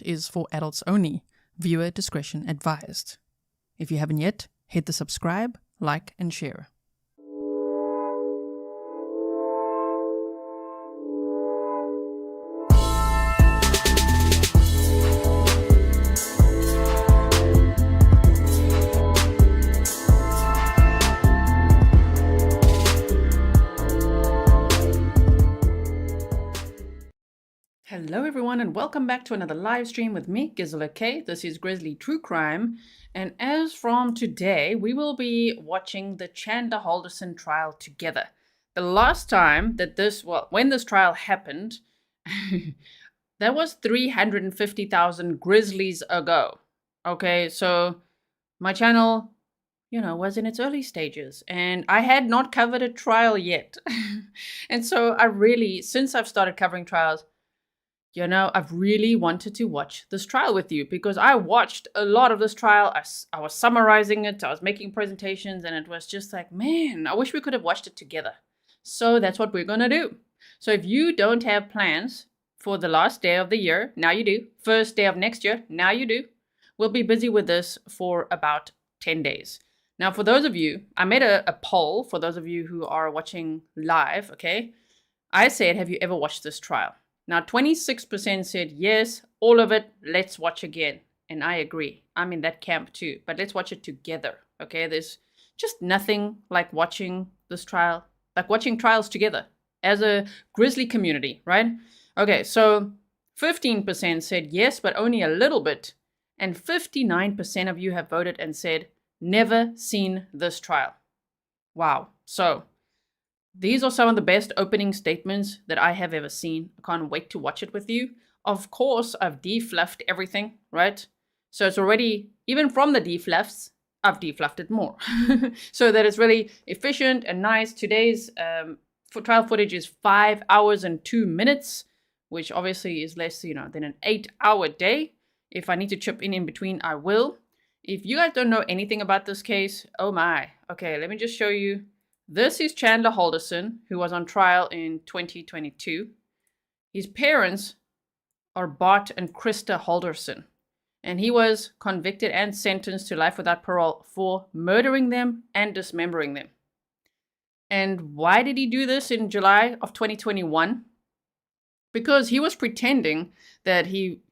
is for adults only. Viewer discretion advised. If you haven't yet, hit the subscribe, like, and share. Hello everyone and welcome back to another live stream with me, Gisela K. This is Grizzly True Crime, and as from today, we will be watching the Chandler Halderson trial together. The last time that when this trial happened, that was 350,000 Grizzlies ago. Okay, so my channel, was in its early stages, and I had not covered a trial yet. And so since I've started covering trials, I've really wanted to watch this trial with you because I watched a lot of this trial. I was summarizing it. I was making presentations, and it was just like, man, I wish we could have watched it together. So that's what we're going to do. So if you don't have plans for the last day of the year, now you do. First day of next year, now you do. We'll be busy with this for about 10 days. Now, for those of you, I made a poll for those of you who are watching live, okay? I said, have you ever watched this trial? Now, 26% said yes, all of it, let's watch again. And I agree. I'm in that camp too. But let's watch it together, okay? There's just nothing like watching this trial, like watching trials together as a Grizzly community, right? Okay, so 15% said yes, but only a little bit. And 59% of you have voted and said, never seen this trial. Wow. So these are some of the best opening statements that I have ever seen. I can't wait to watch it with you. Of course, I've defluffed everything, right? So it's already, even from the defluffs, I've defluffed it more. So that it's really efficient and nice. Today's trial footage is 5 hours and 2 minutes, which obviously is less, than an 8-hour day. If I need to chip in between, I will. If you guys don't know anything about this case, oh my. Okay, let me just show you. This is Chandler Halderson, who was on trial in 2022. His parents are Bart and Krista Halderson, and he was convicted and sentenced to life without parole for murdering them and dismembering them. And why did he do this in July of 2021? Because he was pretending that he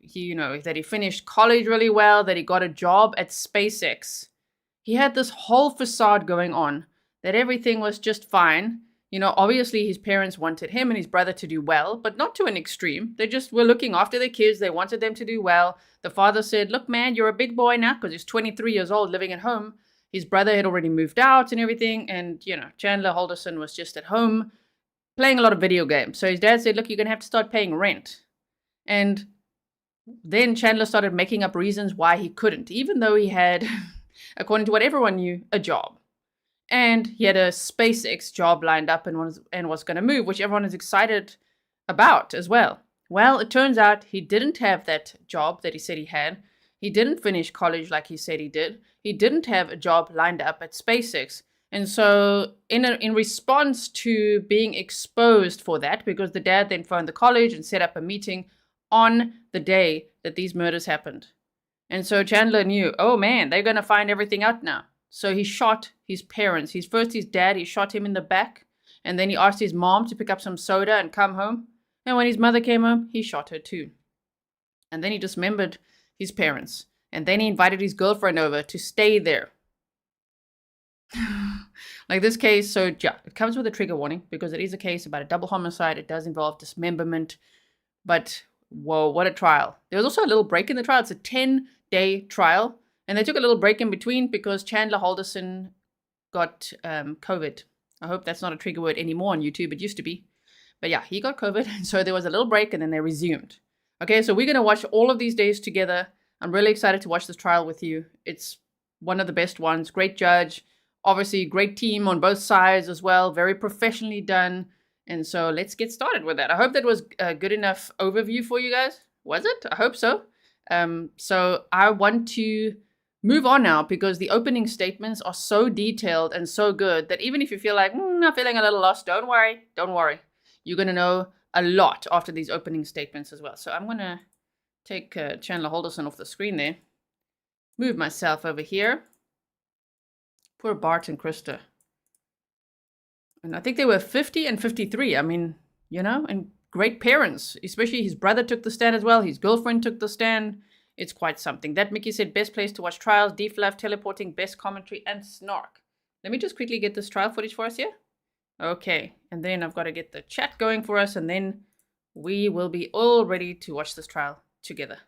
finished college really well, that he got a job at SpaceX. He had this whole facade going on that everything was just fine. Obviously his parents wanted him and his brother to do well, but not to an extreme. They just were looking after their kids. They wanted them to do well. The father said, look, man, you're a big boy now, because he's 23 years old living at home. His brother had already moved out and everything. And, Chandler Halderson was just at home playing a lot of video games. So his dad said, look, you're going to have to start paying rent. And then Chandler started making up reasons why he couldn't, even though he had, according to what everyone knew, a job. And he had a SpaceX job lined up and was going to move, which everyone is excited about as well. Well, it turns out he didn't have that job that he said he had. He didn't finish college like he said he did. He didn't have a job lined up at SpaceX. And so in response to being exposed for that, because the dad then phoned the college and set up a meeting on the day that these murders happened. And so Chandler knew, oh man, they're going to find everything out now. So he shot his parents. His dad, he shot him in the back. And then he asked his mom to pick up some soda and come home. And when his mother came home, he shot her too. And then he dismembered his parents. And then he invited his girlfriend over to stay there. Like this case, so yeah, it comes with a trigger warning because it is a case about a double homicide. It does involve dismemberment. But whoa, what a trial. There was also a little break in the trial. It's a 10-day trial. And they took a little break in between because Chandler Halderson got COVID. I hope that's not a trigger word anymore on YouTube. It used to be. But yeah, he got COVID. So there was a little break and then they resumed. Okay, so we're going to watch all of these days together. I'm really excited to watch this trial with you. It's one of the best ones. Great judge. Obviously, great team on both sides as well. Very professionally done. And so let's get started with that. I hope that was a good enough overview for you guys. Was it? I hope so. So I want to move on now because the opening statements are so detailed and so good that even if you feel like, I'm feeling a little lost, don't worry. Don't worry. You're going to know a lot after these opening statements as well. So I'm going to take Chandler Halderson off the screen there. Move myself over here. Poor Bart and Krista. And I think they were 50 and 53. I mean, you know, and great parents. Especially his brother took the stand as well. His girlfriend took the stand. It's quite something. That Mickey said, best place to watch trials, deflav, teleporting, best commentary, and snark. Let me just quickly get this trial footage for us here. Okay, and then I've got to get the chat going for us, and then we will be all ready to watch this trial together.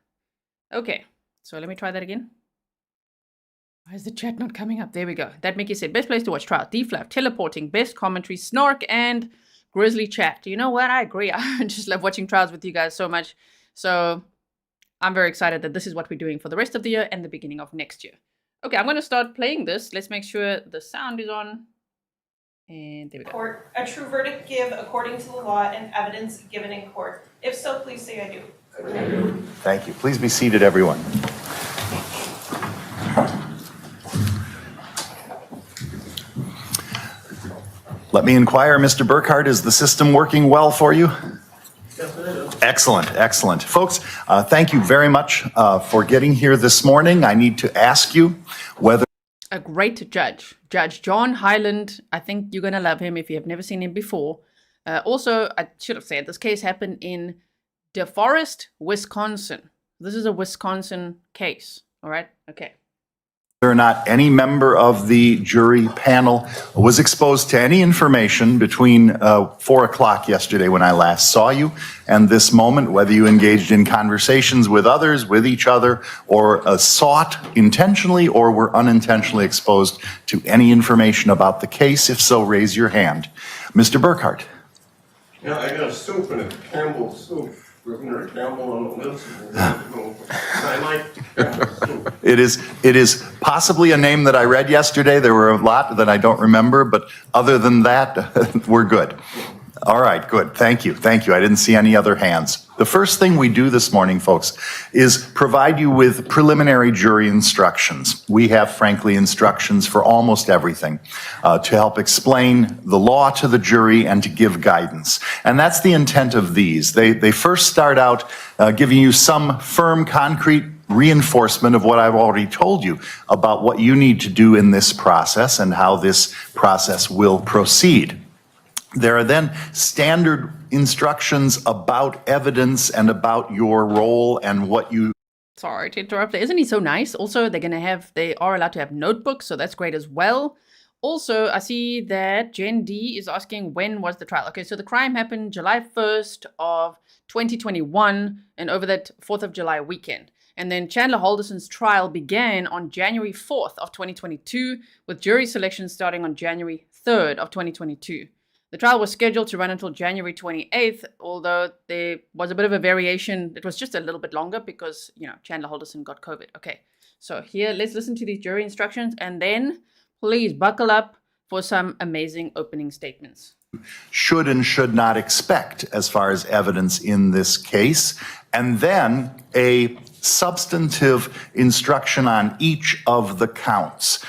Okay, so let me try that again. Why is the chat not coming up? There we go. That Mickey said, best place to watch trial, deflav, teleporting, best commentary, snark, and Grizzly chat. You know what? I agree. I just love watching trials with you guys so much. So I'm very excited that this is what we're doing for the rest of the year and the beginning of next year. Okay, I'm going to start playing this. Let's make sure the sound is on. And there we go. Court, a true verdict give according to the law and evidence given in court. If so, please say I do. I do. Thank you. Please be seated, everyone. Let me inquire, Mr. Burkhardt, is the system working well for you? Yes, it is. Excellent, excellent. Folks, thank you very much for getting here this morning. I need to ask you whether... A great judge, Judge John Hyland. I think you're going to love him if you have never seen him before. Also, I should have said, this case happened in DeForest, Wisconsin. This is a Wisconsin case, all right? Okay. Whether or not any member of the jury panel was exposed to any information between 4 o'clock yesterday when I last saw you and this moment, whether you engaged in conversations with others, with each other, or sought intentionally or were unintentionally exposed to any information about the case. If so, raise your hand. Mr. Burkhardt. Yeah, I got a soup and a Campbell soup. Grizzly Campbell on the list. I like Campbell soup. It is possibly a name that I read yesterday. There were a lot that I don't remember, but other than that, we're good. All right, good. Thank you. Thank you. I didn't see any other hands. The first thing we do this morning, folks, is provide you with preliminary jury instructions. We have, frankly, instructions for almost everything to help explain the law to the jury and to give guidance. And that's the intent of these. They first start out giving you some firm, concrete reinforcement of what I've already told you about what you need to do in this process and how this process will proceed. There are then standard instructions about evidence and about your role and what you... Sorry to interrupt. Isn't he so nice? Also, they are allowed to have notebooks, so that's great as well. Also, I see that Jen D is asking, when was the trial? Okay, so the crime happened July 1st of 2021 and over that 4th of July weekend. And then Chandler Halderson's trial began on January 4th of 2022 with jury selection starting on January 3rd of 2022. The trial was scheduled to run until January 28th, although there was a bit of a variation. It was just a little bit longer because, you know, Chandler Halderson got COVID. Okay, so here, let's listen to these jury instructions and then please buckle up for some amazing opening statements. Should and should not expect as far as evidence in this case, and then a substantive instruction on each of the counts,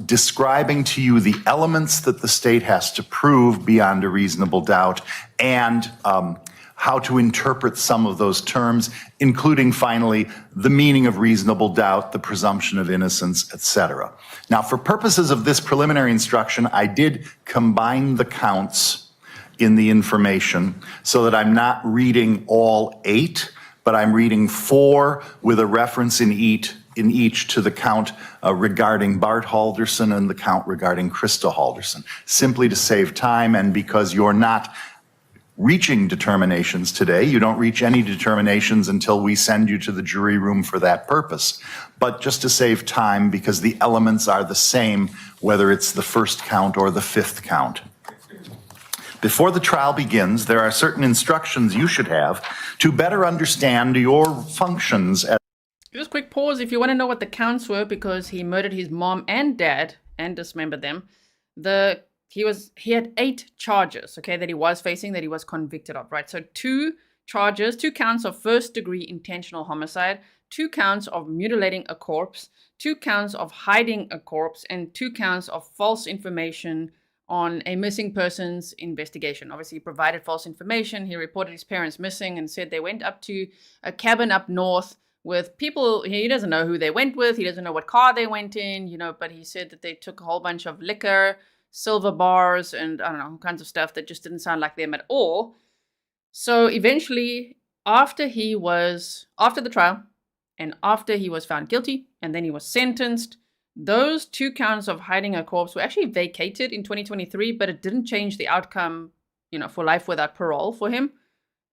describing to you the elements that the state has to prove beyond a reasonable doubt and how to interpret some of those terms, including finally the meaning of reasonable doubt, the presumption of innocence, etc. Now, for purposes of this preliminary instruction, I did combine the counts in the information so that I'm not reading all 8, but I'm reading 4 with a reference in each to the count regarding Bart Halderson and the count regarding Krista Halderson, simply to save time and because you're not reaching determinations today. You don't reach any determinations until we send you to the jury room for that purpose. But just to save time, because the elements are the same, whether it's the first count or the 5th count. Before the trial begins, there are certain instructions you should have to better understand your functions as... Just a quick pause if you want to know what the counts were, because he murdered his mom and dad and dismembered them. He had 8 charges, okay, that he was facing, that he was convicted of, right? So 2 counts of first-degree intentional homicide, 2 counts of mutilating a corpse, 2 counts of hiding a corpse, and 2 counts of false information on a missing persons investigation. Obviously, he provided false information. He reported his parents missing and said they went up to a cabin up north with people. He doesn't know who they went with. He doesn't know what car they went in, but he said that they took a whole bunch of liquor, silver bars, and I don't know, all kinds of stuff that just didn't sound like them at all. So eventually, after the trial, and after he was found guilty, and then he was sentenced, those 2 counts of hiding a corpse were actually vacated in 2023, but it didn't change the outcome, for life without parole for him.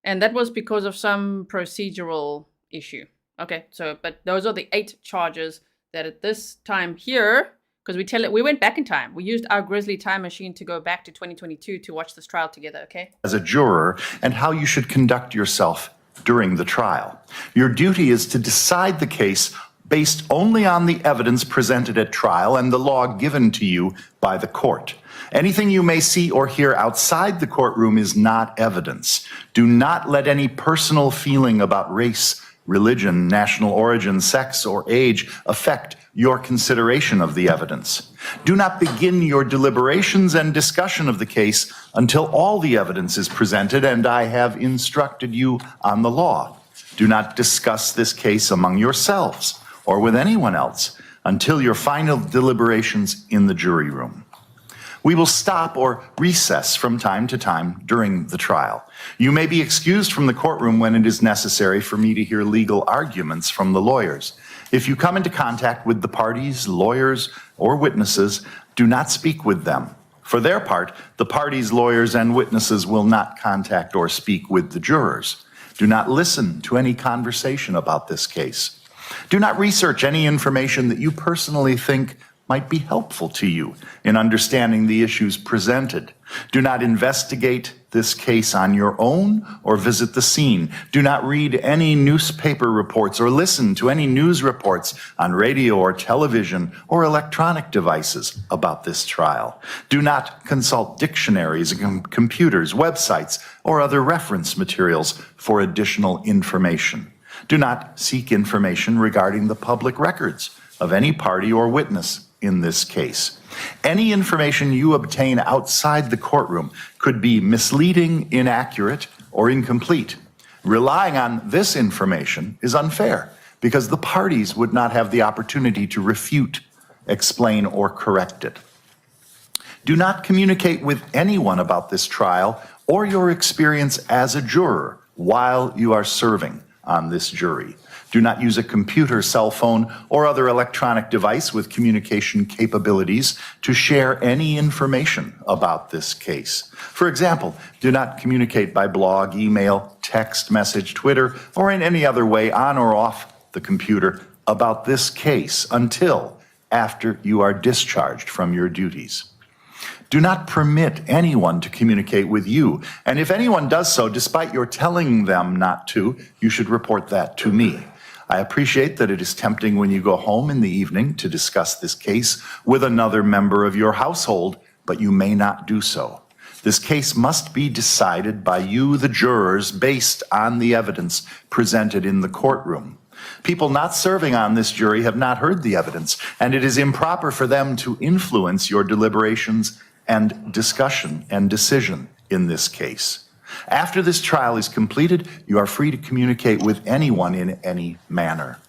And that was because of some procedural issue. Okay, but those are the 8 charges that at this time here, because we went back in time. We used our Grizzly time machine to go back to 2022 to watch this trial together, okay? As a juror, and how you should conduct yourself during the trial. Your duty is to decide the case based only on the evidence presented at trial and the law given to you by the court. Anything you may see or hear outside the courtroom is not evidence. Do not let any personal feeling about race, religion, national origin, sex, or age affect your consideration of the evidence. Do not begin your deliberations and discussion of the case until all the evidence is presented and I have instructed you on the law. Do not discuss this case among yourselves or with anyone else until your final deliberations in the jury room. We will stop or recess from time to time during the trial. You may be excused from the courtroom when it is necessary for me to hear legal arguments from the lawyers. If you come into contact with the parties, lawyers, or witnesses, do not speak with them. For their part, the parties, lawyers, and witnesses will not contact or speak with the jurors. Do not listen to any conversation about this case. Do not research any information that you personally think might be helpful to you in understanding the issues presented. Do not investigate this case on your own or visit the scene. Do not read any newspaper reports or listen to any news reports on radio or television or electronic devices about this trial. Do not consult dictionaries, computers, websites, or other reference materials for additional information. Do not seek information regarding the public records of any party or witness in this case. Any information you obtain outside the courtroom could be misleading, inaccurate, or incomplete. Relying on this information is unfair because the parties would not have the opportunity to refute, explain, or correct it. Do not communicate with anyone about this trial or your experience as a juror while you are serving on this jury. Do not use a computer, cell phone, or other electronic device with communication capabilities to share any information about this case. For example, do not communicate by blog, email, text message, Twitter, or in any other way on or off the computer about this case until after you are discharged from your duties. Do not permit anyone to communicate with you, and if anyone does so, despite your telling them not to, you should report that to me. I appreciate that it is tempting when you go home in the evening to discuss this case with another member of your household, but you may not do so. This case must be decided by you, the jurors, based on the evidence presented in the courtroom. People not serving on this jury have not heard the evidence, and it is improper for them to influence your deliberations and discussion and decision in this case. After this trial is completed, you are free to communicate with anyone in any manner.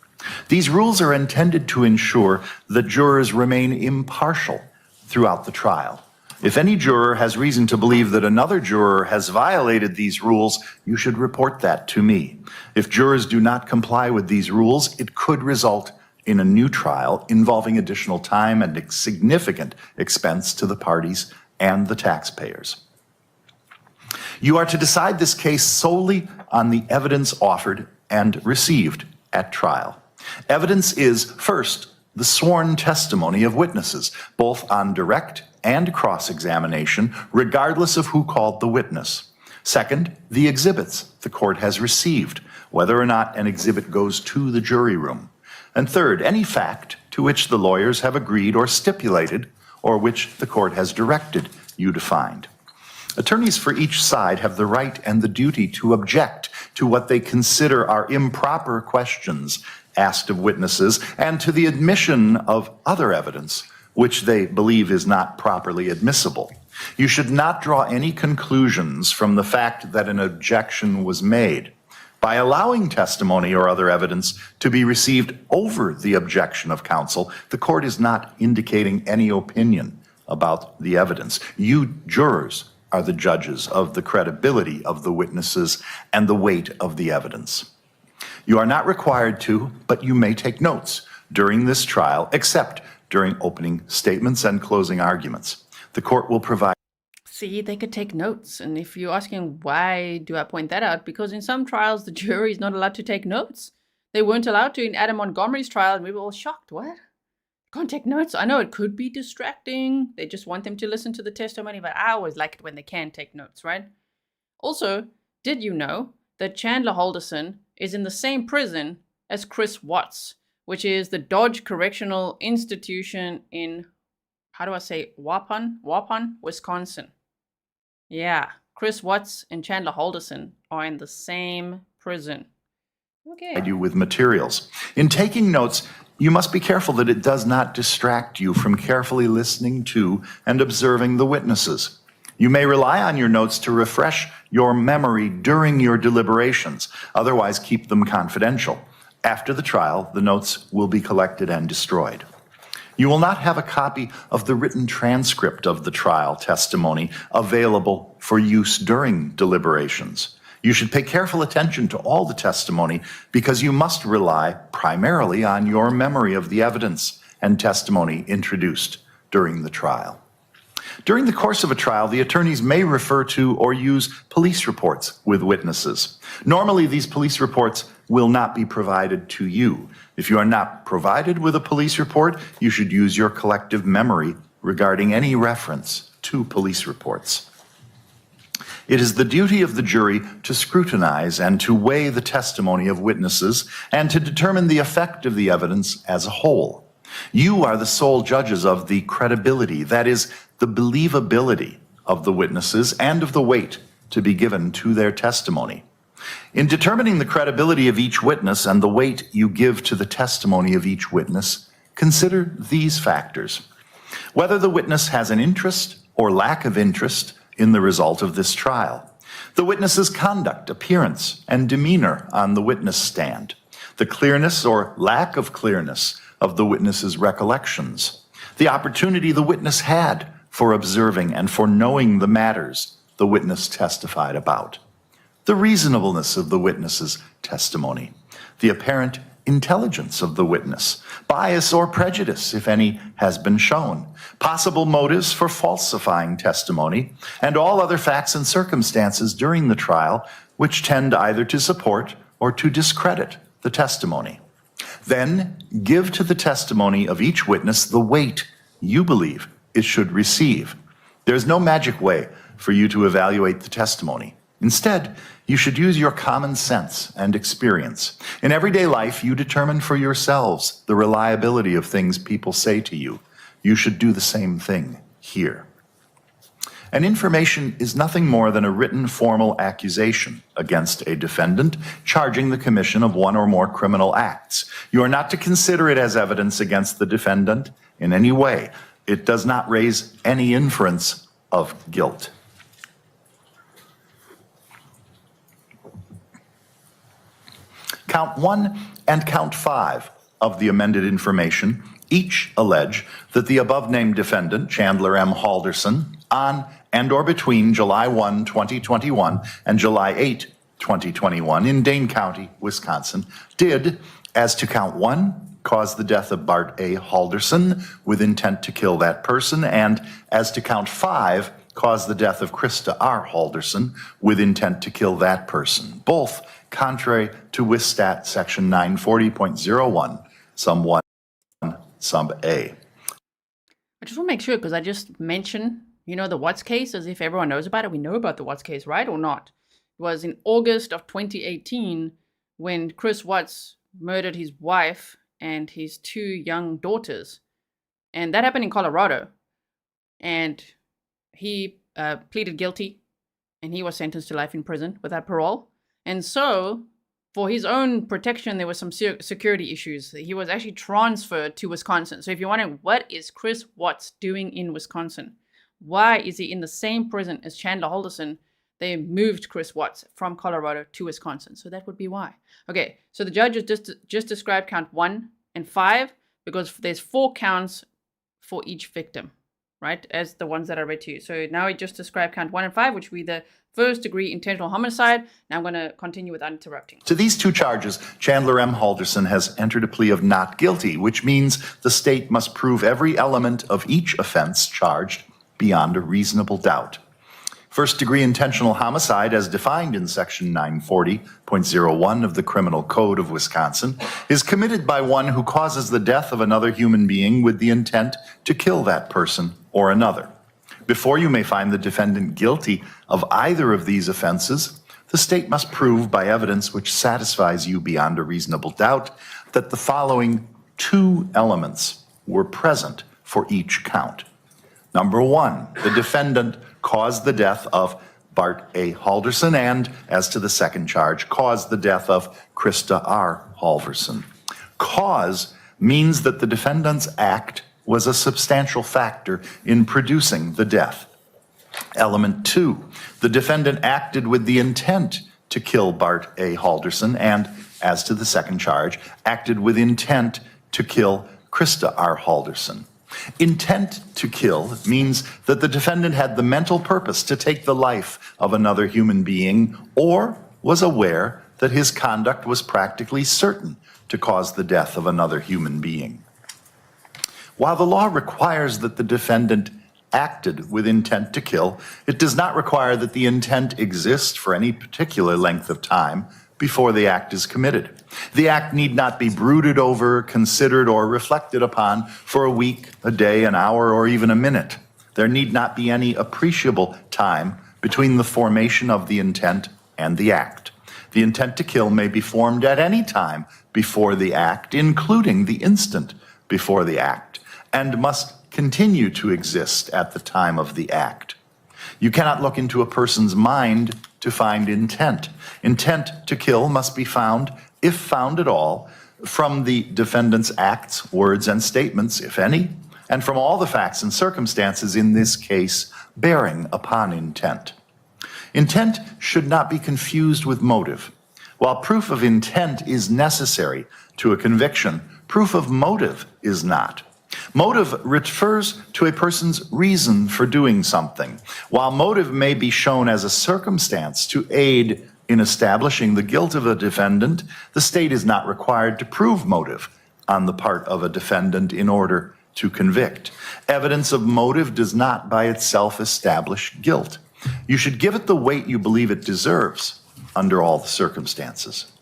These rules are intended to ensure that jurors remain impartial throughout the trial. If any juror has reason to believe that another juror has violated these rules, you should report that to me. If jurors do not comply with these rules, it could result in a new trial involving additional time and significant expense to the parties and the taxpayers. You are to decide this case solely on the evidence offered and received at trial. Evidence is, first, the sworn testimony of witnesses, both on direct and cross-examination, regardless of who called the witness. Second, the exhibits the court has received, whether or not an exhibit goes to the jury room. And third, any fact to which the lawyers have agreed or stipulated, or which the court has directed you to find. Attorneys for each side have the right and the duty to object to what they consider are improper questions asked of witnesses and to the admission of other evidence which they believe is not properly admissible. You should not draw any conclusions from the fact that an objection was made. By allowing testimony or other evidence to be received over the objection of counsel, the court is not indicating any opinion about the evidence. You jurors are the judges of the credibility of the witnesses and the weight of the evidence. You are not required to, but you may take notes during this trial, except during opening statements and closing arguments. The court will provide. See, they could take notes. And if you're asking why do I point that out, because in some trials, the jury is not allowed to take notes. They weren't allowed to in Adam Montgomery's trial, and we were all shocked. What? Can't take notes? I know it could be distracting. They just want them to listen to the testimony, but I always like it when they can take notes, right? Also, did you know that Chandler Halderson is in the same prison as Chris Watts, which is the Dodge Correctional Institution in, Waupun, Wisconsin. Yeah, Chris Watts and Chandler Halderson are in the same prison. Okay. You with materials. In taking notes, you must be careful that it does not distract you from carefully listening to and observing the witnesses. You may rely on your notes to refresh your memory during your deliberations. Otherwise, keep them confidential. After the trial, the notes will be collected and destroyed. You will not have a copy of the written transcript of the trial testimony available for use during deliberations. You should pay careful attention to all the testimony because you must rely primarily on your memory of the evidence and testimony introduced during the trial. During the course of a trial, the attorneys may refer to or use police reports with witnesses. Normally, these police reports will not be provided to you. If you are not provided with a police report, you should use your collective memory regarding any reference to police reports. It is the duty of the jury to scrutinize and to weigh the testimony of witnesses and to determine the effect of the evidence as a whole. You are the sole judges of the credibility, that is, the believability of the witnesses and of the weight to be given to their testimony. In determining the credibility of each witness and the weight you give to the testimony of each witness, consider these factors. Whether the witness has an interest or lack of interest in the result of this trial. The witness's conduct, appearance, and demeanor on the witness stand. The clearness or lack of clearness of the witness's recollections. The opportunity the witness had for observing and for knowing the matters the witness testified about. The reasonableness of the witness's testimony. The apparent intelligence of the witness. Bias or prejudice, if any, has been shown. Possible motives for falsifying testimony, and all other facts and circumstances during the trial which tend either to support or to discredit the testimony. Then give to the testimony of each witness the weight you believe it should receive. There is no magic way for you to evaluate the testimony. Instead, you should use your common sense and experience. In everyday life, you determine for yourselves the reliability of things people say to you. You should do the same thing here. An information is nothing more than a written formal accusation against a defendant charging the commission of one or more criminal acts. You are not to consider it as evidence against the defendant in any way. It does not raise any inference of guilt. Count 1 and Count 5 of the amended information each allege that the above-named defendant, Chandler M. Halderson, on and or between July 1, 2021 and July 8, 2021 in Dane County, Wisconsin, did, as to Count 1, cause the death of Bart A. Halderson with intent to kill that person, and as to Count 5, cause the death of Krista R. Halderson with intent to kill that person, both contrary to WISSTAT section 940.01, sum 1, sub A. I just want to make sure, because I just mentioned, the Watts case as if everyone knows about it. We know about the Watts case, right, or not? It was in August of 2018 when Chris Watts murdered his wife and his 2 young daughters. And that happened in Colorado. And he pleaded guilty, and he was sentenced to life in prison without parole. And so, for his own protection, there were some security issues. He was actually transferred to Wisconsin. So if you're wondering, what is Chris Watts doing in Wisconsin? Why is he in the same prison as Chandler Halderson? They moved Chris Watts from Colorado to Wisconsin. So that would be why. Okay, so the judge has just described count 1 and 5 because there's 4 counts for each victim, right? As the ones that I read to you. So now he just described count 1 and 5, which would be the first degree intentional homicide. Now I'm going to continue without interrupting. To these 2 charges, Chandler M. Halderson has entered a plea of not guilty, which means the state must prove every element of each offense charged beyond a reasonable doubt. First-degree intentional homicide, as defined in Section 940.01 of the Criminal Code of Wisconsin, is committed by one who causes the death of another human being with the intent to kill that person or another. Before you may find the defendant guilty of either of these offenses, the state must prove by evidence which satisfies you beyond a reasonable doubt that the following 2 elements were present for each count. Number 1, the defendant caused the death of Bart A. Halderson and, as to the second charge, caused the death of Krista R. Halderson. Cause means that the defendant's act was a substantial factor in producing the death. Element 2, the defendant acted with the intent to kill Bart A. Halderson and, as to the second charge, acted with intent to kill Krista R. Halderson. Intent to kill means that the defendant had the mental purpose to take the life of another human being or was aware that his conduct was practically certain to cause the death of another human being. While the law requires that the defendant acted with intent to kill, it does not require that the intent exist for any particular length of time before the act is committed. The act need not be brooded over, considered, or reflected upon for a week, a day, an hour, or even a minute. There need not be any appreciable time between the formation of the intent and the act. The intent to kill may be formed at any time before the act, including the instant before the act, and must continue to exist at the time of the act. You cannot look into a person's mind to find intent. Intent to kill must be found, if found at all, from the defendant's acts, words, and statements, if any, and from all the facts and circumstances in this case bearing upon intent. Intent should not be confused with motive. While proof of intent is necessary to a conviction, proof of motive is not. Motive refers to a person's reason for doing something. While motive may be shown as a circumstance to aid in establishing the guilt of a defendant, the state is not required to prove motive on the part of a defendant in order to convict. Evidence of motive does not by itself establish guilt. You should give it the weight you believe it deserves under all the circumstances.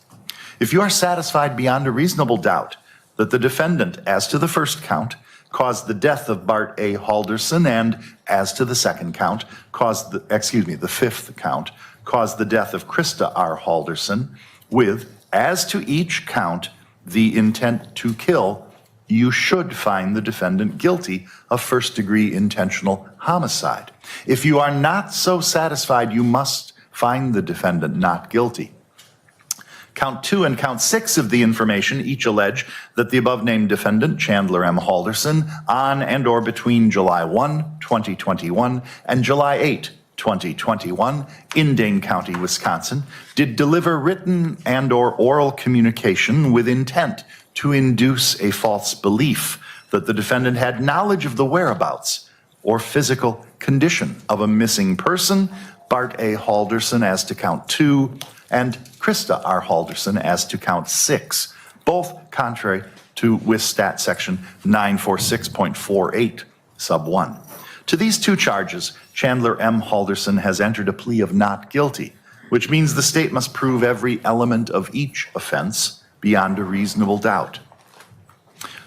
If you are satisfied beyond a reasonable doubt that the defendant, as to the first count, caused the death of Bart A. Halderson and, as to the second count, the fifth count, caused the death of Krista R. Halderson, with, as to each count, the intent to kill, you should find the defendant guilty of first-degree intentional homicide. If you are not so satisfied, you must find the defendant not guilty. Count 2 and Count 6 of the information each allege that the above-named defendant, Chandler M. Halderson, on and or between July 1, 2021 and July 8, 2021, in Dane County, Wisconsin, did deliver written and or oral communication with intent to induce a false belief that the defendant had knowledge of the whereabouts or physical condition of a missing person, Bart A. Halderson as to Count 2, and Krista R. Halderson as to Count 6, both contrary to WISSTAT Section 946.48, Sub 1. To these 2 charges, Chandler M. Halderson has entered a plea of not guilty, which means the state must prove every element of each offense beyond a reasonable doubt.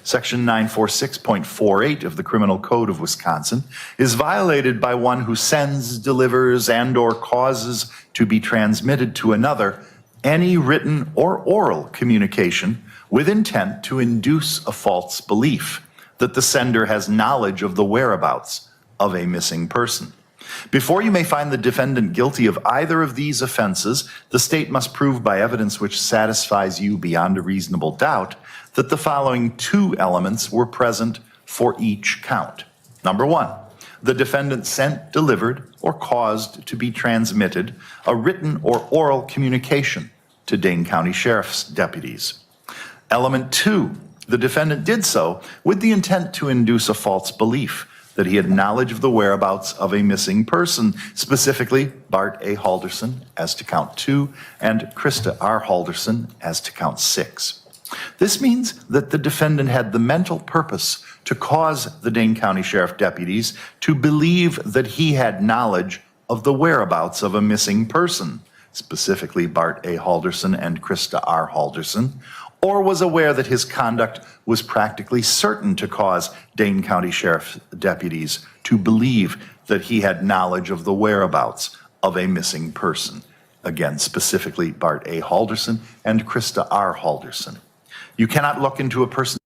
Section 946.48 of the Criminal Code of Wisconsin is violated by one who sends, delivers, and or causes to be transmitted to another any written or oral communication with intent to induce a false belief that the sender has knowledge of the whereabouts of a missing person. Before you may find the defendant guilty of either of these offenses, the state must prove by evidence which satisfies you beyond a reasonable doubt that the following 2 elements were present for each count. Number 1, the defendant sent, delivered, or caused to be transmitted a written or oral communication to Dane County Sheriff's deputies. Element 2, the defendant did so with the intent to induce a false belief that he had knowledge of the whereabouts of a missing person, specifically Bart A. Halderson as to count 2 and Krista R. Halderson as to count 6. This means that the defendant had the mental purpose to cause the Dane County Sheriff deputies to believe that he had knowledge of the whereabouts of a missing person, specifically Bart A. Halderson and Krista R. Halderson, or was aware that his conduct was practically certain to cause Dane County Sheriff deputies to believe that he had knowledge of the whereabouts of a missing person. Again, specifically Bart A. Halderson and Krista R. Halderson. You cannot look into a person.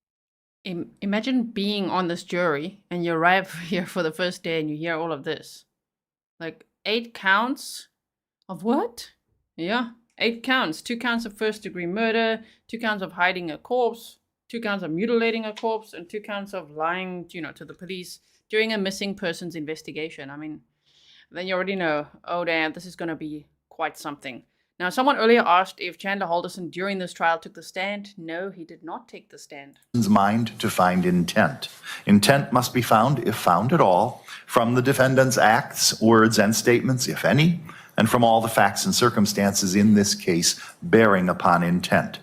Imagine being on this jury and you arrive here for the first day and you hear all of this. Like 8 counts of what? Yeah, 8 counts. 2 counts of first-degree murder, 2 counts of hiding a corpse, 2 counts of mutilating a corpse, and 2 counts of lying, to the police during a missing persons investigation. I mean, then you already know, oh damn, this is going to be quite something. Now, someone earlier asked if Chandler Halderson during this trial took the stand. No, he did not take the stand. Mind to find intent. Intent must be found, if found at all, from the defendant's acts, words, and statements, if any, and from all the facts and circumstances in this case bearing upon intent.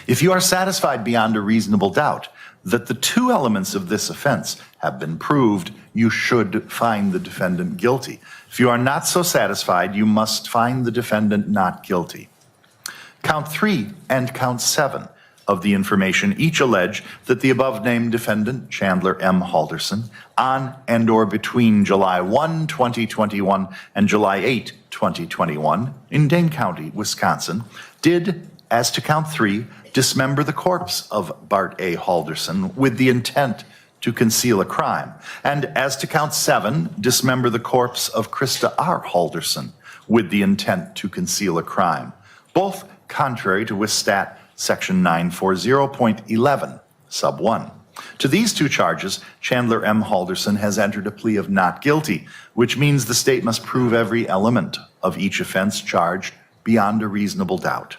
If you are satisfied beyond a reasonable doubt that the 2 elements of this offense have been proved, you should find the defendant guilty. If you are not so satisfied, you must find the defendant not guilty. Count 3 and count 7 of the information each allege that the above-named defendant, Chandler M. Halderson, on and or between July 1, 2021 and July 8, 2021 in Dane County, Wisconsin, did, as to count 3, dismember the corpse of Bart A. Halderson with the intent to conceal a crime, and as to count 7, dismember the corpse of Krista R. Halderson with the intent to conceal a crime, both contrary to Wistat Section 940.11, sub 1. To these 2 charges, Chandler M. Halderson has entered a plea of not guilty, which means the state must prove every element of each offense charged beyond a reasonable doubt.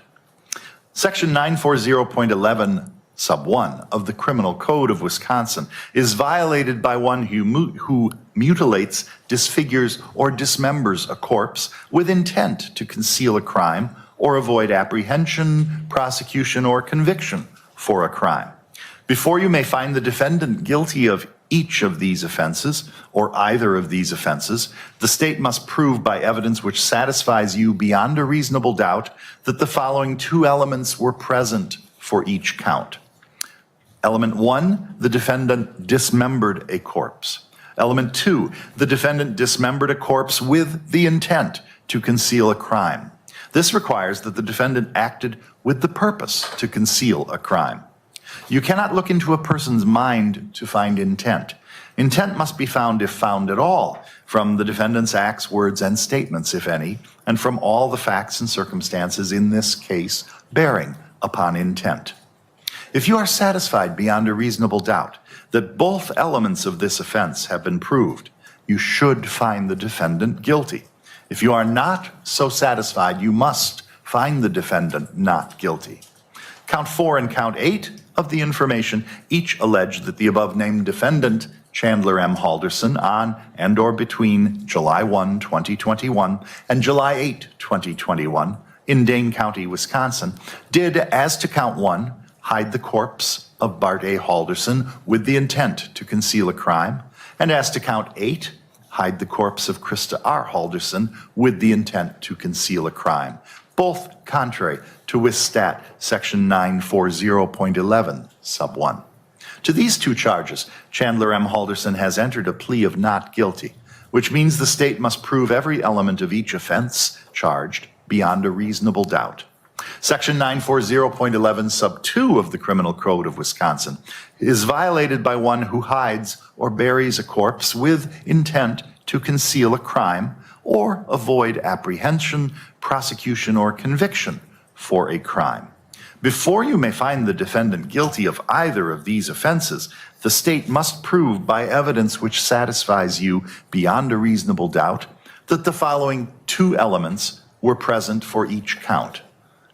Section 940.11, sub 1 of the Criminal Code of Wisconsin is violated by one who mutilates, disfigures, or dismembers a corpse with intent to conceal a crime or avoid apprehension, prosecution, or conviction for a crime. Before you may find the defendant guilty of each of these offenses, or either of these offenses, the state must prove by evidence which satisfies you beyond a reasonable doubt that the following 2 elements were present for each count. Element 1, the defendant dismembered a corpse. Element 2, the defendant dismembered a corpse with the intent to conceal a crime. This requires that the defendant acted with the purpose to conceal a crime. You cannot look into a person's mind to find intent. Intent must be found, if found at all, from the defendant's acts, words, and statements, if any, and from all the facts and circumstances in this case bearing upon intent. If you are satisfied beyond a reasonable doubt that both elements of this offense have been proved, you should find the defendant guilty. If you are not so satisfied, you must find the defendant not guilty. Count 4 and count 8 of the information each allege that the above-named defendant, Chandler M. Halderson, on and or between July 1, 2021 and July 8, 2021 in Dane County, Wisconsin, did, as to count 1, hide the corpse of Bart A. Halderson with the intent to conceal a crime, and as to count 8, hide the corpse of Krista R. Halderson with the intent to conceal a crime, both contrary to Wistat Section 940.11, sub 1. To these 2 charges, Chandler M. Halderson has entered a plea of not guilty, which means the state must prove every element of each offense charged beyond a reasonable doubt. Section 940.11, sub 2 of the Criminal Code of Wisconsin is violated by one who hides or buries a corpse with intent to conceal a crime or avoid apprehension, prosecution, or conviction for a crime. Before you may find the defendant guilty of either of these offenses, the state must prove by evidence which satisfies you beyond a reasonable doubt that the following two elements were present for each count.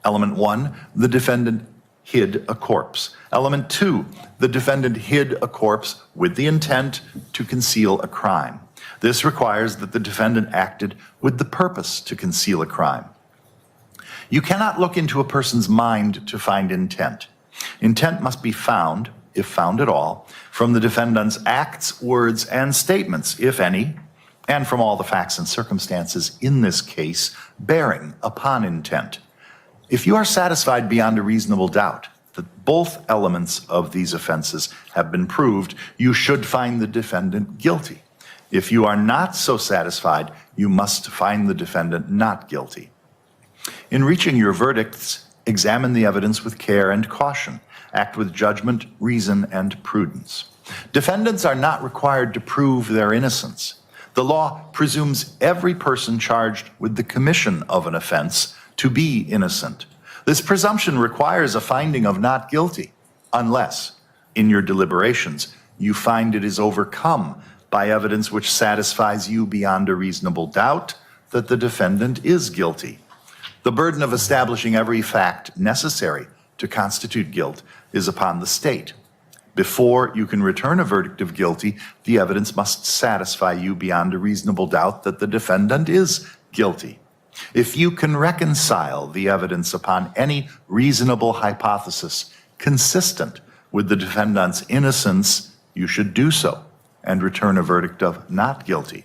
Element 1, the defendant hid a corpse. Element 2, the defendant hid a corpse with the intent to conceal a crime. This requires that the defendant acted with the purpose to conceal a crime. You cannot look into a person's mind to find intent. Intent must be found, if found at all, from the defendant's acts, words, and statements, if any, and from all the facts and circumstances in this case bearing upon intent. If you are satisfied beyond a reasonable doubt that both elements of these offenses have been proved, you should find the defendant guilty. If you are not so satisfied, you must find the defendant not guilty. In reaching your verdicts, examine the evidence with care and caution. Act with judgment, reason, and prudence. Defendants are not required to prove their innocence. The law presumes every person charged with the commission of an offense to be innocent. This presumption requires a finding of not guilty, unless, in your deliberations, you find it is overcome by evidence which satisfies you beyond a reasonable doubt that the defendant is guilty. The burden of establishing every fact necessary to constitute guilt is upon the state. Before you can return a verdict of guilty, the evidence must satisfy you beyond a reasonable doubt that the defendant is guilty. If you can reconcile the evidence upon any reasonable hypothesis consistent with the defendant's innocence, you should do so and return a verdict of not guilty.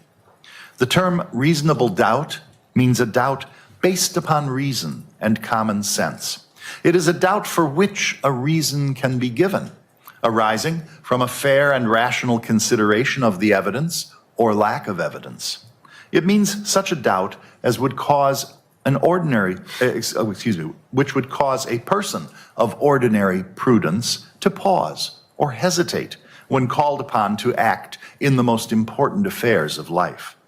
The term reasonable doubt means a doubt based upon reason and common sense. It is a doubt for which a reason can be given, arising from a fair and rational consideration of the evidence or lack of evidence. It means such a doubt as would cause which would cause a person of ordinary prudence to pause or hesitate when called upon to act in the most important affairs of life.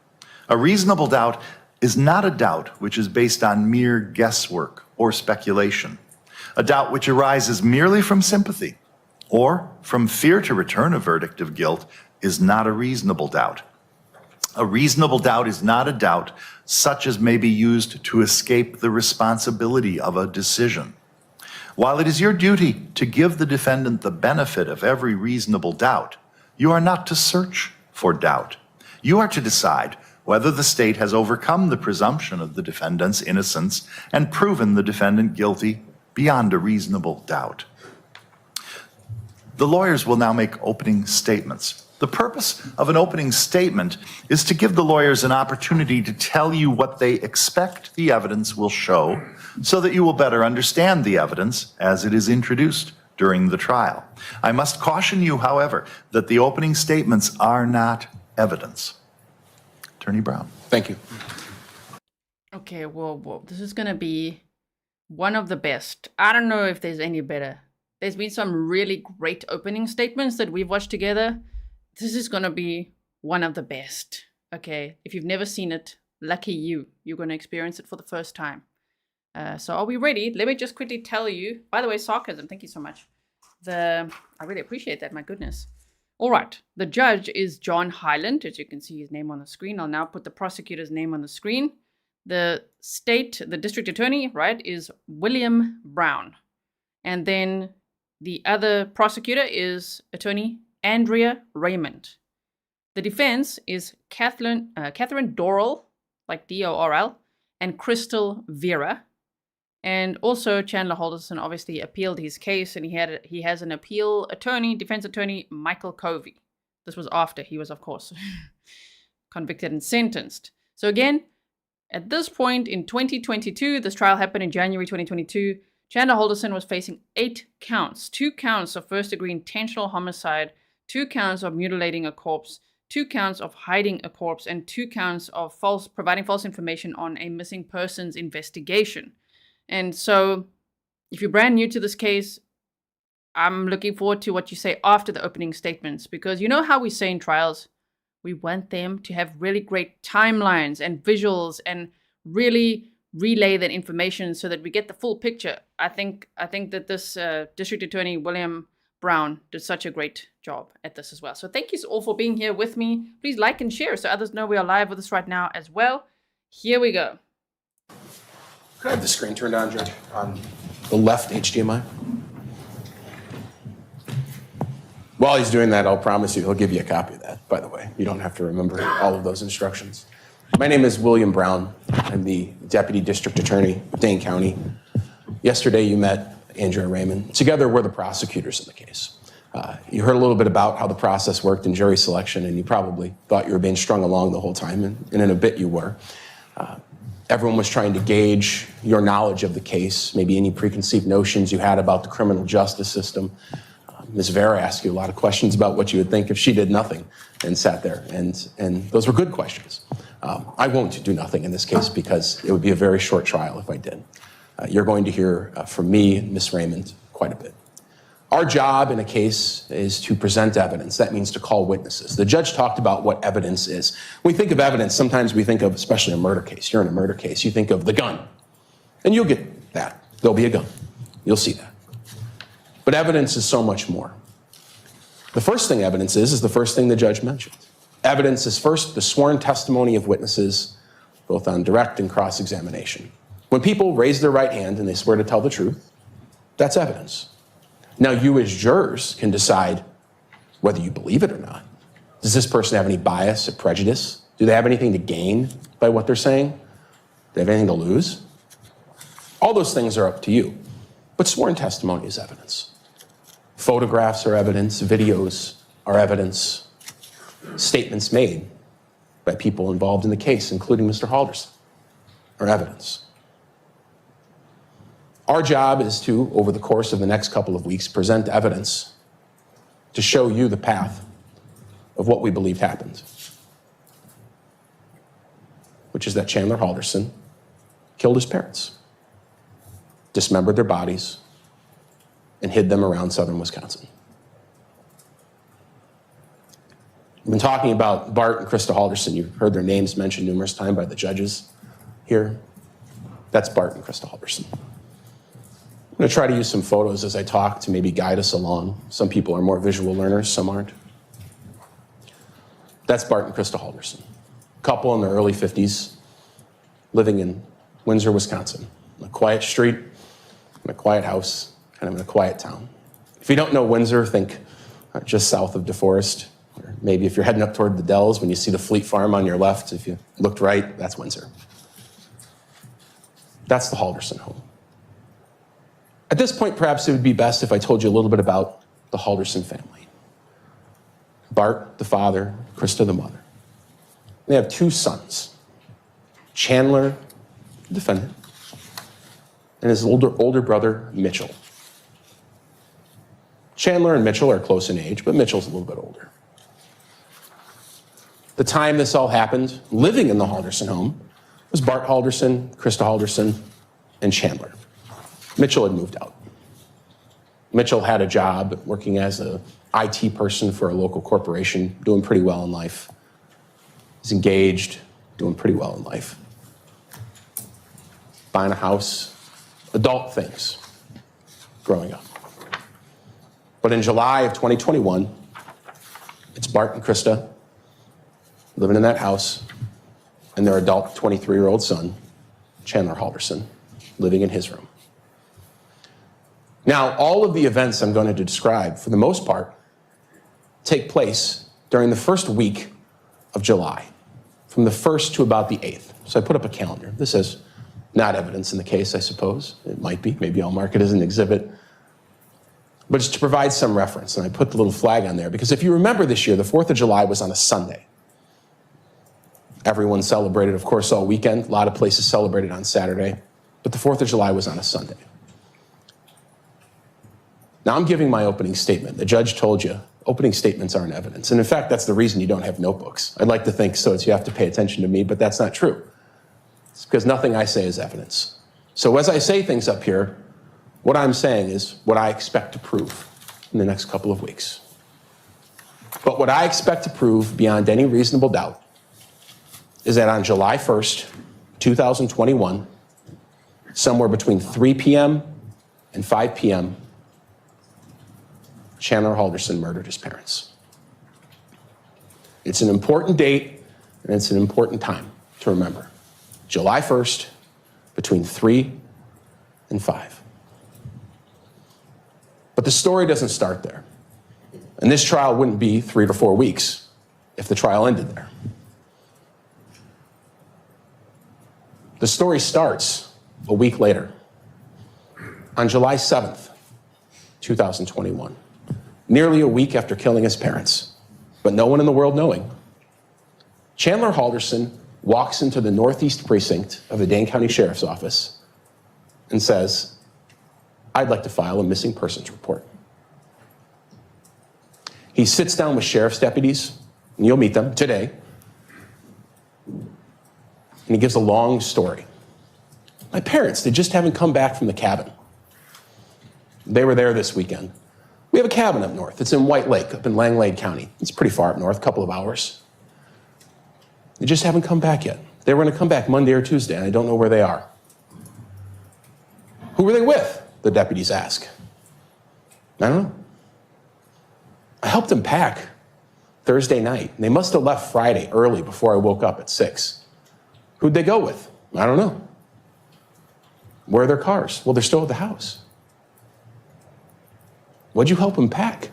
A reasonable doubt is not a doubt which is based on mere guesswork or speculation. A doubt which arises merely from sympathy or from fear to return a verdict of guilt is not a reasonable doubt. A reasonable doubt is not a doubt such as may be used to escape the responsibility of a decision. While it is your duty to give the defendant the benefit of every reasonable doubt, you are not to search for doubt. You are to decide whether the state has overcome the presumption of the defendant's innocence and proven the defendant guilty beyond a reasonable doubt. The lawyers will now make opening statements. The purpose of an opening statement is to give the lawyers an opportunity to tell you what they expect the evidence will show, so that you will better understand the evidence as it is introduced during the trial. I must caution you, however, that the opening statements are not evidence. Attorney Brown. Thank you. Okay, whoa. This is going to be one of the best. I don't know if there's any better. There's been some really great opening statements that we've watched together. This is going to be one of the best. Okay, if you've never seen it, lucky you. You're going to experience it for the first time. So are we ready? Let me just quickly tell you. By the way, sarcasm, thank you so much. I really appreciate that, my goodness. All right, the judge is John Hyland, as you can see his name on the screen. I'll now put the prosecutor's name on the screen. The district attorney, right, is William Brown. And then the other prosecutor is attorney Andrea Raymond. The defense is Catherine Dorrell, like D-O-R-L, and Crystal Vera. And also Chandler Halderson obviously appealed his case, and he has an defense attorney, Michael Covey. This was after he was, of course, convicted and sentenced. So again, at this point in 2022, this trial happened in January 2022, Chandler Halderson was facing 8 counts, 2 counts of first-degree intentional homicide, 2 counts of mutilating a corpse, 2 counts of hiding a corpse, and 2 counts of providing false information on a missing persons investigation. And so, if you're brand new to this case, I'm looking forward to what you say after the opening statements, because you know how we say in trials, we want them to have really great timelines and visuals and really relay that information so that we get the full picture. I think that this District Attorney William Brown did such a great job at this as well. So thank you all for being here with me. Please like and share so others know we are live with us right now as well. Here we go. Could I have the screen turned on, Judge? On the left HDMI? While he's doing that, I'll promise you he'll give you a copy of that, by the way. You don't have to remember all of those instructions. My name is William Brown. I'm the Deputy District Attorney of Dane County. Yesterday you met Andrea Raymond. Together we're the prosecutors in the case. You heard a little bit about how the process worked in jury selection, and you probably thought you were being strung along the whole time, and in a bit you were. Everyone was trying to gauge your knowledge of the case, maybe any preconceived notions you had about the criminal justice system. Ms. Vera asked you a lot of questions about what you would think if she did nothing and sat there, and those were good questions. I won't do nothing in this case because it would be a very short trial if I did. You're going to hear from me and Ms. Raymond quite a bit. Our job in a case is to present evidence. That means to call witnesses. The judge talked about what evidence is. When we think of evidence, sometimes we think of, especially a murder case, you're in a murder case, you think of the gun. And you'll get that. There'll be a gun. You'll see that. But evidence is so much more. The first thing evidence is the first thing the judge mentioned. Evidence is first the sworn testimony of witnesses, both on direct and cross-examination. When people raise their right hand and they swear to tell the truth, that's evidence. Now, you as jurors can decide whether you believe it or not. Does this person have any bias or prejudice? Do they have anything to gain by what they're saying? Do they have anything to lose? All those things are up to you. But sworn testimony is evidence. Photographs are evidence, videos are evidence, statements made by people involved in the case, including Mr. Halderson, are evidence. Our job is to, over the course of the next couple of weeks, present evidence to show you the path of what we believe happened, which is that Chandler Halderson killed his parents, dismembered their bodies, and hid them around southern Wisconsin. We've been talking about Bart and Krista Halderson. You've heard their names mentioned numerous times by the judges here. That's Bart and Krista Halderson. I'm going to try to use some photos as I talk to maybe guide us along. Some people are more visual learners, some aren't. That's Bart and Krista Halderson, a couple in their early 50s, living in Windsor, Wisconsin, on a quiet street, in a quiet house, kind of in a quiet town. If you don't know Windsor, think just south of DeForest, or maybe if you're heading up toward the Dells, when you see the Fleet Farm on your left, if you looked right, that's Windsor. That's the Halderson home. At this point, perhaps it would be best if I told you a little bit about the Halderson family. Bart, the father, Krista, the mother. They have two sons, Chandler, the defendant, and his older brother, Mitchell. Chandler and Mitchell are close in age, but Mitchell's a little bit older. The time this all happened, living in the Halderson home, was Bart Halderson, Krista Halderson, and Chandler. Mitchell had moved out. Mitchell had a job working as an IT person for a local corporation, doing pretty well in life. He's engaged, doing pretty well in life. Buying a house, adult things, growing up. But in July of 2021, it's Bart and Krista living in that house, and their adult 23-year-old son, Chandler Halderson, living in his room. Now, all of the events I'm going to describe, for the most part, take place during the first week of July, from the 1st to about the 8th. So I put up a calendar. This is not evidence in the case, I suppose. It might be. Maybe I'll mark it as an exhibit. But it's to provide some reference, and I put the little flag on there, because if you remember this year, the 4th of July was on a Sunday. Everyone celebrated, of course, all weekend. A lot of places celebrated on Saturday, but the 4th of July was on a Sunday. Now I'm giving my opening statement. The judge told you opening statements aren't evidence. And in fact, that's the reason you don't have notebooks. I'd like to think so, you have to pay attention to me, but that's not true. It's because nothing I say is evidence. So as I say things up here, what I'm saying is what I expect to prove in the next couple of weeks. But what I expect to prove beyond any reasonable doubt is that on July 1st, 2021, somewhere between 3 p.m. and 5 p.m., Chandler Halderson murdered his parents. It's an important date, and it's an important time to remember. July 1st, between 3 and 5. But the story doesn't start there. And this trial wouldn't be 3 to 4 weeks if the trial ended there. The story starts a week later, on July 7th, 2021, nearly a week after killing his parents, but no one in the world knowing. Chandler Halderson walks into the Northeast Precinct of the Dane County Sheriff's Office and says, "I'd like to file a missing persons report." He sits down with sheriff's deputies, and you'll meet them today, and he gives a long story. My parents, they just haven't come back from the cabin. They were there this weekend. We have a cabin up north. It's in White Lake, up in Langlade County. It's pretty far up north, a couple of hours. They just haven't come back yet. They were going to come back Monday or Tuesday, and I don't know where they are. Who were they with? The deputies ask. I don't know. I helped them pack Thursday night. They must have left Friday early before I woke up at 6. Who'd they go with? I don't know. Where are their cars? Well, they're still at the house. What'd you help them pack?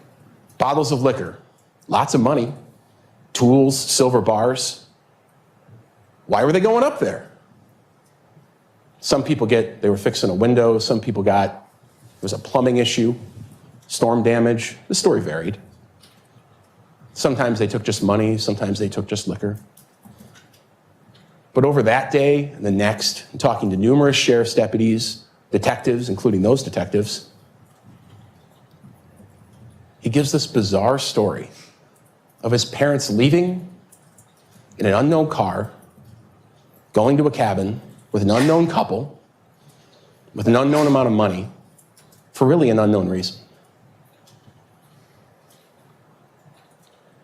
Bottles of liquor, lots of money, tools, silver bars. Why were they going up there? Some people they were fixing a window. Some people there was a plumbing issue, storm damage. The story varied. Sometimes they took just money. Sometimes they took just liquor. But over that day and the next, talking to numerous sheriff's deputies, detectives, including those detectives, he gives this bizarre story of his parents leaving in an unknown car, going to a cabin with an unknown couple, with an unknown amount of money, for really an unknown reason.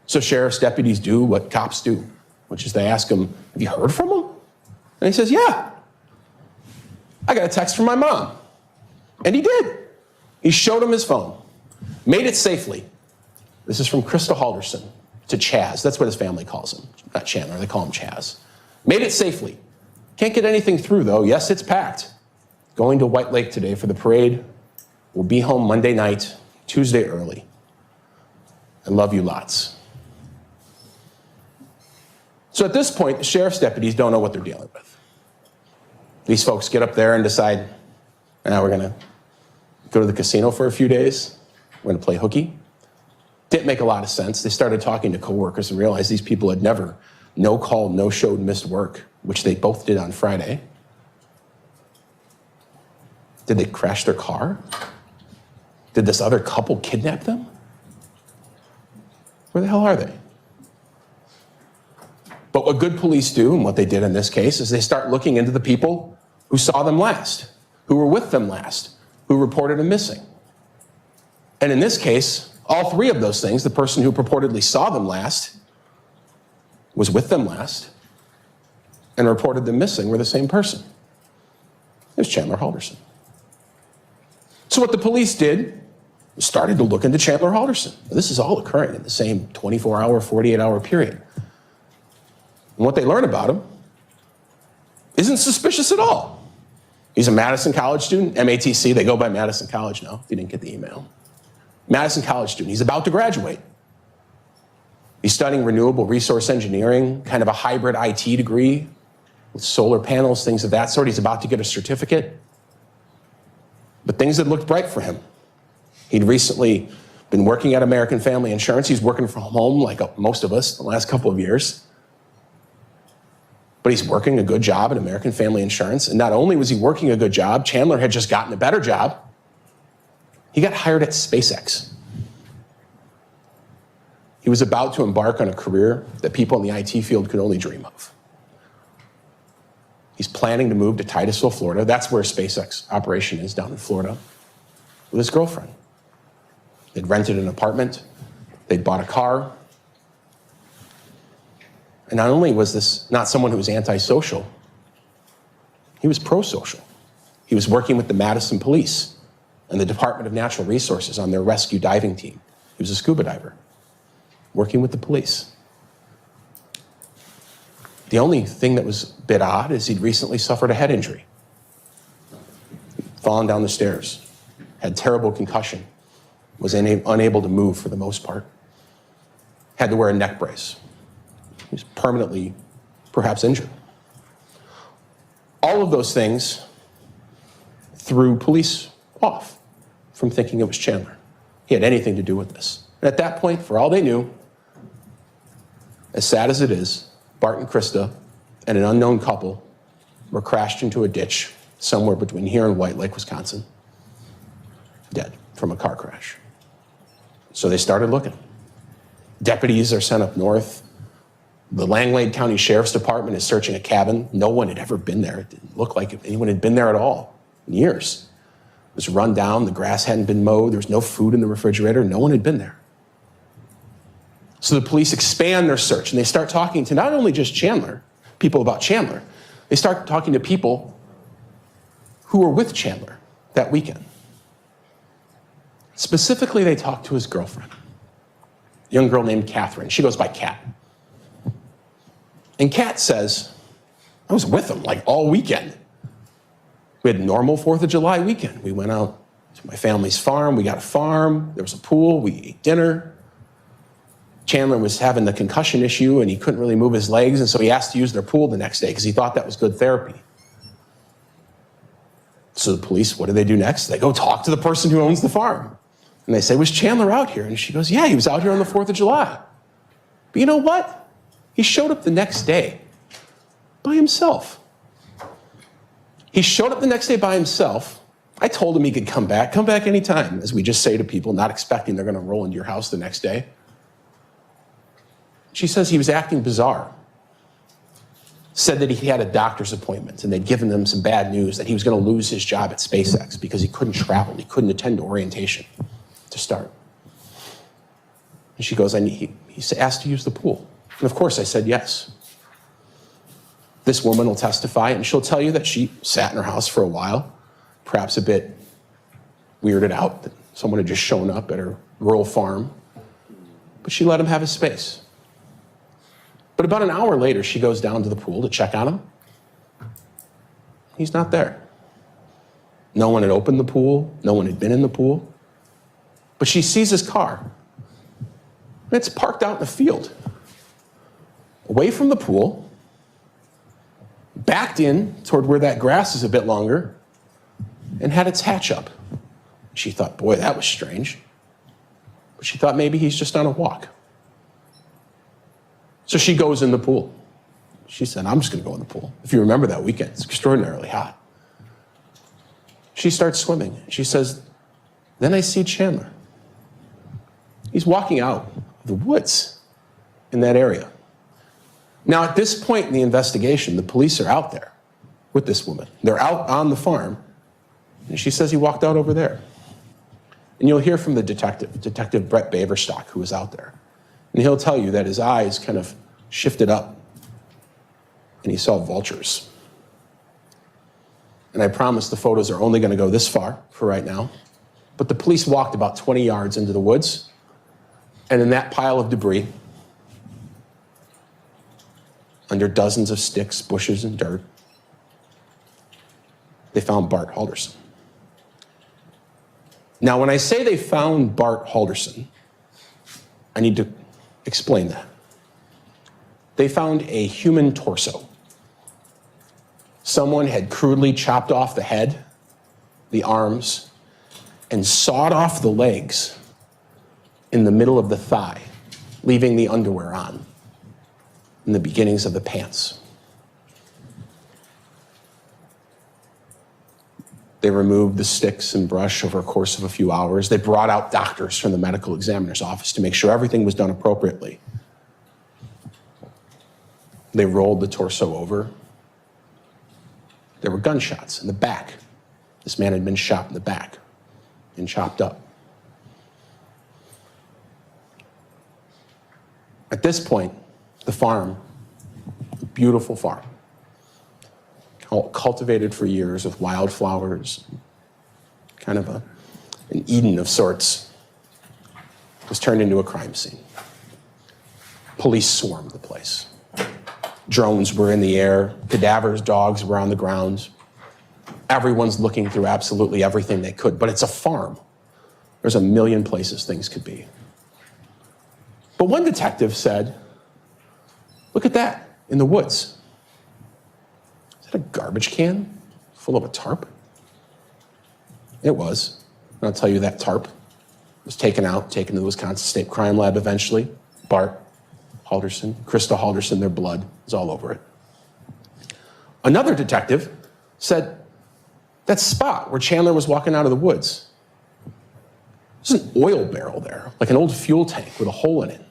So sheriff's deputies do what cops do, which is they ask him, "Have you heard from him?" And he says, "Yeah. I got a text from my mom." And he did. He showed him his phone. Made it safely. This is from Krista Halderson to Chaz. That's what his family calls him. Not Chandler, they call him Chaz. Made it safely. Can't get anything through, though. Yes, it's packed. Going to White Lake today for the parade. We'll be home Monday night, Tuesday early. I love you lots. So at this point, the sheriff's deputies don't know what they're dealing with. These folks get up there and decide, now we're going to go to the casino for a few days. We're going to play hooky. Didn't make a lot of sense. They started talking to coworkers and realized these people had never no-called, no-showed, missed work, which they both did on Friday. Did they crash their car? Did this other couple kidnap them? Where the hell are they? But what good police do, and what they did in this case, is they start looking into the people who saw them last, who were with them last, who reported them missing. And in this case, all three of those things, the person who purportedly saw them last, was with them last, and reported them missing were the same person. It was Chandler Halderson. So what the police did was started to look into Chandler Halderson. This is all occurring in the same 24-hour, 48-hour period. And what they learn about him isn't suspicious at all. He's a Madison College student, MATC, they go by Madison College now, if you didn't get the email. Madison College student, he's about to graduate. He's studying renewable resource engineering, kind of a hybrid IT degree with solar panels, things of that sort. He's about to get a certificate. But things had looked bright for him. He'd recently been working at American Family Insurance. He's working from home like most of us the last couple of years. But he's working a good job at American Family Insurance. And not only was he working a good job, Chandler had just gotten a better job. He got hired at SpaceX. He was about to embark on a career that people in the IT field could only dream of. He's planning to move to Titusville, Florida. That's where SpaceX operation is, down in Florida, with his girlfriend. They'd rented an apartment. They'd bought a car. And not only was this not someone who was antisocial, he was pro-social. He was working with the Madison Police and the Department of Natural Resources on their rescue diving team. He was a scuba diver, working with the police. The only thing that was a bit odd is he'd recently suffered a head injury. Fallen down the stairs, had terrible concussion, was unable to move for the most part, had to wear a neck brace. He was permanently, perhaps injured. All of those things threw police off from thinking it was Chandler. He had anything to do with this. And at that point, for all they knew, as sad as it is, Bart and Krista and an unknown couple were crashed into a ditch somewhere between here and White Lake, Wisconsin, dead from a car crash. So they started looking. Deputies are sent up north. The Langlade County Sheriff's Department is searching a cabin. No one had ever been there. It didn't look like anyone had been there at all in years. It was run down. The grass hadn't been mowed. There was no food in the refrigerator. No one had been there. So the police expand their search, and they start talking to not only just Chandler, people about Chandler. They start talking to people who were with Chandler that weekend. Specifically, they talked to his girlfriend, a young girl named Catherine. She goes by Cat. And Cat says, I was with him like all weekend. We had a normal 4th of July weekend. We went out to my family's farm. We got a farm. There was a pool. We ate dinner. Chandler was having the concussion issue and he couldn't really move his legs. And so he asked to use their pool the next day because he thought that was good therapy. So the police, what do they do next? They go talk to the person who owns the farm. And they say, was Chandler out here? And she goes, yeah, he was out here on the 4th of July. But you know what? He showed up the next day by himself. He showed up the next day by himself. I told him he could come back anytime, as we just say to people, not expecting they're going to roll into your house the next day. She says he was acting bizarre. Said that he had a doctor's appointment and they'd given him some bad news that he was going to lose his job at SpaceX because he couldn't travel. He couldn't attend to orientation to start. And she goes, he asked to use the pool. And of course I said yes. This woman will testify and she'll tell you that she sat in her house for a while, perhaps a bit weirded out that someone had just shown up at her rural farm, but she let him have his space. But about an hour later, she goes down to the pool to check on him. He's not there. No one had opened the pool. No one had been in the pool. But she sees his car. And it's parked out in the field, away from the pool, backed in toward where that grass is a bit longer, and had its hatch up. She thought, boy, that was strange. But she thought maybe he's just on a walk. So she goes in the pool. She said, I'm just going to go in the pool. If you remember that weekend, it's extraordinarily hot. She starts swimming. She says, then I see Chandler. He's walking out of the woods in that area. Now, at this point in the investigation, the police are out there with this woman. They're out on the farm. And she says he walked out over there. And you'll hear from the Detective Brett Baverstock, who was out there. And he'll tell you that his eyes kind of shifted up and he saw vultures. And I promise the photos are only going to go this far for right now. But the police walked about 20 yards into the woods, and in that pile of debris, under dozens of sticks, bushes, and dirt, they found Bart Halderson. Now, when I say they found Bart Halderson, I need to explain that. They found a human torso. Someone had crudely chopped off the head, the arms, and sawed off the legs in the middle of the thigh, leaving the underwear on and the beginnings of the pants. They removed the sticks and brush over a course of a few hours. They brought out doctors from the medical examiner's office to make sure everything was done appropriately. They rolled the torso over. There were gunshots in the back. This man had been shot in the back and chopped up. At this point, the farm, beautiful farm, cultivated for years with wildflowers, kind of an Eden of sorts, was turned into a crime scene. Police swarmed the place. Drones were in the air, cadavers, dogs were on the ground. Everyone's looking through absolutely everything they could, but it's a farm. There's a million places things could be. But one detective said, look at that in the woods. Is that a garbage can full of a tarp? It was. And I'll tell you that tarp was taken to the Wisconsin State Crime Lab eventually. Bart Halderson, Krista Halderson, their blood is all over it. Another detective said, that spot where Chandler was walking out of the woods, there's an oil barrel there, like an old fuel tank with a hole in it.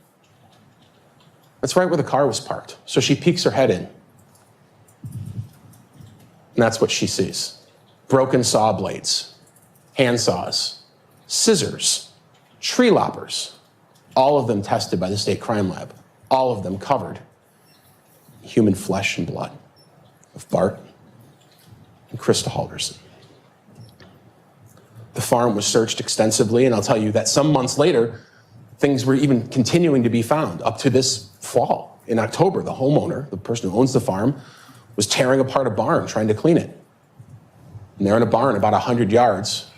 That's right where the car was parked. So she peeks her head in. And that's what she sees. Broken saw blades, hand saws, scissors, tree loppers, all of them tested by the state crime lab, all of them covered in human flesh and blood of Bart and Krista Halderson. The farm was searched extensively, and I'll tell you that some months later, things were even continuing to be found. Up to this fall, in October, the homeowner, the person who owns the farm, was tearing apart a barn trying to clean it. And there in a barn about 100 yards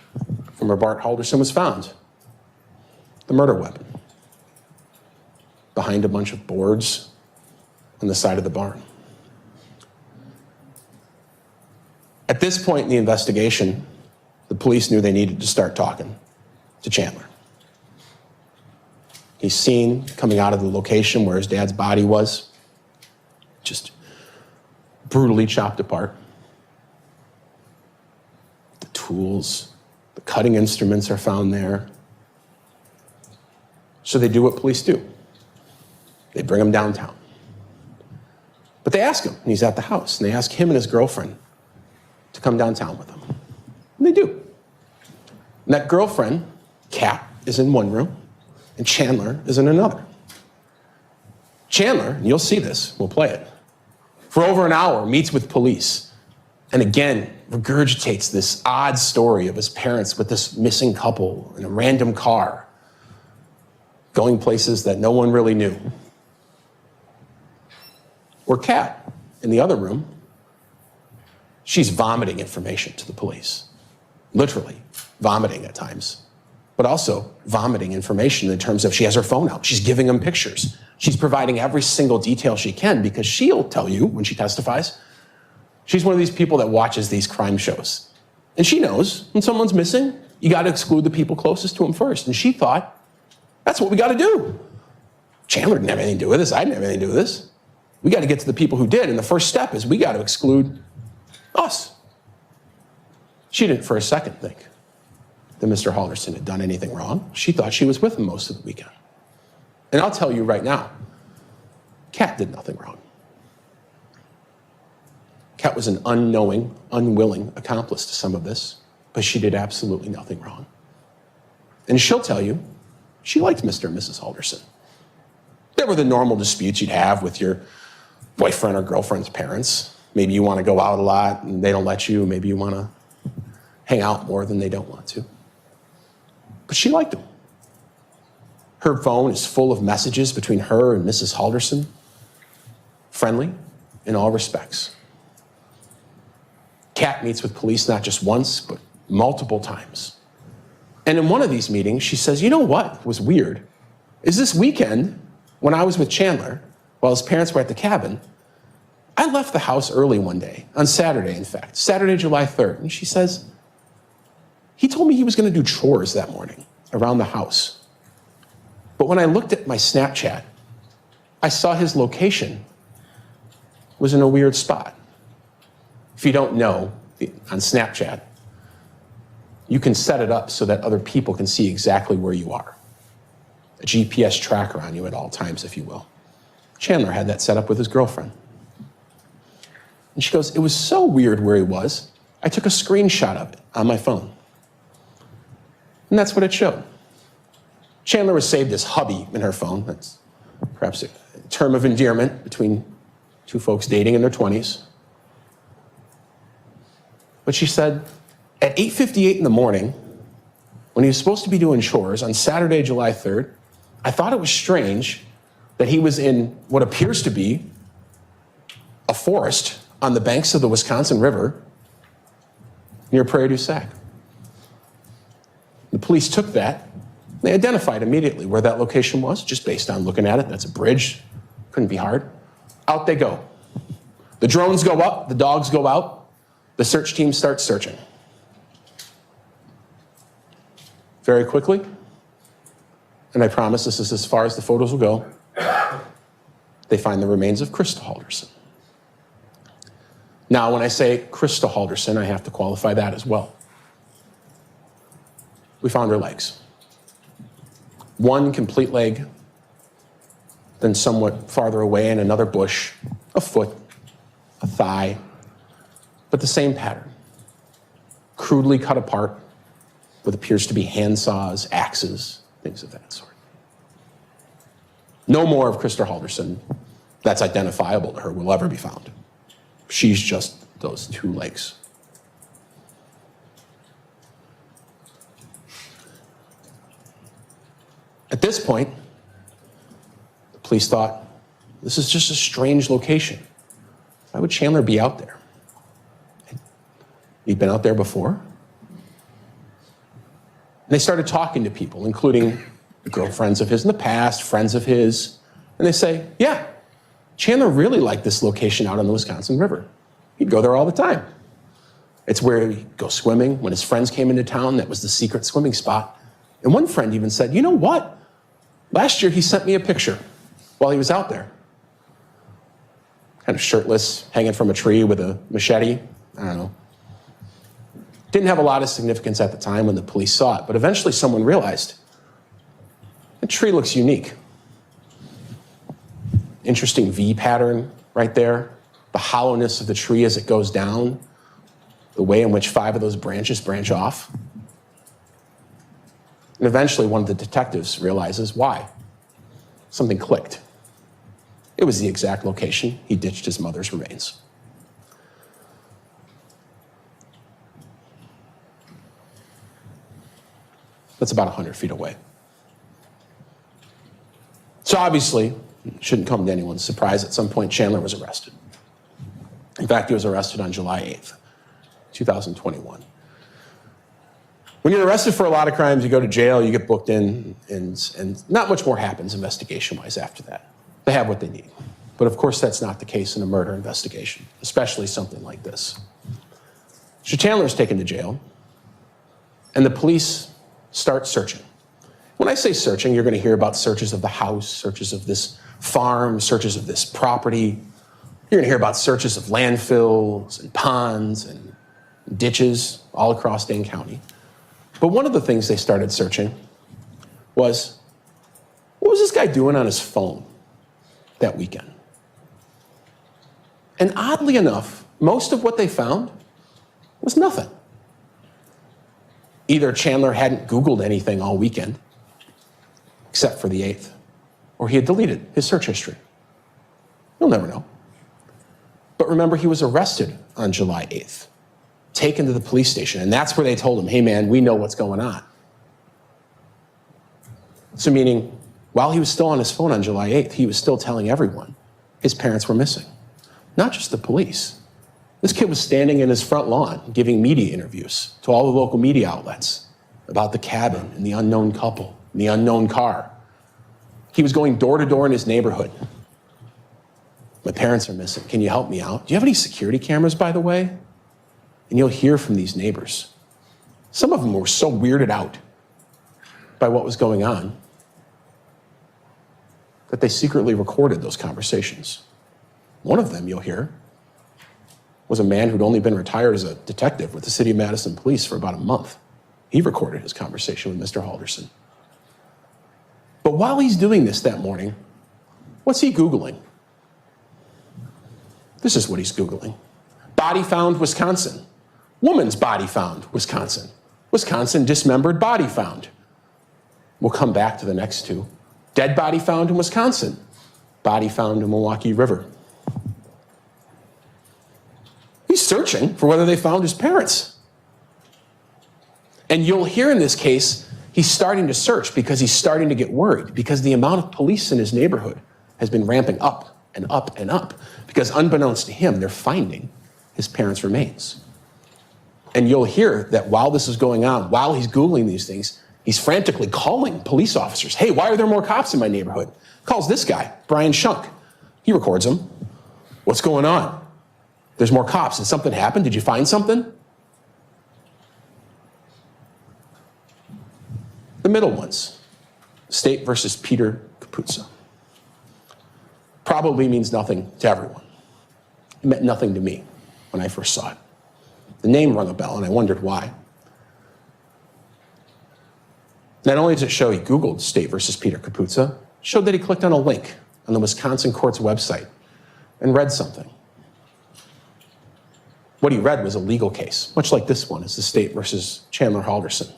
from where Bart Halderson was found, the murder weapon, behind a bunch of boards on the side of the barn. At this point in the investigation, the police knew they needed to start talking to Chandler. He's seen coming out of the location where his dad's body was, just brutally chopped apart. The tools, the cutting instruments are found there. So they do what police do. They bring him downtown. But they ask him, and he's at the house, and they ask him and his girlfriend to come downtown with them. And they do. And that girlfriend, Kat, is in one room, and Chandler is in another. Chandler, and you'll see this, we'll play it, for over an hour meets with police, and again regurgitates this odd story of his parents with this missing couple in a random car, going places that no one really knew. Or Kat, in the other room, she's vomiting information to the police. Literally vomiting at times, but also vomiting information in terms of she has her phone out. She's giving them pictures. She's providing every single detail she can because she'll tell you when she testifies. She's one of these people that watches these crime shows. And she knows when someone's missing, you got to exclude the people closest to him first. And she thought, that's what we got to do. Chandler didn't have anything to do with this. I didn't have anything to do with this. We got to get to the people who did. And the first step is we got to exclude us. She didn't for a second think that Mr. Halderson had done anything wrong. She thought she was with him most of the weekend. And I'll tell you right now, Kat did nothing wrong. Kat was an unknowing, unwilling accomplice to some of this, but she did absolutely nothing wrong. And she'll tell you, she liked Mr. and Mrs. Halderson. There were the normal disputes you'd have with your boyfriend or girlfriend's parents. Maybe you want to go out a lot and they don't let you. Maybe you want to hang out more than they don't want to. But she liked him. Her phone is full of messages between her and Mrs. Halderson. Friendly in all respects. Kat meets with police not just once, but multiple times. And in one of these meetings, she says, you know what was weird? Is this weekend, when I was with Chandler, while his parents were at the cabin, I left the house early one day, on Saturday, in fact, Saturday, July 3rd. And she says, he told me he was going to do chores that morning around the house. But when I looked at my Snapchat, I saw his location was in a weird spot. If you don't know, on Snapchat, you can set it up so that other people can see exactly where you are. A GPS tracker on you at all times, if you will. Chandler had that set up with his girlfriend. And she goes, it was so weird where he was, I took a screenshot of it on my phone. And that's what it showed. Chandler was saved as hubby in her phone. That's perhaps a term of endearment between two folks dating in their 20s. But she said, at 8:58 in the morning, when he was supposed to be doing chores on Saturday, July 3rd, I thought it was strange that he was in what appears to be a forest on the banks of the Wisconsin River near Prairie du Sac. The police took that. They identified immediately where that location was, just based on looking at it. That's a bridge. Couldn't be hard. Out they go. The drones go up, the dogs go out, the search team starts searching. Very quickly, and I promise this is as far as the photos will go, they find the remains of Krista Halderson. Now, when I say Krista Halderson, I have to qualify that as well. We found her legs. One complete leg, then somewhat farther away in another bush, a foot, a thigh, but the same pattern. Crudely cut apart with appears to be handsaws, axes, things of that sort. No more of Krista Halderson that's identifiable to her will ever be found. She's just those two legs. At this point, the police thought, this is just a strange location. Why would Chandler be out there? He'd been out there before. And they started talking to people, including girlfriends of his in the past, friends of his. And they say, yeah, Chandler really liked this location out on the Wisconsin River. He'd go there all the time. It's where he'd go swimming. When his friends came into town, that was the secret swimming spot. And one friend even said, you know what? Last year he sent me a picture while he was out there. Kind of shirtless, hanging from a tree with a machete. I don't know. Didn't have a lot of significance at the time when the police saw it, but eventually someone realized the tree looks unique. Interesting V pattern right there. The hollowness of the tree as it goes down. The way in which 5 of those branches branch off. And eventually one of the detectives realizes why. Something clicked. It was the exact location he ditched his mother's remains. That's about 100 feet away. So obviously, it shouldn't come to anyone's surprise, at some point Chandler was arrested. In fact, he was arrested on July 8th, 2021. When you're arrested for a lot of crimes, you go to jail, you get booked in, and not much more happens investigation-wise after that. They have what they need. But of course, that's not the case in a murder investigation, especially something like this. So Chandler's taken to jail, and the police start searching. When I say searching, you're going to hear about searches of the house, searches of this farm, searches of this property. You're going to hear about searches of landfills and ponds and ditches all across Dane County. But one of the things they started searching was, what was this guy doing on his phone that weekend? And oddly enough, most of what they found was nothing. Either Chandler hadn't Googled anything all weekend, except for the 8th, or he had deleted his search history. You'll never know. But remember, he was arrested on July 8th, taken to the police station, and that's where they told him, hey man, we know what's going on. So meaning, while he was still on his phone on July 8th, he was still telling everyone his parents were missing. Not just the police. This kid was standing in his front lawn giving media interviews to all the local media outlets about the cabin and the unknown couple and the unknown car. He was going door to door in his neighborhood. My parents are missing. Can you help me out? Do you have any security cameras, by the way? And you'll hear from these neighbors. Some of them were so weirded out by what was going on that they secretly recorded those conversations. One of them, you'll hear, was a man who'd only been retired as a detective with the City of Madison Police for about a month. He recorded his conversation with Mr. Halderson. But while he's doing this that morning, what's he Googling? This is what he's Googling. Body found, Wisconsin. Woman's body found, Wisconsin. Wisconsin dismembered body found. We'll come back to the next two. Dead body found in Wisconsin. Body found in Milwaukee River. He's He's searching for whether they found his parents. And you'll hear in this case, he's starting to search because he's starting to get worried because the amount of police in his neighborhood has been ramping up and up and up because unbeknownst to him, they're finding his parents' remains. And you'll hear that while this is going on, while he's Googling these things, he's frantically calling police officers. Hey, why are there more cops in my neighborhood? Calls this guy, Brian Shunk. He records him. What's going on? There's more cops. Did something happen? Did you find something? The middle ones, State versus Peter Capuzzo. Probably means nothing to everyone. It meant nothing to me when I first saw it. The name rung a bell, and I wondered why. Not only does it show he Googled State versus Peter Capuzzo, it showed that he clicked on a link on the Wisconsin court's website and read something. What he read was a legal case, much like this one is the State versus Chandler Halderson.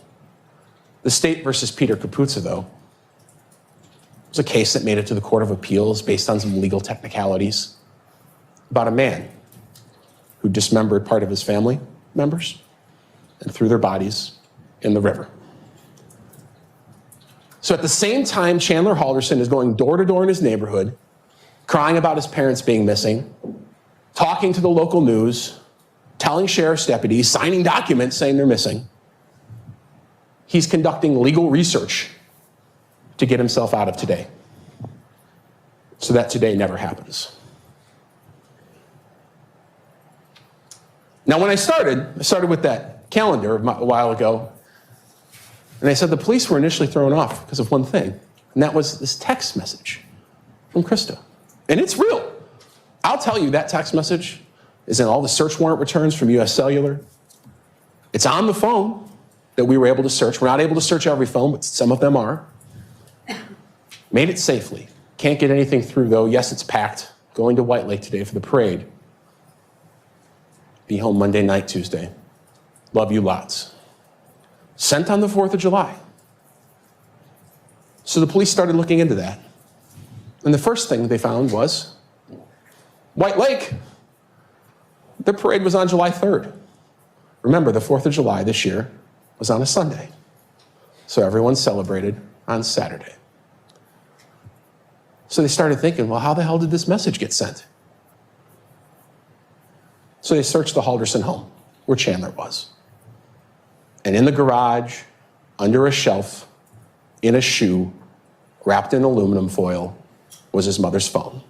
The State versus Peter Capuzzo, though, was a case that made it to the Court of Appeals based on some legal technicalities about a man who dismembered part of his family members and threw their bodies in the river. So at the same time, Chandler Halderson is going door to door in his neighborhood, crying about his parents being missing, talking to the local news, telling sheriff's deputies, signing documents saying they're missing. He's conducting legal research to get himself out of today, so that today never happens. Now, when I started with that calendar a while ago, and I said the police were initially thrown off because of one thing, and that was this text message from Krista. And it's real. I'll tell you, that text message is in all the search warrant returns from US Cellular. It's on the phone that we were able to search. We're not able to search every phone, but some of them are. Made it safely. Can't get anything through, though. Yes, it's packed. Going to White Lake today for the parade. Be home Monday night, Tuesday. Love you lots. Sent on the 4th of July. So the police started looking into that. And the first thing they found was White Lake. Their parade was on July 3rd. Remember, the 4th of July this year was on a Sunday. So everyone celebrated on Saturday. So they started thinking, well, how the hell did this message get sent? So they searched the Halderson home, where Chandler was. And in the garage, under a shelf, in a shoe, wrapped in aluminum foil, was his mother's phone,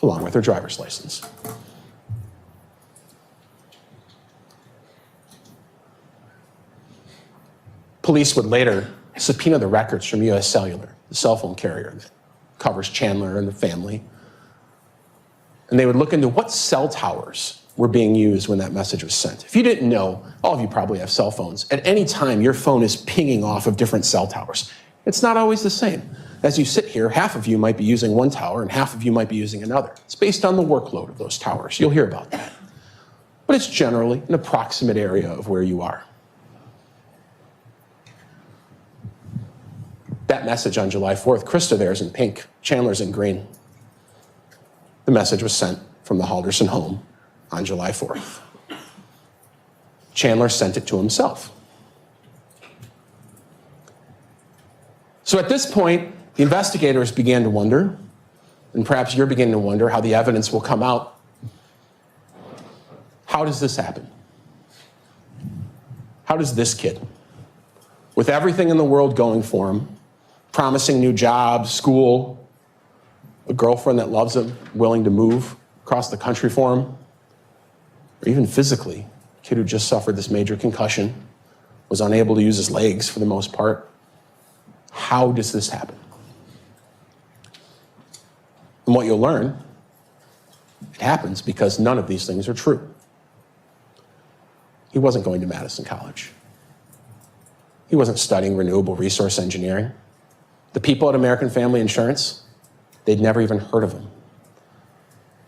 along with her driver's license. Police would later subpoena the records from US Cellular, the cell phone carrier that covers Chandler and the family. And they would look into what cell towers were being used when that message was sent. If you didn't know, all of you probably have cell phones. At any time, your phone is pinging off of different cell towers. It's not always the same. As you sit here, half of you might be using one tower and half of you might be using another. It's based on the workload of those towers. You'll hear about that. But it's generally an approximate area of where you are. That message on July 4th, Krista there's in pink, Chandler's in green. The message was sent from the Halderson home on July 4th. Chandler sent it to himself. So at this point, the investigators began to wonder, and perhaps you're beginning to wonder how the evidence will come out. How does this happen? How does this kid, with everything in the world going for him, promising new jobs, school, a girlfriend that loves him, willing to move across the country for him, or even physically, a kid who just suffered this major concussion, was unable to use his legs for the most part. How does this happen? And what you'll learn, it happens because none of these things are true. He wasn't going to Madison College. He wasn't studying renewable resource engineering. The people at American Family Insurance, they'd never even heard of him.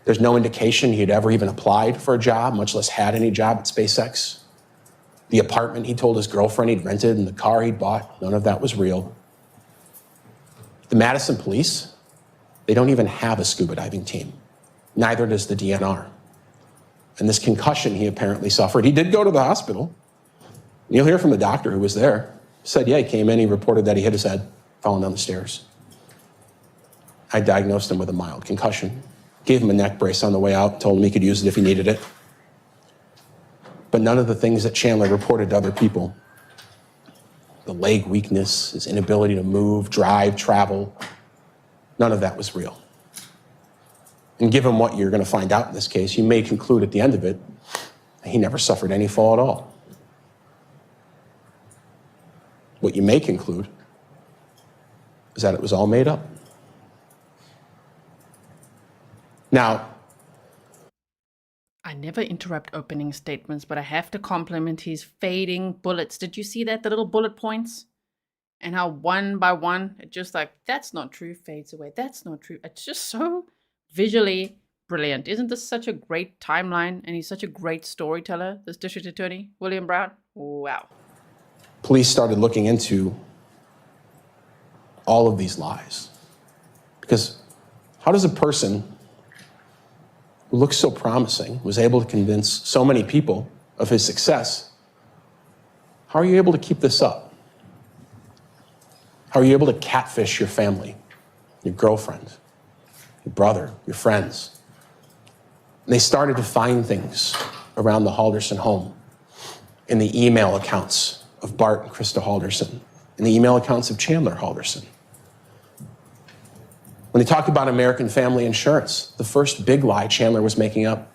There's no indication he'd ever even applied for a job, much less had any job at SpaceX. The apartment he told his girlfriend he'd rented and the car he'd bought, none of that was real. The Madison police, they don't even have a scuba diving team. Neither does the DNR. and this concussion he apparently suffered. He did go to the hospital. You'll hear from the doctor who was there. He said, yeah, he came in, he reported that he hit his head falling down the stairs. I diagnosed him with a mild concussion, gave him a neck brace on the way out, told him he could use it if he needed it. But none of the things that Chandler reported to other people, the leg weakness, his inability to move, drive, travel, none of that was real. And given what you're going to find out in this case, you may conclude at the end of it, he never suffered any fall at all. What you may conclude is that it was all made up. Now, I never interrupt opening statements, but I have to compliment his fading bullets. Did you see that? The little bullet points? And how one by one, it just like, that's not true, fades away. That's not true. It's just so visually brilliant. Isn't this such a great timeline? And he's such a great storyteller, this district attorney, William Brown. Wow. Police started looking into all of these lies. Because how does a person who looks so promising, was able to convince so many people of his success, how are you able to keep this up? How are you able to catfish your family, your girlfriend, your brother, your friends? And they started to find things around the Halderson home in the email accounts of Bart and Krista Halderson, in the email accounts of Chandler Halderson. When they talk about American Family Insurance, the first big lie Chandler was making up,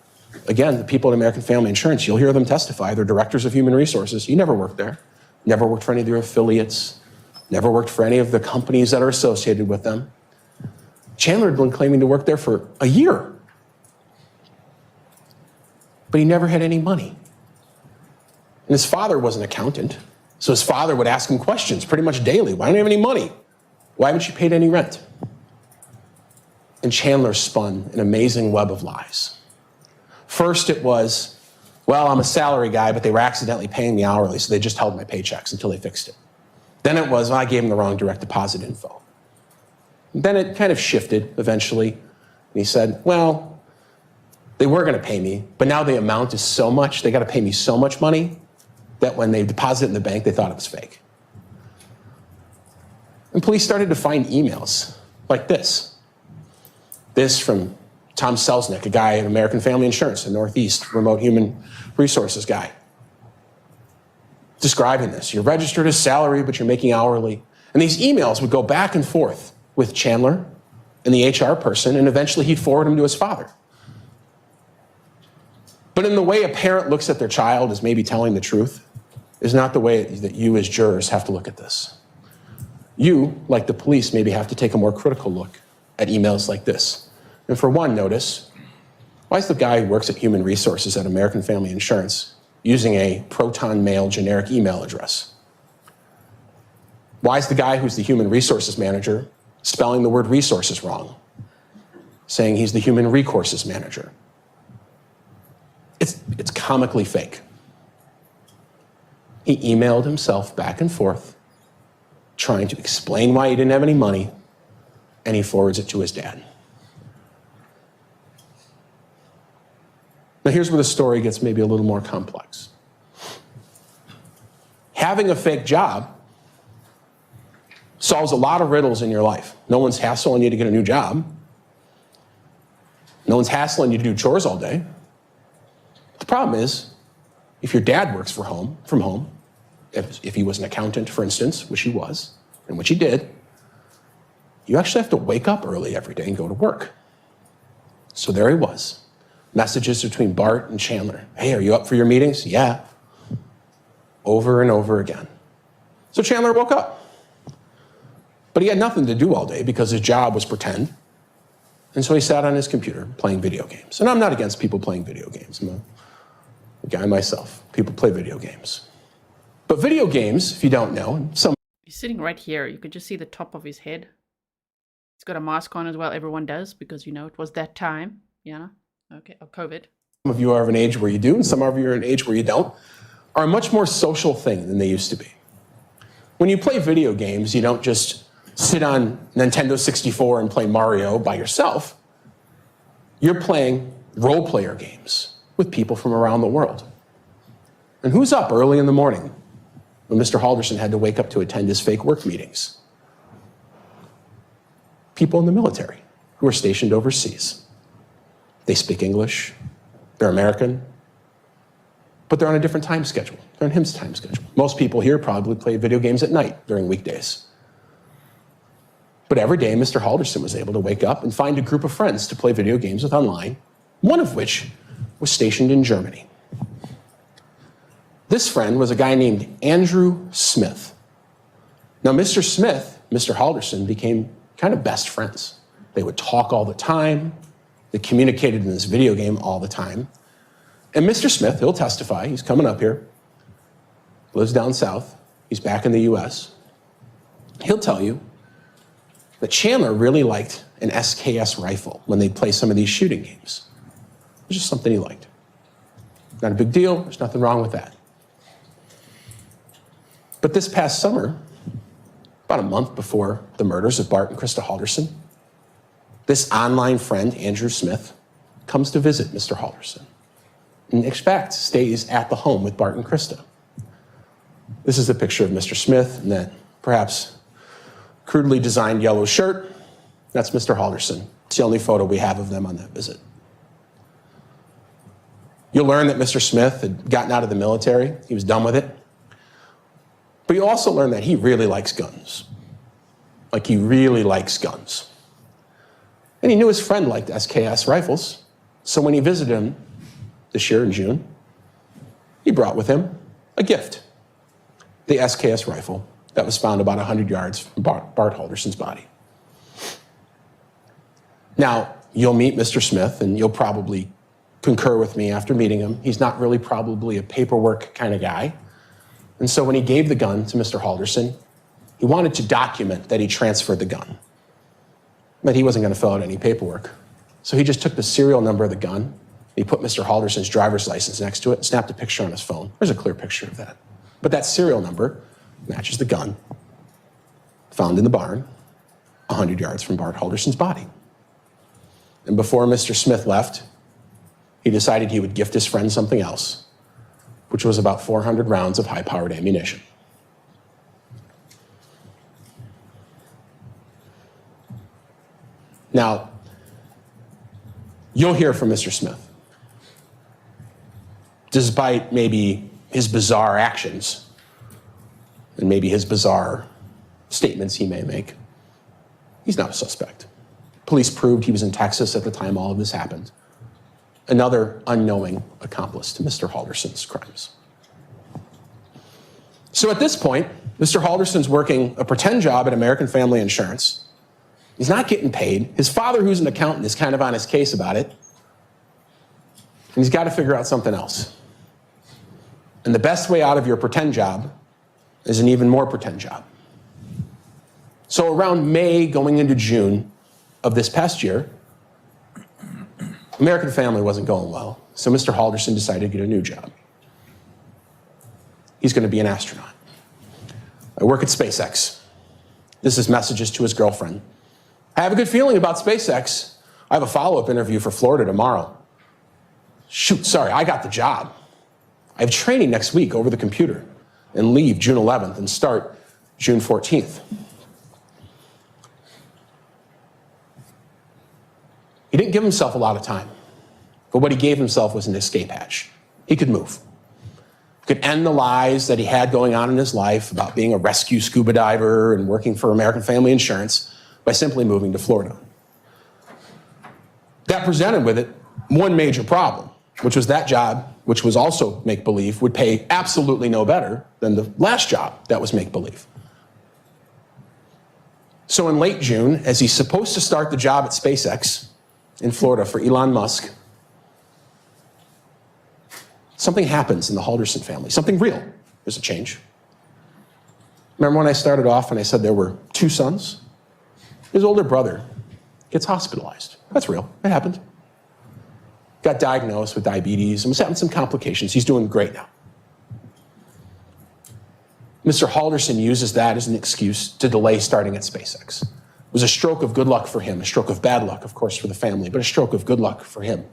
again, the people at American Family Insurance, you'll hear them testify, they're directors of human resources. You never worked there, never worked for any of their affiliates, never worked for any of the companies that are associated with them. Chandler had been claiming to work there for a year, but he never had any money. And his father was an accountant, so his father would ask him questions pretty much daily. Why don't you have any money? Why haven't you paid any rent? And Chandler spun an amazing web of lies. First it was, well, I'm a salary guy, but they were accidentally paying me hourly, so they just held my paychecks until they fixed it. Then it was, well, I gave them the wrong direct deposit info. And then it kind of shifted eventually. And he said, well, they were going to pay me, but now the amount is so much, they got to pay me so much money that when they deposited it in the bank, they thought it was fake. And police started to find emails like this. This from Tom Selznick, a guy at American Family Insurance, a Northeast remote human resources guy. Describing this, you're registered as salary, but you're making hourly. And these emails would go back and forth with Chandler and the HR person, and eventually he'd forward them to his father. But in the way a parent looks at their child as maybe telling the truth is not the way that you as jurors have to look at this. You, like the police, maybe have to take a more critical look at emails like this. And for one, notice, why is the guy who works at Human Resources at American Family Insurance using a Proton Mail generic email address? Why is the guy who's the Human Resources manager spelling the word resources wrong, saying he's the Human Recourses manager? It's comically fake. He emailed himself back and forth, trying to explain why he didn't have any money, and he forwards it to his dad. Now here's where the story gets maybe a little more complex. Having a fake job solves a lot of riddles in your life. No one's hassling you to get a new job. No one's hassling you to do chores all day. The problem is, if your dad works from home, if he was an accountant, for instance, which he was, and which he did, you actually have to wake up early every day and go to work. So there he was. Messages between Bart and Chandler. Hey, are you up for your meetings? Yeah. Over and over again. So Chandler woke up. But he had nothing to do all day because his job was pretend. And so he sat on his computer playing video games. And I'm not against people playing video games. I'm a guy myself. People play video games. But video games, if you don't know, He's sitting right here. You could just see the top of his head. He's got a mask on as well. Everyone does because, you know, it was that time. Yeah. Okay. Oh, COVID. Some of you are of an age where you do, and some of you are an age where you don't, are a much more social thing than they used to be. When you play video games, you don't just sit on Nintendo 64 and play Mario by yourself. You're playing role-player games with people from around the world. And who's up early in the morning when Mr. Halderson had to wake up to attend his fake work meetings? People in the military who are stationed overseas. They speak English, they're American, but they're on a different time schedule. They're on his time schedule. Most people here probably play video games at night during weekdays. But every day, Mr. Halderson was able to wake up and find a group of friends to play video games with online, one of which was stationed in Germany. This friend was a guy named Andrew Smith. Now, Mr. Smith, Mr. Halderson became kind of best friends. They would talk all the time. They communicated in this video game all the time. And Mr. Smith, he'll testify, he's coming up here, lives down south, he's back in the US. He'll tell you that Chandler really liked an SKS rifle when they'd play some of these shooting games. It was just something he liked. Not a big deal, there's nothing wrong with that. But this past summer, about a month before the murders of Bart and Krista Halderson, this online friend, Andrew Smith, comes to visit Mr. Halderson and in fact stays at the home with Bart and Krista. This is a picture of Mr. Smith in that perhaps crudely designed yellow shirt. That's Mr. Halderson. It's the only photo we have of them on that visit. You'll learn that Mr. Smith had gotten out of the military. He was done with it. But you also learn that he really likes guns. Like, he really likes guns. And he knew his friend liked SKS rifles. So when he visited him this year in June, he brought with him a gift. The SKS rifle that was found about 100 yards from Bart Halderson's body. Now, you'll meet Mr. Smith, and you'll probably concur with me after meeting him. He's not really probably a paperwork kind of guy. And so when he gave the gun to Mr. Halderson, he wanted to document that he transferred the gun. But he wasn't going to fill out any paperwork. So he just took the serial number of the gun, he put Mr. Halderson's driver's license next to it, and snapped a picture on his phone. There's a clear picture of that. But that serial number matches the gun found in the barn 100 yards from Bart Halderson's body. And before Mr. Smith left, he decided he would gift his friend something else, which was about 400 rounds of high-powered ammunition. Now, you'll hear from Mr. Smith. Despite maybe his bizarre actions and maybe his bizarre statements he may make, he's not a suspect. Police proved he was in Texas at the time all of this happened. Another unknowing accomplice to Mr. Halderson's crimes. So at this point, Mr. Halderson's working a pretend job at American Family Insurance. He's not getting paid. His father, who's an accountant, is kind of on his case about it. And he's got to figure out something else. And the best way out of your pretend job is an even more pretend job. So around May going into June of this past year, American Family wasn't going well, so Mr. Halderson decided to get a new job. He's going to be an astronaut. I work at SpaceX. This is messages to his girlfriend. I have a good feeling about SpaceX. I have a follow-up interview for Florida tomorrow. Shoot, sorry, I got the job. I have training next week over the computer and leave June 11th and start June 14th. He didn't give himself a lot of time, but what he gave himself was an escape hatch. He could move. He could end the lies that he had going on in his life about being a rescue scuba diver and working for American Family Insurance by simply moving to Florida. That presented with it one major problem, which was that job, which was also make-believe, would pay absolutely no better than the last job that was make-believe. So in late June, as he's supposed to start the job at SpaceX in Florida for Elon Musk, something happens in the Halderson family, something real. There's a change. Remember when I started off and I said there were two sons? His older brother gets hospitalized. That's real, it happened. Got diagnosed with diabetes and was having some complications. He's doing great now. Mr. Halderson uses that as an excuse to delay starting at SpaceX. It was a stroke of good luck for him, a stroke of bad luck, of course, for the family, but a stroke of good luck for him.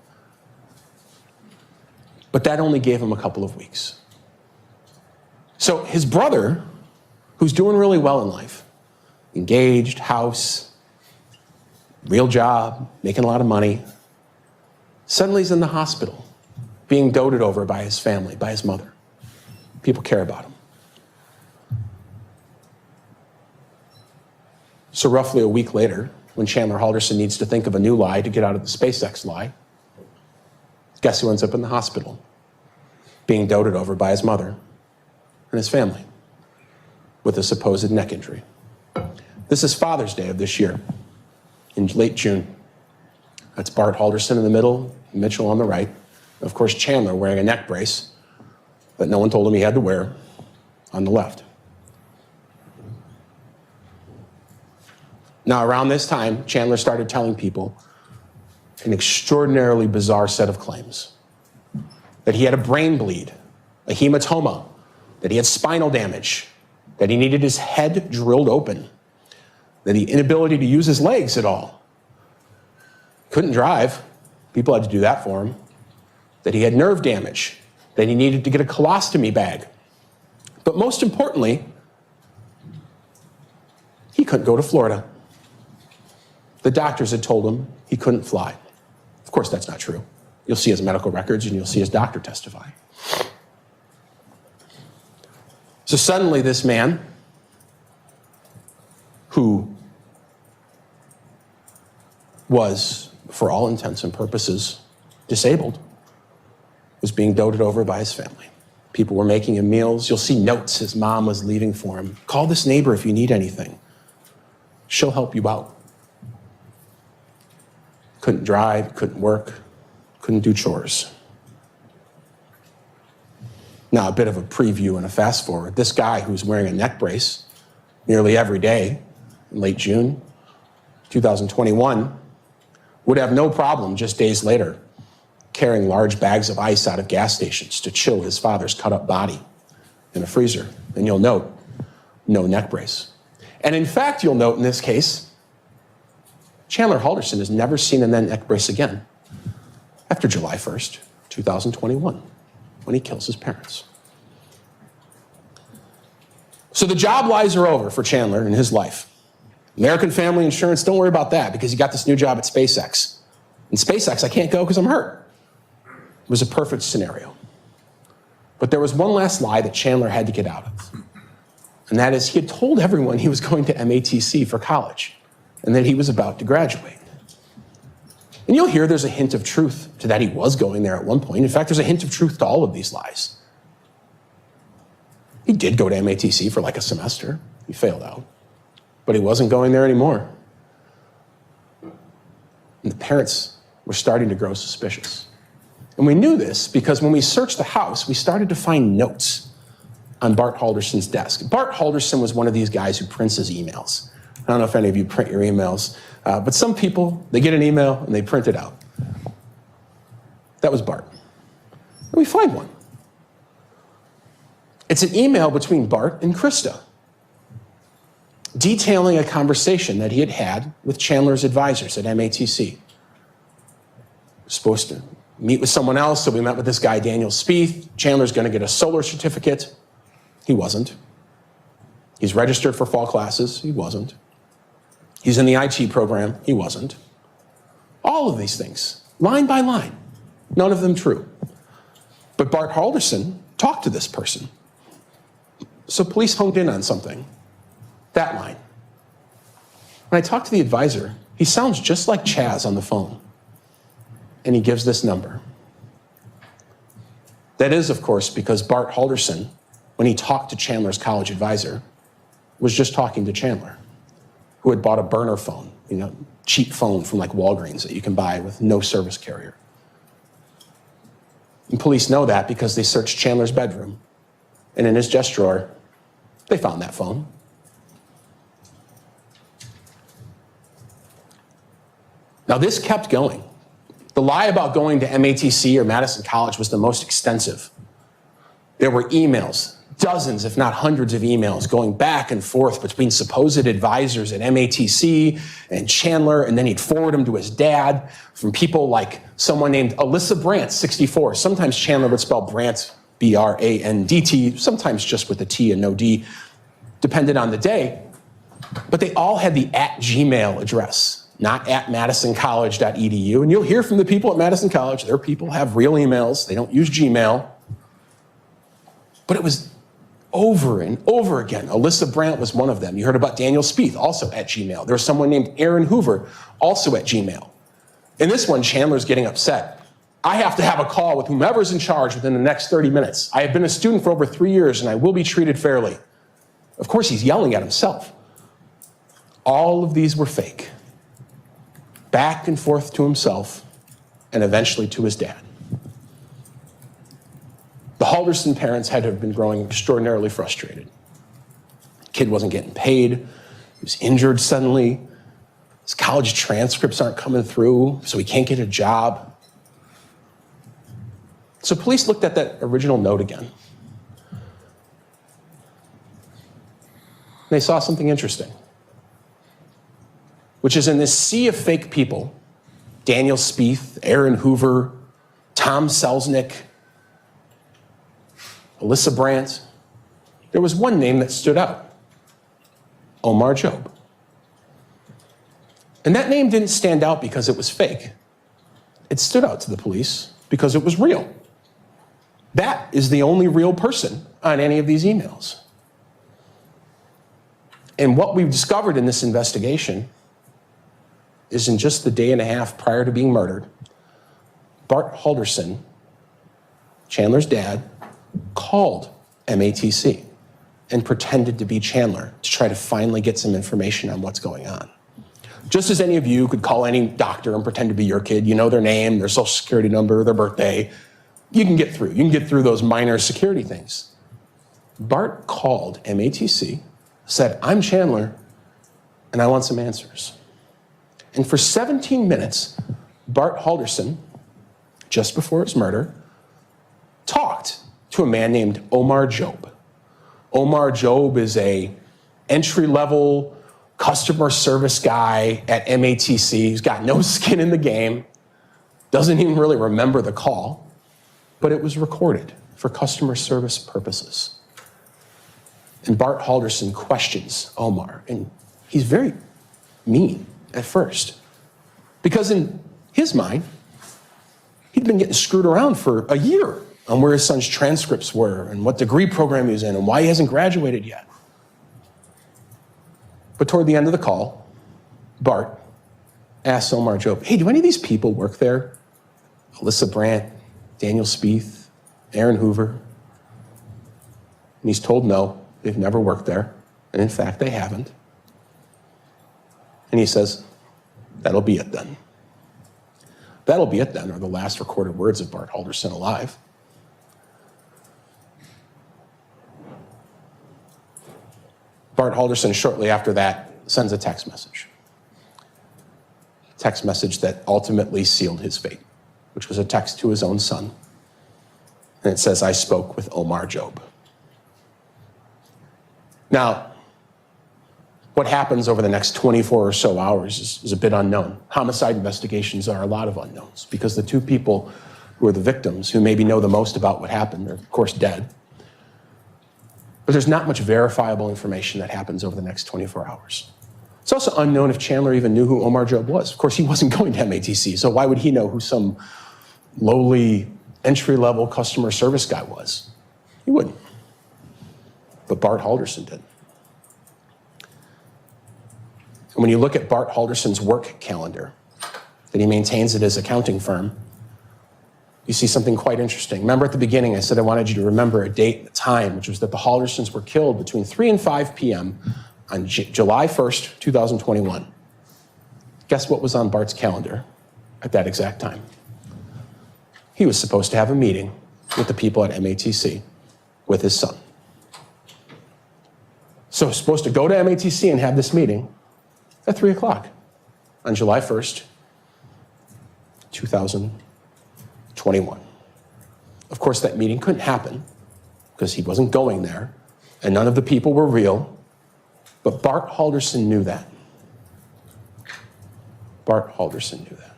But that only gave him a couple of weeks. So his brother, who's doing really well in life, engaged, house, real job, making a lot of money, suddenly he's in the hospital, being doted over by his family, by his mother. People care about him. So roughly a week later, when Chandler Halderson needs to think of a new lie to get out of the SpaceX lie, guess who ends up in the hospital? Being doted over by his mother and his family with a supposed neck injury. This is Father's Day of this year, in late June. That's Bart Halderson in the middle, Mitchell on the right. And of course, Chandler wearing a neck brace that no one told him he had to wear on the left. Now, around this time, Chandler started telling people an extraordinarily bizarre set of claims. That he had a brain bleed, a hematoma, that he had spinal damage, that he needed his head drilled open, that he had inability to use his legs at all. Couldn't drive. People had to do that for him. That he had nerve damage, that he needed to get a colostomy bag. But most importantly, he couldn't go to Florida. The doctors had told him he couldn't fly. Of course, that's not true. You'll see his medical records and you'll see his doctor testify. So suddenly this man, who was, for all intents and purposes, disabled, was being doted over by his family. People were making him meals. You'll see notes his mom was leaving for him. Call this neighbor if you need anything. She'll help you out. Couldn't drive, couldn't work, couldn't do chores. Now, a bit of a preview and a fast forward. This guy who's wearing a neck brace nearly every day in late June 2021 would have no problem just days later carrying large bags of ice out of gas stations to chill his father's cut-up body in a freezer. And you'll note, no neck brace. And in fact, you'll note in this case, Chandler Halderson has never seen a neck brace again after July 1st, 2021, when he kills his parents. So the job lies are over for Chandler in his life. American Family Insurance, don't worry about that because he got this new job at SpaceX. In SpaceX, I can't go because I'm hurt. It was a perfect scenario. But there was one last lie that Chandler had to get out of. And that is he had told everyone he was going to MATC for college and that he was about to graduate. And you'll hear there's a hint of truth to that he was going there at one point. In fact, there's a hint of truth to all of these lies. He did go to MATC for like a semester. He failed out. But he wasn't going there anymore. And the parents were starting to grow suspicious. And we knew this because when we searched the house, we started to find notes on Bart Halderson's desk. Bart Halderson was one of these guys who prints his emails. I don't know if any of you print your emails, but some people, they get an email and they print it out. That was Bart. And we find one. It's an email between Bart and Krista, detailing a conversation that he had had with Chandler's advisors at MATC. Supposed to meet with someone else, so we met with this guy, Daniel Spieth. Chandler's going to get a solar certificate. He wasn't. He's registered for fall classes. He wasn't. He's in the IT program. He wasn't. All of these things, line by line, none of them true. But Bart Halderson talked to this person. So police honed in on something. That line. When I talked to the advisor, he sounds just like Chaz on the phone. And he gives this number. That is, of course, because Bart Halderson, when he talked to Chandler's college advisor, was just talking to Chandler, who had bought a burner phone, cheap phone from like Walgreens that you can buy with no service carrier. And police know that because they searched Chandler's bedroom. And in his desk drawer, they found that phone. Now, this kept going. The lie about going to MATC or Madison College was the most extensive. There were emails dozens, if not hundreds of emails going back and forth between supposed advisors at MATC and Chandler, and then he'd forward them to his dad from people like someone named Alyssa Brandt, 64. Sometimes Chandler would spell Brandt, B-R-A-N-D-T, sometimes just with a T and no D, depended on the day. But they all had the @Gmail address, not @madisoncollege.edu. And you'll hear from the people at Madison College, their people have real emails, they don't use Gmail. But it was over and over again. Alyssa Brandt was one of them. You heard about Daniel Spieth, also @Gmail. There was someone named Aaron Hoover, also @Gmail. In this one, Chandler's getting upset. I have to have a call with whomever's in charge within the next 30 minutes. I have been a student for over 3 years and I will be treated fairly. Of course, he's yelling at himself. All of these were fake. Back and forth to himself and eventually to his dad. The Halderson parents had to have been growing extraordinarily frustrated. Kid wasn't getting paid. He was injured suddenly. His college transcripts aren't coming through, so he can't get a job. So police looked at that original note again. They saw something interesting, which is in this sea of fake people, Daniel Spieth, Aaron Hoover, Tom Selznick, Alyssa Brandt, there was one name that stood out, Omar Job. And that name didn't stand out because it was fake. It stood out to the police because it was real. That is the only real person on any of these emails. And what we've discovered in this investigation is in just the day and a half prior to being murdered, Bart Halderson, Chandler's dad, called MATC and pretended to be Chandler to try to finally get some information on what's going on. Just as any of you could call any doctor and pretend to be your kid, you know their name, their social security number, their birthday, you can get through. You can get through those minor security things. Bart called MATC, said, I'm Chandler, and I want some answers. And for 17 minutes, Bart Halderson, just before his murder, talked to a man named Omar Job. Omar Job is a entry-level customer service guy at MATC. He's got no skin in the game, doesn't even really remember the call, but it was recorded for customer service purposes. And Bart Halderson questions Omar, and he's very mean at first, because in his mind, he'd been getting screwed around for a year on where his son's transcripts were and what degree program he was in and why he hasn't graduated yet. But toward the end of the call, Bart asks Omar Job, hey, do any of these people work there? Alyssa Brandt, Daniel Spieth, Aaron Hoover? And he's told no, they've never worked there. And in fact, they haven't. And he says, that'll be it then. That'll be it then are the last recorded words of Bart Halderson alive. Bart Halderson, shortly after that, sends a text message. A text message that ultimately sealed his fate, which was a text to his own son. And it says, I spoke with Omar Job. Now, what happens over the next 24 or so hours is a bit unknown. Homicide investigations are a lot of unknowns because the two people who are the victims, who maybe know the most about what happened, are of course dead. But there's not much verifiable information that happens over the next 24 hours. It's also unknown if Chandler even knew who Omar Job was. Of course, he wasn't going to MATC, so why would he know who some lowly entry-level customer service guy was? He wouldn't. But Bart Halderson did. And when you look at Bart Halderson's work calendar that he maintains at his accounting firm, you see something quite interesting. Remember at the beginning, I said I wanted you to remember a date and a time, which was that the Haldersons were killed between 3 and 5 p.m. on July 1st, 2021. Guess what was on Bart's calendar at that exact time? He was supposed to have a meeting with the people at MATC with his son. So he's supposed to go to MATC and have this meeting at 3 o'clock on July 1st, 2021. Of course, that meeting couldn't happen because he wasn't going there, and none of the people were real, but Bart Halderson knew that. Bart Halderson knew that.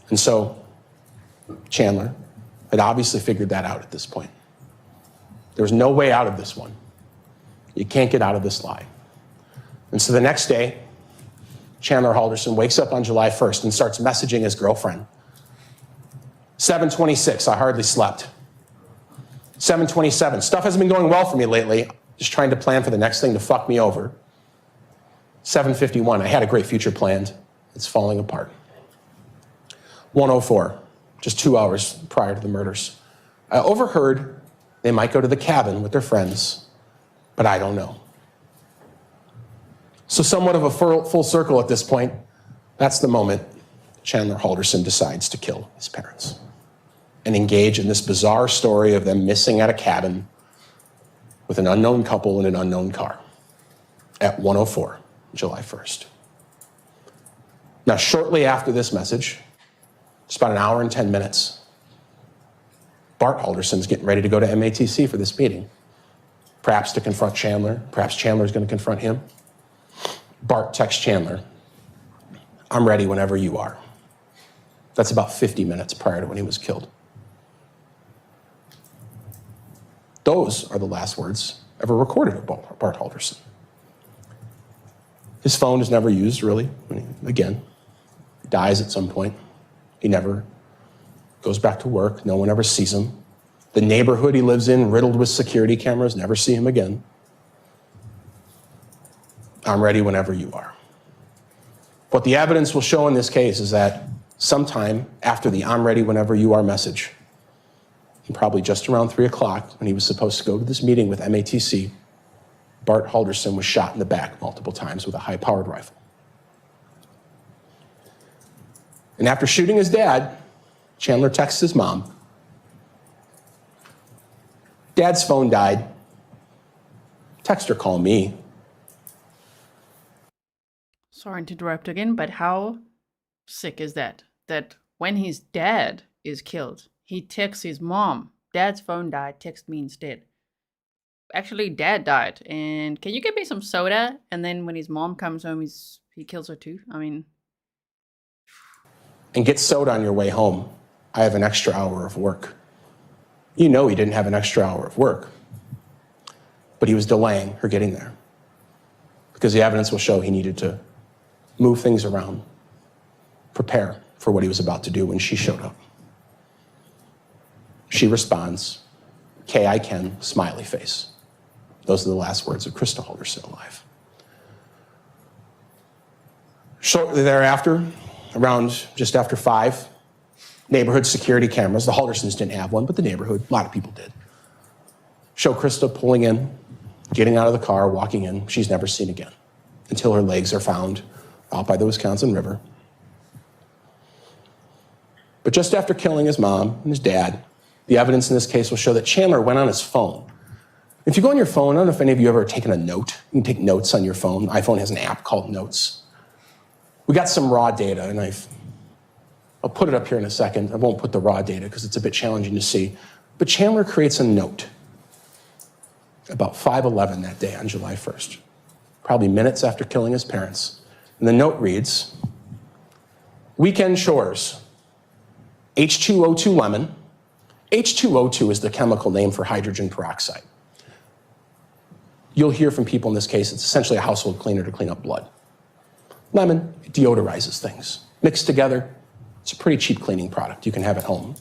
And so Chandler had obviously figured that out at this point. There was no way out of this one. You can't get out of this lie. And so the next day, Chandler Halderson wakes up on July 1st and starts messaging his girlfriend. 7:26, I hardly slept. 7:27, stuff hasn't been going well for me lately. Just trying to plan for the next thing to fuck me over. 7:51, I had a great future planned. It's falling apart. 1:04, just 2 hours prior to the murders. I overheard they might go to the cabin with their friends, but I don't know. So somewhat of a full circle at this point, that's the moment Chandler Halderson decides to kill his parents and engage in this bizarre story of them missing at a cabin with an unknown couple in an unknown car at 1:04, July 1st. Now, shortly after this message, just about an hour and 10 minutes, Bart Halderson's getting ready to go to MATC for this meeting. Perhaps to confront Chandler, perhaps Chandler's going to confront him. Bart texts Chandler, I'm ready whenever you are. That's about 50 minutes prior to when he was killed. Those are the last words ever recorded of Bart Halderson. His phone is never used, really. Again, he dies at some point. He never goes back to work. No one ever sees him. The neighborhood he lives in, riddled with security cameras, never see him again. I'm ready whenever you are. What the evidence will show in this case is that sometime after the I'm ready whenever you are message, and probably just around 3 o'clock when he was supposed to go to this meeting with MATC, Bart Halderson was shot in the back multiple times with a high-powered rifle. And after shooting his dad, Chandler texts his mom, Dad's phone died. Text her, call me. Sorry to interrupt again, but how sick is that? That when his dad is killed, he texts his mom, Dad's phone died, text me instead. Actually, Dad died, and can you get me some soda? And then when his mom comes home, he kills her too? I mean... And get soda on your way home. I have an extra hour of work. You know he didn't have an extra hour of work, but he was delaying her getting there because the evidence will show he needed to move things around, prepare for what he was about to do when she showed up. She responds, K, I can, smiley face. Those are the last words of Krista Halderson alive. Shortly thereafter, around just after 5, neighborhood security cameras, the Haldersons didn't have one, but the neighborhood, a lot of people did, show Krista pulling in, getting out of the car, walking in. She's never seen again until her legs are found out by the Wisconsin River. But just after killing his mom and his dad, the evidence in this case will show that Chandler went on his phone. If you go on your phone, I don't know if any of you have ever taken a note. You can take notes on your phone. iPhone has an app called Notes. We got some raw data, and I'll put it up here in a second. I won't put the raw data because it's a bit challenging to see. But Chandler creates a note about 5:11 that day on July 1st, probably minutes after killing his parents. And the note reads, weekend chores, H2O2 lemon. H2O2 is the chemical name for hydrogen peroxide. You'll hear from people in this case, it's essentially a household cleaner to clean up blood. Lemon, it deodorizes things. Mixed together, it's a pretty cheap cleaning product you can have at home.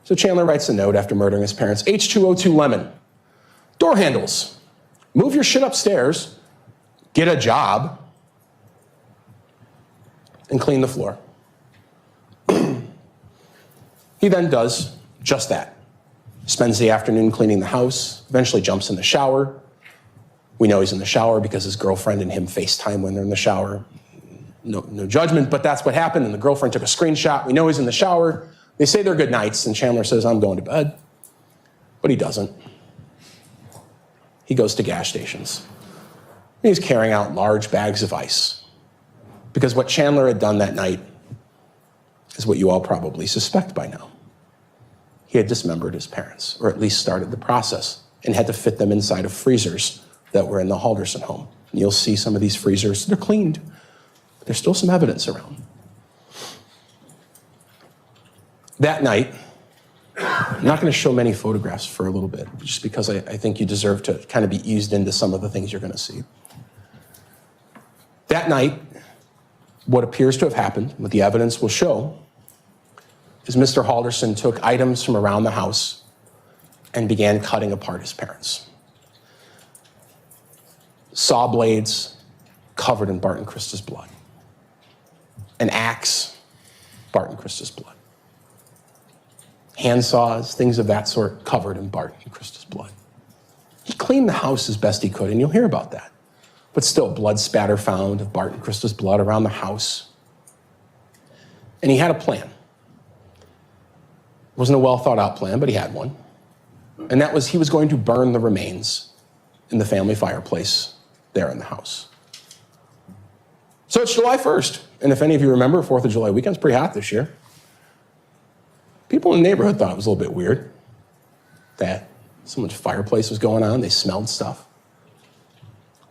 So Chandler writes a note after murdering his parents, H2O2 lemon. Door handles, move your shit upstairs, get a job, and clean the floor. He then does just that. Spends the afternoon cleaning the house, eventually jumps in the shower. We know he's in the shower because his girlfriend and him FaceTime when they're in the shower. No judgment, but that's what happened, and the girlfriend took a screenshot. We know he's in the shower. They say they're good nights, and Chandler says, I'm going to bed. But he doesn't. He goes to gas stations. He's carrying out large bags of ice. Because what Chandler had done that night is what you all probably suspect by now. he had dismembered his parents, or at least started the process, and had to fit them inside of freezers that were in the Halderson home. And you'll see some of these freezers, they're cleaned, but there's still some evidence around. That night, I'm not going to show many photographs for a little bit, just because I think you deserve to kind of be eased into some of the things you're going to see. That night, what appears to have happened, what the evidence will show, is Mr. Halderson took items from around the house and began cutting apart his parents. Saw blades covered in Bart and Krista's blood. An axe, Bart and Krista's blood. Handsaws, things of that sort, covered in Bart and Krista's blood. He cleaned the house as best he could, and you'll hear about that. But still, blood spatter found of Bart and Krista's blood around the house. And he had a plan. It wasn't a well-thought-out plan, but he had one. And that was he was going to burn the remains in the family fireplace there in the house. So it's July 1st. And if any of you remember, 4th of July weekend's pretty hot this year. People in the neighborhood thought it was a little bit weird that someone's fireplace was going on. They smelled stuff.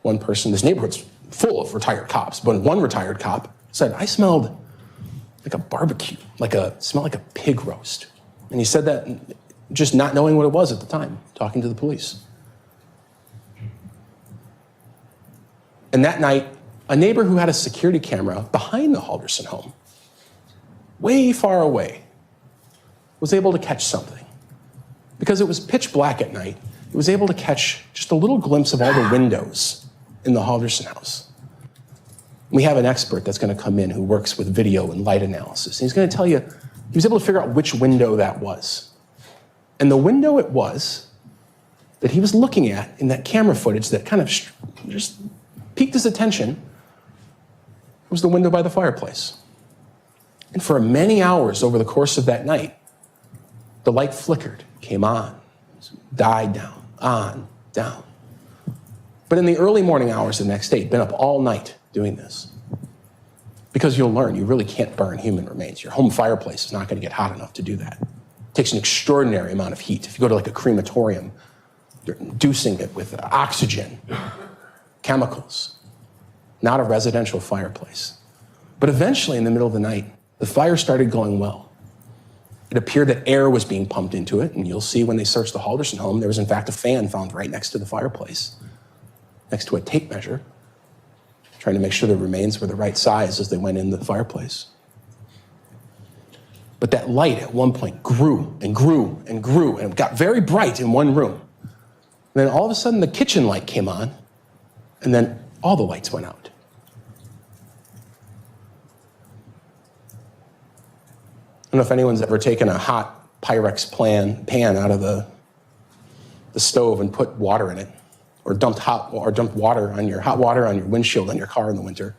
One person, this neighborhood's full of retired cops, but one retired cop said, I smelled like a barbecue, smelled like a pig roast. And he said that just not knowing what it was at the time, talking to the police. And that night, a neighbor who had a security camera behind the Halderson home, way far away, was able to catch something. Because it was pitch black at night, he was able to catch just a little glimpse of all the windows in the Halderson house. We have an expert that's going to come in who works with video and light analysis. And he's going to tell you, he was able to figure out which window that was. And the window it was that he was looking at in that camera footage that kind of just piqued his attention was the window by the fireplace. And for many hours over the course of that night, the light flickered, came on, died down, on, down. But in the early morning hours the next day, he'd been up all night doing this. Because you'll learn, you really can't burn human remains. Your home fireplace is not going to get hot enough to do that. It takes an extraordinary amount of heat. If you go to like a crematorium, you're inducing it with oxygen, chemicals, not a residential fireplace. But eventually, in the middle of the night, the fire started going well. It appeared that air was being pumped into it, and you'll see when they searched the Halderson home, there was in fact a fan found right next to the fireplace, next to a tape measure, trying to make sure the remains were the right size as they went into the fireplace. But that light at one point grew and grew and grew, and it got very bright in one room. And then all of a sudden the kitchen light came on, and then all the lights went out. I don't know if anyone's ever taken a hot Pyrex pan out of the stove and put water in it, or dumped hot water on your windshield on your car in the winter,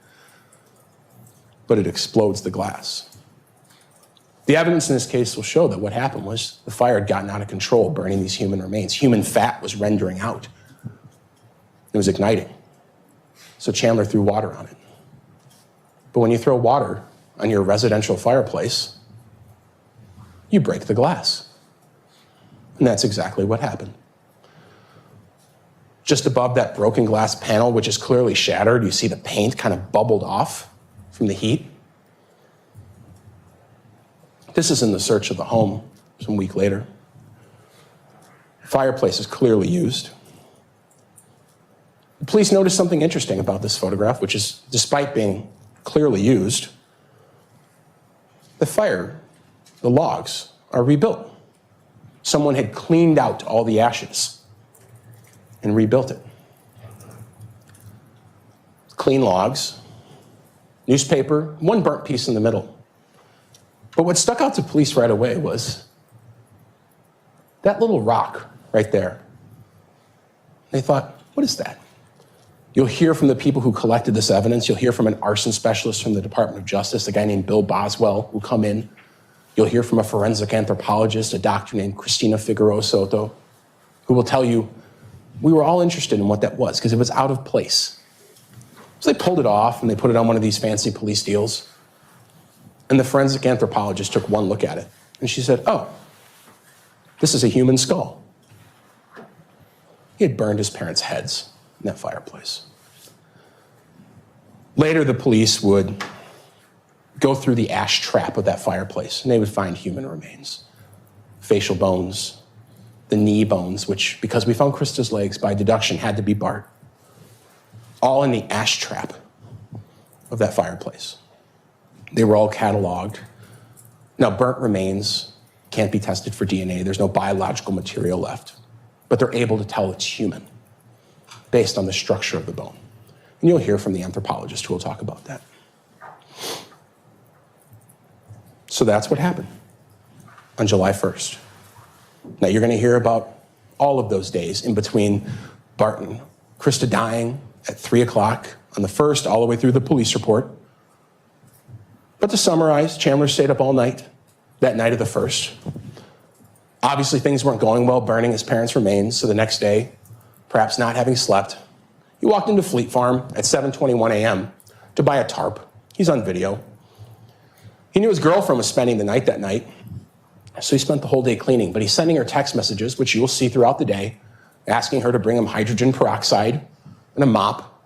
but it explodes the glass. The evidence in this case will show that what happened was the fire had gotten out of control, burning these human remains. Human fat was rendering out. It was igniting. So Chandler threw water on it. But when you throw water on your residential fireplace, you break the glass. And that's exactly what happened. Just above that broken glass panel, which is clearly shattered, you see the paint kind of bubbled off from the heat. This is in the search of the home some week later. Fireplace is clearly used. The police noticed something interesting about this photograph, which is, despite being clearly used, the logs are rebuilt. Someone had cleaned out all the ashes and rebuilt it. Clean logs, newspaper, one burnt piece in the middle. But what stuck out to police right away was that little rock right there. They thought, what is that? You'll hear from the people who collected this evidence. You'll hear from an arson specialist from the Department of Justice, a guy named Bill Boswell, who come in. You'll hear from a forensic anthropologist, a doctor named Cristina Figueroa Soto, who will tell you, we were all interested in what that was because it was out of place. So they pulled it off and they put it on one of these fancy police deals. And the forensic anthropologist took one look at it. And she said, oh, This is a human skull. He had burned his parents' heads in that fireplace. Later, the police would go through the ash trap of that fireplace, and they would find human remains, facial bones, the knee bones, which, because we found Krista's legs, by deduction, had to be Bart, all in the ash trap of that fireplace. They were all cataloged. Now, burnt remains can't be tested for DNA. There's no biological material left, but they're able to tell it's human based on the structure of the bone. And you'll hear from the anthropologist who will talk about that. So that's what happened on July 1st. Now you're going to hear about all of those days in between Bart and Krista dying at 3 o'clock on the 1st, all the way through the police report. But to summarize, Chandler stayed up all night, that night of the 1st. Obviously things weren't going well, burning his parents' remains, so the next day, perhaps not having slept, he walked into Fleet Farm at 7:21 a.m. to buy a tarp. He's on video. He knew his girlfriend was spending the night that night, so he spent the whole day cleaning, but he's sending her text messages, which you will see throughout the day, asking her to bring him hydrogen peroxide and a mop,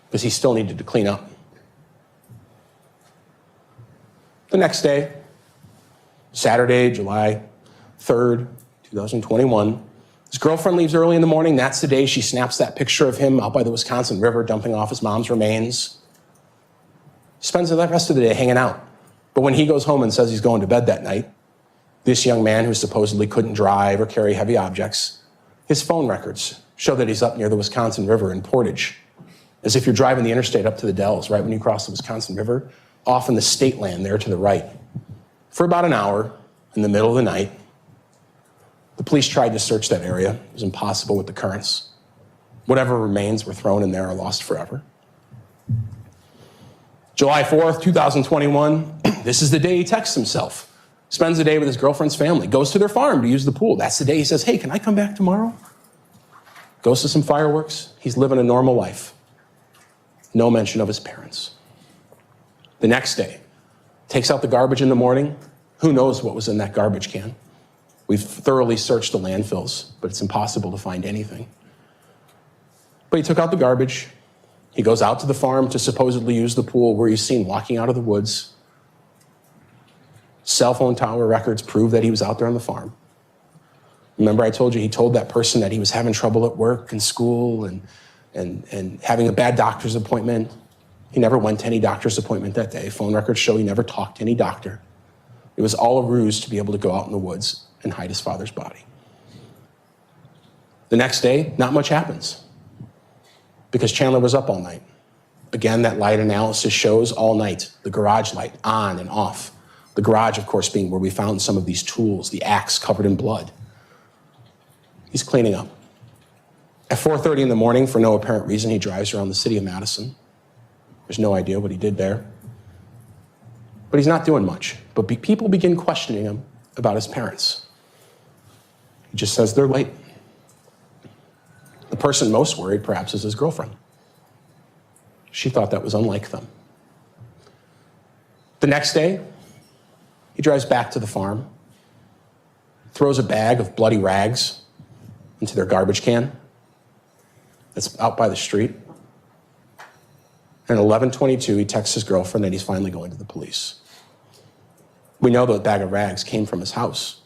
because he still needed to clean up. The next day, Saturday, July 3rd, 2021, his girlfriend leaves early in the morning. That's the day she snaps that picture of him out by the Wisconsin River dumping off his mom's remains. Spends the rest of the day hanging out. But when he goes home and says he's going to bed that night, this young man who supposedly couldn't drive or carry heavy objects, his phone records show that he's up near the Wisconsin River in Portage, as if you're driving the interstate up to the Dells, right when you cross the Wisconsin River, off in the state land there to the right. For about an hour in the middle of the night, the police tried to search that area. It was impossible with the currents. Whatever remains were thrown in there are lost forever. July 4th, 2021, this is the day he texts himself. Spends the day with his girlfriend's family, goes to their farm to use the pool. That's the day he says, hey, can I come back tomorrow? Goes to some fireworks. He's living a normal life. No mention of his parents. The next day, takes out the garbage in the morning. Who knows what was in that garbage can? We've thoroughly searched the landfills, but it's impossible to find anything. But he took out the garbage. He goes out to the farm to supposedly use the pool where he's seen walking out of the woods. Cell phone tower records prove that he was out there on the farm. Remember I told you he told that person that he was having trouble at work and school and having a bad doctor's appointment. He never went to any doctor's appointment that day. Phone records show he never talked to any doctor. It was all a ruse to be able to go out in the woods and hide his father's body. The next day, not much happens because Chandler was up all night. Again, that light analysis shows all night, the garage light on and off. The garage, of course, being where we found some of these tools, the axe covered in blood. He's cleaning up. At 4:30 in the morning, for no apparent reason, he drives around the city of Madison. There's no idea what he did there. But he's not doing much. But people begin questioning him about his parents. He just says they're late. The person most worried, perhaps, is his girlfriend. She thought that was unlike them. The next day, he drives back to the farm, throws a bag of bloody rags into their garbage can that's out by the street. And at 11:22, he texts his girlfriend that he's finally going to the police. We know that bag of rags came from his house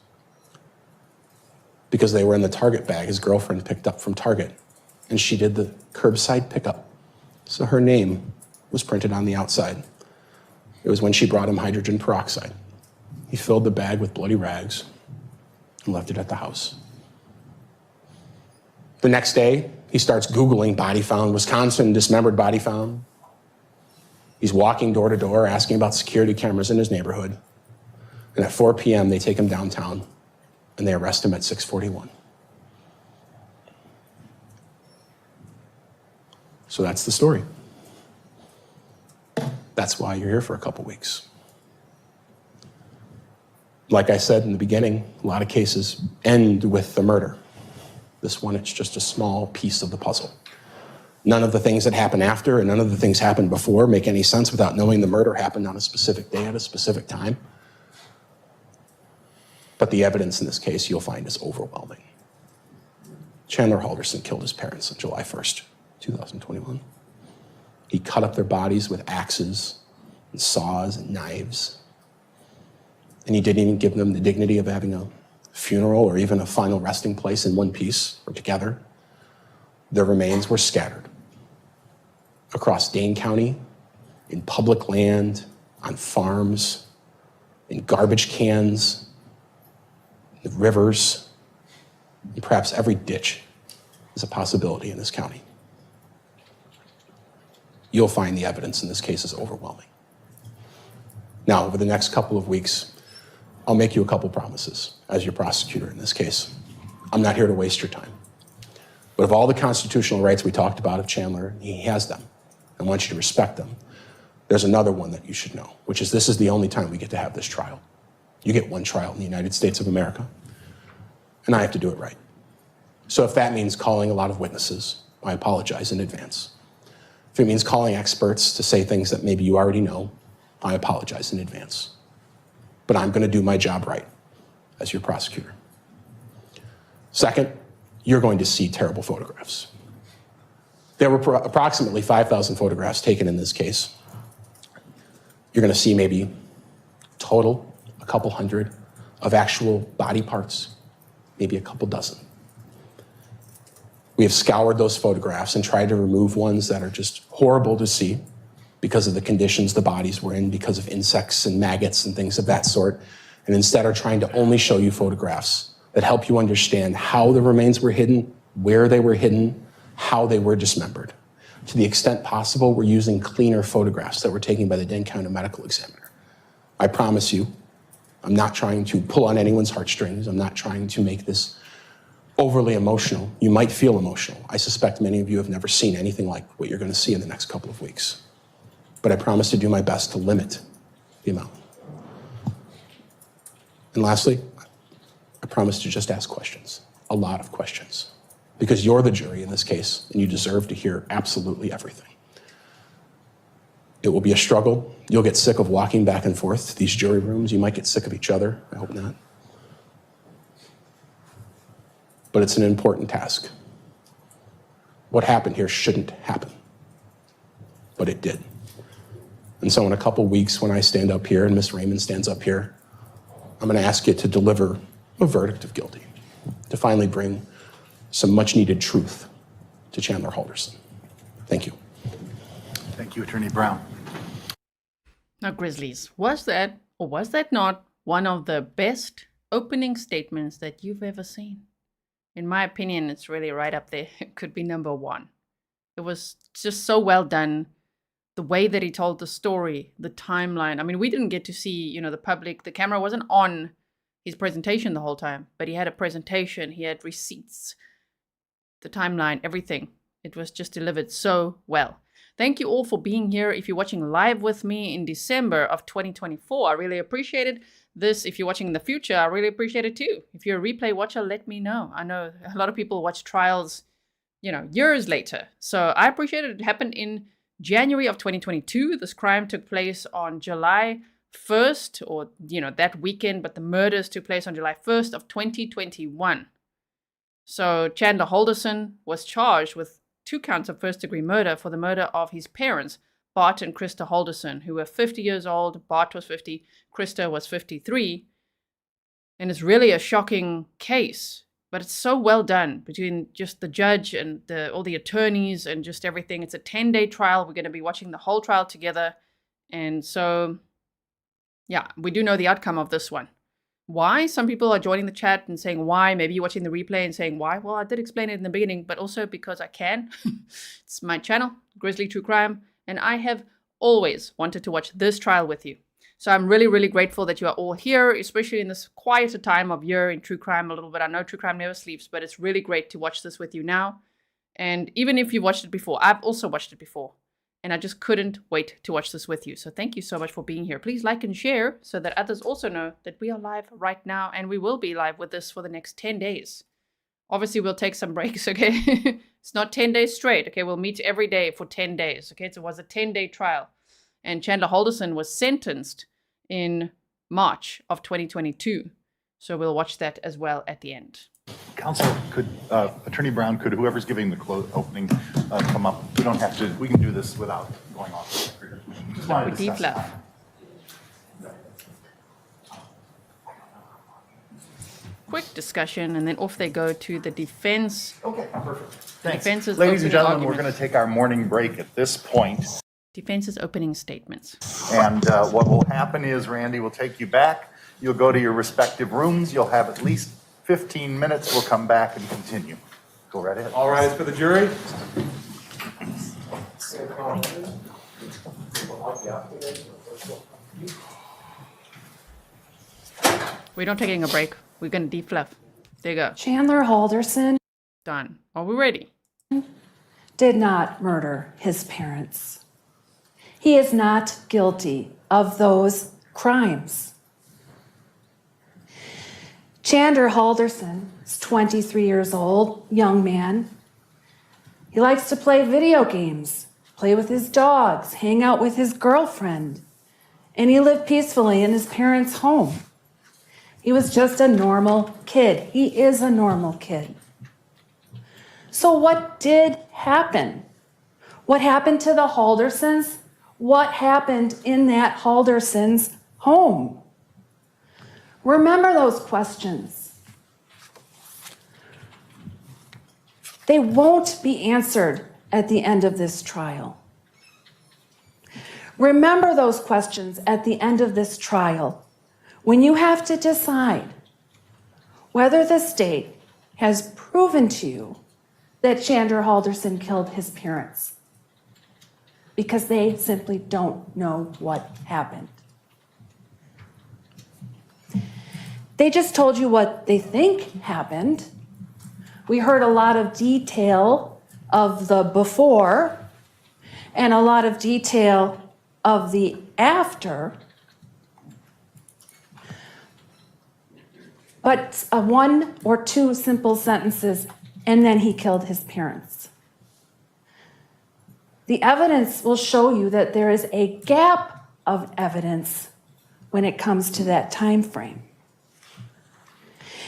because they were in the Target bag his girlfriend picked up from Target. And she did the curbside pickup. So her name was printed on the outside. It was when she brought him hydrogen peroxide. He filled the bag with bloody rags and left it at the house. The next day, he starts Googling body found, Wisconsin dismembered body found. He's walking door to door asking about security cameras in his neighborhood. And at 4 p.m., they take him downtown and they arrest him at 6:41. So that's the story. That's why you're here for a couple weeks. Like I said in the beginning, a lot of cases end with the murder. This one, it's just a small piece of the puzzle. None of the things that happen after and none of the things happened before make any sense without knowing the murder happened on a specific day at a specific time. But the evidence in this case you'll find is overwhelming. Chandler Halderson killed his parents on July 1st, 2021. He cut up their bodies with axes and saws and knives. And he didn't even give them the dignity of having a funeral or even a final resting place in one piece or together. Their remains were scattered across Dane County, in public land, on farms, in garbage cans, in rivers, and perhaps every ditch is a possibility in this county. You'll find the evidence in this case is overwhelming. Now, over the next couple of weeks, I'll make you a couple promises as your prosecutor in this case. I'm not here to waste your time. But of all the constitutional rights we talked about of Chandler, he has them. I want you to respect them. There's another one that you should know, which is this is the only time we get to have this trial. You get one trial in the United States of America, and I have to do it right. So if that means calling a lot of witnesses, I apologize in advance. If it means calling experts to say things that maybe you already know, I apologize in advance. But I'm going to do my job right as your prosecutor. Second, you're going to see terrible photographs. There were approximately 5,000 photographs taken in this case. You're going to see maybe total a couple hundred of actual body parts, maybe a couple dozen. We have scoured those photographs and tried to remove ones that are just horrible to see because of the conditions the bodies were in, because of insects and maggots and things of that sort, and instead are trying to only show you photographs that help you understand how the remains were hidden, where they were hidden, how they were dismembered. To the extent possible, we're using cleaner photographs that were taken by the Dane County Medical Examiner. I promise you, I'm not trying to pull on anyone's heartstrings. I'm not trying to make this overly emotional. You might feel emotional. I suspect many of you have never seen anything like what you're going to see in the next couple of weeks. But I promise to do my best to limit the amount. And lastly, I promise to just ask questions, a lot of questions, because you're the jury in this case, and you deserve to hear absolutely everything. It will be a struggle. You'll get sick of walking back and forth to these jury rooms. You might get sick of each other. I hope not. But it's an important task. What happened here shouldn't happen, but it did. And so in a couple weeks, when I stand up here and Ms. Raymond stands up here, I'm going to ask you to deliver a verdict of guilty, to finally bring some much-needed truth to Chandler Halderson. Thank you. Thank you, Attorney Brown. Now, Grizzlies, was that or was that not one of the best opening statements that you've ever seen? In my opinion, it's really right up there. It could be number one. It was just so well done. The way that he told the story, the timeline. I mean, we didn't get to see, the public. The camera wasn't on his presentation the whole time, but he had a presentation. He had receipts, the timeline, everything. It was just delivered so well. Thank you all for being here. If you're watching live with me in December of 2024, I really appreciate it. This, if you're watching in the future, I really appreciate it too. If you're a replay watcher, let me know. I know a lot of people watch trials, years later. So I appreciate it. It happened in January of 2022. This crime took place on July 1st, or, that weekend, but the murders took place on July 1st of 2021. So Chandler Halderson was charged with 2 counts of first-degree murder for the murder of his parents, Bart and Krista Halderson, who were 50 years old. Bart was 50, Krista was 53. And it's really a shocking case, but it's so well done between just the judge and all the attorneys and just everything. It's a 10-day trial. We're going to be watching the whole trial together. And so, yeah, we do know the outcome of this one. Why? Some people are joining the chat and saying why. Maybe you're watching the replay and saying why. Well, I did explain it in the beginning, but also because I can. It's my channel, Grizzly True Crime, and I have always wanted to watch this trial with you. So I'm really, really grateful that you are all here, especially in this quieter time of year in true crime a little bit. I know true crime never sleeps, but it's really great to watch this with you now. And even if you watched it before, I've also watched it before. And I just couldn't wait to watch this with you. So thank you so much for being here. Please like and share so that others also know that we are live right now. And we will be live with this for the next 10 days. Obviously, we'll take some breaks, okay? It's not 10 days straight, okay? We'll meet every day for 10 days, okay? So it was a 10-day trial. And Chandler Halderson was sentenced in March of 2022. So we'll watch that as well at the end. Counsel, could, Attorney Brown, could whoever's giving the opening come up? We don't have to, we can do this without going off. Just wanted to discuss Deflap. Quick discussion, and then off they go to the defense. Okay, perfect. Thanks. Defense is Ladies and opening gentlemen, we're arguments. going to take our morning break at this point. Defense's opening statements. And what will happen is Randy will take you back. You'll go to your respective rooms. You'll have at least 15 minutes. We'll come back and continue. Go right ahead. All rise for the jury. We're not taking a break. We're going to defluff. There you go. Chandler Halderson Done. Are we ready? did not murder his parents. He is not guilty of those crimes. Chandler Halderson is 23 years old, young man. He likes to play video games, play with his dogs, hang out with his girlfriend, and he lived peacefully in his parents' home. He was just a normal kid. He is a normal kid. So what did happen? What happened to the Haldersons? What happened in that Halderson's home? Remember those questions. They won't be answered at the end of this trial. Remember those questions at the end of this trial when you have to decide whether the state has proven to you that Chandler Halderson killed his parents, because they simply don't know what happened. They just told you what they think happened. We heard a lot of detail of the before and a lot of detail of the after. But one or two simple sentences, and then he killed his parents. The evidence will show you that there is a gap of evidence when it comes to that time frame.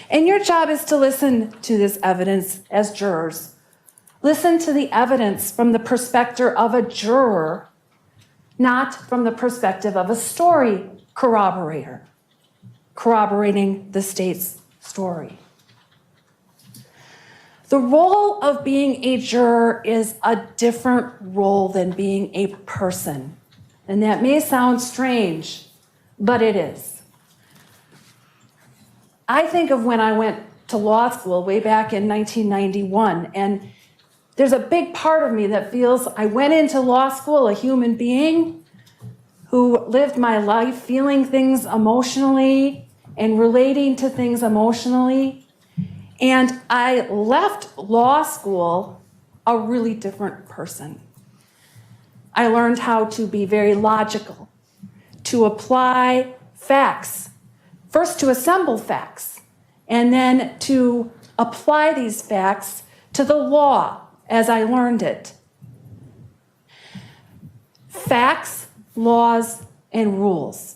And your job is to listen to this evidence as jurors. Listen to the evidence from the perspective of a juror, not from the perspective of a story corroborator, corroborating the state's story. The role of being a juror is a different role than being a person. And that may sound strange, but it is. I think of when I went to law school way back in 1991, and there's a big part of me that feels I went into law school a human being who lived my life feeling things emotionally and relating to things emotionally. And I left law school a really different person. I learned how to be very logical, to apply facts, first to assemble facts, and then to apply these facts to the law as I learned it. Facts, laws, and rules,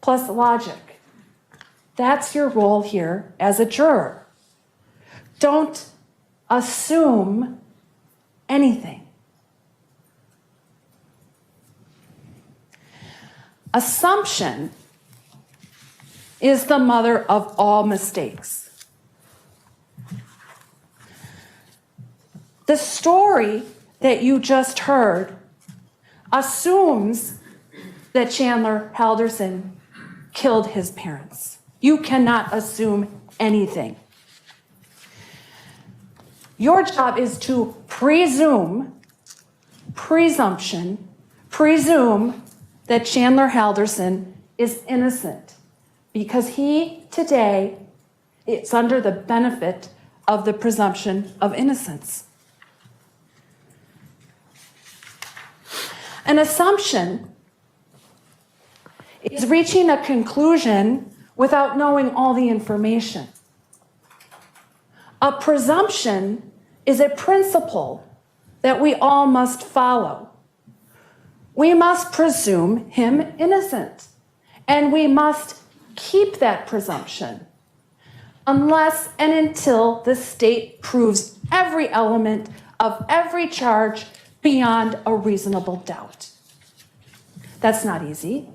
plus logic. That's your role here as a juror. Don't assume anything. Assumption is the mother of all mistakes. The story that you just heard assumes that Chandler Halderson killed his parents. You cannot assume anything. Your job is to presume that Chandler Halderson is innocent, because he today is under the benefit of the presumption of innocence. An assumption is reaching a conclusion without knowing all the information. A presumption is a principle that we all must follow. We must presume him innocent, and we must keep that presumption unless and until the state proves every element of every charge beyond a reasonable doubt. That's not easy.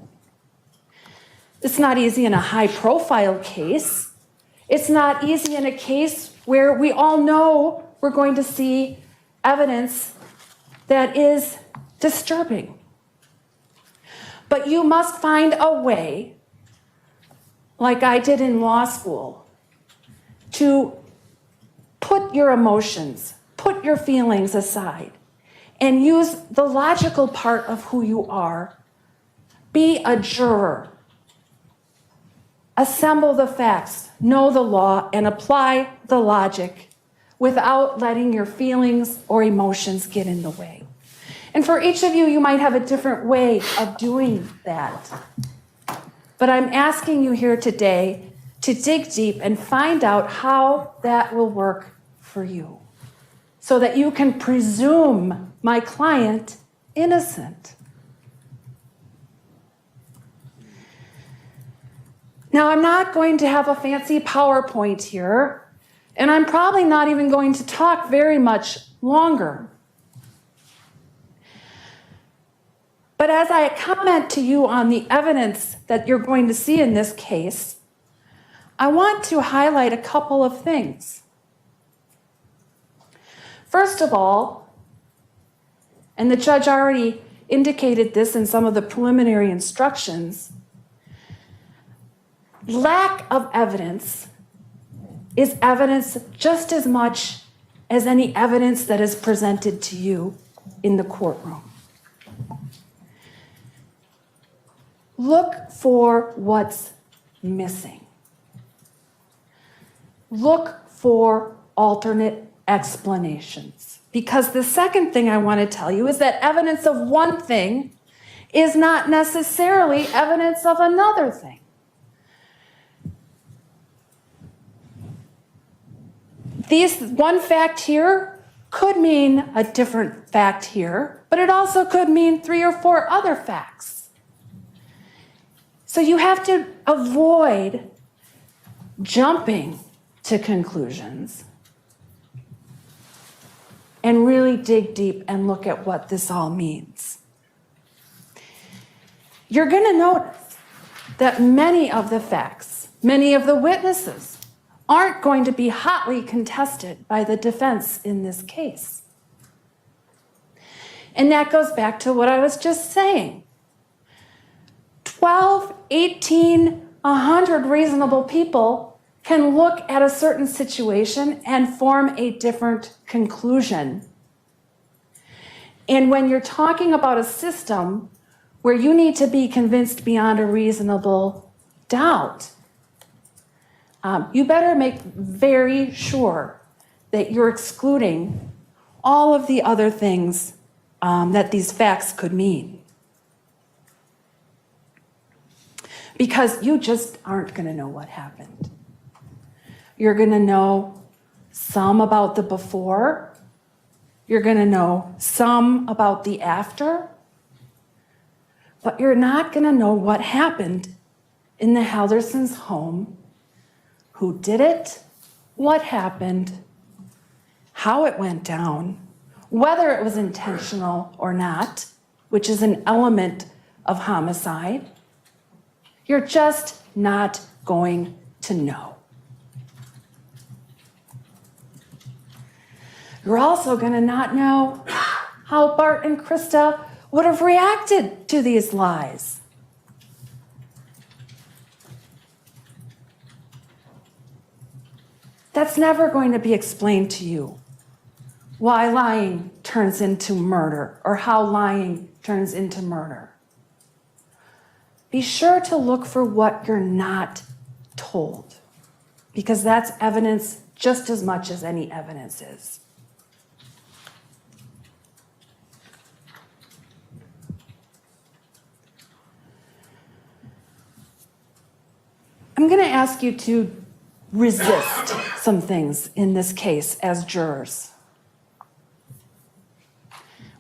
It's not easy in a high-profile case. It's not easy in a case where we all know we're going to see evidence that is disturbing. But you must find a way, like I did in law school, to put your emotions, put your feelings aside, and use the logical part of who you are. Be a juror. Assemble the facts, know the law, and apply the logic without letting your feelings or emotions get in the way. And for each of you, you might have a different way of doing that. But I'm asking you here today to dig deep and find out how that will work for you, so that you can presume my client innocent. Now, I'm not going to have a fancy PowerPoint here, and I'm probably not even going to talk very much longer. But as I comment to you on the evidence that you're going to see in this case, I want to highlight a couple of things. First of all, and the judge already indicated this in some of the preliminary instructions, lack of evidence is evidence just as much as any evidence that is presented to you in the courtroom. Look for what's missing. Look for alternate explanations. Because the second thing I want to tell you is that evidence of one thing is not necessarily evidence of another thing. One fact here could mean a different fact here, but it also could mean 3 or 4 other facts. So you have to avoid jumping to conclusions and really dig deep and look at what this all means. You're going to notice that many of the facts, many of the witnesses, aren't going to be hotly contested by the defense in this case. And that goes back to what I was just saying. 12, 18, 100 reasonable people can look at a certain situation and form a different conclusion. And when you're talking about a system where you need to be convinced beyond a reasonable doubt, you better make very sure that you're excluding all of the other things that these facts could mean. Because you just aren't going to know what happened. You're going to know some about the before. You're going to know some about the after. But you're not going to know what happened in the Haldersons' home. Who did it, what happened, how it went down, whether it was intentional or not, which is an element of homicide. You're just not going to know. You're also going to not know how Bart and Krista would have reacted to these lies. That's never going to be explained to you. Why lying turns into murder, or how lying turns into murder. Be sure to look for what you're not told, because that's evidence just as much as any evidence is. I'm going to ask you to resist some things in this case as jurors.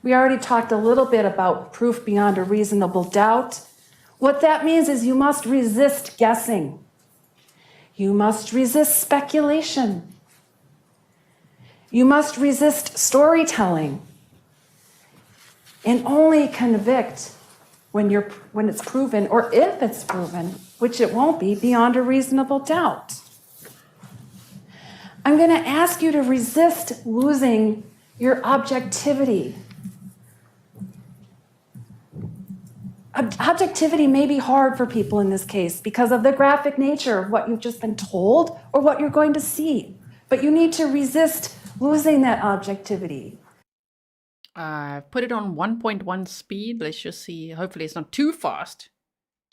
We already talked a little bit about proof beyond a reasonable doubt. What that means is you must resist guessing. You must resist speculation. You must resist storytelling. And only convict when it's proven, or if it's proven, which it won't be, beyond a reasonable doubt. I'm going to ask you to resist losing your objectivity. Objectivity may be hard for people in this case because of the graphic nature of what you've just been told or what you're going to see. But you need to resist losing that objectivity. I've put it on 1.1 speed. Let's just see. Hopefully it's not too fast.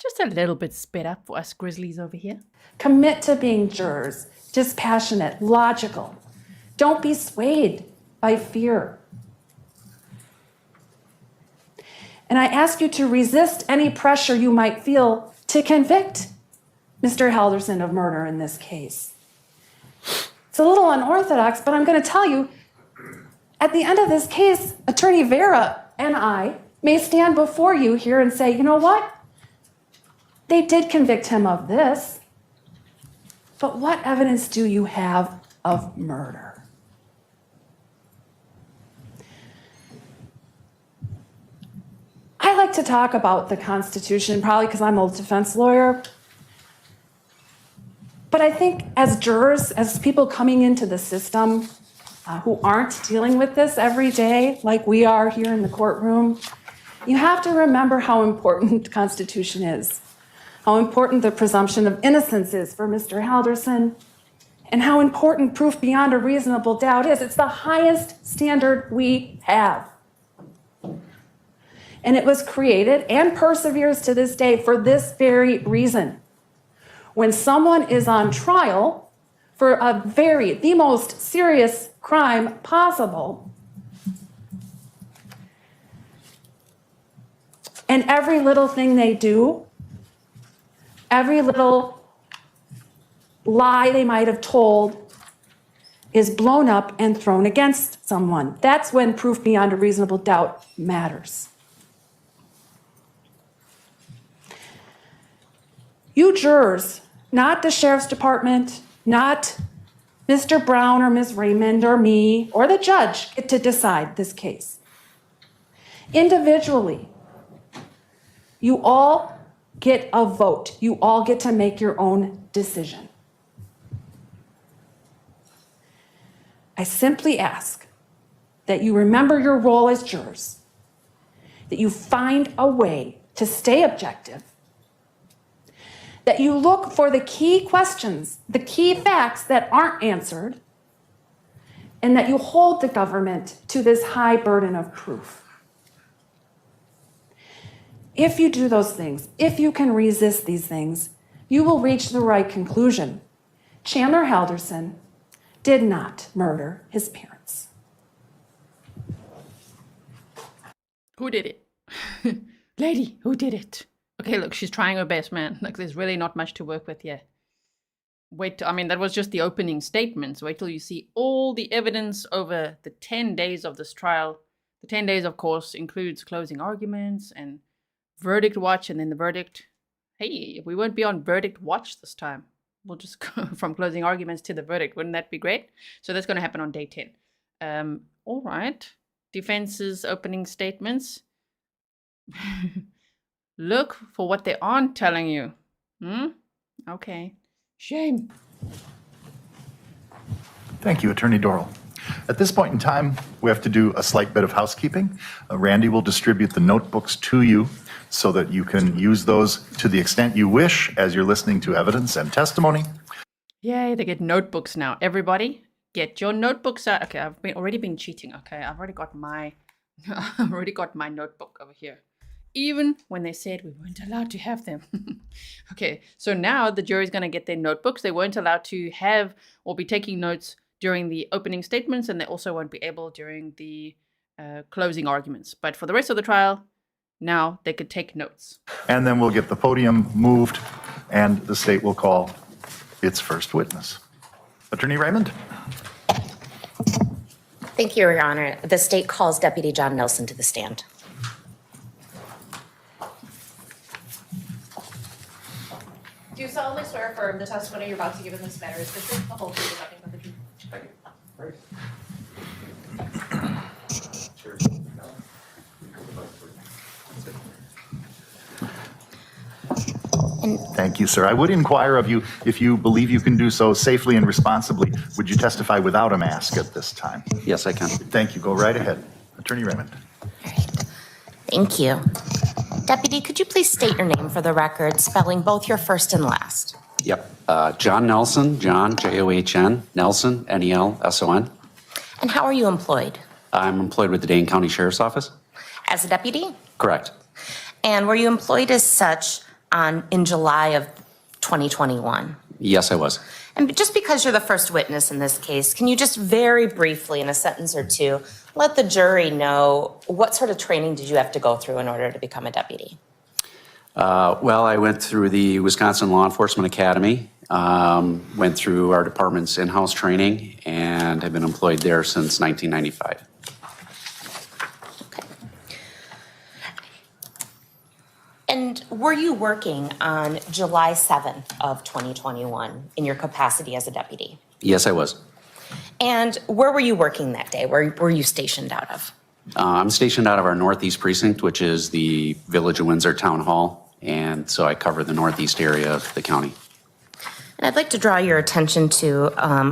Just a little bit sped up for us grizzlies over here. Commit to being jurors, dispassionate, logical. Don't be swayed by fear. And I ask you to resist any pressure you might feel to convict Mr. Halderson of murder in this case. It's a little unorthodox, but I'm going to tell you, at the end of this case, Attorney Vera and I may stand before you here and say, you know what? They did convict him of this, but what evidence do you have of murder? I like to talk about the Constitution, probably because I'm a defense lawyer. But I think as jurors, as people coming into the system who aren't dealing with this every day, like we are here in the courtroom, you have to remember how important the Constitution is, how important the presumption of innocence is for Mr. Halderson, and how important proof beyond a reasonable doubt is. It's the highest standard we have. And it was created and perseveres to this day for this very reason. When someone is on trial for the most serious crime possible, and every little thing they do, every little lie they might have told is blown up and thrown against someone. That's when proof beyond a reasonable doubt matters. You jurors, not the sheriff's department, not Mr. Brown or Ms. Raymond or me or the judge, get to decide this case. Individually, you all get a vote. You all get to make your own decision. I simply ask that you remember your role as jurors, that you find a way to stay objective, that you look for the key questions, the key facts that aren't answered, and that you hold the government to this high burden of proof. If you do those things, if you can resist these things, you will reach the right conclusion. Chandler Halderson did not murder his parents. Who did it? Lady, who did it? Okay, look, she's trying her best, man. Like, there's really not much to work with here. That was just the opening statements. Wait till you see all the evidence over the 10 days of this trial. The 10 days, of course, includes closing arguments and verdict watch, and then the verdict. Hey, we won't be on verdict watch this time. We'll just go from closing arguments to the verdict. Wouldn't that be great? So that's going to happen on day 10. All right. Defense's opening statements. Look for what they aren't telling you. Okay. Shame. Thank you, Attorney Dorrell. At this point in time, we have to do a slight bit of housekeeping. Randy will distribute the notebooks to you so that you can use those to the extent you wish as you're listening to evidence and testimony. Yay, they get notebooks now. Everybody, get your notebooks out. Okay, I've already been cheating. Okay, I've already got my notebook over here. Even when they said we weren't allowed to have them. Okay, so now the jury's going to get their notebooks. They weren't allowed to have or be taking notes during the opening statements, and they also won't be able during the closing arguments. But for the rest of the trial, now they could take notes. And then we'll get the podium moved, and the state will call its first witness. Attorney Raymond? Thank you, Your Honor. The state calls Deputy John Nelson to the stand. Do you solemnly swear or affirm the testimony you're about to give in this matter is the truth, the whole truth, and nothing but the truth? Thank you, sir. I would inquire of you, if you believe you can do so safely and responsibly, would you testify without a mask at this time? Yes, I can. Thank you. Go right ahead. Attorney Raymond. All right. Thank you. Deputy, could you please state your name for the record, spelling both your first and last? Yep. John Nelson, John, John, Nelson, Nelson. And how are you employed? I'm employed with the Dane County Sheriff's Office. As a deputy? Correct. And were you employed as such in July of 2021? Yes, I was. And just because you're the first witness in this case, can you just very briefly, in a sentence or two, let the jury know what sort of training did you have to go through in order to become a deputy? Well, I went through the Wisconsin Law Enforcement Academy, went through our department's in-house training, and have been employed there since 1995. And were you working on July 7th of 2021 in your capacity as a deputy? Yes, I was. And where were you working that day? Where were you stationed out of? I'm stationed out of our Northeast Precinct, which is the Village of Windsor Town Hall, and so I cover the Northeast area of the county. And I'd like to draw your attention to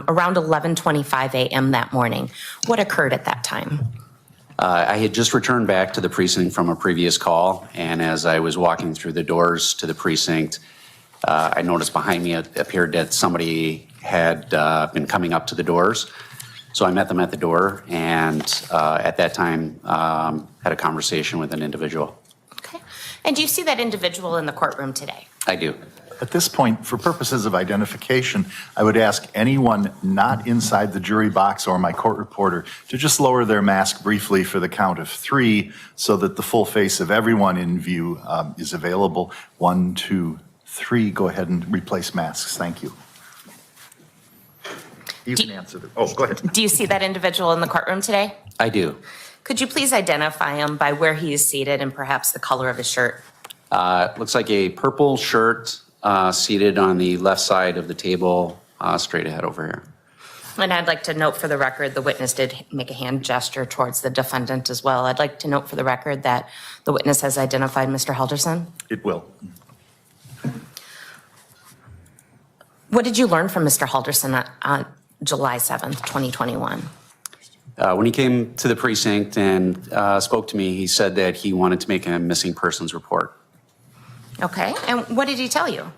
around 11:25 a.m. that morning. What occurred at that time? I had just returned back to the precinct from a previous call, and as I was walking through the doors to the precinct, I noticed behind me it appeared that somebody had been coming up to the doors. So I met them at the door, and at that time had a conversation with an individual. Okay. And do you see that individual in the courtroom today? I do. At this point, for purposes of identification, I would ask anyone not inside the jury box or my court reporter to just lower their mask briefly for the count of 3 so that the full face of everyone in view is available. 1, 2, 3. Go ahead and replace masks. Thank you. You can answer the, oh, go ahead. Do you see that individual in the courtroom today? I do. Could you please identify him by where he is seated and perhaps the color of his shirt? Looks like a purple shirt seated on the left side of the table, straight ahead over here. And I'd like to note for the record, the witness did make a hand gesture towards the defendant as well. I'd like to note for the record that the witness has identified Mr. Halderson. It will. What did you learn from Mr. Halderson on July 7th, 2021? When he came to the precinct and spoke to me, he said that he wanted to make a missing persons report. Okay, and what did he tell you?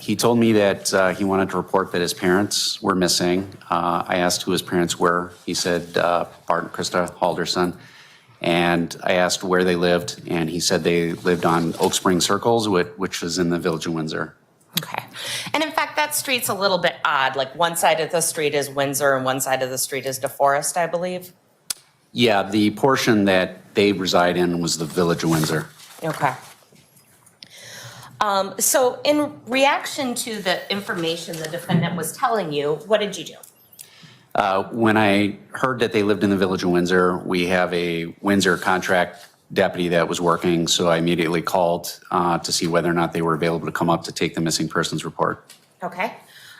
He told me that he wanted to report that his parents were missing. I asked who his parents were. He said Bart and Krista Halderson. And I asked where they lived, and he said they lived on Oak Spring Circles, which is in the Village of Windsor. Okay, and in fact, that street's a little bit odd. Like one side of the street is Windsor and one side of the street is DeForest, I believe. Yeah, the portion that they reside in was the Village of Windsor. Okay. So in reaction to the information the defendant was telling you, what did you do? When I heard that they lived in the Village of Windsor, we have a Windsor contract deputy that was working, so I immediately called to see whether or not they were available to come up to take the missing persons report. Okay.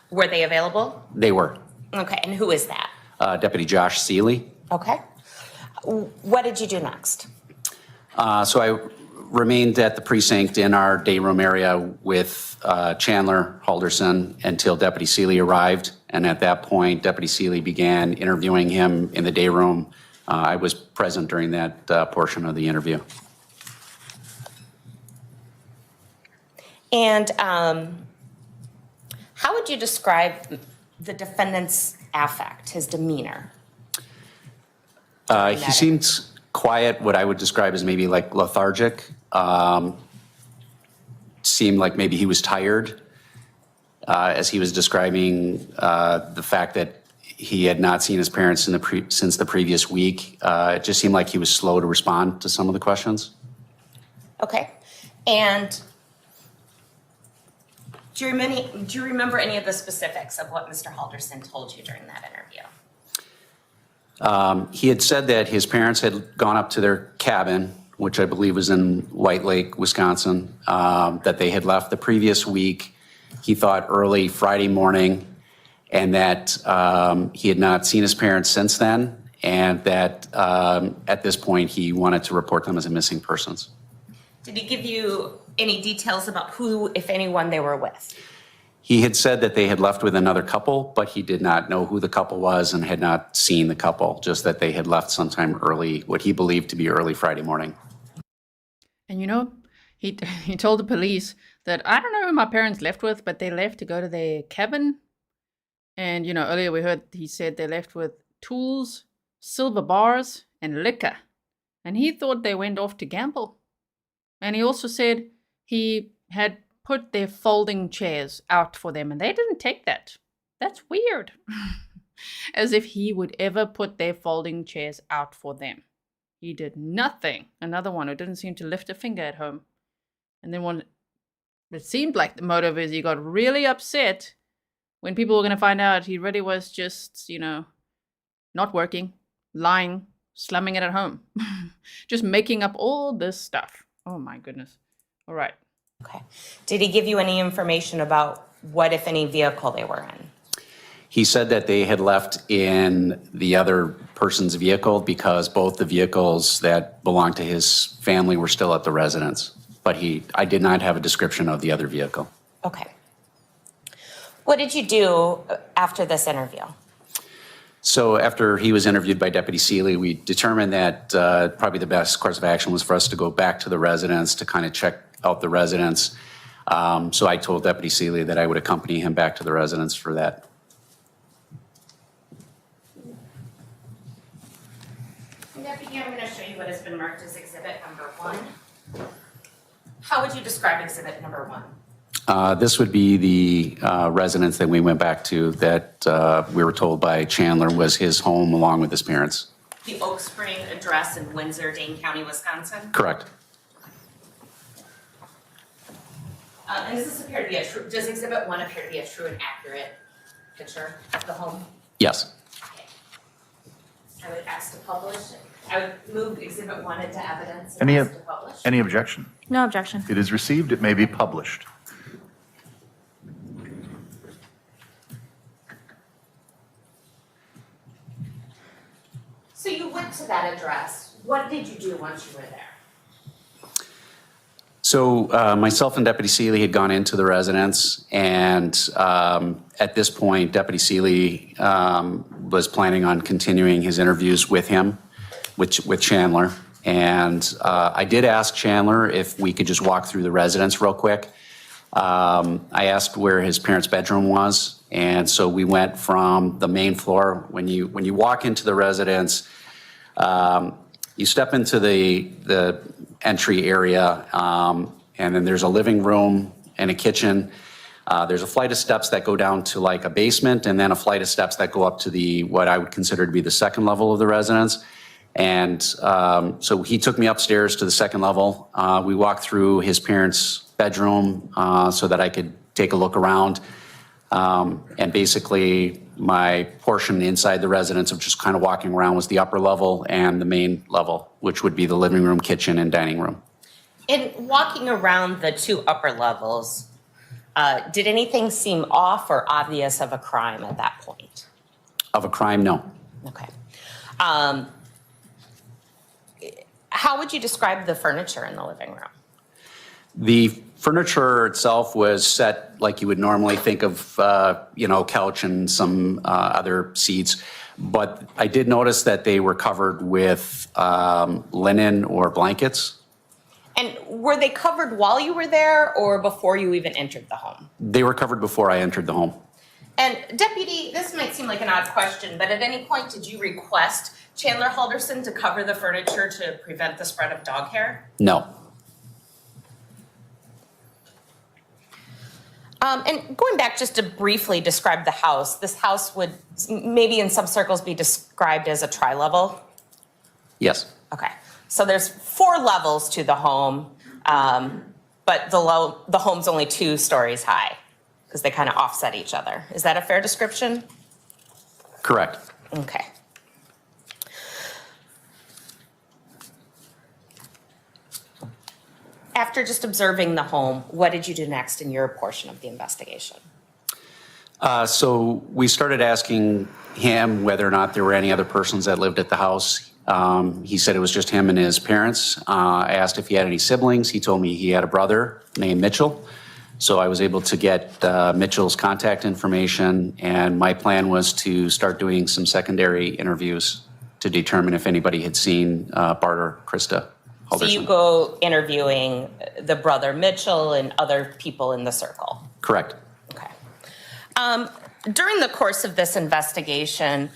Were they available? They were. Okay, and who is that? Deputy Josh Seeley. Okay. What did you do next? So I remained at the precinct in our day room area with Chandler Halderson until Deputy Seeley arrived. And at that point, Deputy Seeley began interviewing him in the day room. I was present during that portion of the interview. And how would you describe the defendant's affect, his demeanor? He seemed quiet, what I would describe as maybe like lethargic. Seemed like maybe he was tired as he was describing the fact that he had not seen his parents since the previous week. It just seemed like he was slow to respond to some of the questions. Okay. And do you remember any of the specifics of what Mr. Halderson told you during that interview? He had said that his parents had gone up to their cabin, which I believe was in White Lake, Wisconsin, that they had left the previous week he thought early Friday morning, and that he had not seen his parents since then, and that at this point he wanted to report them as missing persons. Did he give you any details about who, if anyone, they were with? He had said that they had left with another couple, but he did not know who the couple was and had not seen the couple, just that they had left sometime early, what he believed to be early Friday morning. And you know, he told the police that, I don't know who my parents left with, but they left to go to their cabin. And, you know, earlier we heard he said they left with tools, silver bars, and liquor. And he thought they went off to gamble. And he also said he had put their folding chairs out for them, and they didn't take that. That's weird. As if he would ever put their folding chairs out for them. He did nothing. Another one who didn't seem to lift a finger at home. And then it seemed like the motive is he got really upset when people were going to find out he really was just, you know, not working, lying, slumming it at home. Just making up all this stuff. Oh my goodness. All right. Okay. Did he give you any information about what, if any, vehicle they were in? He said that they had left in the other person's vehicle because both the vehicles that belonged to his family were still at the residence. But I did not have a description of the other vehicle. Okay. What did you do after this interview? So after he was interviewed by Deputy Seeley, we determined that probably the best course of action was for us to go back to the residence to kind of check out the residence. So I told Deputy Seeley that I would accompany him back to the residence for that. Deputy, I'm going to show you what has been marked as exhibit number 1. How would you describe exhibit number 1? This would be the residence that we went back to that we were told by Chandler was his home along with his parents. The Oak Spring address in Windsor, Dane County, Wisconsin? Correct. And does this appear to be does exhibit 1 appear to be a true and accurate picture of the home? Yes. Okay. I would ask to publish. I would move exhibit 1 into evidence and Any ask to publish. Any objection? No objection. It is received, it may be published. So you went to that address. What did you do once you were there? So myself and Deputy Seeley had gone into the residence, and at this point, Deputy Seeley was planning on continuing his interviews with him, with Chandler. And I did ask Chandler if we could just walk through the residence real quick. I asked where his parents' bedroom was, and so we went from the main floor. When you walk into the residence, you step into the entry area, and then there's a living room and a kitchen. There's a flight of steps that go down to like a basement, and then a flight of steps that go up to what I would consider to be the second level of the residence. And so he took me upstairs to the second level. We walked through his parents' bedroom so that I could take a look around. And basically, my portion inside the residence of just kind of walking around was the upper level and the main level, which would be the living room, kitchen, and dining room. In walking around the 2 upper levels, did anything seem off or obvious of a crime at that point? Of a crime, no. Okay. How would you describe the furniture in the living room? The furniture itself was set like you would normally think of, couch and some other seats. But I did notice that they were covered with linen or blankets. And were they covered while you were there or before you even entered the home? They were covered before I entered the home. And Deputy, this might seem like an odd question, but at any point did you request Chandler Halderson to cover the furniture to prevent the spread of dog hair? No. And going back just to briefly describe the house, this house would maybe in some circles be described as a tri-level? Yes. Okay, so there's 4 levels to the home, but the home's only 2 stories high because they kind of offset each other. Is that a fair description? Correct. Okay. After just observing the home, what did you do next in your portion of the investigation? So we started asking him whether or not there were any other persons that lived at the house. He said it was just him and his parents. I asked if he had any siblings. He told me he had a brother named Mitchell. So I was able to get Mitchell's contact information, and my plan was to start doing some secondary interviews to determine if anybody had seen Bart or Krista Halderson. So you go interviewing the brother Mitchell and other people in the circle? Correct. Okay. During the course of this investigation,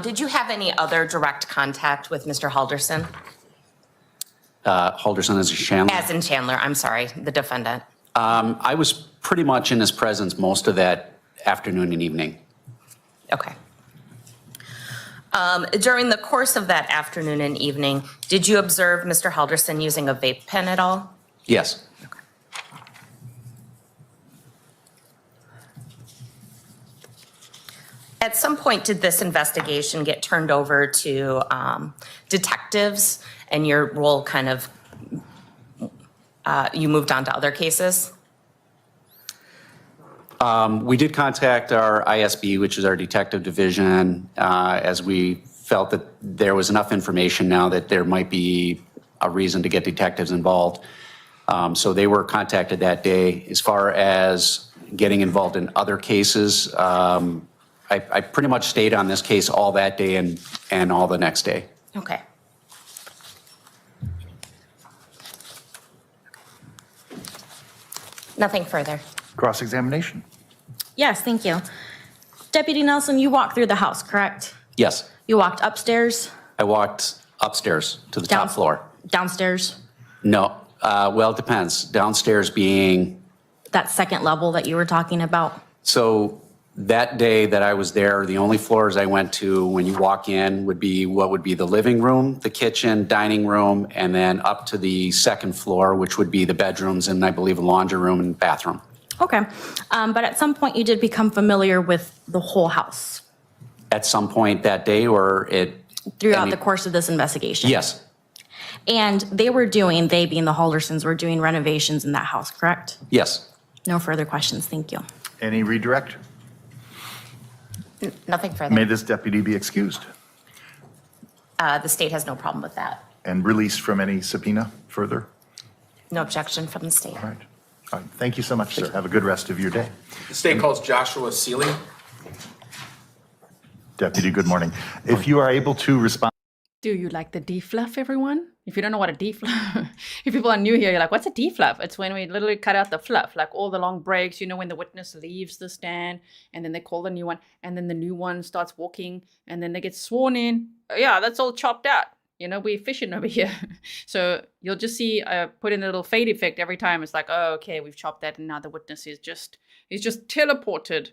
did you have any other direct contact with Mr. Halderson? Halderson as a Chandler? As in Chandler, I'm sorry, the defendant. I was pretty much in his presence most of that afternoon and evening. Okay. During the course of that afternoon and evening, did you observe Mr. Halderson using a vape pen at all? Yes. Okay. At some point, did this investigation get turned over to detectives, and your role kind of, you moved on to other cases? We did contact our ISB, which is our detective division, as we felt that there was enough information now that there might be a reason to get detectives involved. So they were contacted that day. As far as getting involved in other cases, I pretty much stayed on this case all that day and all the next day. Okay. Nothing further. Cross-examination. Yes, thank you. Deputy Nelson, you walked through the house, correct? Yes, You walked upstairs, I walked upstairs to the top floor. downstairs, No, well, it depends. Downstairs being, that second level that you were talking about. so that day that I was there, the only floors I went to when you walk in would be what would be the living room, the kitchen, dining room, and then up to the second floor, which would be the bedrooms and I believe a laundry room and bathroom. Okay. But at some point you did become familiar with the whole house At some point that day or it? throughout the course of this investigation? Yes, And they being the Haldersons, were doing renovations in that house, correct? yes. No further questions, thank you. Any redirect? Nothing further. May this deputy be excused The state has no problem with that. and released from any subpoena further? No objection from the state. All right. All right. Thank you so much, sir. Have a good rest of your day. The state calls Joshua Seeley. Deputy, good morning. If you are able to respond. Do you like the defluff, everyone? If you don't know what a defluff, if people are new here, you're like, what's a defluff? It's when we literally cut out the fluff, like all the long breaks, you know, when the witness leaves the stand and then they call the new one and then the new one starts walking and then they get sworn in. Yeah, that's all chopped out. You know, we're fishing over here. So you'll just see put in a little fade effect every time. It's like, oh, okay, we've chopped that and now the witness is just teleported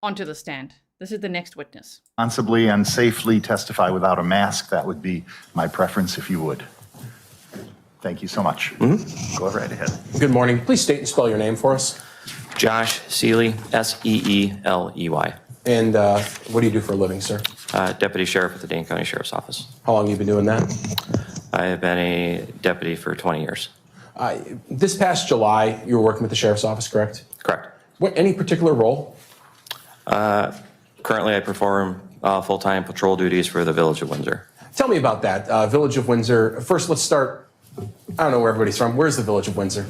onto the stand. This is the next witness. Responsibly and safely testify without a mask. That would be my preference if you would. Thank you so much. Go right ahead. Good morning. Please state and spell your name for us. Josh Seeley, Seeley. And what do you do for a living, sir? Deputy Sheriff at the Dane County Sheriff's Office. How long have you been doing that? I have been a deputy for 20 years. This past July, you were working with the Sheriff's Office, correct? Correct. Any particular role? Currently, I perform full-time patrol duties for the Village of Windsor. Tell me about that. Village of Windsor. First, let's start. I don't know where everybody's from. Where's the Village of Windsor?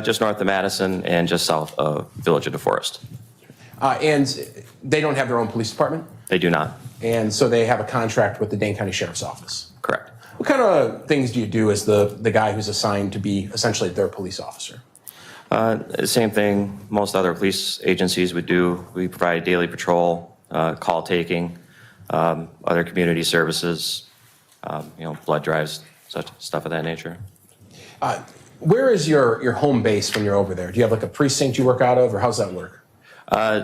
Just north of Madison and just south of Village of DeForest. And they don't have their own police department? They do not. And so they have a contract with the Dane County Sheriff's Office. Correct. What kind of things do you do as the guy who's assigned to be essentially their police officer? Same thing most other police agencies would do. We provide daily patrol, call taking, other community services, blood drives, such stuff of that nature. Where is your home base when you're over there? Do you have like a precinct you work out of, or how's that work?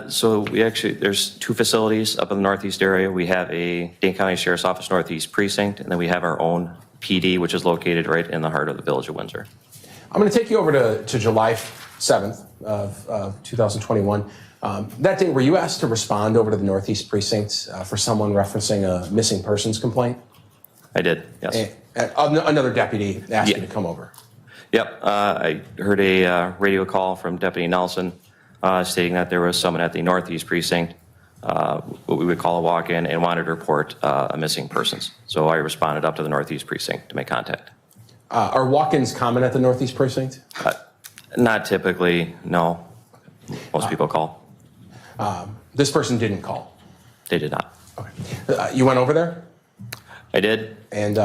So there's two facilities up in the northeast area. We have a Dane County Sheriff's Office Northeast Precinct, and then we have our own PD, which is located right in the heart of the Village of Windsor. I'm going to take you over to July 7th of 2021. That day, were you asked to respond over to the Northeast Precinct for someone referencing a missing persons complaint? I did, yes. And another deputy asked you to come over. Yep, I heard a radio call from Deputy Nelson stating that there was someone at the Northeast Precinct, what we would call a walk-in, and wanted to report a missing persons. So I responded up to the Northeast Precinct to make contact. Are walk-ins common at the Northeast Precinct? Not typically, no. Most people call. This person didn't call. They did not. Okay. You went over there? I did. And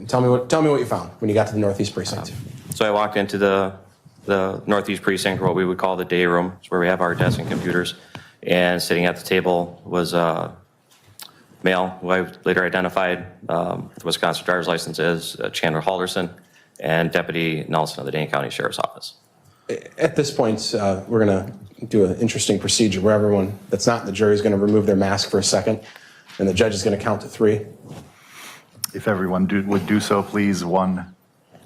tell me what you found when you got to the Northeast Precinct. So I walked into the Northeast Precinct, what we would call the day room. It's where we have our desks and computers. And sitting at the table was a male who I later identified with the Wisconsin driver's license as Chandler Halderson, and Deputy Nelson of the Dane County Sheriff's Office. At this point, we're going to do an interesting procedure where everyone that's not in the jury is going to remove their mask for a second, and the judge is going to count to 3. If everyone would do so, please. 1,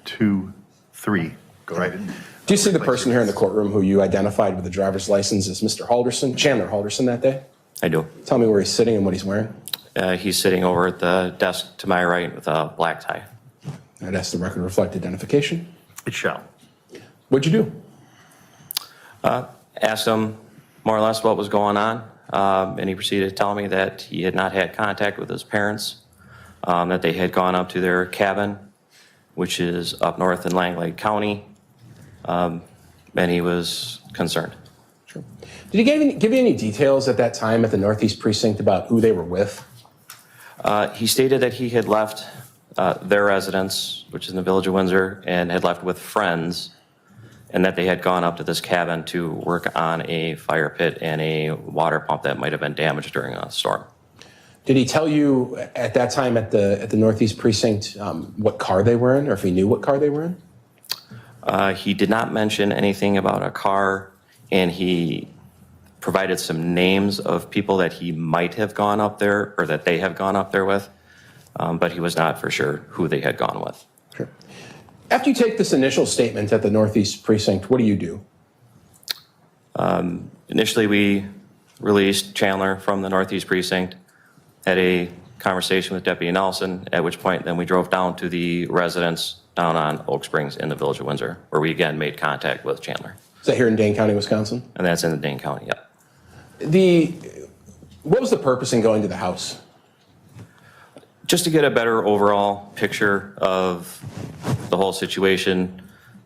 2, 3. Go right in. Do you see the person here in the courtroom who you identified with the driver's license as Mr. Halderson, Chandler Halderson, that day? I do. Tell me where he's sitting and what he's wearing. He's sitting over at the desk to my right with a black tie. I'd ask the record to reflect identification. It shall. What'd you do? Asked him more or less what was going on, and he proceeded to tell me that he had not had contact with his parents, that they had gone up to their cabin, which is up north in Langley County, and he was concerned. Sure. Did he give you any details at that time at the Northeast Precinct about who they were with? He stated that he had left their residence, which is in the village of Windsor, and had left with friends, and that they had gone up to this cabin to work on a fire pit and a water pump that might have been damaged during a storm. Did he tell you at that time at the Northeast Precinct what car they were in, or if he knew what car they were in? He did not mention anything about a car, and he provided some names of people that he might have gone up there, or that they have gone up there with, but he was not for sure who they had gone with. Sure. After you take this initial statement at the Northeast Precinct, what do you do? Initially, we released Chandler from the Northeast Precinct, had a conversation with Deputy Nelson, at which point then we drove down to the residence down on Oak Springs in the village of Windsor, where we again made contact with Chandler. Is that here in Dane County, Wisconsin? And that's in the Dane County, yep. What was the purpose in going to the house? Just to get a better overall picture of the whole situation,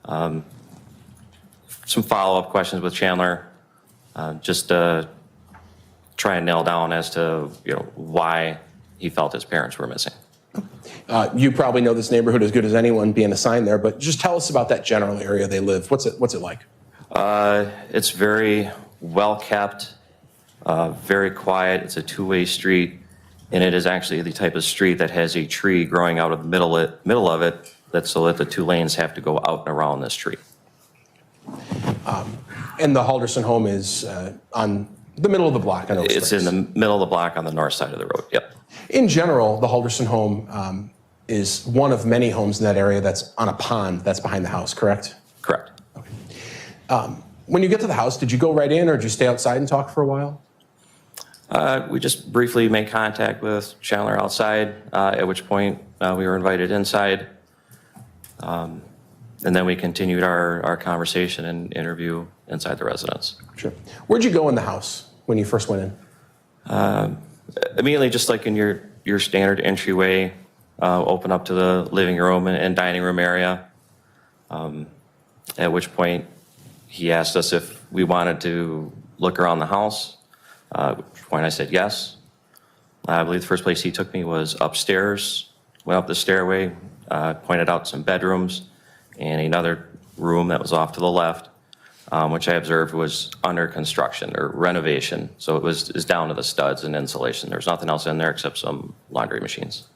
some follow-up questions with Chandler, just to try and nail down as to why he felt his parents were missing. You probably know this neighborhood as good as anyone, being assigned there, but just tell us about that general area they live. What's it like? It's very well kept, very quiet. It's a two-way street, and it is actually the type of street that has a tree growing out of the middle of it, that's so that the 2 lanes have to go out and around this tree. And the Halderson home is on the middle of the block on Oak Springs. It's in the middle of the block on the north side of the road, yep. In general, the Halderson home is one of many homes in that area that's on a pond that's behind the house, correct? Correct. Okay. When you get to the house, did you go right in or did you stay outside and talk for a while? We just briefly made contact with Chandler outside, at which point we were invited inside. And then we continued our conversation and interview inside the residence. Sure. Where'd you go in the house when you first went in? Immediately, just like in your standard entryway, open up to the living room and dining room area. At which point he asked us if we wanted to look around the house, at which point I said yes. I believe the first place he took me was upstairs, went up the stairway, pointed out some bedrooms and another room that was off to the left, which I observed was under construction or renovation. So it is down to the studs and insulation. There's nothing else in there except some laundry machines.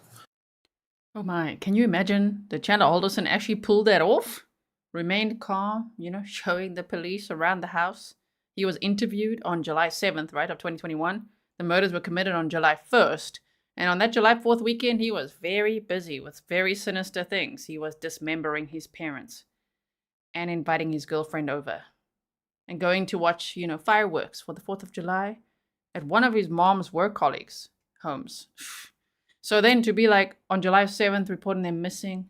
Oh my, can you imagine that Chandler Halderson actually pulled that off? Remained calm, showing the police around the house. He was interviewed on July 7th, right, of 2021. The murders were committed on July 1st. And on that July 4th weekend, he was very busy with very sinister things. He was dismembering his parents and inviting his girlfriend over and going to watch, fireworks for the 4th of July at one of his mom's work colleagues' homes. So then to be like on July 7th, reporting them missing,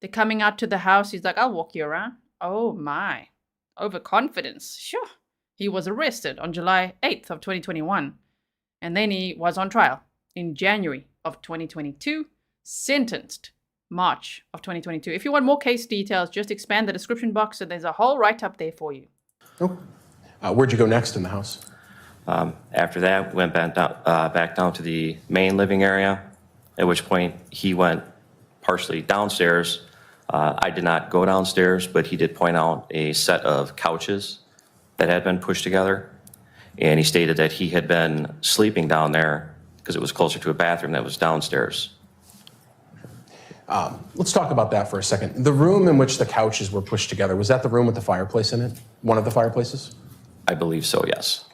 They're coming out to the house. He's like, I'll walk you around. Oh my. Overconfidence. Sure. He was arrested on July 8th of 2021. And then he was on trial in January of 2022, sentenced March of 2022. If you want more case details, just expand the description box and there's a whole write-up there for you. Oh. Where'd you go next in the house? After that, we went back down to the main living area, at which point he went partially downstairs. I did not go downstairs, but he did point out a set of couches that had been pushed together. And he stated that he had been sleeping down there because it was closer to a bathroom that was downstairs. Let's talk about that for a second. The room in which the couches were pushed together, was that the room with the fireplace in it? One of the fireplaces? I believe so, yes.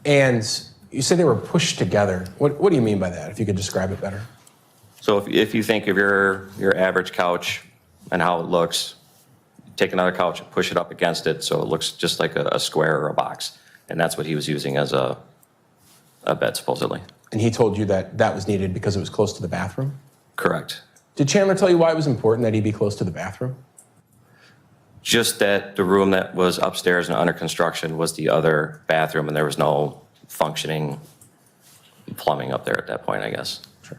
And you say they were pushed together. What do you mean by that, if you could describe it better? So if you think of your average couch and how it looks, take another couch and push it up against it so it looks just like a square or a box. And that's what he was using as a bed, supposedly. And he told you that that was needed because it was close to the bathroom? Correct. Did Chandler tell you why it was important that he be close to the bathroom? Just that the room that was upstairs and under construction was the other bathroom, and there was no functioning plumbing up there at that point, I guess. Sure.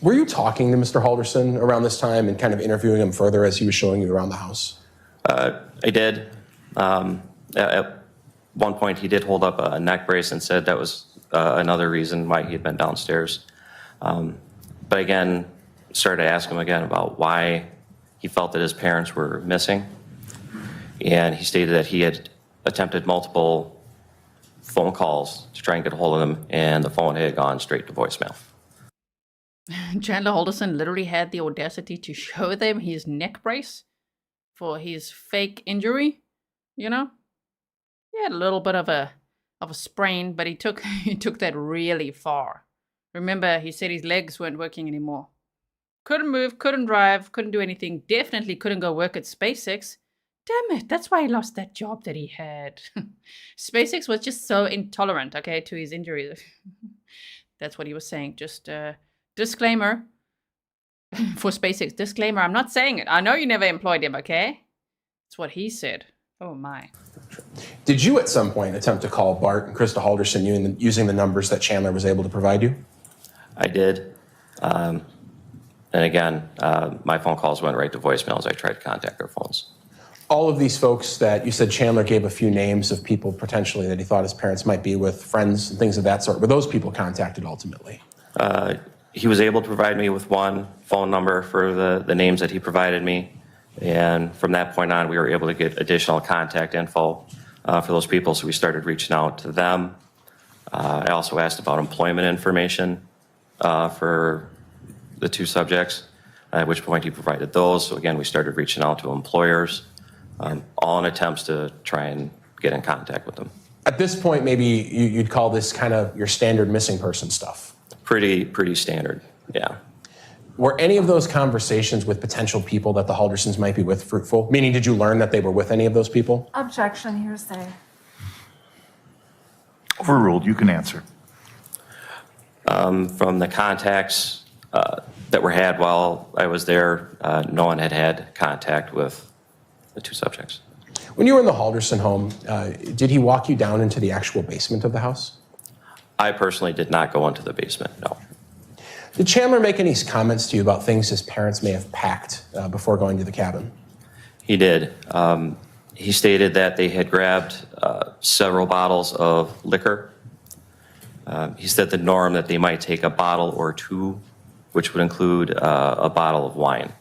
Were you talking to Mr. Halderson around this time and kind of interviewing him further as he was showing you around the house? I did. At one point, he did hold up a neck brace and said that was another reason why he had been downstairs. But again, started to ask him again about why he felt that his parents were missing. And he stated that he had attempted multiple phone calls to try and get a hold of them, and the phone had gone straight to voicemail. Chandler Halderson literally had the audacity to show them his neck brace for his fake injury, you know? He had a little bit of a sprain, but he took that really far. Remember, he said his legs weren't working anymore. Couldn't move, couldn't drive, couldn't do anything. Definitely couldn't go work at SpaceX. Damn it, that's why he lost that job that he had. SpaceX was just so intolerant, okay, to his injuries. That's what he was saying. Just disclaimer for SpaceX. Disclaimer, I'm not saying it. I know you never employed him, okay? That's what he said. Oh, my. Did you at some point attempt to call Bart and Krista Halderson using the numbers that Chandler was able to provide you? I did. And again, my phone calls went right to voicemail as I tried to contact their phones. All of these folks that you said Chandler gave a few names of people potentially that he thought his parents might be with, friends and things of that sort, were those people contacted ultimately? He was able to provide me with one phone number for the names that he provided me. And from that point on, we were able to get additional contact info for those people. So we started reaching out to them. I also asked about employment information for the two subjects, at which point he provided those. So again, we started reaching out to employers, all in attempts to try and get in contact with them. At this point, maybe you'd call this kind of your standard missing person stuff. Pretty standard, yeah. Were any of those conversations with potential people that the Haldersons might be with fruitful? Meaning, did you learn that they were with any of those people? Objection, hearsay. Overruled. You can answer. From the contacts that were had while I was there, no one had contact with the two subjects. When you were in the Halderson home, did he walk you down into the actual basement of the house? I personally did not go into the basement, no. Did Chandler make any comments to you about things his parents may have packed before going to the cabin? He did. He stated that they had grabbed several bottles of liquor. He said the norm that they might take a bottle or two, which would include a bottle of wine.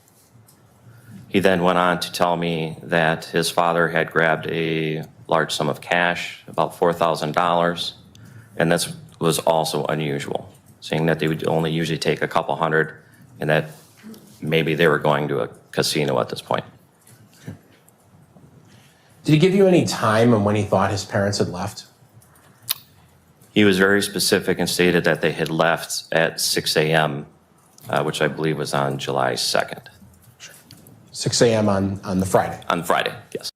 He then went on to tell me that his father had grabbed a large sum of cash, about $4,000, and this was also unusual, saying that they would only usually take a couple hundred and that maybe they were going to a casino at this point. Did he give you any time on when he thought his parents had left? He was very specific and stated that they had left at 6 a.m., which I believe was on July 2nd. 6 a.m. on the Friday? On Friday, yes.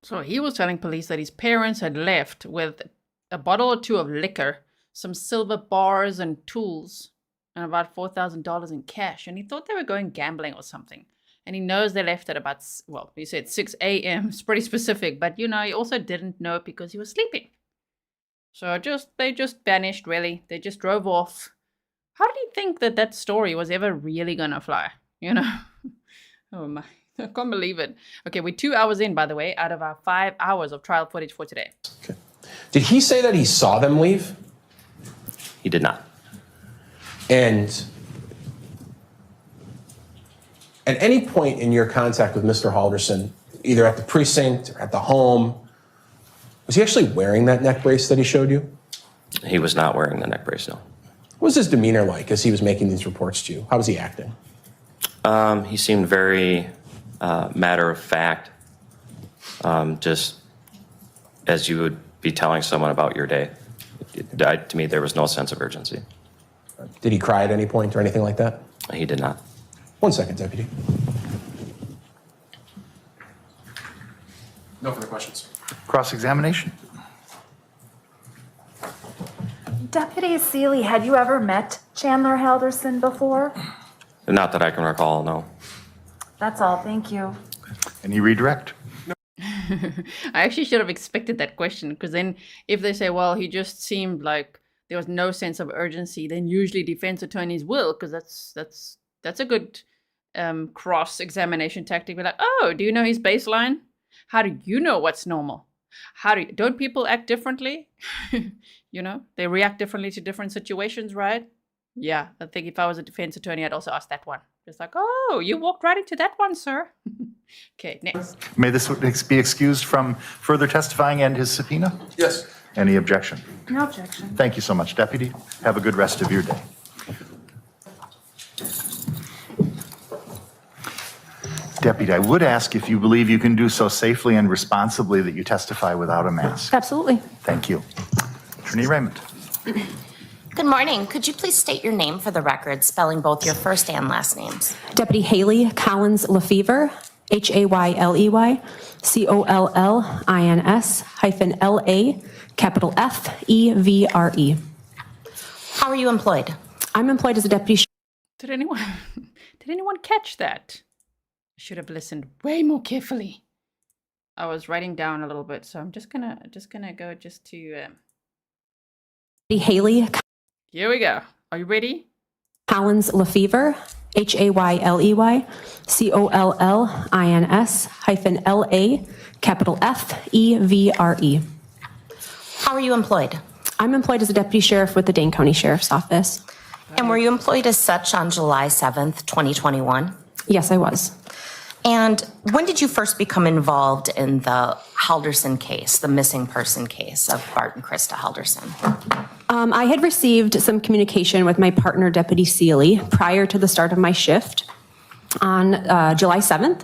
So he was telling police that his parents had left with a bottle or two of liquor, some silver bars and tools, and about $4,000 in cash. And he thought they were going gambling or something. and he knows they left at about, well, he said 6 a.m. It's pretty specific, but he also didn't know because he was sleeping. So they just vanished, really. They just drove off. How did he think that story was ever really gonna fly? Oh my, I can't believe it. Okay, we're 2 hours in, by the way, out of our 5 hours of trial footage for today. Okay. Did he say that he saw them leave? He did not. And at any point in your contact with Mr. Halderson, either at the precinct or at the home, was he actually wearing that neck brace that he showed you? He was not wearing the neck brace, no. What was his demeanor like as he was making these reports to you? How was he acting? He seemed very matter of fact, just as you would be telling someone about your day. To me, there was no sense of urgency. Did he cry at any point or anything like that? He did not. 1 second, Deputy. No further questions. Cross-examination. Deputy Seeley, had you ever met Chandler Halderson before? Not that I can recall, no. That's all, thank you. Any redirect? I actually should have expected that question, because then if they say, well, he just seemed like there was no sense of urgency, then usually defense attorneys will, because that's a good cross-examination tactic. Be like, oh, do you know his baseline? How do you know what's normal? Don't people act differently? They react differently to different situations, right? Yeah, I think if I was a defense attorney, I'd also ask that one. Just like, oh, you walked right into that one, sir. Okay, next. May this witness be excused from further testifying and his subpoena? Yes. Any objection? No objection. Thank you so much, Deputy. Have a good rest of your day. Deputy, I would ask if you believe you can do so safely and responsibly that you testify without a mask. Absolutely. Thank you. Attorney Raymond. Good morning. Could you please state your name for the record, spelling both your first and last names? Deputy Hayley Collins-Lafevre, Hayley, COLLINS-LA, capital FEVRE. How are you employed? I'm employed as a deputy. Did anyone catch that? I should have listened way more carefully. I was writing down a little bit, so I'm just gonna go just to. Hayley. Here we go. Are you ready? Collins-Lafevre, Hayley, COLLINS-LA, capital FEVRE. How are you employed? I'm employed as a deputy sheriff with the Dane County Sheriff's Office. And were you employed as such on July 7th, 2021? Yes, I was. And when did you first become involved in the Halderson case, the missing person case of Bart and Krista Halderson? I had received some communication with my partner, Deputy Seeley, prior to the start of my shift on July 7th,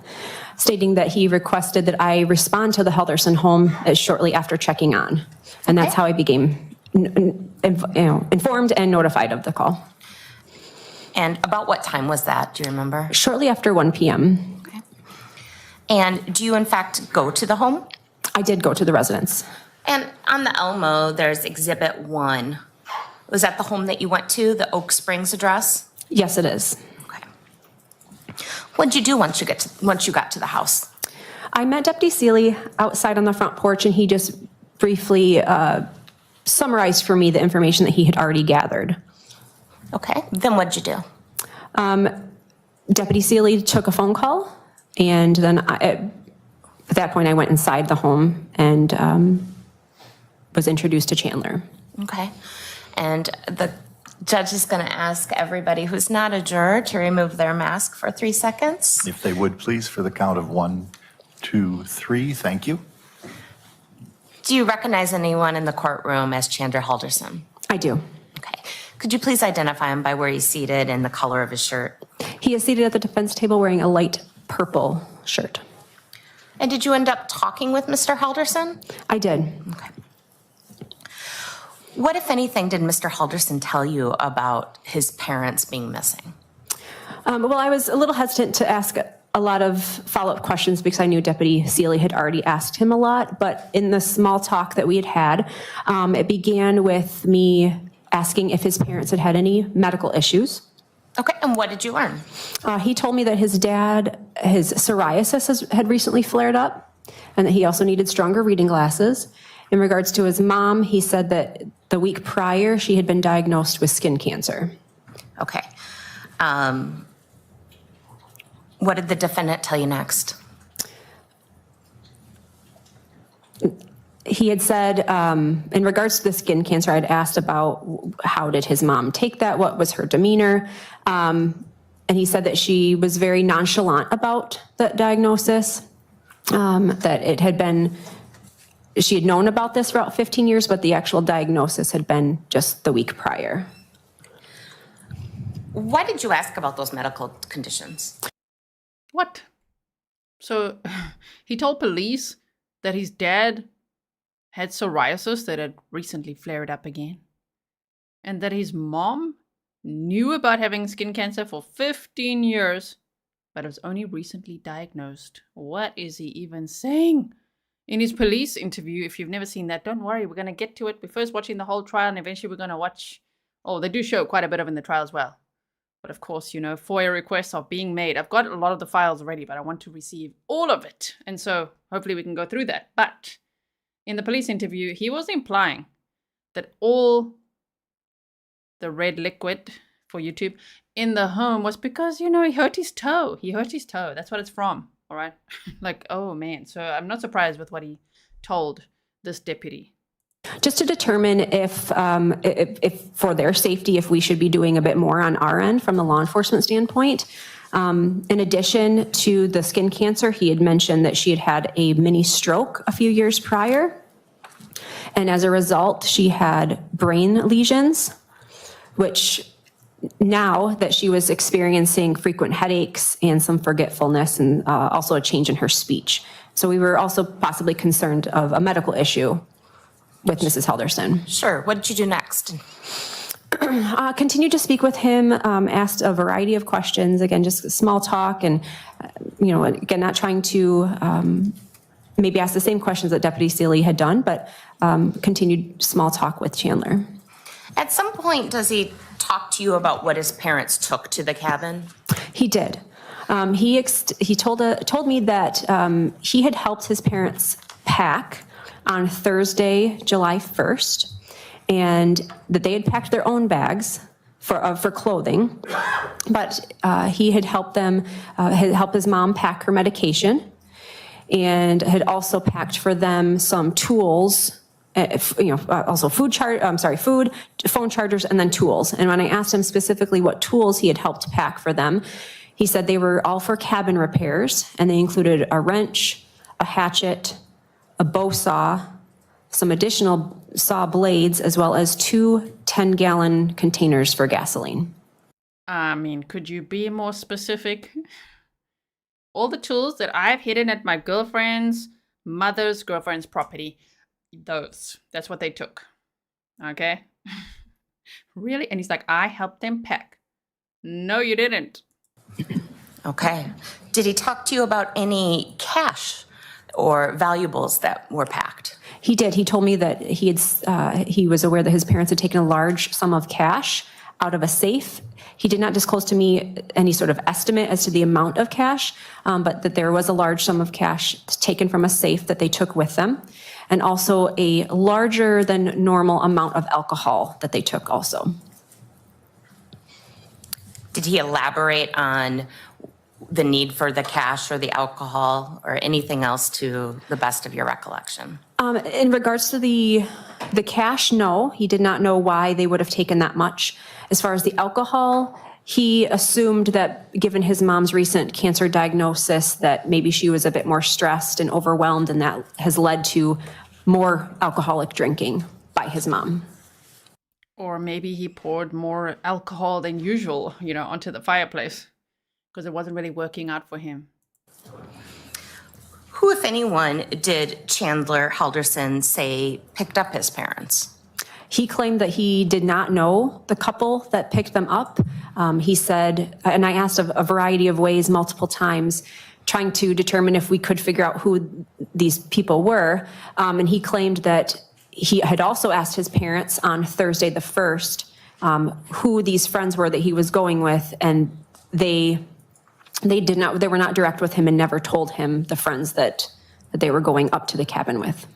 stating that he requested that I respond to the Halderson home shortly after checking on. And that's how I became informed and notified of the call. And about what time was that? Do you remember? Shortly after 1 p.m. Okay. And do you in fact go to the home? I did go to the residence. And on the Elmo, there's Exhibit 1. Was that the home that you went to, the Oak Springs address? Yes, it is. Okay. What did you do once you got to the house? I met Deputy Seeley outside on the front porch, and he just briefly summarized for me the information that he had already gathered. Okay. Then what did you do? Deputy Seeley took a phone call, and then at that point I went inside the home and was introduced to Chandler. Okay. And the judge is going to ask everybody who's not a juror to remove their mask for 3 seconds. If they would, please, for the count of 1, 2, 3. Thank you. Do you recognize anyone in the courtroom as Chandler Halderson? I do. Okay. Could you please identify him by where he's seated and the color of his shirt? He is seated at the defense table wearing a light purple shirt. And did you end up talking with Mr. Halderson? I did. Okay. What, if anything, did Mr. Halderson tell you about his parents being missing? Well, I was a little hesitant to ask a lot of follow-up questions because I knew Deputy Seeley had already asked him a lot. But in the small talk that we had had, it began with me asking if his parents had had any medical issues. Okay, and what did you learn? He told me that his psoriasis had recently flared up and that he also needed stronger reading glasses. In regards to his mom, he said that the week prior, she had been diagnosed with skin cancer. Okay. What did the defendant tell you next? He had said, in regards to the skin cancer, I'd asked about how did his mom take that, what was her demeanor, and he said that she was very nonchalant about the diagnosis, that it had been, she had known about this for about 15 years, but the actual diagnosis had been just the week prior. Why did you ask about those medical conditions? What? So he told police that his dad had psoriasis that had recently flared up again, and that his mom knew about having skin cancer for 15 years, but was only recently diagnosed. What is he even saying? In his police interview, if you've never seen that, don't worry, we're going to get to it. We're first watching the whole trial, and eventually we're going to watch, they do show quite a bit of in the trial as well. But of course, FOIA requests are being made. I've got a lot of the files already, but I want to receive all of it. And so hopefully we can go through that. But in the police interview, he was implying that all the red liquid for YouTube in the home was because, he hurt his toe. He hurt his toe. That's what it's from. All right. Like, oh man. So I'm not surprised with what he told this deputy. Just to determine if for their safety, if we should be doing a bit more on our end from the law enforcement standpoint. In addition to the skin cancer, he had mentioned that she had had a mini stroke a few years prior. And as a result, she had brain lesions, which now that she was experiencing frequent headaches and some forgetfulness and also a change in her speech. So we were also possibly concerned of a medical issue with Mrs. Halderson. Sure. What did you do next? Continued to speak with him, asked a variety of questions, again, just small talk and, again, not trying to maybe ask the same questions that Deputy Seeley had done, but continued small talk with Chandler. At some point, does he talk to you about what his parents took to the cabin? He did. He told me that he had helped his parents pack on Thursday, July 1st, and that they had packed their own bags for clothing, but he had helped his mom pack her medication, and had also packed for them some tools, also food, phone chargers, and then tools. And when I asked him specifically what tools he had helped pack for them, he said they were all for cabin repairs, and they included a wrench, a hatchet, a bow saw, some additional saw blades, as well as 2 10-gallon containers for gasoline. I mean, could you be more specific? All the tools that I've hidden at my girlfriend's mother's girlfriend's property, that's what they took. Okay? Really? And he's like, I helped them pack. No, you didn't. Okay. Did he talk to you about any cash or valuables that were packed? He did. He told me that he was aware that his parents had taken a large sum of cash out of a safe. He did not disclose to me any sort of estimate as to the amount of cash, but that there was a large sum of cash taken from a safe that they took with them, and also a larger than normal amount of alcohol that they took also. Did he elaborate on the need for the cash or the alcohol or anything else to the best of your recollection? In regards to the cash, no. He did not know why they would have taken that much. As far as the alcohol, he assumed that given his mom's recent cancer diagnosis, that maybe she was a bit more stressed and overwhelmed, and that has led to more alcoholic drinking by his mom. Or maybe he poured more alcohol than usual, onto the fireplace because it wasn't really working out for him. Who, if anyone, did Chandler Halderson say picked up his parents? He claimed that he did not know the couple that picked them up. He said, and I asked a variety of ways multiple times, trying to determine if we could figure out who these people were. And he claimed that he had also asked his parents on Thursday the 1st who these friends were that he was going with, and they were not direct with him and never told him the friends that they were going up to the cabin with.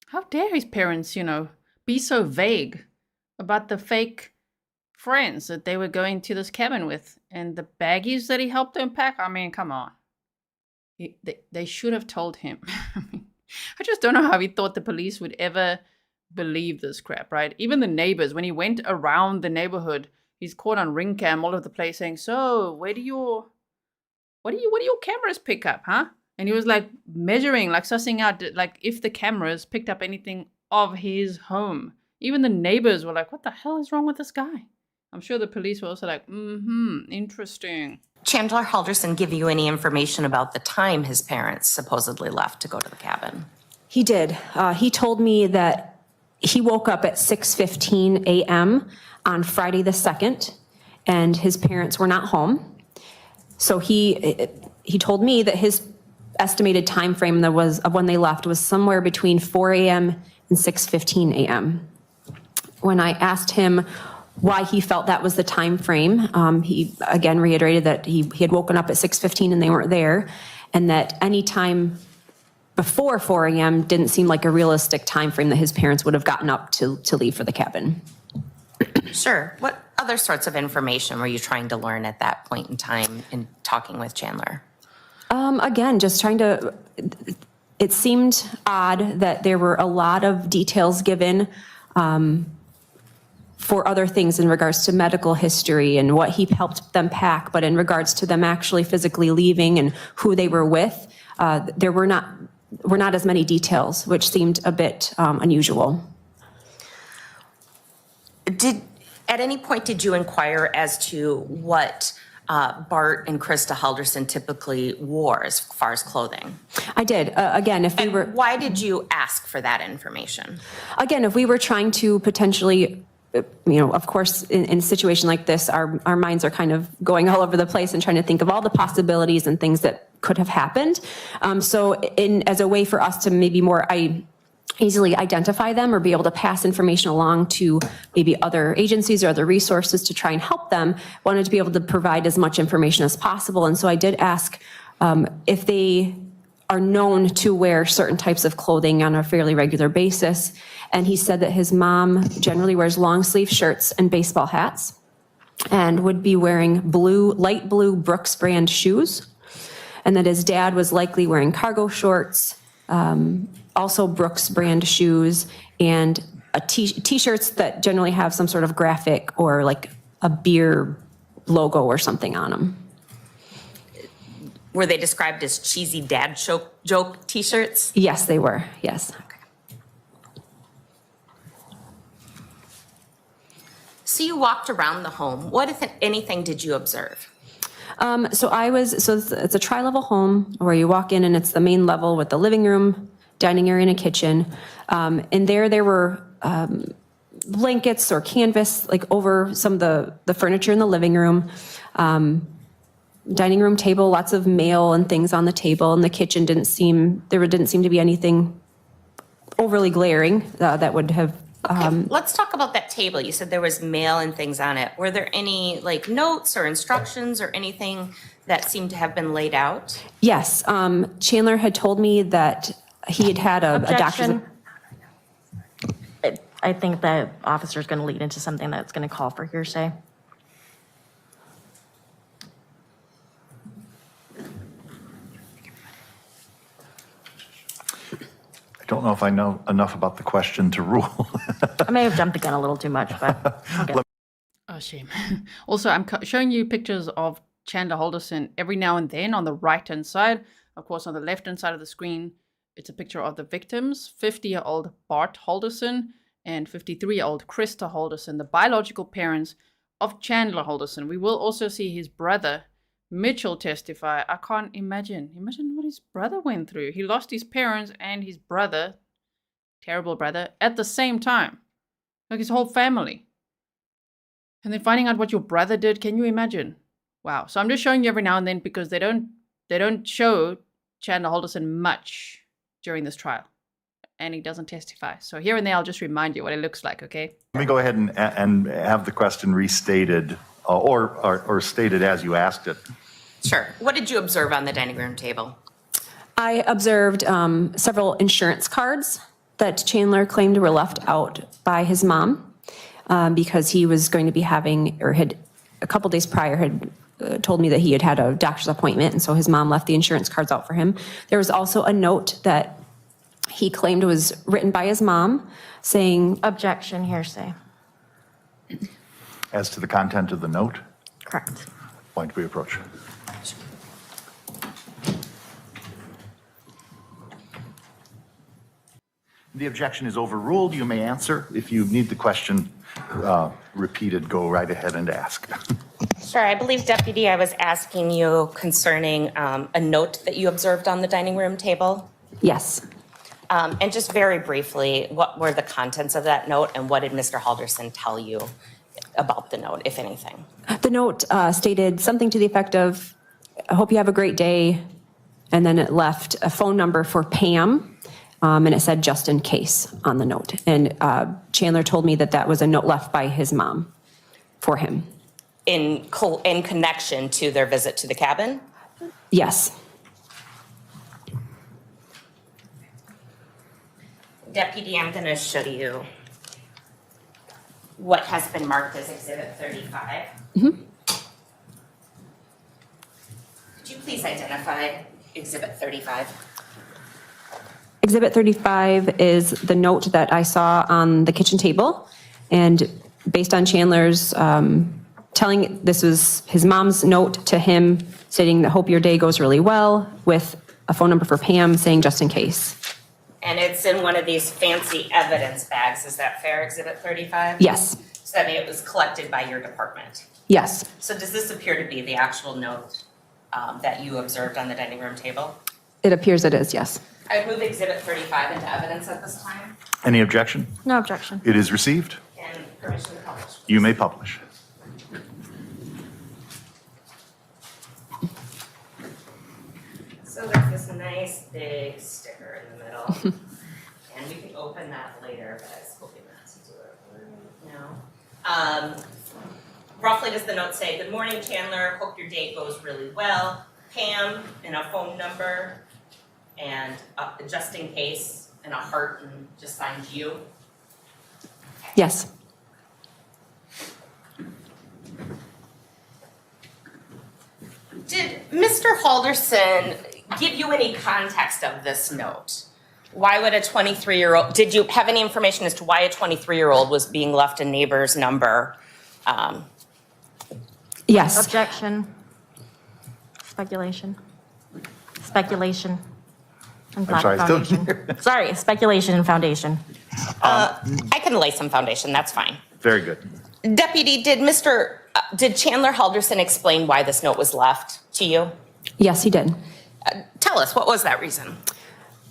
How dare his parents, be so vague about the fake friends that they were going to this cabin with and the baggies that he helped them pack? I mean, come on. They should have told him. I just don't know how he thought the police would ever believe this crap, right? Even the neighbors, when he went around the neighborhood, he's caught on ring cam all over the place saying, so what do your cameras pick up, huh? And he was like measuring, like sussing out, like if the cameras picked up anything of his home. Even the neighbors were like, what the hell is wrong with this guy? I'm sure the police were also like, interesting. Chandler Halderson give you any information about the time his parents supposedly left to go to the cabin? He did. He told me that he woke up at 6:15 a.m. on Friday the 2nd, and his parents were not home. So he told me that his estimated time frame that was of when they left was somewhere between 4 a.m. and 6:15 a.m. When I asked him why he felt that was the time frame, he again reiterated that he had woken up at 6:15 and they weren't there, and that any time before 4 a.m. didn't seem like a realistic time frame that his parents would have gotten up to leave for the cabin. Sure. What other sorts of information were you trying to learn at that point in time in talking with Chandler? Again, just trying to, it seemed odd that there were a lot of details given for other things in regards to medical history and what he helped them pack, but in regards to them actually physically leaving and who they were with, there were not as many details, which seemed a bit unusual. At any point did you inquire as to what Bart and Krista Halderson typically wore as far as clothing? I did. Again, if we were... Why did you ask for that information? Again, if we were trying to potentially, of course, in a situation like this, our minds are kind of going all over the place and trying to think of all the possibilities and things that could have happened. So as a way for us to maybe more easily identify them or be able to pass information along to maybe other agencies or other resources to try and help them, wanted to be able to provide as much information as possible. And so I did ask if they are known to wear certain types of clothing on a fairly regular basis. And he said that his mom generally wears long sleeve shirts and baseball hats and would be wearing light blue Brooks brand shoes. And that his dad was likely wearing cargo shorts, also Brooks brand shoes, and t-shirts that generally have some sort of graphic or like a beer logo or something on them. Were they described as cheesy dad joke t-shirts? Yes, they were. Yes. So you walked around the home. What, if anything, did you observe? So it's a tri-level home where you walk in and it's the main level with the living room, dining area, and a kitchen. And there were blankets or canvas like over some of the furniture in the living room. Dining room table, lots of mail and things on the table. And the kitchen didn't seem to be anything overly glaring that would have. Let's talk about that table. You said there was mail and things on it. Were there any like notes or instructions or anything that seemed to have been laid out? Yes. Chandler had told me that he had a doctor's. I think the officer is going to lead into something that's going to call for hearsay. I don't know if I know enough about the question to rule. I may have jumped the gun a little too much, but okay. Oh, shame. Also, I'm showing you pictures of Chandler Halderson every now and then on the right-hand side. Of course, on the left-hand side of the screen, it's a picture of the victims, 50-year-old Bart Halderson and 53-year-old Krista Halderson, the biological parents of Chandler Halderson. We will also see his brother, Mitchell, testify. I can't imagine. Imagine what his brother went through. He lost his parents and his brother, terrible brother, at the same time. Like his whole family. And then finding out what your brother did, can you imagine? Wow. So I'm just showing you every now and then because they don't show Chandler Halderson much during this trial. and he doesn't testify. So here and there, I'll just remind you what it looks like, okay? Let me go ahead and have the question restated or stated as you asked it. Sure. What did you observe on the dining room table? I observed several insurance cards that Chandler claimed were left out by his mom because he was going to be having, or had a couple days prior had told me that he had a doctor's appointment, and so his mom left the insurance cards out for him. There was also a note that he claimed was written by his mom saying, Objection, hearsay. As to the content of the note, Correct. point we approach. The objection is overruled. You may answer. If you need the question repeated, go right ahead and ask. Sure. I believe, Deputy, I was asking you concerning a note that you observed on the dining room table. yes. And just very briefly, what were the contents of that note, and what did Mr. Halderson tell you about the note, if anything? The note stated something to the effect of, I hope you have a great day, and then it left a phone number for Pam, and it said just in case on the note. And Chandler told me that that was a note left by his mom for him. In connection to their visit to the cabin? Yes. Deputy, I'm going to show you what has been marked as Exhibit 35. Could you please identify Exhibit 35? Exhibit 35 is the note that I saw on the kitchen table, and based on Chandler's telling, this was his mom's note to him stating that hope your day goes really well, with a phone number for Pam saying just in case. And it's in one of these fancy evidence bags. Is that fair, Exhibit 35? Yes. So that means it was collected by your department. Yes. So does this appear to be the actual note that you observed on the dining room table? It appears it is, yes. I would move Exhibit 35 into evidence at this time. Any objection? No objection. It is received. And permission to publish. You may publish. So there's this nice big sticker in the middle. And we can open that later, but I was hoping not to do it right now. Roughly does the note say, good morning, Chandler, hope your day goes really well. Pam, and a phone number, and just in case, and a heart, and just signed you. Yes. Did Mr. Halderson give you any context of this note? Why would a 23-year-old, did you have any information as to why a 23-year-old was being left a neighbor's number? Yes. Objection. Speculation. Speculation. And I'm sorry, still foundation. here. Sorry, speculation and foundation. I can lay some foundation, that's fine. Very good. Deputy, did Chandler Halderson explain why this note was left to you? Yes, he did. Tell us, what was that reason?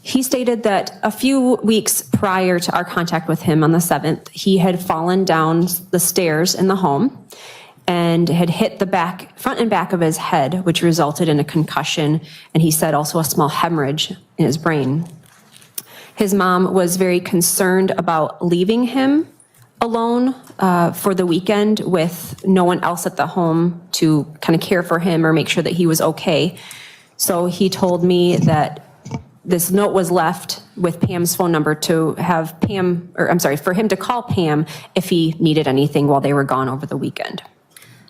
He stated that a few weeks prior to our contact with him on the 7th, he had fallen down the stairs in the home and had hit the front and back of his head, which resulted in a concussion, and he said also a small hemorrhage in his brain. His mom was very concerned about leaving him alone for the weekend with no one else at the home to kind of care for him or make sure that he was okay. So he told me that this note was left with Pam's phone number to have Pam, or I'm sorry, for him to call Pam if he needed anything while they were gone over the weekend.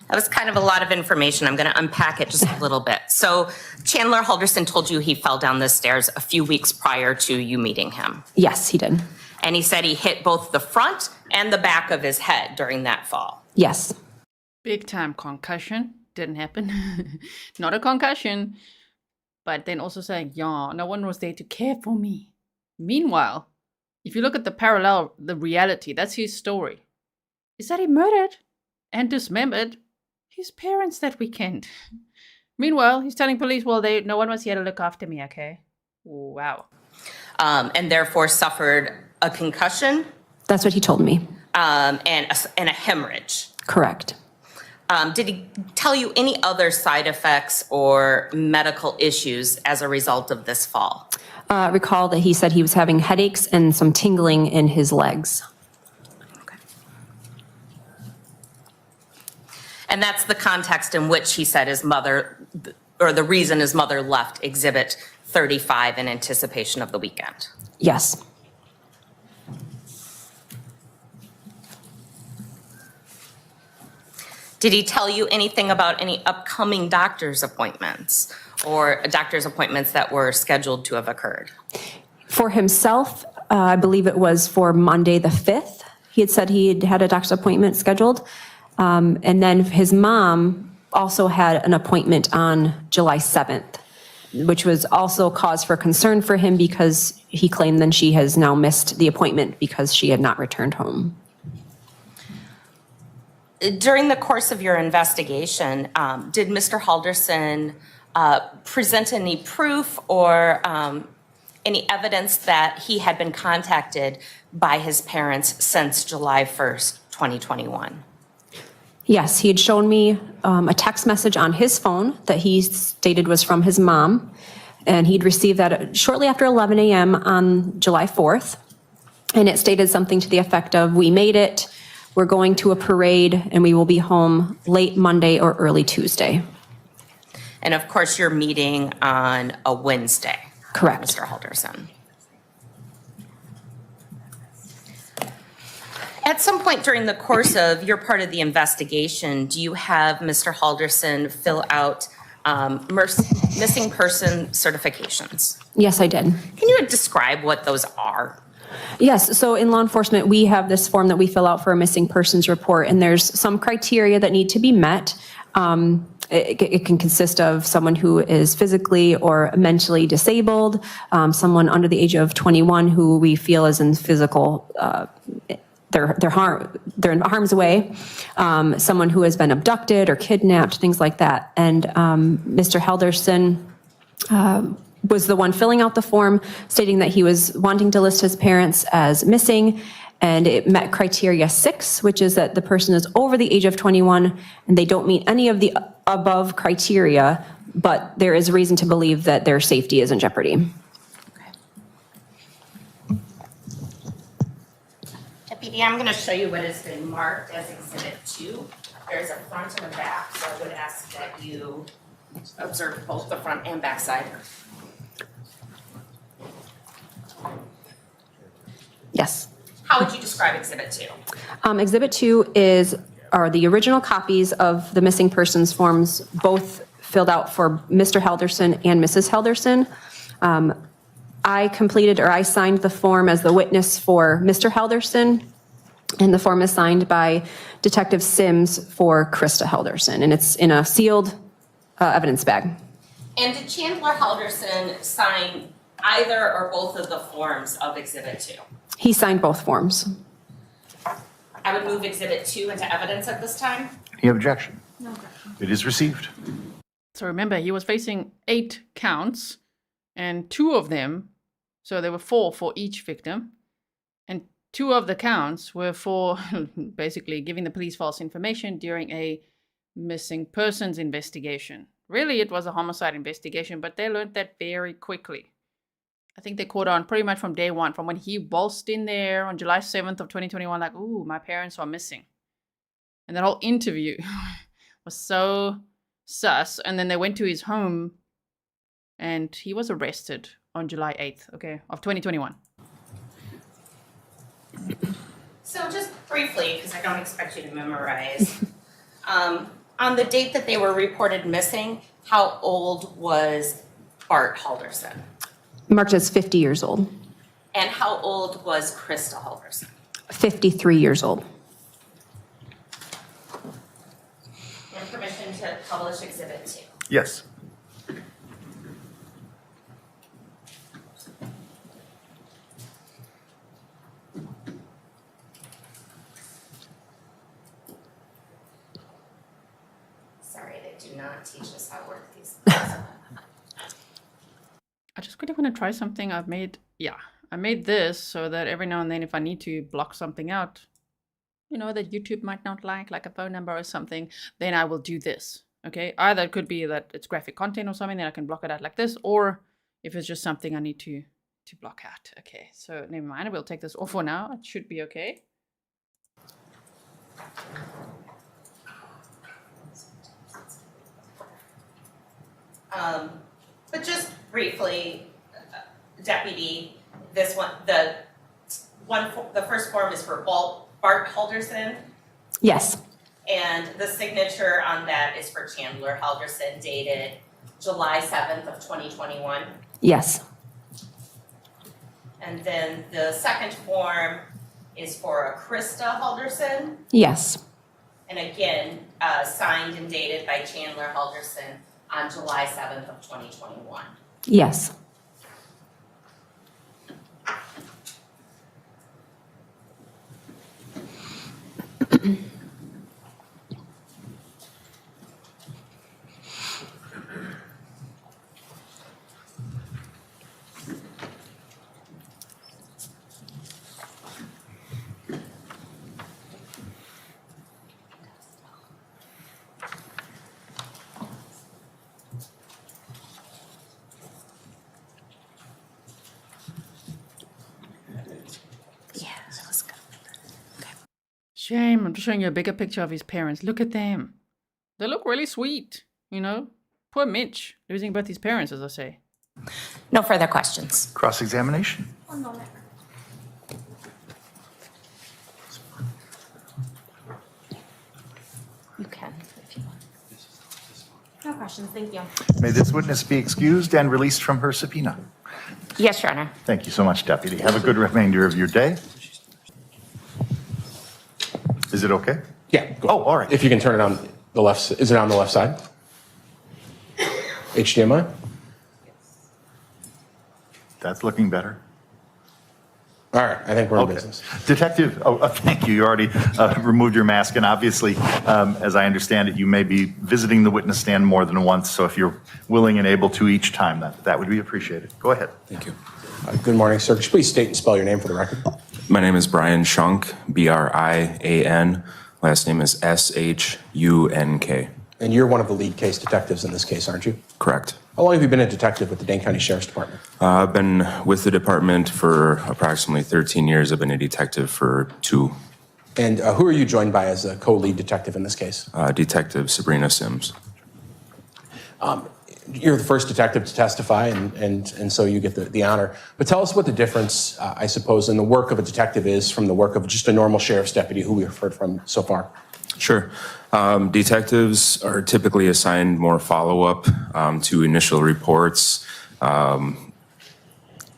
That was kind of a lot of information. I'm going to unpack it just a little bit. So Chandler Halderson told you he fell down the stairs a few weeks prior to you meeting him. Yes, he did. And he said he hit both the front and the back of his head during that fall. Yes. Big time concussion. Didn't happen. Not a concussion. But then also saying, yeah, no one was there to care for me. Meanwhile, if you look at the reality, that's his story. Is that he murdered and dismembered his parents that weekend. Meanwhile, he's telling police, well, no one was here to look after me, okay? Wow. And therefore suffered a concussion. That's what he told me. And a hemorrhage. Correct. Did he tell you any other side effects or medical issues as a result of this fall? recall that he said he was having headaches and some tingling in his legs. And that's the context in which he said his mother, or the reason his mother left Exhibit 35 in anticipation of the weekend. Yes. Did he tell you anything about any upcoming doctor's appointments or doctor's appointments that were scheduled to have occurred? For himself, I believe it was for Monday the 5th. He had said he had a doctor's appointment scheduled. And then his mom also had an appointment on July 7th, which was also cause for concern for him because he claimed then she has now missed the appointment because she had not returned home. During the course of your investigation, did Mr. Halderson present any proof or any evidence that he had been contacted by his parents since July 1st, 2021? Yes, he had shown me a text message on his phone that he stated was from his mom, and he'd received that shortly after 11 a.m. on July 4th, and it stated something to the effect of, "We made it, we're going to a parade, and we will be home late Monday or early Tuesday." And of course, you're meeting on a Wednesday. Correct. Mr. Halderson. At some point during the course of your part of the investigation, do you have Mr. Halderson fill out missing person certifications? Yes, I did. Can you describe what those are? Yes, so in law enforcement, we have this form that we fill out for a missing persons report, and there's some criteria that need to be met. It can consist of someone who is physically or mentally disabled, someone under the age of 21 who we feel is in physical, they're in harm's way, someone who has been abducted or kidnapped, things like that. And Mr. Halderson was the one filling out the form, stating that he was wanting to list his parents as missing, and it met criteria 6, which is that the person is over the age of 21 and they don't meet any of the above criteria, but there is reason to believe that their safety is in jeopardy. Deputy, I'm going to show you what has been marked as Exhibit 2. There's a front and a back, so I would ask that you observe both the front and back side. Yes. How would you describe Exhibit 2? Exhibit 2 are the original copies of the missing persons forms, both filled out for Mr. Halderson and Mrs. Halderson. I signed the form as the witness for Mr. Halderson, and the form is signed by Detective Sims for Krista Halderson, and it's in a sealed evidence bag. And did Chandler Halderson sign either or both of the forms of Exhibit 2? He signed both forms. I would move Exhibit 2 into evidence at this time. Any objection? No objection. It is received. So remember, he was facing 8 counts, and 2 of them, so there were 4 for each victim, and 2 of the counts were for basically giving the police false information during a missing persons investigation. Really, it was a homicide investigation, but they learned that very quickly. I think they caught on pretty much from day one, from when he waltzed in there on July 7th of 2021, like, ooh, my parents are missing. And that whole interview was so sus. And then they went to his home and he was arrested on July 8th, of 2021. So just briefly, because I don't expect you to memorize, on the date that they were reported missing, how old was Bart Halderson? Marked as 50 years old. And how old was Krista Halderson? 53 years old. And permission to publish Exhibit 2. Yes. Sorry, they do not teach us how to work these. I just really want to try something I made this so that every now and then if I need to block something out, that YouTube might not like a phone number or something, then I will do this, okay? Either it could be that it's graphic content or something, then I can block it out like this, or if it's just something I need to to block out. Okay, so never mind. We'll take this off for now. It should be okay. But just briefly, Deputy, this one, the first form is for Bart Halderson, Yes. and the signature on that is for Chandler Halderson, dated July 7th of 2021. Yes. And then the second form is for a Krista Halderson, Yes. and again, signed and dated by Chandler Halderson on July 7th of 2021. Yes. Shame. I'm just showing you a bigger picture of his parents. Look at them. They look really sweet, you know? Poor Mitch, losing both his parents, as I say. No further questions. Cross-examination. One moment. You can, if you want. No questions, thank you. May this witness be excused and released from her subpoena. Yes, Your Honor. Thank you so much, Deputy. Have a good remainder of your day. Is it okay? Yeah. Go. Oh, all right. If you can turn it on the left, is it on the left side? HDMI? That's looking better. All right, I think we're in Okay. business. Detective, thank you. You already removed your mask, and obviously, as I understand it, you may be visiting the witness stand more than once, so if you're willing and able to each time, that would be appreciated. Go ahead. Thank you. Good morning, sir. Could you please state and spell your name for the record? My name is Brian Shunk, Brian. Last name is Shunk. And you're one of the lead case detectives in this case, aren't you? Correct. How long have you been a detective with the Dane County Sheriff's Department? I've been with the department for approximately 13 years. I've been a detective for 2. And who are you joined by as a co-lead detective in this case? Detective Sabrina Sims. You're the first detective to testify, and so you get the honor. But tell us what the difference, I suppose, in the work of a detective is from the work of just a normal sheriff's deputy who we've heard from so far. Sure. Detectives are typically assigned more follow-up to initial reports.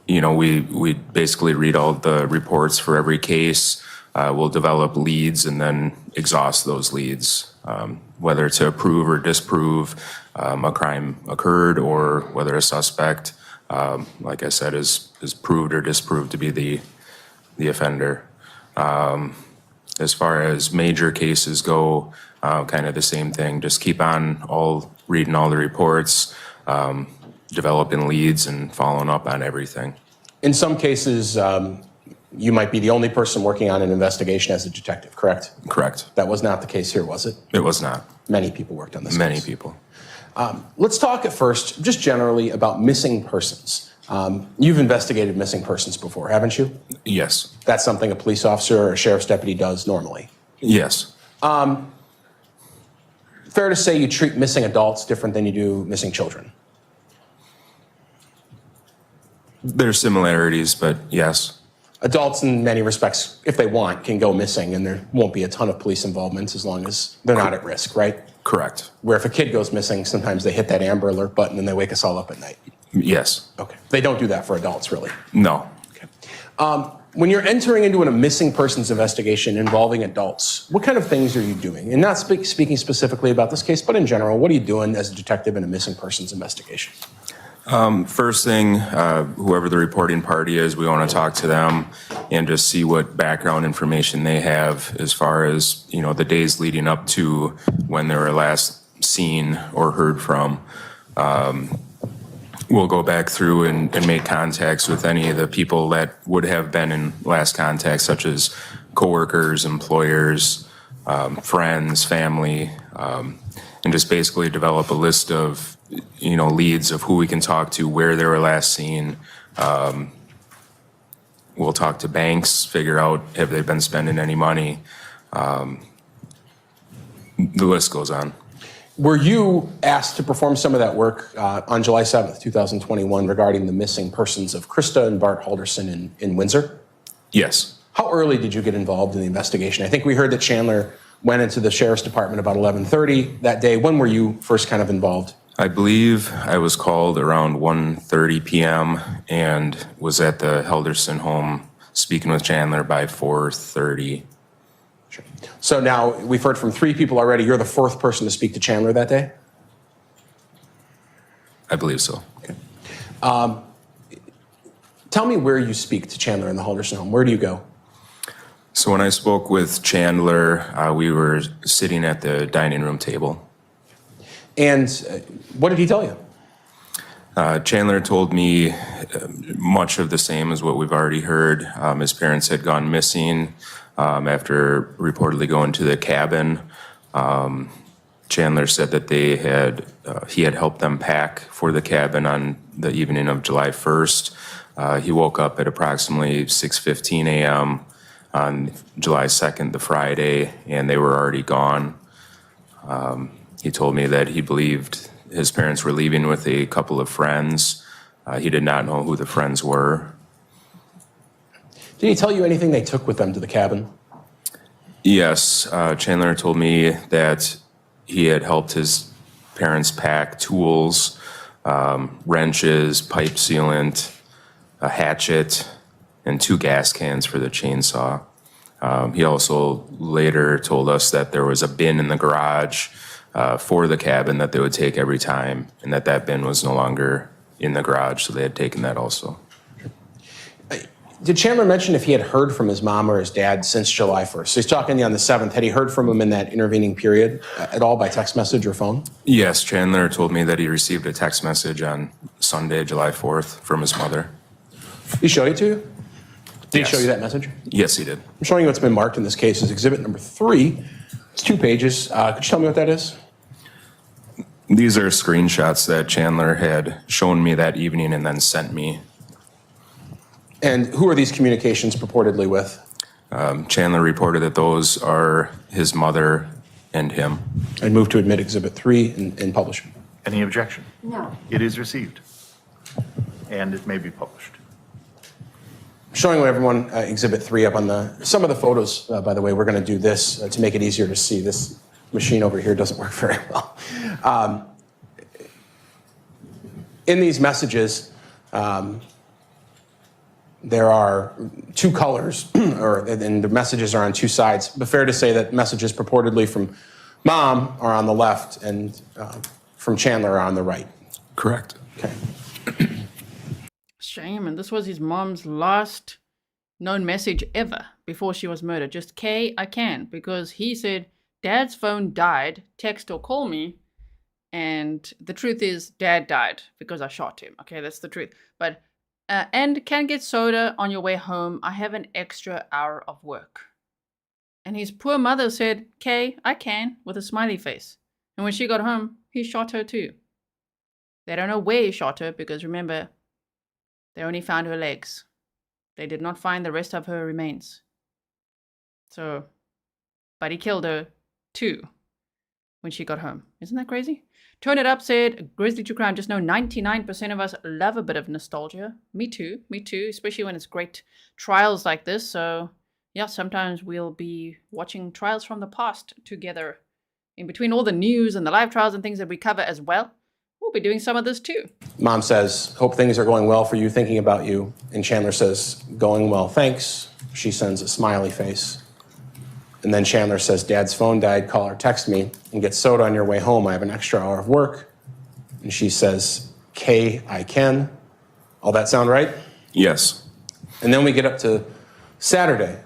We basically read all the reports for every case. We'll develop leads and then exhaust those leads, whether to approve or disprove a crime occurred or whether a suspect, like I said, is proved or disproved to be the offender. As far as major cases go, kind of the same thing. Just keep on reading all the reports, developing leads and following up on everything. In some cases, you might be the only person working on an investigation as a detective, correct? Correct. That was not the case here, was it? It was not. Many people worked on this Many case. people. Let's talk at first, just generally, about missing persons. You've investigated missing persons before, haven't you? Yes. That's something a police officer or a sheriff's deputy does normally. Yes. Fair to say you treat missing adults different than you do missing children? There's similarities, but yes. Adults, in many respects, if they want, can go missing, and there won't be a ton of police involvement as long as they're not at risk, right? Correct. Where if a kid goes missing, sometimes they hit that Amber Alert button and they wake us all up at night. Yes. Okay. They don't do that for adults, really. No. Okay. When you're entering into a missing persons investigation involving adults, what kind of things are you doing? And not speaking specifically about this case, but in general, what are you doing as a detective in a missing persons investigation? First thing, whoever the reporting party is, we want to talk to them and just see what background information they have as far as, the days leading up to when they were last seen or heard from. We'll go back through and make contacts with any of the people that would have been in last contact, such as coworkers, employers, friends, family, and just basically develop a list of leads of who we can talk to, where they were last seen, We'll talk to banks, figure out have they been spending any money. The list goes on. Were you asked to perform some of that work on July 7th, 2021 regarding the missing persons of Krista and Bart Halderson in Windsor? Yes. How early did you get involved in the investigation? I think we heard that Chandler went into the sheriff's department about 11:30 that day. When were you first kind of involved? I believe I was called around 1:30 p.m. and was at the Halderson home speaking with Chandler by 4:30. Sure. So now we've heard from 3 people already. You're the 4th person to speak to Chandler that day? I believe so. Okay. Tell me where you speak to Chandler in the Halderson home. Where do you go? So when I spoke with Chandler, we were sitting at the dining room table. And what did he tell you? Chandler told me much of the same as what we've already heard. His parents had gone missing after reportedly going to the cabin. Chandler said that he had helped them pack for the cabin on the evening of July 1st. He woke up at approximately 6:15 a.m. on July 2nd, the Friday, and they were already gone. He told me that he believed his parents were leaving with a couple of friends. He did not know who the friends were. Did he tell you anything they took with them to the cabin? Yes, Chandler told me that he had helped his parents pack tools, wrenches, pipe sealant, a hatchet, and 2 gas cans for the chainsaw. He also later told us that there was a bin in the garage for the cabin that they would take every time, and that bin was no longer in the garage, so they had taken that also. Did Chandler mention if he had heard from his mom or his dad since July 1st? So he's talking to you on the 7th. Had he heard from him in that intervening period at all by text message or phone? Yes, Chandler told me that he received a text message on Sunday, July 4th from his mother. Did he show it to you? Did Yes. he show you that message? Yes, he did. I'm showing you what's been marked in this case as exhibit number 3. It's 2 pages. Could you tell me what that is? These are screenshots that Chandler had shown me that evening and then sent me. And who are these communications purportedly with? Chandler reported that those are his mother and him. I'd move to admit exhibit 3 and publish it. Any objection? No. It is received, and it may be published. Showing everyone exhibit 3 up on some of the photos, by the way. We're going to do this to make it easier to see. This machine over here doesn't work very well. In these messages, there are 2 colors, and the messages are on 2 sides. But fair to say that messages purportedly from Mom are on the left and from Chandler are on the right. Correct. Okay. Shame, and this was his mom's last known message ever before she was murdered. Just K, I can, because he said, Dad's phone died, text or call me. And the truth is, Dad died because I shot him. Okay, that's the truth. But, and can get soda on your way home. I have an extra hour of work. And his poor mother said, K, I can, with a smiley face. And when she got home, he shot her too. They don't know where he shot her because remember, they only found her legs. They did not find the rest of her remains. So, but he killed her too when she got home. Isn't that crazy? Turn It Up said, Grizzly True Crime, just know 99% of us love a bit of nostalgia. Me too, especially when it's great trials like this. So, yeah, sometimes we'll be watching trials from the past together. In between all the news and the live trials and things that we cover as well, we'll be doing some of this too. Mom says, hope things are going well for you, thinking about you. And Chandler says, going well, thanks. She sends a smiley face. And then Chandler says, Dad's phone died, call or text me, and get soda on your way home. I have an extra hour of work. And she says, K, I can. All that sound right? Yes. And then we get up to Saturday,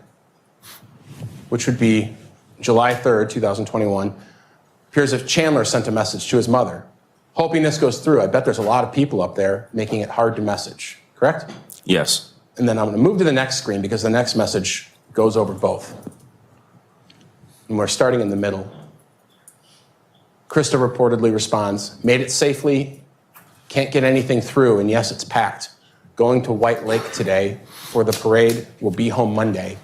which would be July 3rd, 2021. Appears as if Chandler sent a message to his mother. Hoping this goes through. I bet there's a lot of people up there making it hard to message, correct? Yes. And then I'm going to move to the next screen because the next message goes over both. And we're starting in the middle. Krista reportedly responds, made it safely, can't get anything through, and yes, it's packed. going to White Lake today for the parade, will be home Monday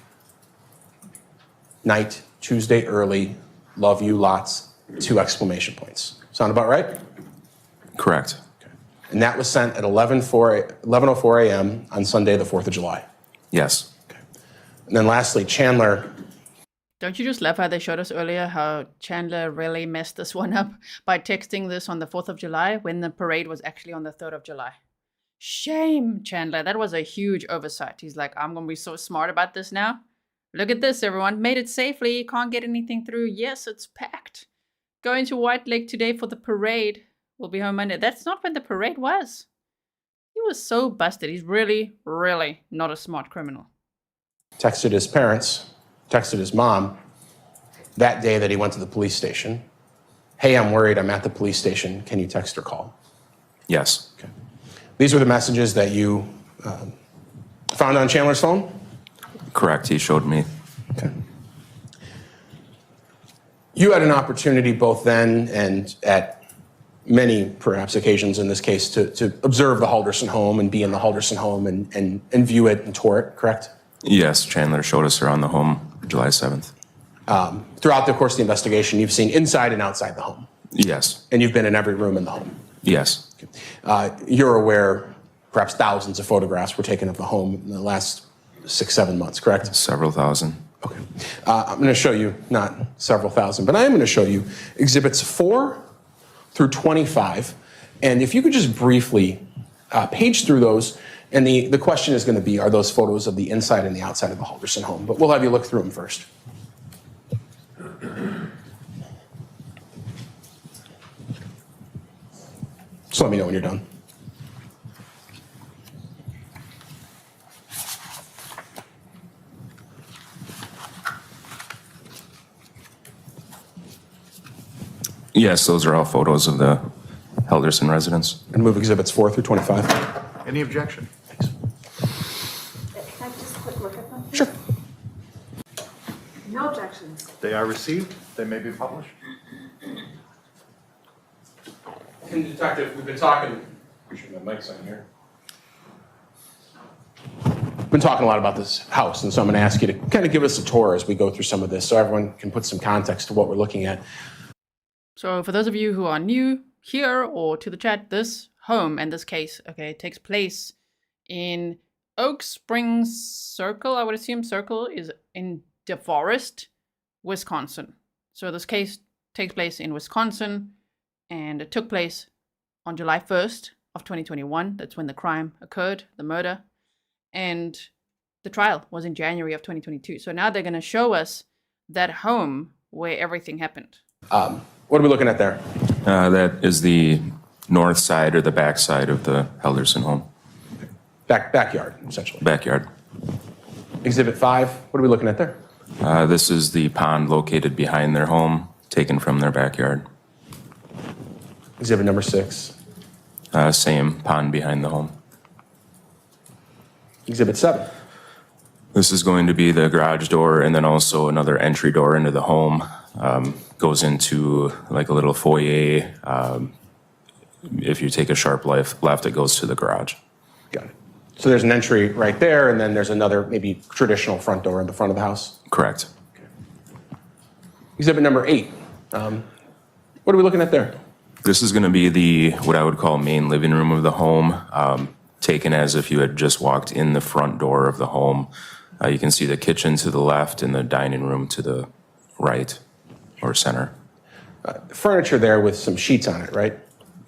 night, Tuesday early, love you lots, 2 exclamation points. Sound about right? Correct. And that was sent at 11:04 a.m. on Sunday, the 4th of July. Yes. And then lastly, Chandler. Don't you just love how they showed us earlier how Chandler really messed this one up by texting this on the 4th of July when the parade was actually on the 3rd of July? Shame, Chandler. That was a huge oversight. He's like, I'm going to be so smart about this now. Look at this, everyone. Made it safely. Can't get anything through. Yes, it's packed. Going to White Lake today for the parade. We'll be home Monday. That's not when the parade was. He was so busted. He's really, really not a smart criminal. Texted his parents, texted his mom that day that he went to the police station. Hey, I'm worried. I'm at the police station. Can you text or call? Yes. Okay. These were the messages that you found on Chandler's phone? Correct. He showed me. Okay. You had an opportunity both then and at many, perhaps, occasions in this case to observe the Halderson home and be in the Halderson home and view it and tour it, correct? Yes, Chandler showed us around the home July 7th. Throughout the course of the investigation, you've seen inside and outside the home. Yes. And you've been in every room in the home. Yes. You're aware perhaps thousands of photographs were taken of the home in the last 6-7 months, correct? Several thousand. Okay. I'm going to show you, not several thousand, but I am going to show you exhibits 4 through 25. And if you could just briefly page through those. And the question is going to be, are those photos of the inside and the outside of the Halderson home? But we'll have you look through them first. So let me know when you're done. Yes, those are all photos of the Halderson residence. And move exhibits 4 through 25. Any objection? Thanks. Can I just quick look at them? Sure. No objections. They are received. They may be published. And Detective, we've been talking, I'm sure my mic's on here. We've been talking a lot about this house, and so I'm going to ask you to kind of give us a tour as we go through some of this so everyone can put some context to what we're looking at. So for those of you who are new here or to the chat, this home and this case, okay, takes place in Oak Springs Circle. I would assume Circle is in DeForest, Wisconsin. So this case takes place in Wisconsin, and it took place on July 1st of 2021. That's when the crime occurred, the murder. And the trial was in January of 2022. So now they're going to show us that home where everything happened. What are we looking at there? That is the north side or the back side of the Halderson home. Backyard, essentially. Backyard. Exhibit 5, what are we looking at there? This is the pond located behind their home, taken from their backyard. Exhibit number 6. Same pond behind the home. Exhibit 7. This is going to be the garage door and then also another entry door into the home. Goes into like a little foyer. If you take a sharp left, it goes to the garage. Got it. So there's an entry right there, and then there's another maybe traditional front door in the front of the house? Correct. Okay. Exhibit number 8. What are we looking at there? This is going to be the, what I would call main living room of the home, taken as if you had just walked in the front door of the home. You can see the kitchen to the left and the dining room to the right or center. Furniture there with some sheets on it, right?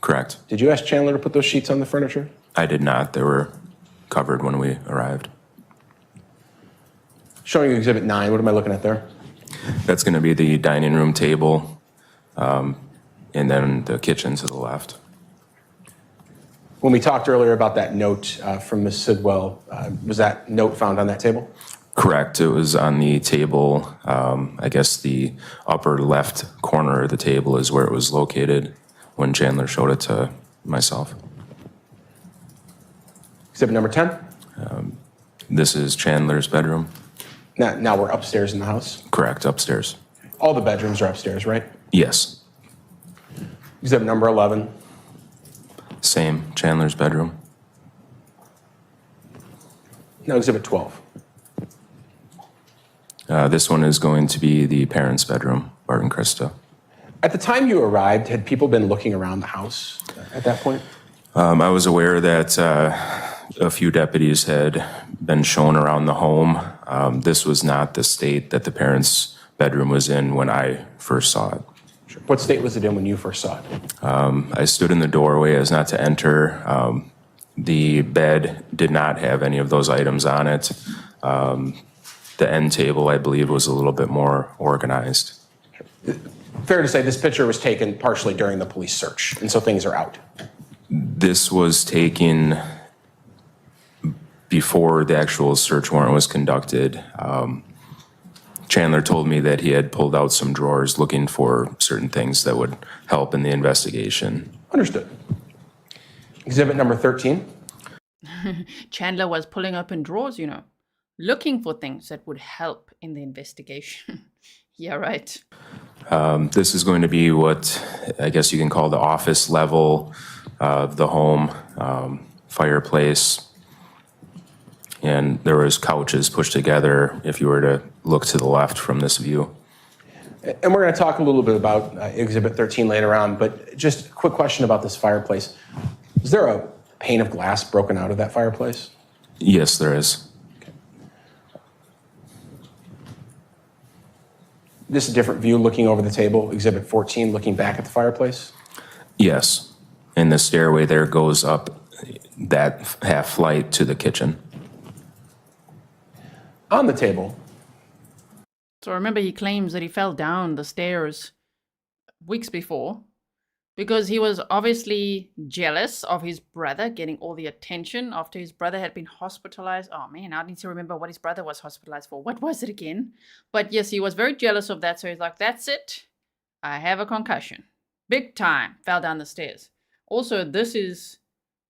Correct. Did you ask Chandler to put those sheets on the furniture? I did not. They were covered when we arrived. Showing you exhibit 9, what am I looking at there? That's going to be the dining room table, and then the kitchen to the left. When we talked earlier about that note from Ms. Sidwell, was that note found on that table? Correct. It was on the table. I guess the upper left corner of the table is where it was located when Chandler showed it to myself. Exhibit number 10? This is Chandler's bedroom. Now we're upstairs in the house? Correct, upstairs. All the bedrooms are upstairs, right? Yes. Exhibit number 11? Same, Chandler's bedroom. Now Exhibit 12. This one is going to be the parents' bedroom, Bart and Krista. At the time you arrived, had people been looking around the house at that point? I was aware that a few deputies had been shown around the home. This was not the state that the parents' bedroom was in when I first saw it. Sure. What state was it in when you first saw it? I stood in the doorway as not to enter. The bed did not have any of those items on it. The end table, I believe, was a little bit more organized. Fair to say this picture was taken partially during the police search, and so things are out. This was taken before the actual search warrant was conducted. Chandler told me that he had pulled out some drawers looking for certain things that would help in the investigation. Understood. Exhibit number 13. Chandler was pulling open drawers, you know, looking for things that would help in the investigation. Yeah, right. This is going to be what I guess you can call the office level of the home, fireplace. And there was couches pushed together if you were to look to the left from this view. And we're going to talk a little bit about Exhibit 13 later on, but just a quick question about this fireplace. Is there a pane of glass broken out of that fireplace? Yes, there is. This is a different view looking over the table, Exhibit 14, looking back at the fireplace? Yes. And the stairway there goes up that half flight to the kitchen. On the table. So remember, he claims that he fell down the stairs weeks before because he was obviously jealous of his brother getting all the attention after his brother had been hospitalized. Oh man, I need to remember what his brother was hospitalized for. What was it again? But yes, he was very jealous of that. So he's like, that's it. I have a concussion. Big time. Fell down the stairs. Also, this is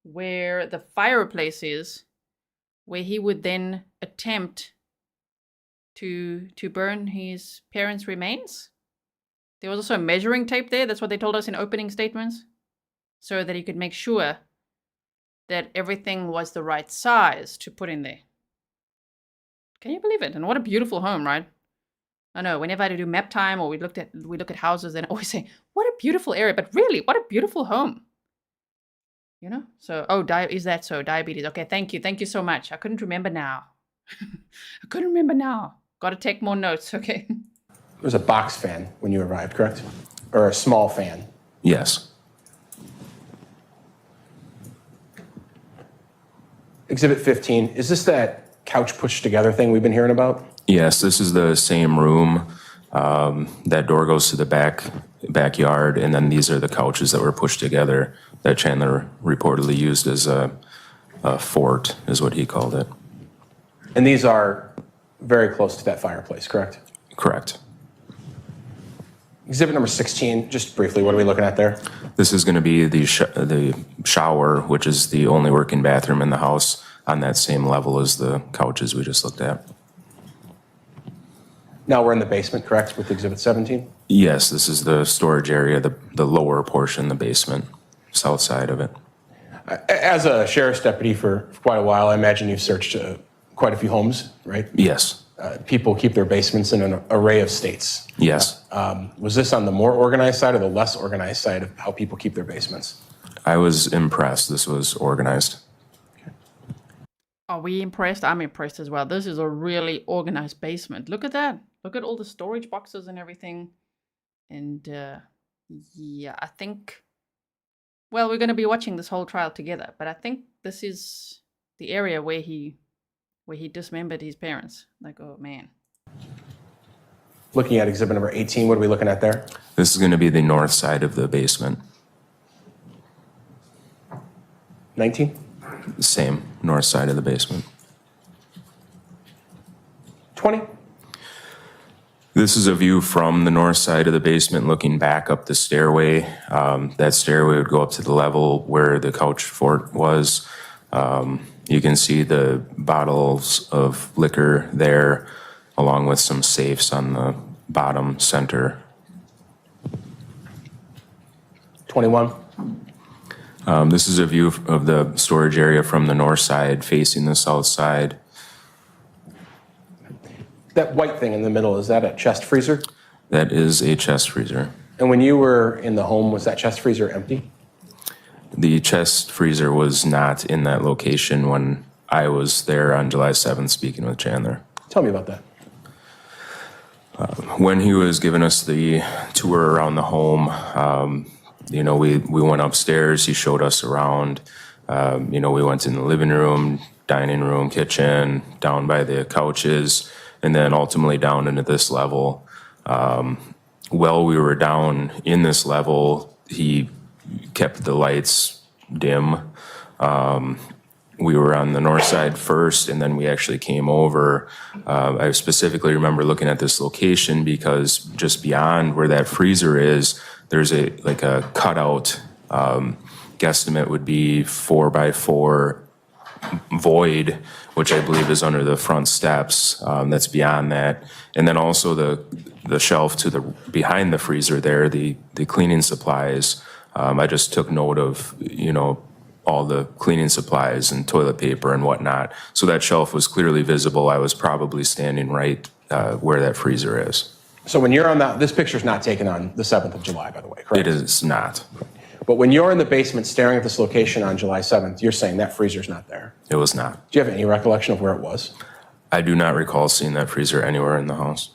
where the fireplace is, where he would then attempt to burn his parents' remains. There was also measuring tape there. That's what they told us in opening statements. So that he could make sure that everything was the right size to put in there. Can you believe it? And what a beautiful home, right? I know, whenever I do map time or we look at houses, and I always say, what a beautiful area. But really, what a beautiful home. You know? So, is that so? Diabetes. Okay, thank you. Thank you so much. I couldn't remember now. I couldn't remember now. Got to take more notes, okay? It was a box fan when you arrived, correct? Or a small fan? Yes. Exhibit 15, is this that couch pushed together thing we've been hearing about? Yes, this is the same room. That door goes to the backyard, and then these are the couches that were pushed together that Chandler reportedly used as a fort, is what he called it. And these are very close to that fireplace, correct? Correct. Exhibit number 16, just briefly, what are we looking at there? This is going to be the shower, which is the only working bathroom in the house, on that same level as the couches we just looked at. Now we're in the basement, correct, with Exhibit 17? Yes, this is the storage area, the lower portion, the basement, south side of it. As a sheriff's deputy for quite a while, I imagine you've searched quite a few homes, right? Yes. People keep their basements in an array of states. Yes. Was this on the more organized side or the less organized side of how people keep their basements? I was impressed. This was organized. Are we impressed? I'm impressed as well. This is a really organized basement. Look at that. Look at all the storage boxes and everything. And yeah, I think, well, we're going to be watching this whole trial together, but I think this is the area where he dismembered his parents. Like, oh man. Looking at exhibit number 18, what are we looking at there? This is going to be the north side of the basement. 19? Same, north side of the basement. 20? This is a view from the north side of the basement looking back up the stairway. That stairway would go up to the level where the couch fort was. You can see the bottles of liquor there, along with some safes on the bottom center. 21? This is a view of the storage area from the north side facing the south side. That white thing in the middle, is that a chest freezer? That is a chest freezer. And when you were in the home, was that chest freezer empty? The chest freezer was not in that location when I was there on July 7th speaking with Chandler. Tell me about that. When he was giving us the tour around the home, we went upstairs, he showed us around. We went in the living room, dining room, kitchen, down by the couches, and then ultimately down into this level. While we were down in this level, he kept the lights dim. We were on the north side first, and then we actually came over. I specifically remember looking at this location because just beyond where that freezer is, there's a cutout. Guesstimate would be 4x4 void, which I believe is under the front steps. That's beyond that, and then also the shelf to the behind the freezer there, the cleaning supplies. I just took note of all the cleaning supplies and toilet paper and whatnot. So that shelf was clearly visible. I was probably standing right where that freezer is. So when you're on that, this picture's not taken on the 7th of July, by the way, correct? It is not. But when you're in the basement staring at this location on July 7th, you're saying that freezer's not there. It was not. Do you have any recollection of where it was? I do not recall seeing that freezer anywhere in the house.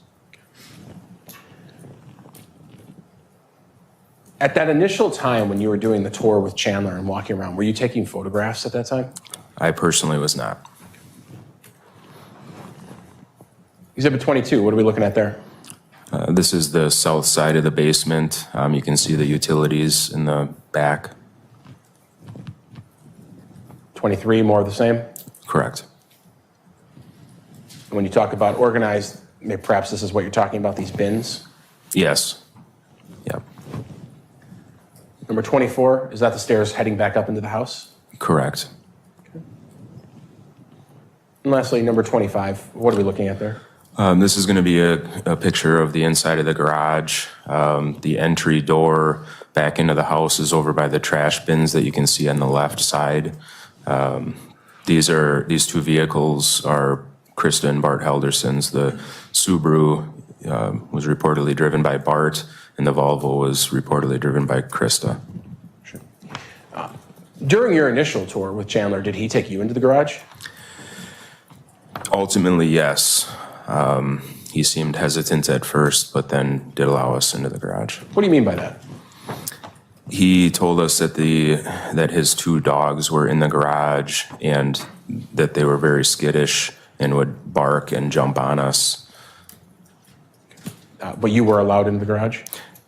At that initial time when you were doing the tour with Chandler and walking around, were you taking photographs at that time? I personally was not. Exhibit 22, what are we looking at there? This is the south side of the basement. You can see the utilities in the back. 23, more of the same? Correct. When you talk about organized, maybe perhaps this is what you're talking about, these bins? Yes. Yep. Number 24, is that the stairs heading back up into the house? Correct. Okay. And lastly, number 25, what are we looking at there? This is going to be a picture of the inside of the garage. The entry door back into the house is over by the trash bins that you can see on the left side. These two vehicles are Krista and Bart Halderson's. The Subaru was reportedly driven by Bart, and the Volvo was reportedly driven by Krista. Sure. During your initial tour with Chandler, did he take you into the garage? Ultimately, yes. He seemed hesitant at first, but then did allow us into the garage. What do you mean by that? He told us that that his two dogs were in the garage and that they were very skittish and would bark and jump on us. But you were allowed into the garage?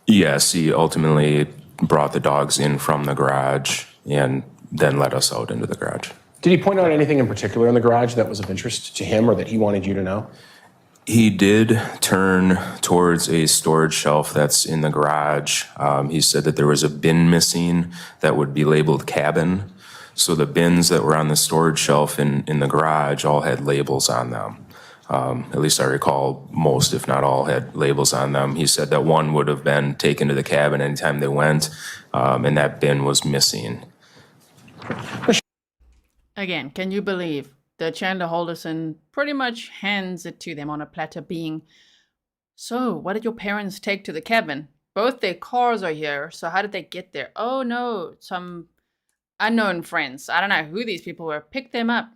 Yes, he ultimately brought the dogs in from the garage and then let us out into the garage. Did he point out anything in particular in the garage that was of interest to him or that he wanted you to know? He did turn towards a storage shelf that's in the garage. He said that there was a bin missing that would be labeled cabin. So the bins that were on the storage shelf in the garage all had labels on them. At least I recall most, if not all, had labels on them. He said that one would have been taken to the cabin anytime they went, and that bin was missing. Again, can you believe that Chandler Halderson pretty much hands it to them on a platter being, so what did your parents take to the cabin? Both their cars are here, so how did they get there? Oh no, some unknown friends. I don't know who these people were. Picked them up.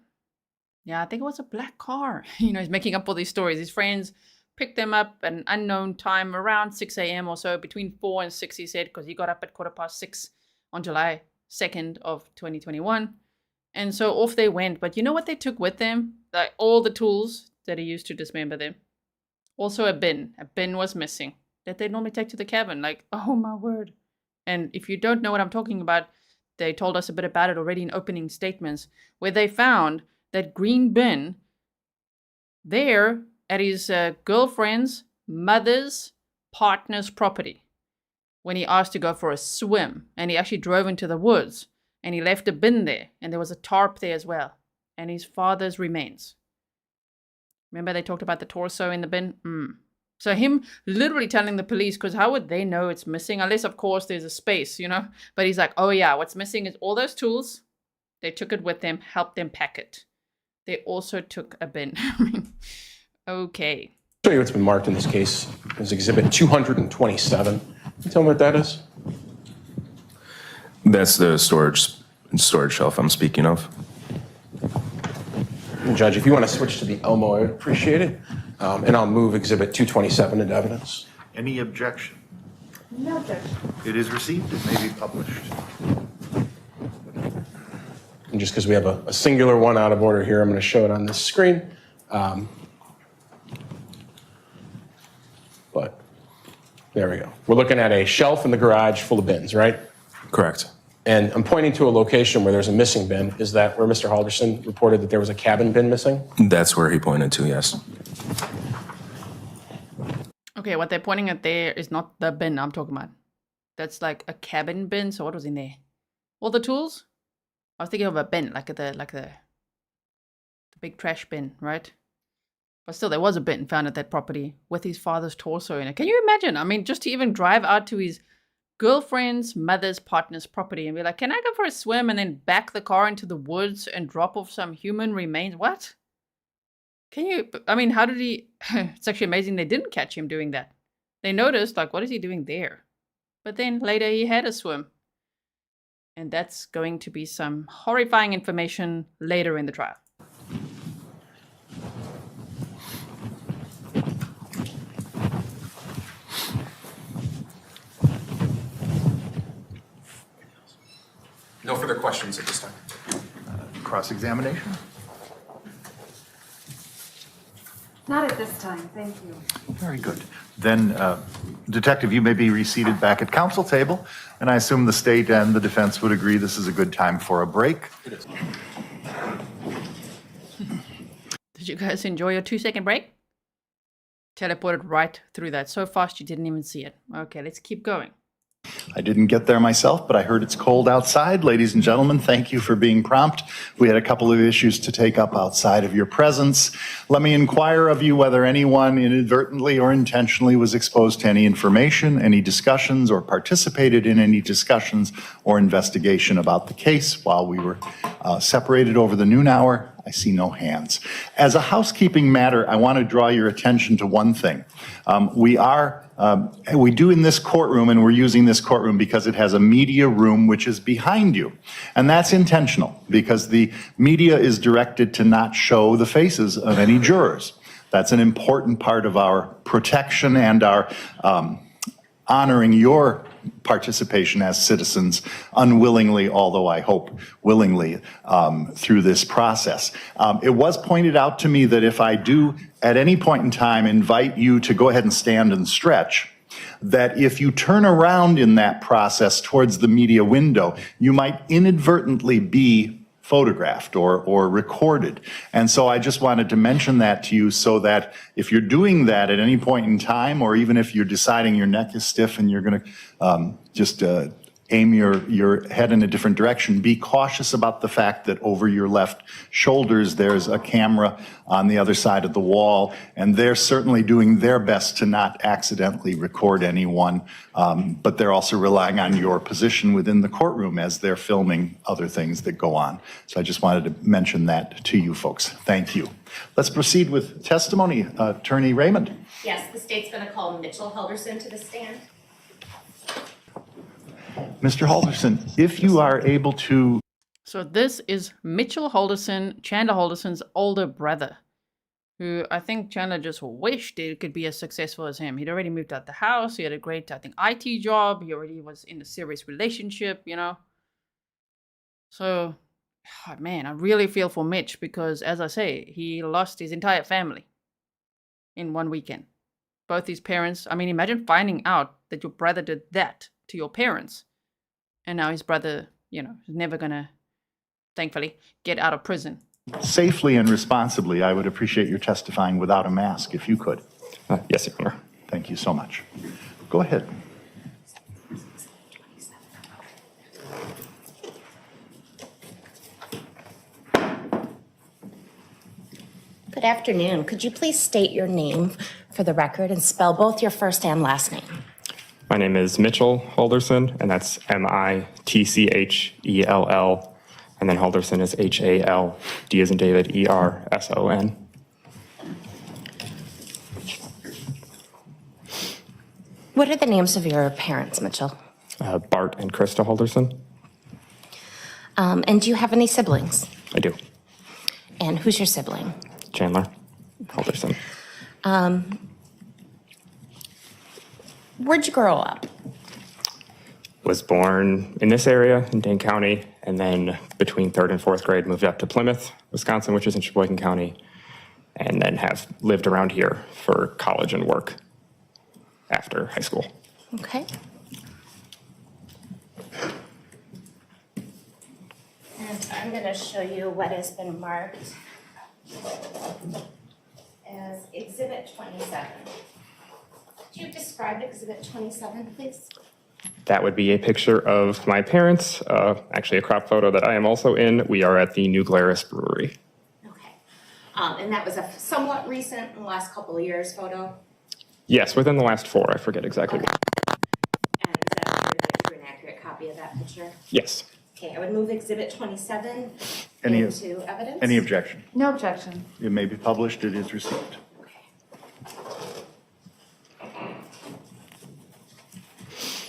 Yeah, I think it was a black car. He's making up all these stories. His friends picked them up at an unknown time around 6 a.m. or so, between 4 and 6, he said, because he got up at 6:15 on July 2nd of 2021. And so off they went. But you know what they took with them? Like all the tools that he used to dismember them. Also a bin. A bin was missing that they normally take to the cabin. Like, oh my word. And if you don't know what I'm talking about, they told us a bit about it already in opening statements, where they found that green bin there at his girlfriend's mother's partner's property when he asked to go for a swim. And he actually drove into the woods. And he left a bin there, and there was a tarp there as well, and his father's remains. Remember they talked about the torso in the bin? So him literally telling the police, because how would they know it's missing? Unless, of course, there's a space, But he's like, oh yeah, what's missing is all those tools. They took it with them, helped them pack it. They also took a bin. Okay. Show you what's been marked in this case is Exhibit 227. Can you tell me what that is? That's the storage shelf I'm speaking of. Judge, if you want to switch to the Elmo, I would appreciate it. And I'll move Exhibit 227 into evidence. Any objection? No objection. It is received. It may be published. And just because we have a singular one out of order here, I'm going to show it on this screen. But there we go. We're looking at a shelf in the garage full of bins, right? Correct. And I'm pointing to a location where there's a missing bin. Is that where Mr. Halderson reported that there was a cabin bin missing? That's where he pointed to, yes. Okay, what they're pointing at there is not the bin I'm talking about. That's like a cabin bin. So what was in there? All the tools? I was thinking of a bin, like the big trash bin, right? But still, there was a bin found at that property with his father's torso in it. Can you imagine? I mean, just to even drive out to his girlfriend's mother's partner's property and be like, can I go for a swim, and then back the car into the woods and drop off some human remains? What? Can you, I mean, how did he, it's actually amazing they didn't catch him doing that. They noticed, like, what is he doing there? But then later he had a swim. And that's going to be some horrifying information later in the trial. No further questions at this time. Cross-examination? Not at this time, thank you. Very good. Then, Detective, you may be reseated back at counsel table, and I assume the state and the defense would agree this is a good time for a break. It is. Did you guys enjoy your 2-second break? Teleported right through that so fast you didn't even see it. Okay, let's keep going. I didn't get there myself, but I heard it's cold outside. Ladies and gentlemen, thank you for being prompt. We had a couple of issues to take up outside of your presence. Let me inquire of you whether anyone inadvertently or intentionally was exposed to any information, any discussions, or participated in any discussions or investigation about the case while we were separated over the noon hour. I see no hands. As a housekeeping matter, I want to draw your attention to one thing. We do in this courtroom, and we're using this courtroom because it has a media room which is behind you. And that's intentional because the media is directed to not show the faces of any jurors. That's an important part of our protection and our honoring your participation as citizens unwillingly, although I hope willingly, through this process. It was pointed out to me that if I do at any point in time invite you to go ahead and stand and stretch, that if you turn around in that process towards the media window, you might inadvertently be photographed or recorded. And so I just wanted to mention that to you so that if you're doing that at any point in time, or even if you're deciding your neck is stiff and you're going to just aim your head in a different direction, be cautious about the fact that over your left shoulders there's a camera on the other side of the wall, and they're certainly doing their best to not accidentally record anyone, but they're also relying on your position within the courtroom as they're filming other things that go on. So I just wanted to mention that to you folks. Thank you. Let's proceed with testimony. Attorney Raymond. Yes, the state's going to call Mitchell Halderson to the stand. Mr. Halderson, if you are able to... So this is Mitchell Halderson, Chandler Halderson's older brother, who I think Chandler just wished it could be as successful as him. He'd already moved out the house. He had a great, I think, IT job. He already was in a serious relationship, you know. So, oh man, I really feel for Mitch because, as I say, he lost his entire family in one weekend. Both his parents. I mean, imagine finding out that your brother did that to your parents. And now his brother, you know, is never going to, thankfully, get out of prison. Safely and responsibly, I would appreciate your testifying without a mask, if you could. Yes, Your Honor. Thank you so much. Go ahead. Good afternoon. Could you please state your name for the record and spell both your first and last name? My name is Mitchell Halderson, and that's Mitchell, and then Halderson is Hald as in David, Erson. What are the names of your parents, Mitchell? Bart and Krista Halderson. And do you have any siblings? I do. And who's your sibling? Chandler Halderson. Where'd you grow up? Was born in this area in Dane County, and then between 3rd and 4th grade moved up to Plymouth, Wisconsin, which is in Sheboygan County, and then have lived around here for college and work after high school. Okay. And I'm going to show you what has been marked as Exhibit 27. Could you describe Exhibit 27, please? That would be a picture of my parents, actually a crop photo that I am also in. We are at the New Glarus Brewery. Okay. And that was a somewhat recent, in the last couple of years, photo? Yes, within the last 4, I forget exactly. Okay. And is that an accurate copy of that picture? Yes. Okay, I would move Exhibit 27 Any- into evidence. Any objection? No objection. It may be published, it is received.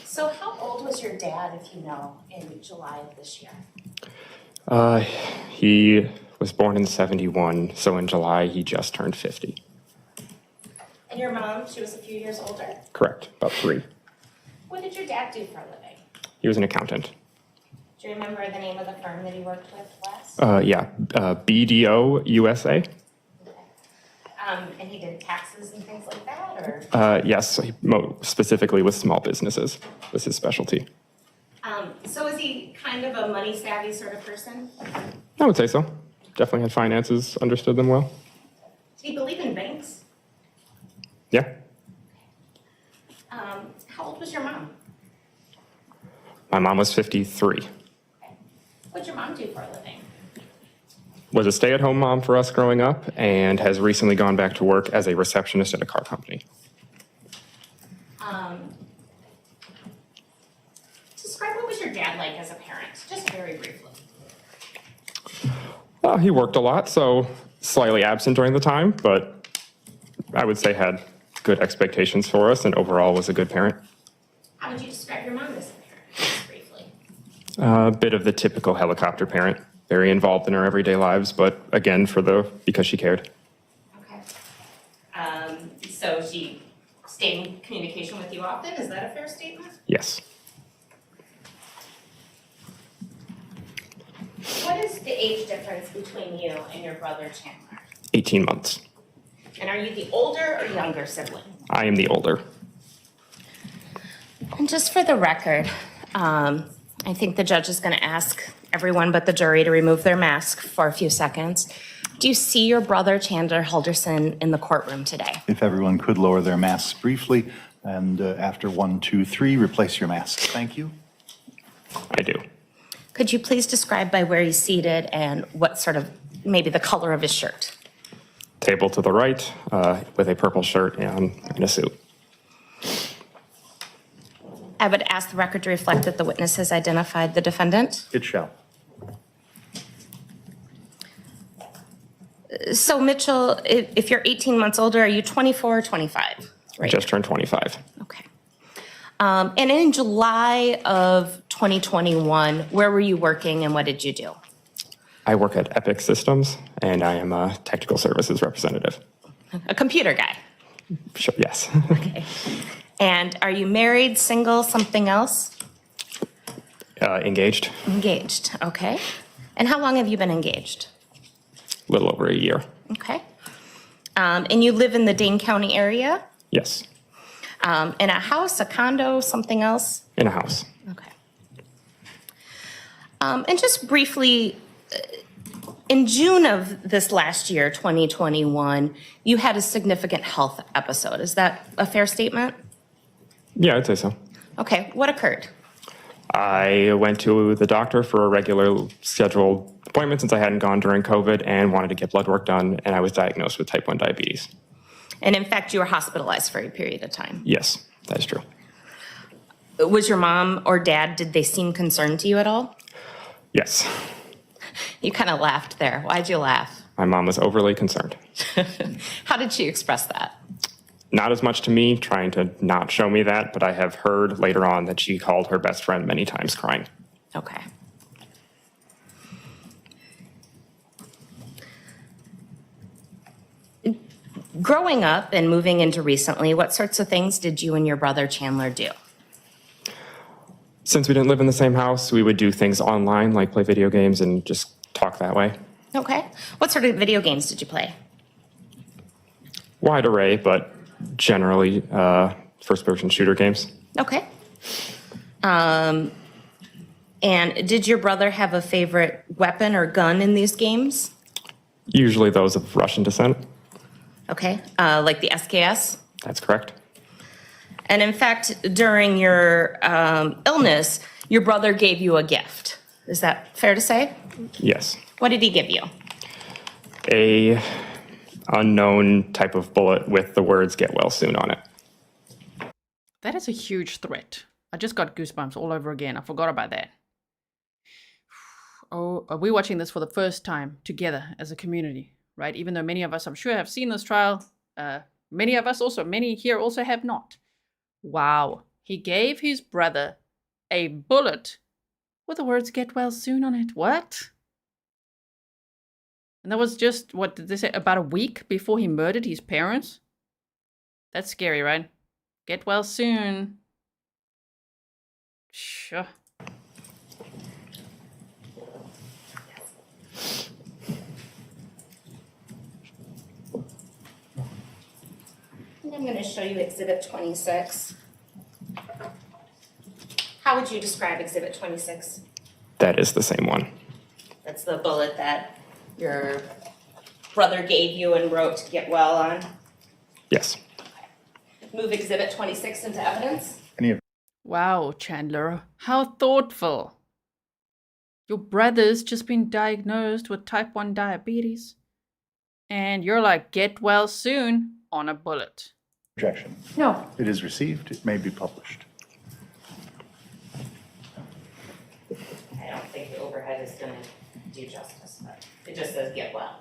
So how old was your dad, if you know, in July of this year? He was born in 71, so in July he just turned 50. And your mom, she was a few years older? Correct, about 3. What did your dad do for a living? He was an accountant. Do you remember the name of the firm that he worked with last? BDO USA. And he did taxes and things like that, or? Yes, specifically with small businesses was his specialty. So is he kind of a money savvy sort of person? I would say so. Definitely had finances, understood them well. Did he believe in banks? Yeah. How old was your mom? My mom was 53. What'd your mom do for a living? Was a stay-at-home mom for us growing up and has recently gone back to work as a receptionist at a car company. Describe what was your dad like as a parent, just very briefly. He worked a lot, so slightly absent during the time, but I would say had good expectations for us and overall was a good parent. How would you describe your mom as a parent, just briefly? A bit of the typical helicopter parent, very involved in our everyday lives, but again, because she cared. Okay. So she stayed in communication with you often, is that a fair statement? Yes. What is the age difference between you and your brother Chandler? 18 months. And are you the older or younger sibling? I am the older. And just for the record, I think the judge is going to ask everyone but the jury to remove their mask for a few seconds. Do you see your brother Chandler Halderson in the courtroom today? If everyone could lower their masks briefly, and after 1, 2, 3, replace your masks. Thank you. I do. Could you please describe by where he's seated and what sort of, maybe the color of his shirt? Table to the right with a purple shirt and a suit. I would ask the record to reflect that the witness has identified the defendant. It shall. So Mitchell, if you're 18 months older, are you 24 or 25? I just turned 25. Okay. And in July of 2021, where were you working and what did you do? I work at Epic Systems, and I am a technical services representative. A computer guy. Sure, yes. Okay. And are you married, single, something else? Engaged. Engaged, okay. And how long have you been engaged? A little over a year. Okay. And you live in the Dane County area? Yes, In a house, a condo, something else? in a house. Okay. And just briefly, in June of this last year, 2021, you had a significant health episode. Is that a fair statement? Yeah, I'd say so. Okay, what occurred? I went to the doctor for a regular scheduled appointment since I hadn't gone during COVID and wanted to get blood work done, and I was diagnosed with type 1 diabetes. And in fact, you were hospitalized for a period of time. Yes, that is true. Was your mom or dad, did they seem concerned to you at all? Yes, You kind of laughed there. Why'd you laugh? my mom was overly concerned. How did she express that? not as much to me, trying to not show me that, but I have heard later on that she called her best friend many times crying. Okay. Growing up and moving into recently, what sorts of things did you and your brother Chandler do? Since we didn't live in the same house, we would do things online, like play video games and just talk that way. Okay. What sort of video games did you play? Wide array, but generally first-person shooter games. Okay. And did your brother have a favorite weapon or gun in these games? Usually those of Russian descent. Okay. Like the SKS? That's correct. And in fact, during your illness, your brother gave you a gift. Is that fair to say? Yes. What did he give you? A unknown type of bullet with the words "get well soon" on it. That is a huge threat. I just got goosebumps all over again. I forgot about that. Oh, are we watching this for the first time together as a community, right? Even though many of us, I'm sure, have seen this trial. Many here also have not. Wow. He gave his brother a bullet with the words "get well soon" on it. What? And that was just, what did they say, about a week before he murdered his parents? That's scary, right? Get well soon. Sure. I'm going to show you Exhibit 26. How would you describe Exhibit 26? That is the same one. That's the bullet that your brother gave you and wrote to get well on. Yes. Move Exhibit 26 into evidence. Wow, Chandler, how thoughtful. Your brother's just been diagnosed with type 1 diabetes. And you're like, get well soon on a bullet. Objection. No. It is received. It may be published. I don't think the overhead is going to do justice, but it just says get well.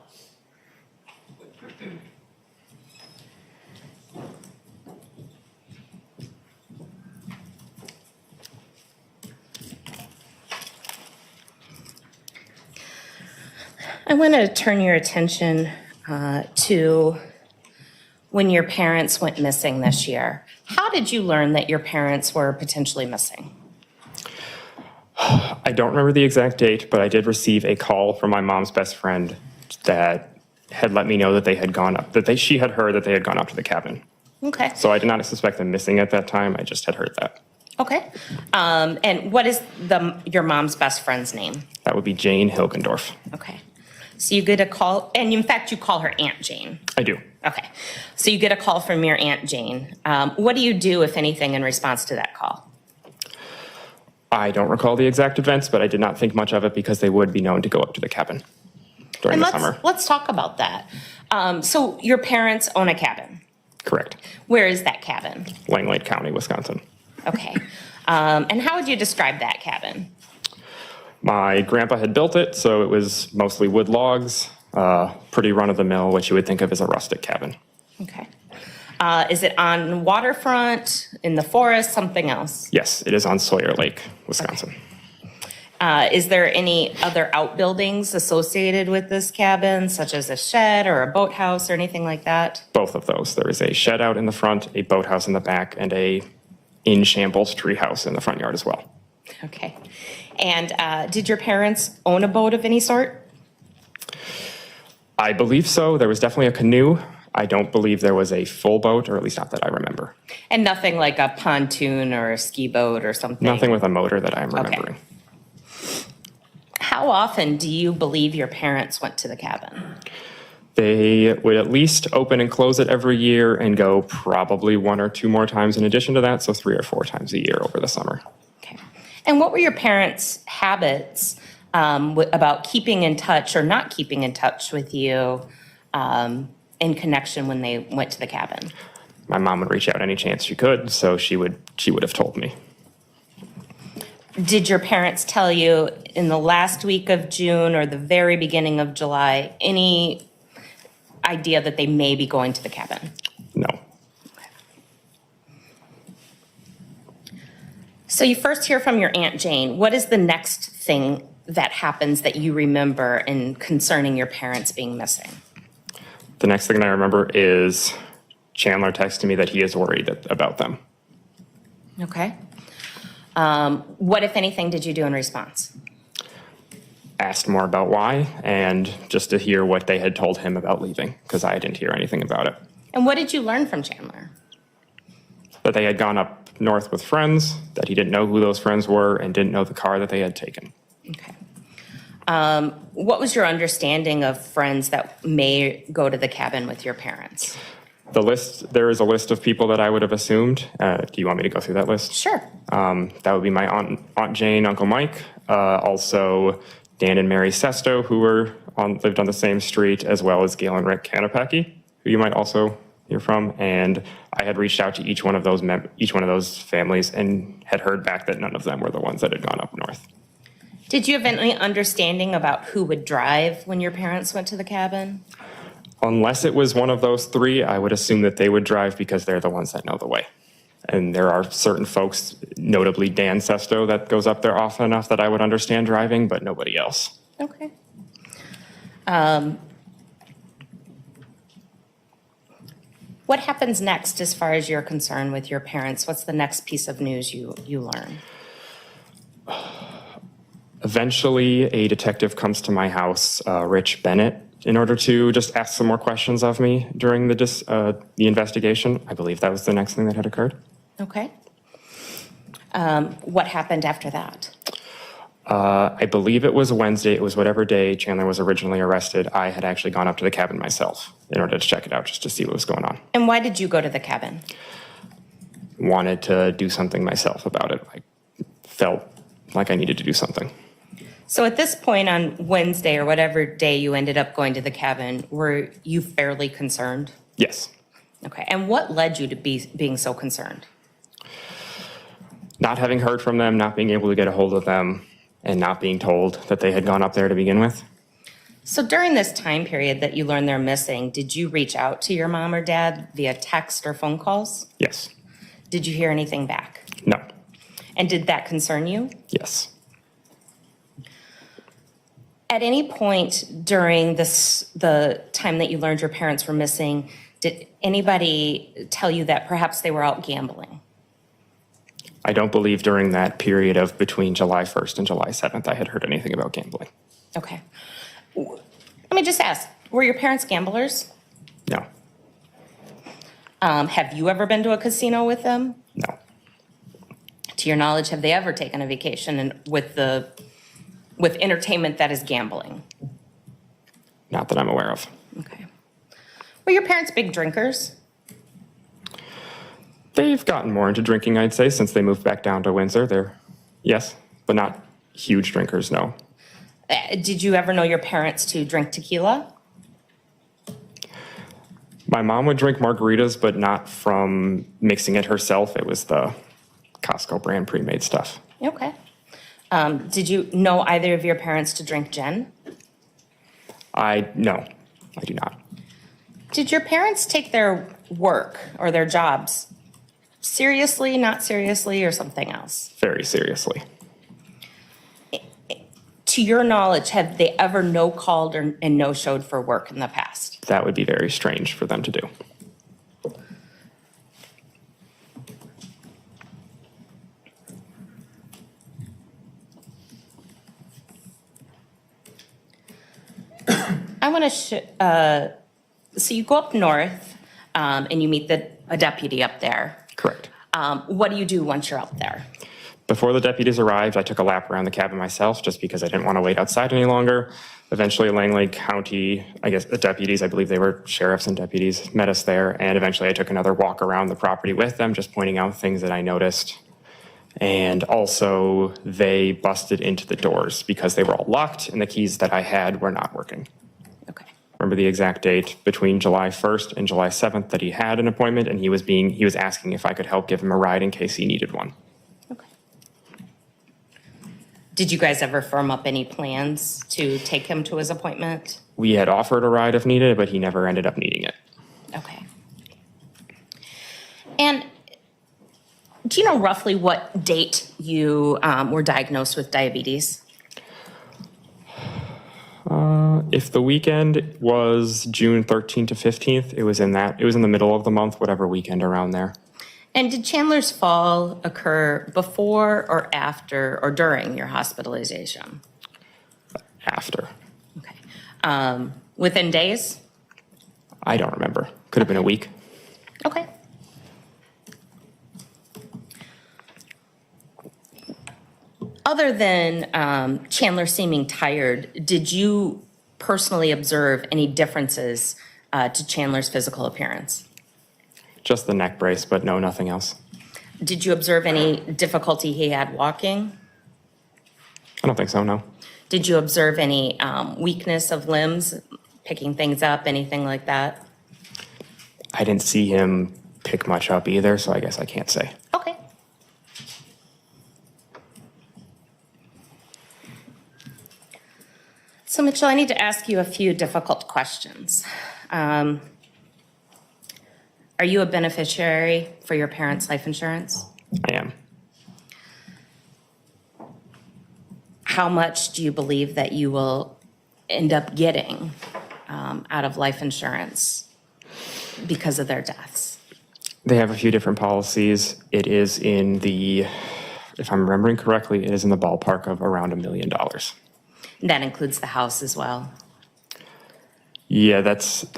I want to turn your attention to when your parents went missing this year. How did you learn that your parents were potentially missing? I don't remember the exact date, but I did receive a call from my mom's best friend that had let me know that they had gone up, she had heard that they had gone up to the cabin. Okay. So I did not suspect them missing at that time. I just had heard that. Okay. And what is your mom's best friend's name? That would be Jane Hilgendorf. Okay. So you get a call, and in fact, you call her Aunt Jane. I do. Okay. So you get a call from your Aunt Jane. What do you do, if anything, in response to that call? I don't recall the exact events, but I did not think much of it because they would be known to go up to the cabin during the summer. Let's talk about that. So your parents own a cabin. Correct. Where is that cabin? Langlade County, Wisconsin. Okay. And how would you describe that cabin? My grandpa had built it, so it was mostly wood logs, pretty run-of-the-mill, what you would think of as a rustic cabin. Okay. Is it on waterfront, in the forest, something else? Yes, it is on Sawyer Lake, Wisconsin. Okay. Is there any other outbuildings associated with this cabin, such as a shed or a boathouse or anything like that? Both of those. There is a shed out in the front, a boathouse in the back, and a in-shambles treehouse in the front yard as well. Okay. And did your parents own a boat of any sort? I believe so. There was definitely a canoe. I don't believe there was a full boat, or at least not that I remember. And nothing like a pontoon or a ski boat or something? Nothing with a motor that I'm remembering. Okay. How often do you believe your parents went to the cabin? They would at least open and close it every year and go probably 1 or 2 more times in addition to that, so 3 or 4 times a year over the summer. Okay. And what were your parents' habits about keeping in touch or not keeping in touch with you in connection when they went to the cabin? My mom would reach out any chance she could, so she would have told me. Did your parents tell you in the last week of June or the very beginning of July any idea that they may be going to the cabin? No. Okay. So you first hear from your Aunt Jane. What is the next thing that happens that you remember in concerning your parents being missing? The next thing that I remember is Chandler texting me that he is worried about them. Okay. What, if anything, did you do in response? Asked more about why and just to hear what they had told him about leaving, because I didn't hear anything about it. And what did you learn from Chandler? That they had gone up north with friends, that he didn't know who those friends were, and didn't know the car that they had taken. Okay. What was your understanding of friends that may go to the cabin with your parents? There is a list of people that I would have assumed. Do you want me to go through that list? Sure. That would be my Aunt Jane, Uncle Mike, also Dan and Mary Sesto, who lived on the same street, as well as Gail and Rick Kanapaki, who you might also hear from. And I had reached out to each one of those families and had heard back that none of them were the ones that had gone up north. Did you have any understanding about who would drive when your parents went to the cabin? Unless it was one of those three, I would assume that they would drive because they're the ones that know the way. And there are certain folks, notably Dan Sesto, that goes up there often enough that I would understand driving, but nobody else. Okay. What happens next as far as you're concerned with your parents? What's the next piece of news you learn? Eventually, a detective comes to my house, Rich Bennett, in order to just ask some more questions of me during the investigation. I believe that was the next thing that had occurred. Okay. What happened after that? I believe it was Wednesday. It was whatever day Chandler was originally arrested. I had actually gone up to the cabin myself in order to check it out, just to see what was going on. And why did you go to the cabin? Wanted to do something myself about it. I felt like I needed to do something. So at this point on Wednesday or whatever day you ended up going to the cabin, were you fairly concerned? Yes. Okay. And what led you to being so concerned? Not having heard from them, not being able to get a hold of them, and not being told that they had gone up there to begin with. So during this time period that you learned they're missing, did you reach out to your mom or dad via text or phone calls? Yes. Did you hear anything back? No. And did that concern you? Yes. At any point during the time that you learned your parents were missing, did anybody tell you that perhaps they were out gambling? I don't believe during that period of between July 1st and July 7th I had heard anything about gambling. Okay. Let me just ask, were your parents gamblers? No. Have you ever been to a casino with them? No. To your knowledge, have they ever taken a vacation with entertainment that is gambling? Not that I'm aware of. Okay. Were your parents big drinkers? They've gotten more into drinking, I'd say, since they moved back down to Windsor. Yes, but not huge drinkers, no. Did you ever know your parents to drink tequila? My mom would drink margaritas, but not from mixing it herself. It was the Costco brand pre-made stuff. Okay. Did you know either of your parents to drink gin? No, I do not. Did your parents take their work or their jobs seriously, not seriously, or something else? Very seriously. To your knowledge, have they ever no-called and no-showed for work in the past? That would be very strange for them to do. I want to, so you go up north and you meet a deputy up there. Correct. What do you do once you're up there? Before the deputies arrived, I took a lap around the cabin myself just because I didn't want to wait outside any longer. Eventually, Langley County, I guess the deputies, I believe they were sheriffs and deputies, met us there. And eventually I took another walk around the property with them, just pointing out things that I noticed. And also they busted into the doors because they were all locked and the keys that I had were not working. Okay. Remember the exact date between July 1st and July 7th that he had an appointment, and he was asking if I could help give him a ride in case he needed one. Okay. Did you guys ever firm up any plans to take him to his appointment? We had offered a ride if needed, but he never ended up needing it. Okay. And Do you know roughly what date you were diagnosed with diabetes? If the weekend was June 13th to 15th, it was in the middle of the month, whatever weekend around there. And did Chandler's fall occur before or after or during your hospitalization? After. Okay. Within days? I don't remember. Could have been a week. Okay. Other than Chandler seeming tired, did you personally observe any differences to Chandler's physical appearance? Just the neck brace, but no, nothing else. Did you observe any difficulty he had walking? I don't think so, no. Did you observe any weakness of limbs, picking things up, anything like that? I didn't see him pick much up either, so I guess I can't say. Okay. So Mitchell, I need to ask you a few difficult questions. Are you a beneficiary for your parents' life insurance? I am. How much do you believe that you will end up getting out of life insurance because of their deaths? They have a few different policies. It is in the, if I'm remembering correctly, it is in the ballpark of around $1 million. And that includes the house as well? Yeah,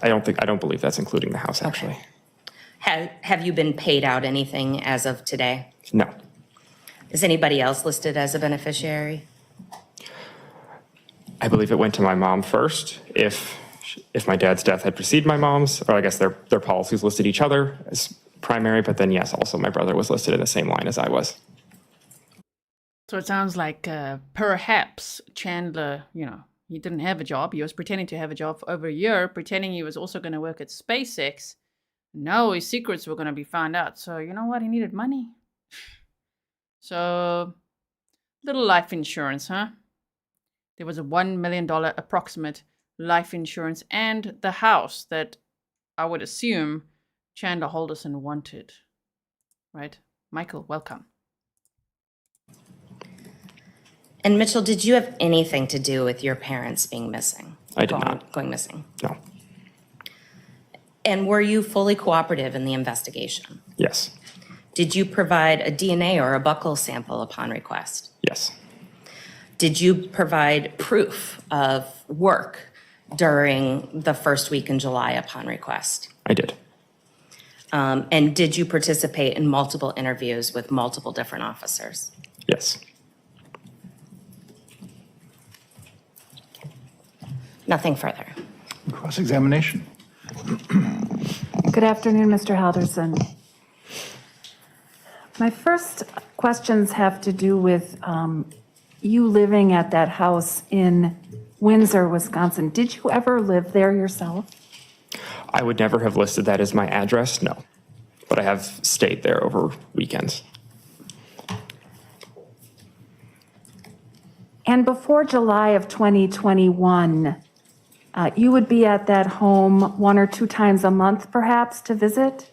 I don't believe that's including the house, actually. Have you been paid out anything as of today? No. Is anybody else listed as a beneficiary? I believe it went to my mom first. If my dad's death had preceded my mom's, or I guess their policies listed each other as primary, but then yes, also my brother was listed in the same line as I was. So it sounds like perhaps Chandler, he didn't have a job. He was pretending to have a job for over a year, pretending he was also going to work at SpaceX. No, his secrets were going to be found out. So you know what? He needed money. So little life insurance, huh? There was a $1 million approximate life insurance and the house that I would assume Chandler Halderson wanted. Right? Michael, welcome. And Mitchell, did you have anything to do with your parents being missing? I did not. Going missing? No. And were you fully cooperative in the investigation? Yes. Did you provide a DNA or a buccal sample upon request? Yes. Did you provide proof of work during the first week in July upon request? I did. And did you participate in multiple interviews with multiple different officers? Yes. Nothing further. Cross-examination. Good afternoon, Mr. Halderson. My first questions have to do with you living at that house in Windsor, Wisconsin. Did you ever live there yourself? I would never have listed that as my address, no. But I have stayed there over weekends. And before July of 2021, you would be at that home 1 or 2 times a month, perhaps, to visit?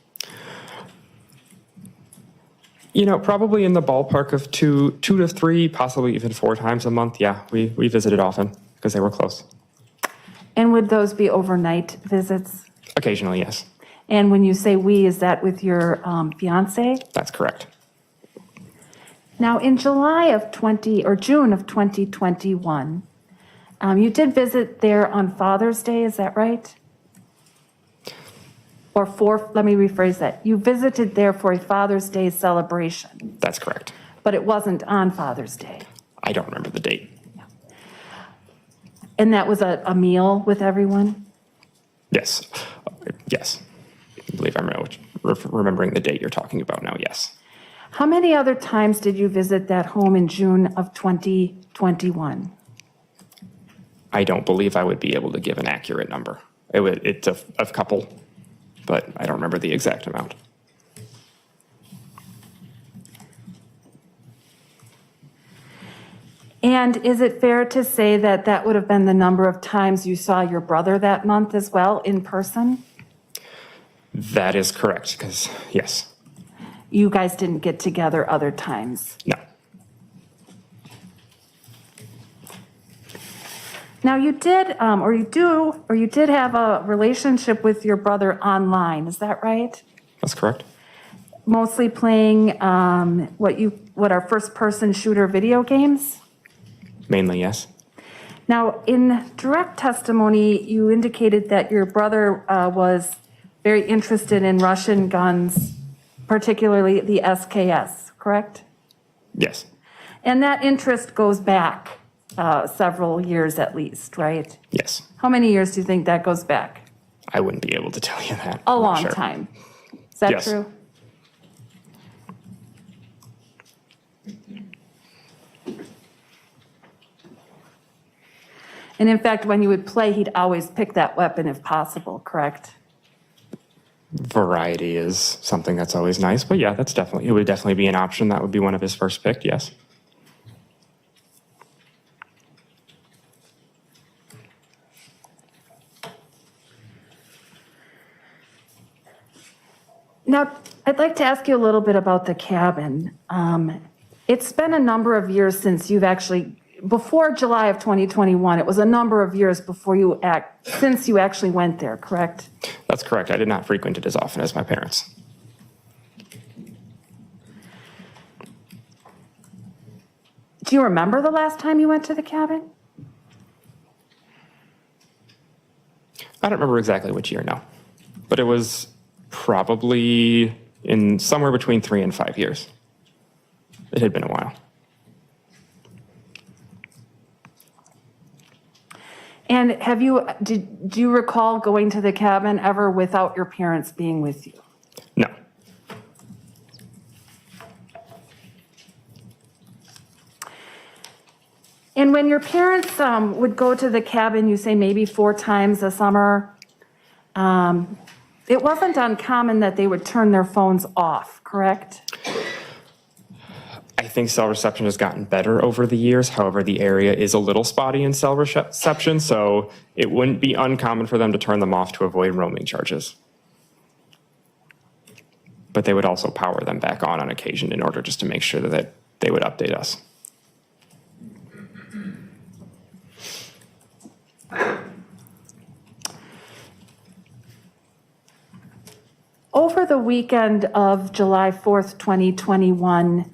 Probably in the ballpark of two to 3, possibly even 4 times a month. Yeah, we visited often because they were close. And would those be overnight visits? Occasionally, yes. And when you say we, is that with your fiance? That's correct. Now, in June of 2021, you did visit there on Father's Day, is that right? Let me rephrase that. You visited there for a Father's Day celebration. That's correct. But it wasn't on Father's Day. I don't remember the date. And that was a meal with everyone? Yes. Yes. I believe I'm remembering the date you're talking about now, yes. How many other times did you visit that home in June of 2021? I don't believe I would be able to give an accurate number. It's a couple, but I don't remember the exact amount. And is it fair to say that that would have been the number of times you saw your brother that month as well, in person? That is correct, because yes. you guys didn't get together other times? No. Now you did, or you did have a relationship with your brother online, is that right? That's correct. Mostly playing what are first-person shooter video games? Mainly, yes. Now, in direct testimony, you indicated that your brother was very interested in Russian guns, particularly the SKS, correct? Yes. And that interest goes back several years at least, right? Yes. How many years do you think that goes back? I wouldn't be able to tell you that. A I'm not long sure. time. Is that Yes. true? And in fact, when you would play, he'd always pick that weapon if possible, correct? Variety is something that's always nice, but yeah, it would definitely be an option. That would be one of his first pick, yes. Now, I'd like to ask you a little bit about the cabin. It's been a number of years since you've actually, before July of 2021, it was a number of years since you actually went there, correct? That's correct. I did not frequent it as often as my parents. Do you remember the last time you went to the cabin? I don't remember exactly which year, no. But it was probably in somewhere between 3 and 5 years. It had been a while. And do you recall going to the cabin ever without your parents being with you? No. And when your parents would go to the cabin, you say maybe 4 times a summer, it wasn't uncommon that they would turn their phones off, correct? I think cell reception has gotten better over the years. However, the area is a little spotty in cell reception, so it wouldn't be uncommon for them to turn them off to avoid roaming charges. But they would also power them back on occasion in order just to make sure that they would update us. Over the weekend of July 4th, 2021,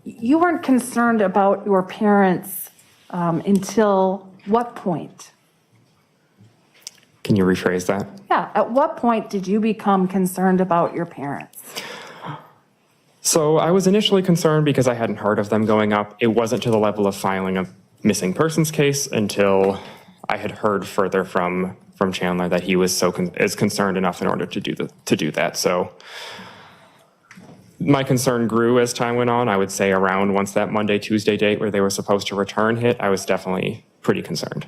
you weren't concerned about your parents until what point? Can you rephrase that? Yeah, at what point did you become concerned about your parents? So I was initially concerned because I hadn't heard of them going up. It wasn't to the level of filing a missing persons case until I had heard further from Chandler that he was is concerned enough in order to do that. So my concern grew as time went on. I would say around once that Monday, Tuesday date where they were supposed to return hit, I was definitely pretty concerned.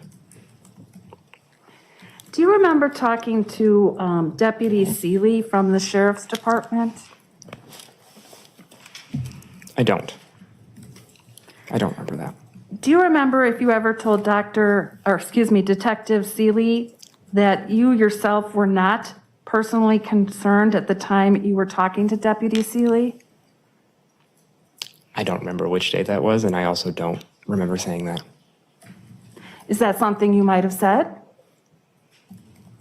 Do you remember talking to Deputy Seeley from the Sheriff's Department? I don't remember that. Do you remember if you ever told Detective Seeley that you yourself were not personally concerned at the time you were talking to Deputy Seeley? I don't remember which day that was, and I also don't remember saying that. Is that something you might have said?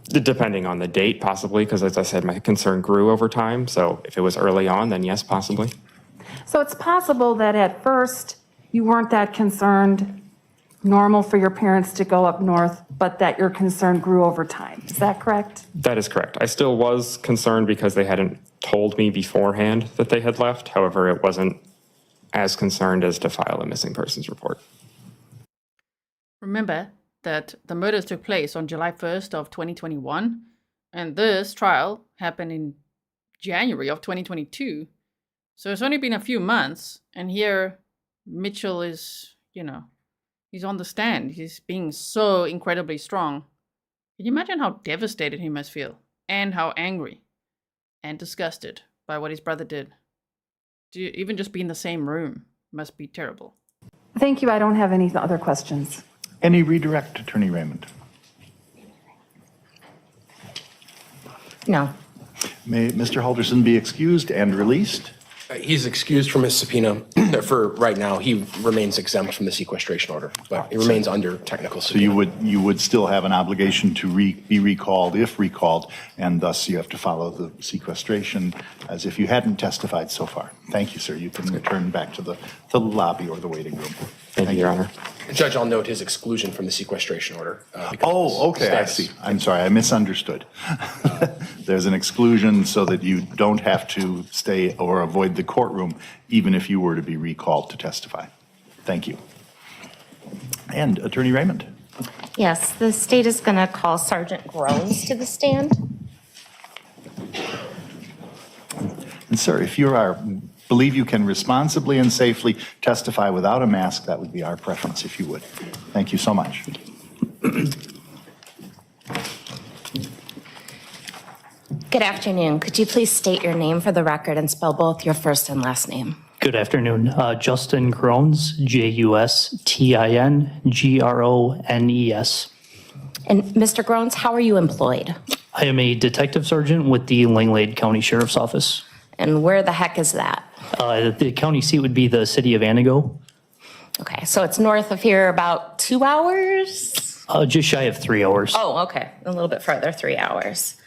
Depending on the date, possibly, because as I said, my concern grew over time. So if it was early on, then yes, possibly. So it's possible that at first you weren't that concerned, normal for your parents to go up north, but that your concern grew over time. Is that correct? That is correct. I still was concerned because they hadn't told me beforehand that they had left. However, it wasn't as concerned as to file a missing persons report. Remember that the murders took place on July 1st of 2021, and this trial happened in January of 2022. So it's only been a few months, and here Mitchell is, he's on the stand. He's being so incredibly strong. Can you imagine how devastated he must feel, and how angry and disgusted by what his brother did? Even just be in the same room must be terrible. Thank you. I don't have any other questions. Any redirect, Attorney Raymond? No. May Mr. Halderson be excused and released? He's excused from his subpoena for right now. He remains exempt from the sequestration order, but he remains under technical So subpoena. you would still have an obligation to be recalled if recalled, and thus you have to follow the sequestration as if you hadn't testified so far. Thank you, sir. You can return back to the lobby or the waiting room. Thank you, Your Honor. Judge, I'll note his exclusion from the sequestration order. Because Oh, of his okay, I status. see. I'm sorry, I misunderstood. There's an exclusion so that you don't have to stay or avoid the courtroom even if you were to be recalled to testify. Thank you. And Attorney Raymond. Yes, the state is going to call Sergeant Grones to the stand. And sir, if you believe you can responsibly and safely testify without a mask, that would be our preference, if you would. Thank you so much. Good afternoon. Could you please state your name for the record and spell both your first and last name? Good afternoon. Justin Grones, Justin-Grones. And Mr. Grones, how are you employed? I am a detective sergeant with the Langlade County Sheriff's Office. And where the heck is that? The county seat would be the city of Anago, Okay, so it's north of here about 2 hours? just shy of 3 hours. Oh, okay, a little bit further, 3 hours.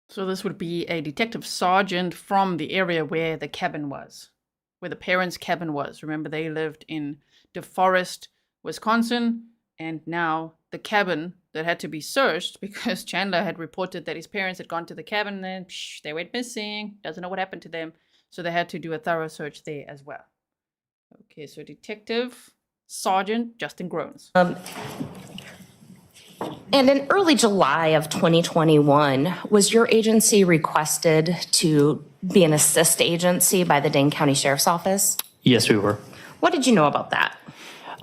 So this would be a detective sergeant from the area where the cabin was, where the parents' cabin was. Remember, they lived in DeForest, Wisconsin, and now the cabin that had to be searched because Chandler had reported that his parents had gone to the cabin and they went missing, doesn't know what happened to them, so they had to do a thorough search there as well. Okay, so Detective Sergeant Justin Grones. And in early July of 2021, was your agency requested to be an assist agency by the Dane County Sheriff's Office? Yes, we were. What did you know about that?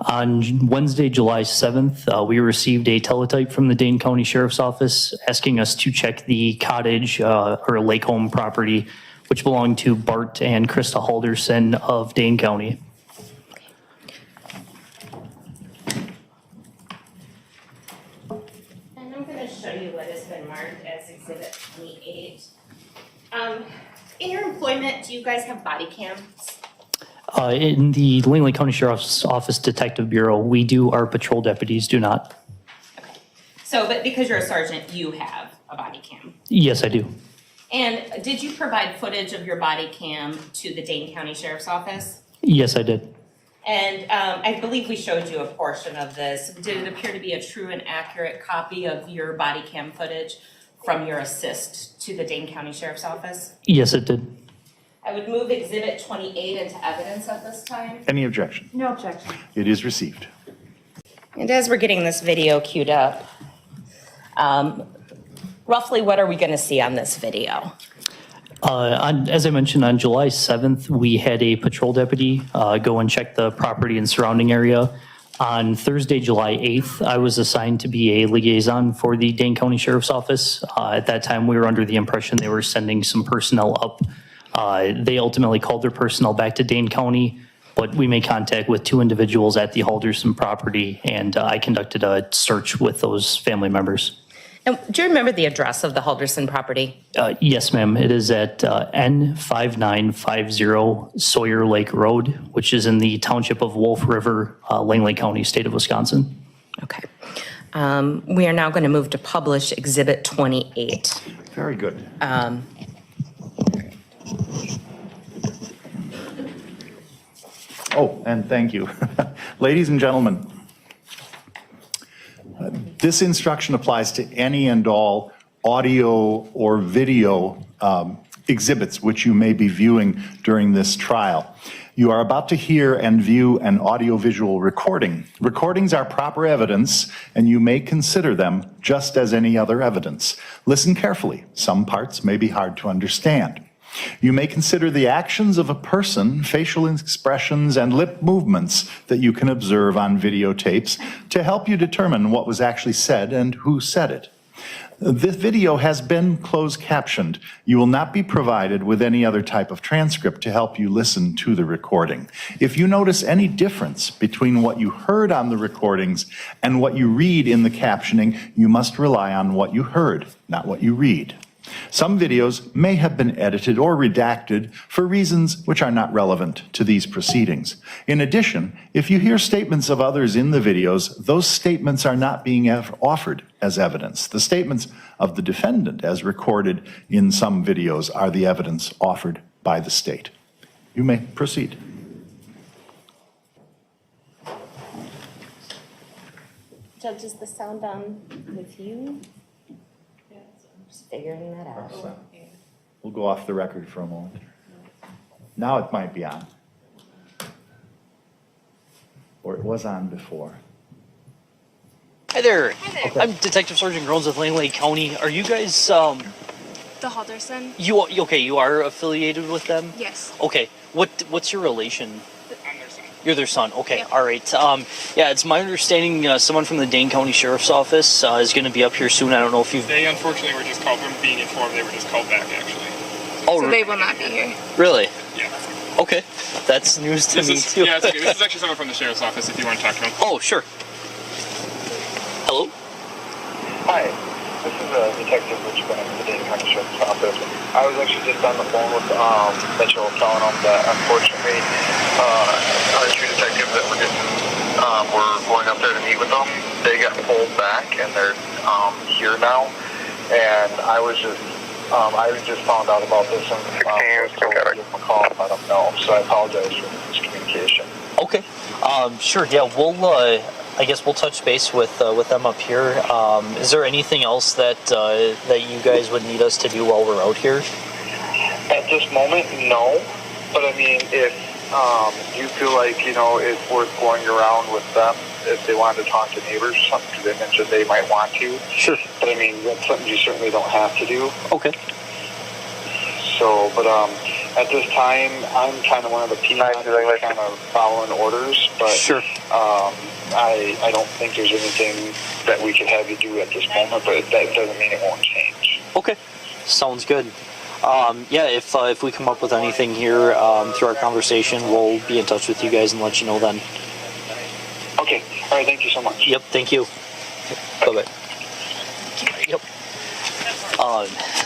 On Wednesday, July 7th, we received a teletype from the Dane County Sheriff's Office asking us to check the cottage or lake home property, which belonged to Bart and Krista Halderson of Dane County. And I'm going to show you what has been marked as Exhibit 28. In your employment, do you guys have body cams? In the Langley County Sheriff's Office Detective Bureau, we do, our patrol deputies do not. So, but because you're a sergeant, you have a body cam. Yes, I do. And did you provide footage of your body cam to the Dane County Sheriff's Office? Yes, I did. And I believe we showed you a portion of this. Did it appear to be a true and accurate copy of your body cam footage from your assist to the Dane County Sheriff's Office? Yes, it did. I would move Exhibit 28 into evidence at this time. Any objection? No objection. It is received. And as we're getting this video queued up, roughly what are we going to see on this video? As I mentioned, on July 7th, we had a patrol deputy go and check the property and surrounding area. On Thursday, July 8th, I was assigned to be a liaison for the Dane County Sheriff's Office. At that time, we were under the impression they were sending some personnel up. They ultimately called their personnel back to Dane County, but we made contact with 2 individuals at the Halderson property, and I conducted a search with those family members. And do you remember the address of the Halderson property? Yes, ma'am. It is at N5950 Sawyer Lake Road, which is in the township of Wolf River, Langley County, state of Wisconsin. Okay. We are now going to move to publish Exhibit 28. Very good. Oh, and thank you. Ladies and gentlemen, this instruction applies to any and all audio or video exhibits which you may be viewing during this trial. You are about to hear and view an audiovisual recording. Recordings are proper evidence, and you may consider them just as any other evidence. Listen carefully. Some parts may be hard to understand. You may consider the actions of a person, facial expressions, and lip movements that you can observe on videotapes to help you determine what was actually said and who said it. This video has been closed captioned. You will not be provided with any other type of transcript to help you listen to the recording. If you notice any difference between what you heard on the recordings and what you read in the captioning, you must rely on what you heard, not what you read. Some videos may have been edited or redacted for reasons which are not relevant to these proceedings. In addition, if you hear statements of others in the videos, those statements are not being offered as evidence. The statements of the defendant, as recorded in some videos, are the evidence offered by the state. You may proceed. Judge, is the sound on with you? Just figuring that out. We'll go off the record for a moment. Now it might be on. Or it was on before. Hi there. I'm Detective Sergeant Grones with Lake County. Are you guys The Halderson? you are affiliated with them? Yes. Okay. What's your relation? I'm their son. You're their son. Okay. Yeah. All right. Yeah, it's my understanding someone from the Dane County Sheriff's Office is going to be up here soon. I don't know if you've. They unfortunately were just called, from being informed, they were just called back actually. Oh, So they will not be here. really? Yeah. Okay. That's news to me too. Yeah, it's okay. This is actually someone from the Sheriff's Office if you want to talk to them. Oh, sure. Hello? Hi, this is Detective Mitch from the Dane County Sheriff's Office. I was actually just on the phone with Mitchell telling him that unfortunately our two detectives that were going up there to meet with them, they got pulled back and they're here now. And I just found out about this and was told to give them a call and let them know. So I apologize for the miscommunication. Okay. Sure. Yeah, I guess we'll touch base with them up here. Is there anything else that you guys would need us to do while we're out here? At this moment, no. But I mean, if you feel like it's worth going around with them, if they wanted to talk to neighbors or something, because they mentioned they might want to. Sure. But I mean, that's something you certainly don't have to do. Okay. So, but at this time, I'm kind of one of the peanuts, kind of following orders. But sure. I don't think there's anything that we could have you do at this moment, but that doesn't mean it won't change. Okay, sounds good. Yeah, if we come up with anything here through our conversation, we'll be in touch with you guys and let you know then. Okay, all right, thank you so much. Yep, thank you. Bye-bye. Yep.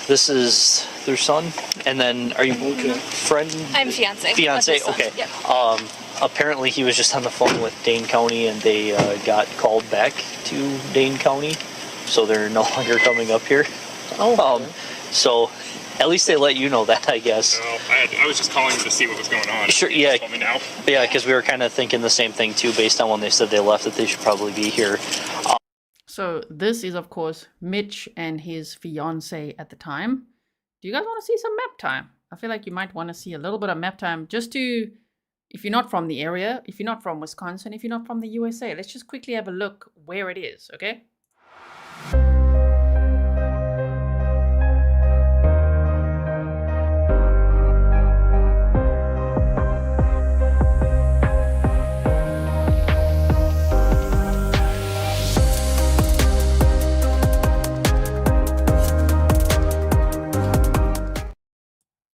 This is their son, and then are you friend? I'm fiance. Fiance, That's his okay. son. Yep. Apparently he was just on the phone with Dane County and they got called back to Dane County, so they're no longer coming up here. Oh. So at least they let you know that, I guess. No, I was just calling to see what was going on. Sure, yeah. Told me now. Yeah, because we were kind of thinking the same thing too, based on when they said they left, that they should probably be here. So this is, of course, Mitch and his fiance at the time. Do you guys want to see some map time? I feel like you might want to see a little bit of map time just to, if you're not from the area, if you're not from Wisconsin, if you're not from the USA, let's just quickly have a look where it is, okay?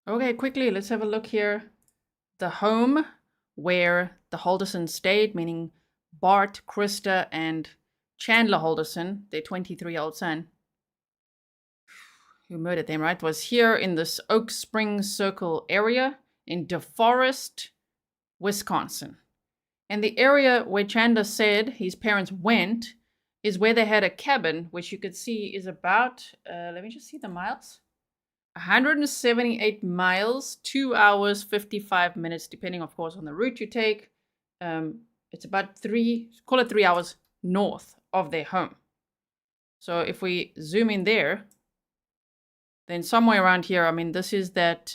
Okay, quickly, let's have a look here. The home where the Haldersons stayed, meaning Bart, Krista, and Chandler Halderson, their 23-year-old son, who murdered them, right, was here in this Oak Springs Circle area in DeForest, Wisconsin. And the area where Chandler said his parents went is where they had a cabin, which you could see is about, let me just see the miles. 178 miles, 2 hours, 55 minutes, depending, of course, on the route you take. It's about 3 hours north of their home. So if we zoom in there, then somewhere around here, I mean, this is that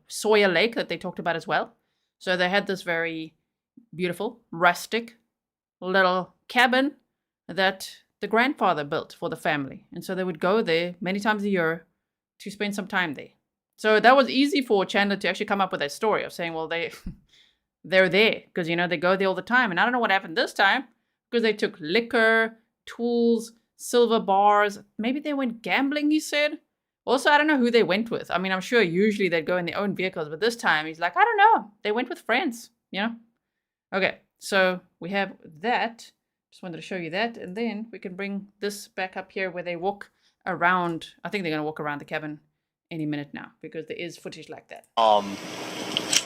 Sawyer Lake that they talked about as well. So they had this very beautiful, rustic little cabin that the grandfather built for the family. And so they would go there many times a year to spend some time there. So that was easy for Chandler to actually come up with that story of saying, well, they're there because, they go there all the time. And I don't know what happened this time because they took liquor, tools, silver bars. Maybe they went gambling, he said. Also, I don't know who they went with. I mean, I'm sure usually they'd go in their own vehicles, but this time he's like, I don't know. They went with friends, Okay, so we have that. Just wanted to show you that. And then we can bring this back up here where they walk around. I think they're going to walk around the cabin any minute now, because there is footage like that.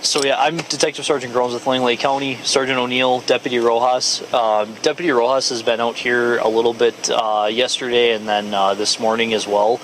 So yeah, I'm Detective Sergeant Grones with Langley County. Sergeant O'Neill, Deputy Rojas. Deputy Rojas has been out here a little bit yesterday and then this morning as well.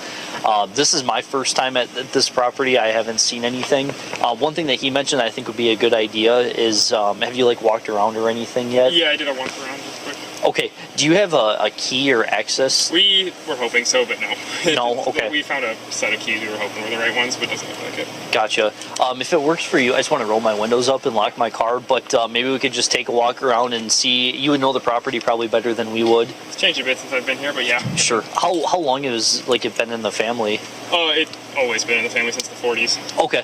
This is my first time at this property. I haven't seen anything. One thing that he mentioned that I think would be a good idea is, have you like walked around or anything yet? Yeah, I did a once around just quick. Okay. Do you have a key or access? We were hoping so, but no. No? Okay. We found a set of keys we were hoping were the right ones, but it doesn't look like it. Gotcha. If it works for you, I just want to roll my windows up and lock my car, but maybe we could just take a walk around and see. You would know the property probably better than we would. It's changed a bit since I've been here, but yeah. Sure. How long has like it been in the family? It's always been in the family since the 40s. Okay.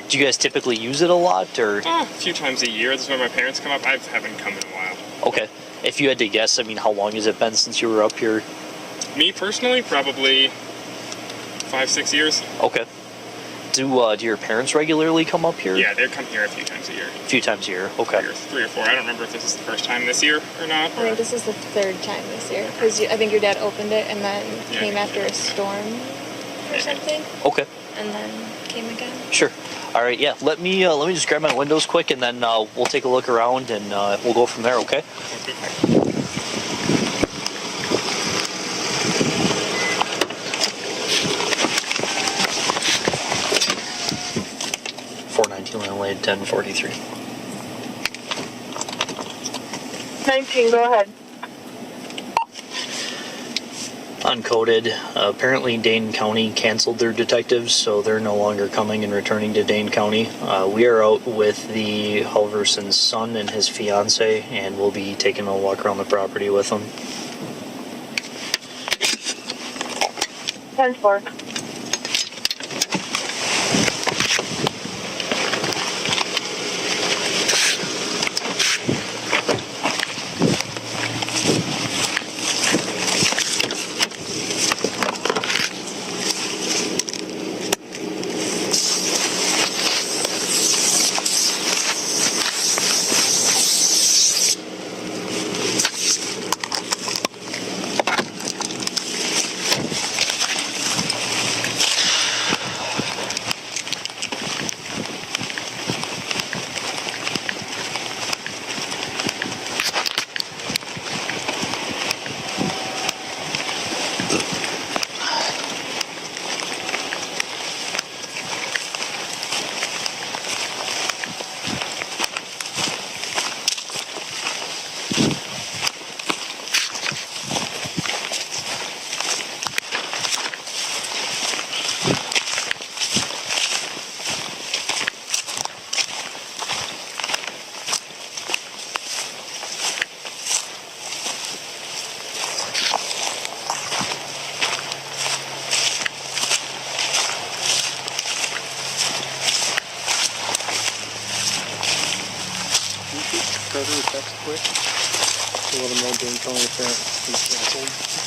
Do you guys typically use it a lot, or? A few times a year. This is when my parents come up. I haven't come in a while. Okay. If you had to guess, I mean, how long has it been since you were up here? Me personally, probably 5-6 years. Okay. Do your parents regularly come up here? Yeah, they come here a few times a year. A few times a year. Okay. Three or four. I don't remember if this is the first time this year or not. I think this is the third time this year, because I think your dad opened it and then came after a storm or something, Okay. and then came again. Sure. All right. Yeah. Let me just grab my windows quick, and then we'll take a look around, and we'll go from there. Okay. 419 Langley 1043. 19, go ahead. Uncoded. Apparently Dane County canceled their detectives, so they're no longer coming and returning to Dane County. We are out with the Halderson's son and his fiance, and we'll be taking a walk around the property with them. 10-4.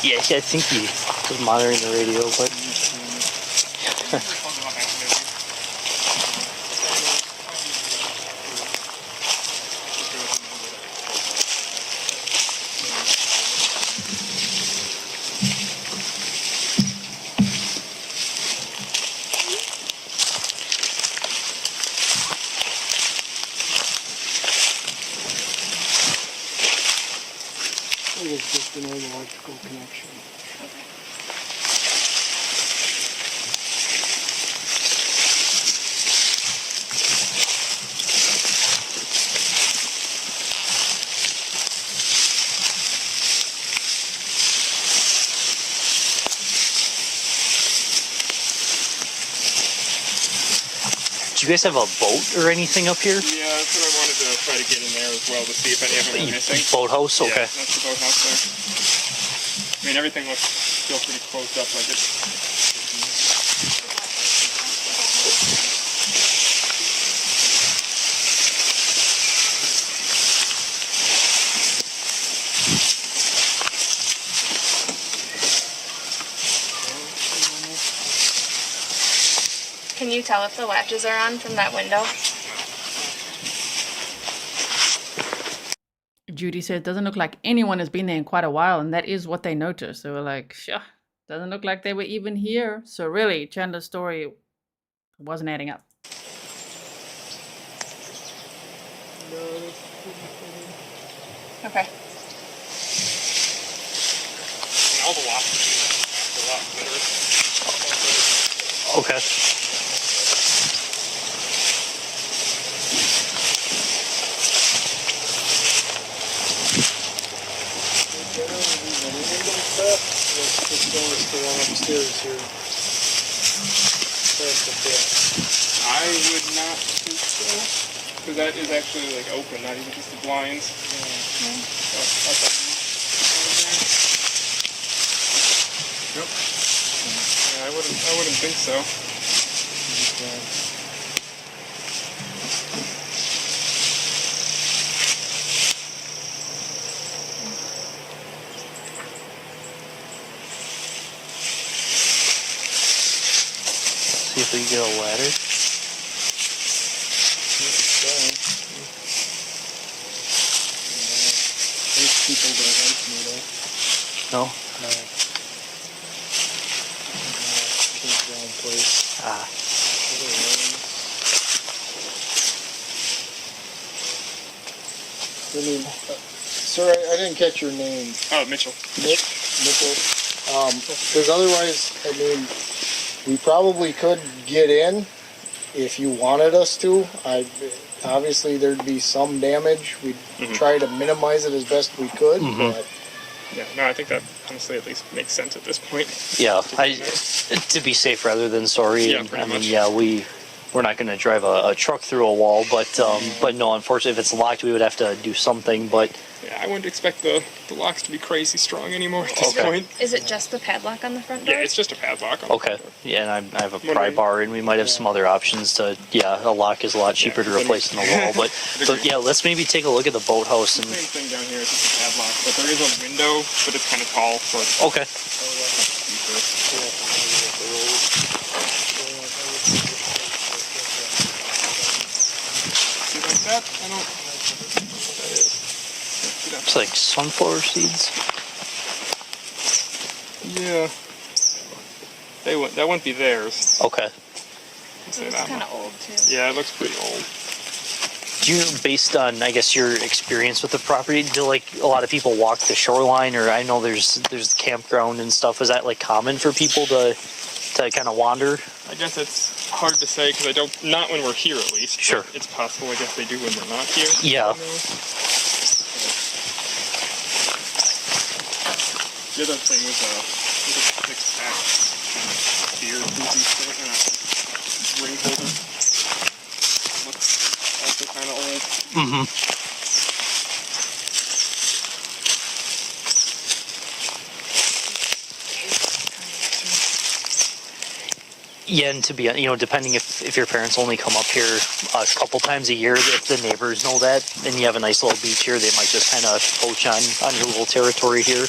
Yeah, I think he was monitoring the radio, but. It was just an old electrical connection. Do you guys have a boat or anything up here? Yeah, that's what I wanted to try to get in there as well to see if any of them were missing. Boathouse? Okay. Yeah, that's the boathouse there. I mean, everything looks still pretty closed up like it. Can you tell if the latches are on from that window? Judy said it doesn't look like anyone has been there in quite a while, and that is what they noticed. They were like, sure, Doesn't look like they were even here. So really, Chandler's story wasn't adding up. Okay. All the locks are a lot better. Okay. Let's just go to the one upstairs here. That's the bit. I would not think so, because that is actually like open, not even just the blinds. Yep. Yeah, I wouldn't think so. See if we can get a ladder. There's people that like me though. No? No. Campground place. Ah. I mean, sir, I didn't catch your name. Oh, Mitchell. Mitchell. Because otherwise, I mean, we probably could get in if you wanted us to. Obviously, there'd be some damage. We'd try to minimize it as best we could. But Yeah, no, I think that honestly at least makes sense at this point. Yeah, to be safe rather than sorry. Yeah, and, pretty I mean, much. yeah, we're not going to drive a truck through a wall, but no, unfortunately, if it's locked, we would have to do something. But Yeah, I wouldn't expect the locks to be crazy strong anymore at this point. Is it just the padlock on the front door? Yeah, it's just a padlock. okay, yeah, and I have a pry bar, and we might have some other options to. Yeah, a lock is a lot cheaper to replace than a wall, but yeah, let's maybe take a look at the boathouse and. Same thing down here, it's just a padlock, but there is a window, but it's kind of tall, so it's Okay. See like that? I don't know what that is. It's like sunflower seeds. Yeah. That wouldn't be theirs. Okay. I'd say It's that kind one. of old too. Yeah, it looks pretty old. Do you, based on, I guess, your experience with the property, do like a lot of people walk the shoreline, or I know there's the campground and stuff. Is that like common for people to kind of wander? I guess it's hard to say because not when we're here at least. Sure. It's possible, I guess they do when we're not here. Yeah. The other thing was a 6-pack beer ring holder. Looks also kind of old. Mm-hmm. Yeah, and to be, depending if your parents only come up here a couple times a year, if the neighbors know that, and you have a nice little beach here, they might just kind of poach on your little territory here.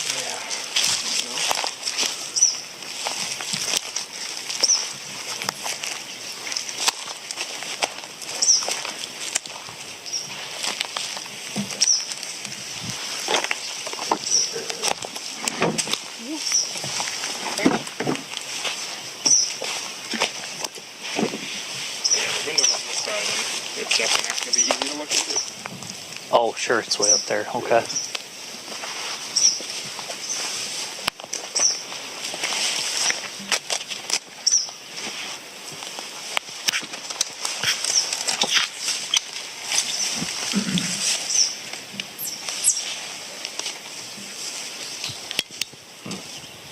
Oh, sure, it's way up there. Okay.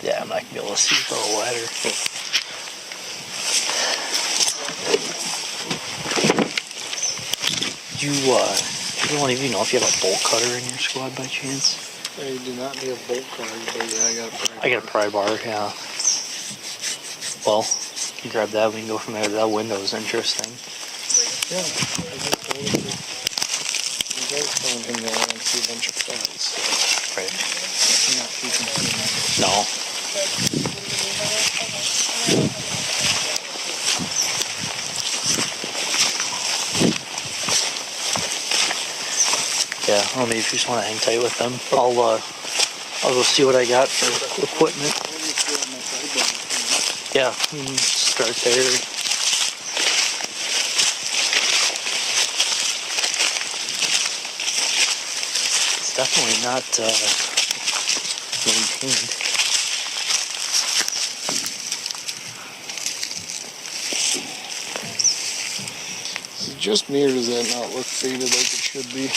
Yeah, I'm not gonna be able to see for a ladder. You don't even know if you have a bolt cutter in your squad by chance? I do not have a bolt cutter, but yeah, I got a pry bar. I got a pry bar, yeah. Well, you can grab that, we can go from there. That window is interesting. Yeah, I just told you. You guys don't hang around and see a bunch of plants. Right. I'm not too concerned. No. Yeah, well, maybe if you just want to hang tight with them, I'll go see what I got for equipment. Yeah, start there. It's definitely not maintained. Is it just me, or does that not look faded like it should be? You'd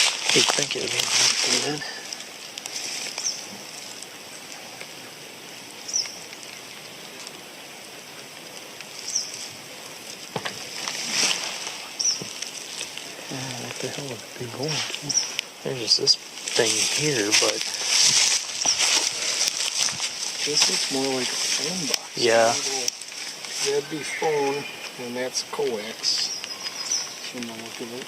think it would be faded. What the hell would it be going to? There's just this thing here, but This looks more like a phone box. yeah. That'd be phone, and that's coax. From the look of it.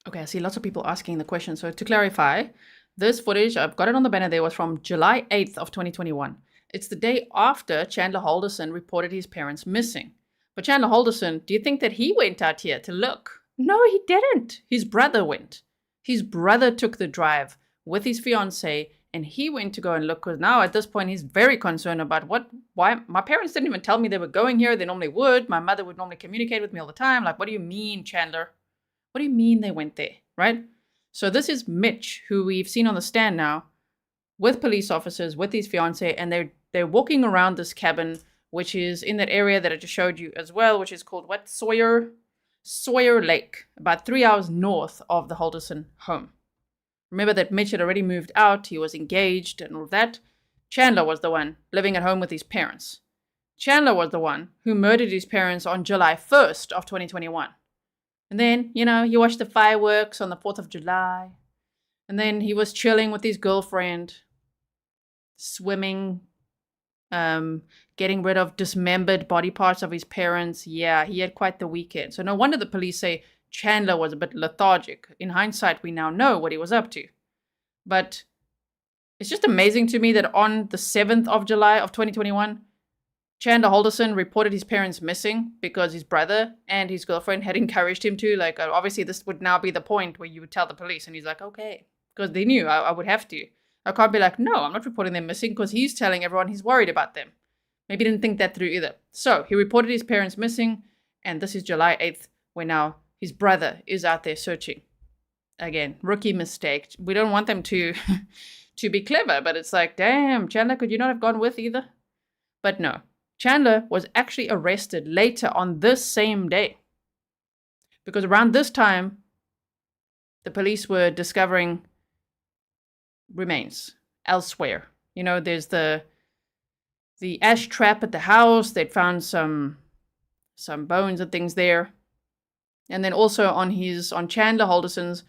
Okay, I see lots of people asking the question. So to clarify, this footage, I've got it on the banner there, was from July 8th of 2021. It's the day after Chandler Halderson reported his parents missing. But Chandler Halderson, do you think that he went out here to look? No, he didn't. His brother went. His brother took the drive with his fiancée, and he went to go and look, because now at this point he's very concerned about why my parents didn't even tell me they were going here. They normally would. My mother would normally communicate with me all the time. Like, what do you mean, Chandler? What do you mean they went there, right? So this is Mitch, who we've seen on the stand now, with police officers, with his fiancée, and they're walking around this cabin, which is in that area that I just showed you as well, which is called what? Sawyer Lake, about 3 hours north of the Halderson home. Remember that Mitch had already moved out, he was engaged and all of that. Chandler was the one living at home with his parents. Chandler was the one who murdered his parents on July 1st of 2021. And then, he watched the fireworks on the 4th of July. And then he was chilling with his girlfriend, swimming, getting rid of dismembered body parts of his parents. Yeah, he had quite the weekend. So no wonder the police say Chandler was a bit lethargic. In hindsight, we now know what he was up to. But it's just amazing to me that on the 7th of July of 2021, Chandler Halderson reported his parents missing because his brother and his girlfriend had encouraged him to. Like, obviously, this would now be the point where you would tell the police. And he's like, okay. Because they knew I would have to. I can't be like, no, I'm not reporting them missing, because he's telling everyone he's worried about them. Maybe he didn't think that through either. So he reported his parents missing. And this is July 8th, where now his brother is out there searching. Again, rookie mistake. We don't want them to be clever. But it's like, damn, Chandler, could you not have gone with either? But no. Chandler was actually arrested later on this same day. Because around this time, the police were discovering remains elsewhere. There's the ash trap at the house. They'd found some bones and things there. And then also on Chandler Halderson's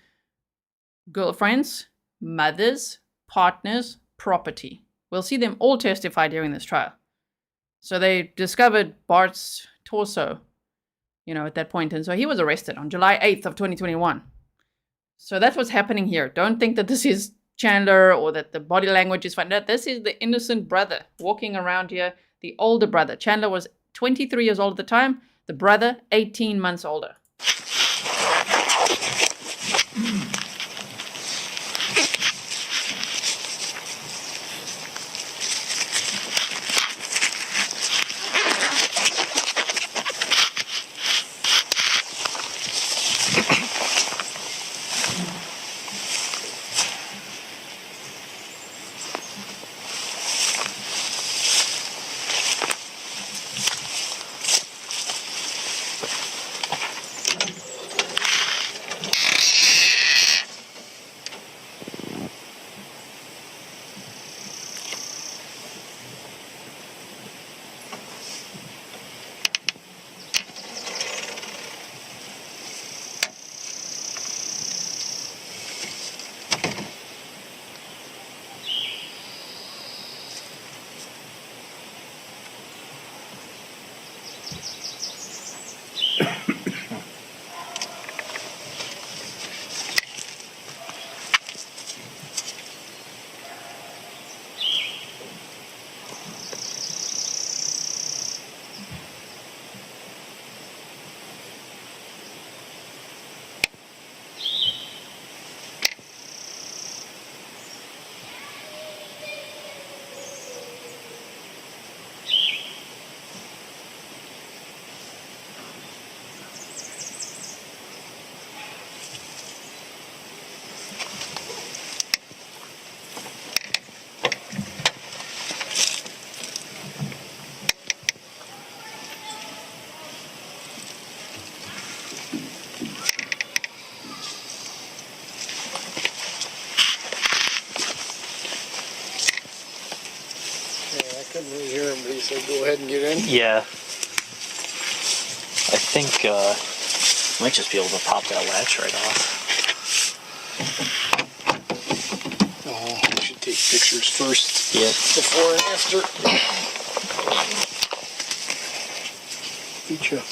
girlfriend's, mother's, partner's property. We'll see them all testify during this trial. So they discovered Bart's torso, at that point. And so he was arrested on July 8th of 2021. So that's what's happening here. Don't think that this is Chandler or that the body language is fine. No, this is the innocent brother walking around here, the older brother. Chandler was 23 years old at the time. The brother, 18 months older. So go ahead and get in. Yeah. I think, might just be able to pop that latch right off. Oh, we should take pictures first. Yep. Before and after. Beat you.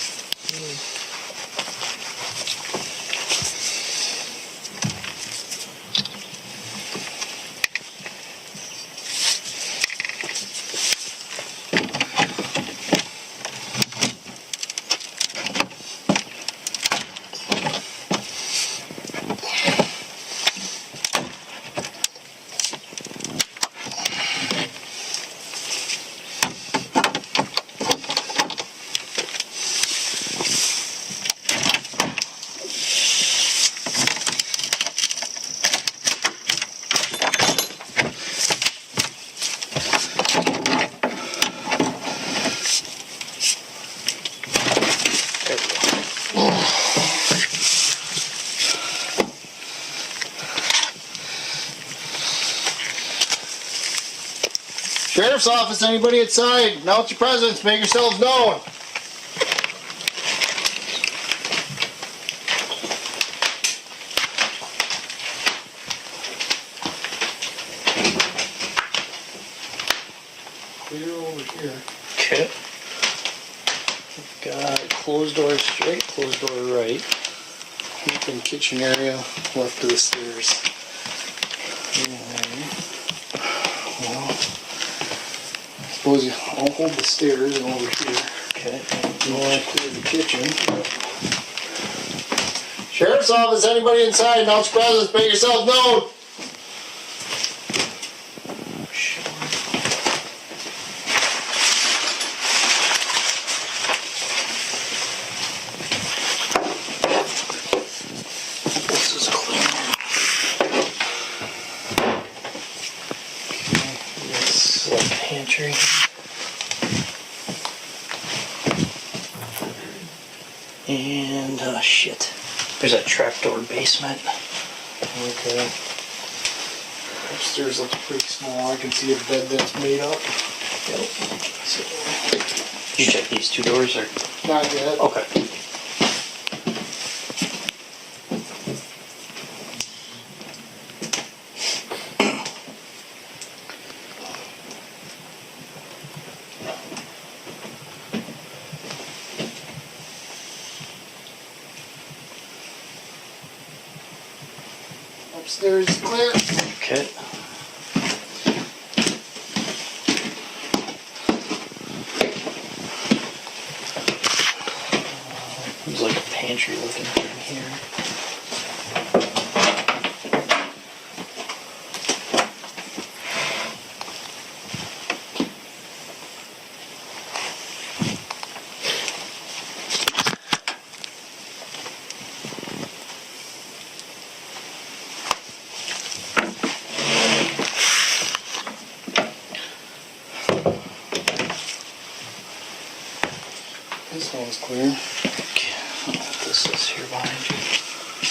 Sheriff's office, anybody inside? Announce your presence, make yourselves known. Clear over here. Okay. Got closed door straight, closed door right. Open kitchen area, left of the stairs. Well, suppose I'll hold the stairs and over here. Okay. You want to clear the kitchen. Sheriff's office, anybody inside? Announce presence, make yourselves known. This is clear. This is like pantry. And shit. There's a trapdoor basement. Okay. Upstairs looks pretty small. I can see a bed that's made up. Yep. So, you check these two doors or? Not yet. Okay. Upstairs is clear. Okay. There's like a pantry looking thing here. This one's clear. Okay. This is here behind you.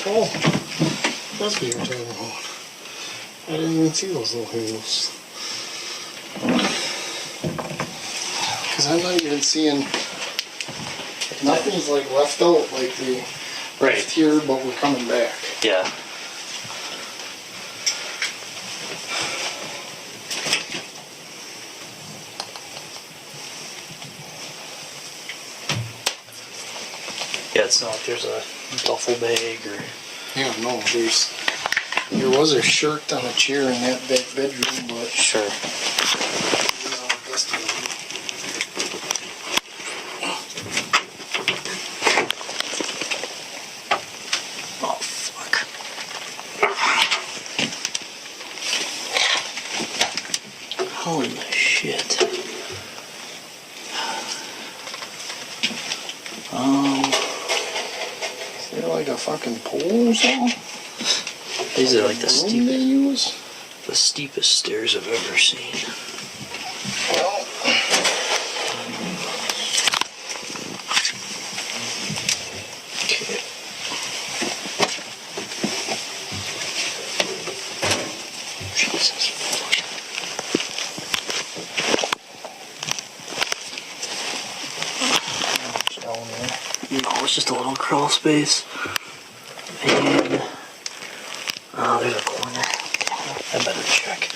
Oh, that's what you're talking about. I didn't even see those little handles. Because I'm not even seeing, nothing's like left out like the left here, but we're coming back. Yeah. Yeah, it's not like there's a duffel bag or. Yeah, no, there was a shirt on a chair in that back bedroom, but. Sure. Oh, fuck. Holy shit. Is there like a fucking pole or something? These are like the steepest stairs I've ever seen. Okay. Jesus. crawl space. And there's a corner. I better check.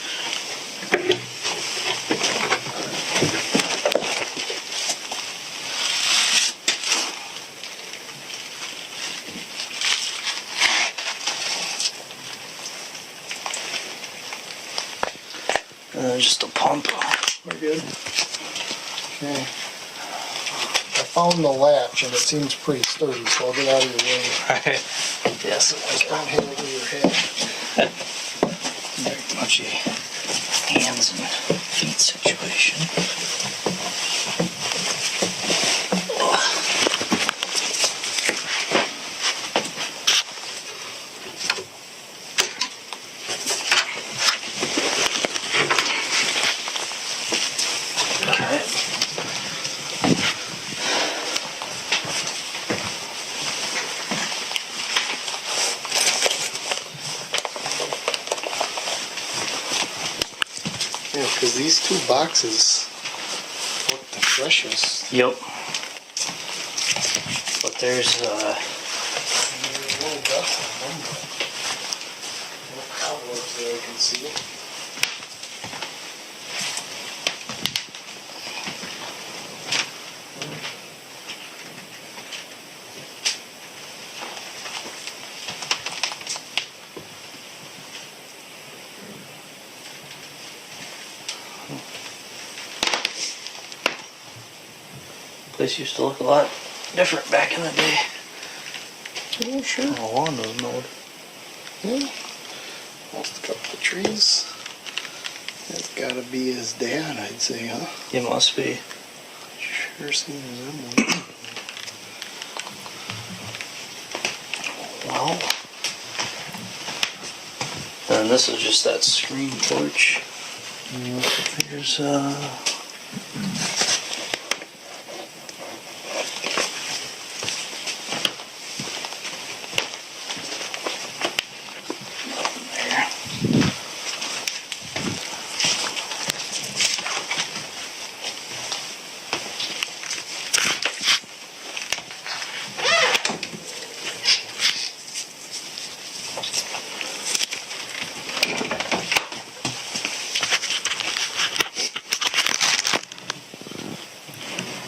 Just a pump. We're good. Okay. I found the latch and it seems pretty sturdy, so I'll get out of your way. Alright. Yes. Just don't hit it with your head. Very much a hands and feet situation. Yeah, because these two boxes look the freshest. Yep. But there's a little dust on them, but no cobwebs that I can see. place used to look a lot different back in the day. Yeah, sure. The lawn was mowed. Yeah. Lost a couple of trees. That's gotta be his dad, I'd say, huh? It must be. Sure seems them one. Well, and this is just that screen porch. There's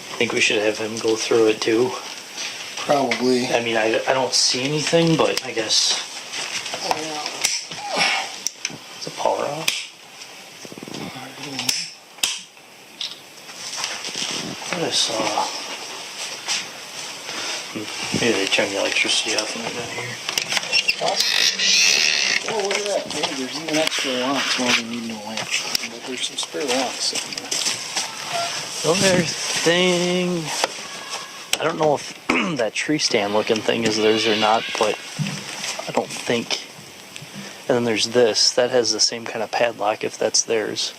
I think we should have him go through it too. Probably. I mean, I don't see anything, but I guess it's a power off. I thought I saw. Maybe they turned the electricity off when they're not here. Oh, look at that. Hey, there's even extra locks. Well, we need no lamps, but there's some spare locks sitting there. The other thing, I don't know if that tree stand looking thing is theirs or not, but I don't think. And then there's this, that has the same kind of padlock if that's theirs.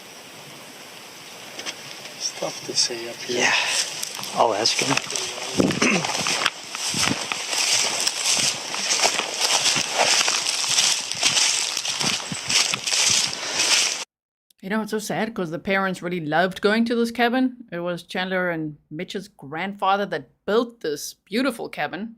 Stuff to say up here. Yeah, I'll ask him. You know, it's so sad because the parents really loved going to this cabin. It was Chandler and Mitch's grandfather that built this beautiful cabin.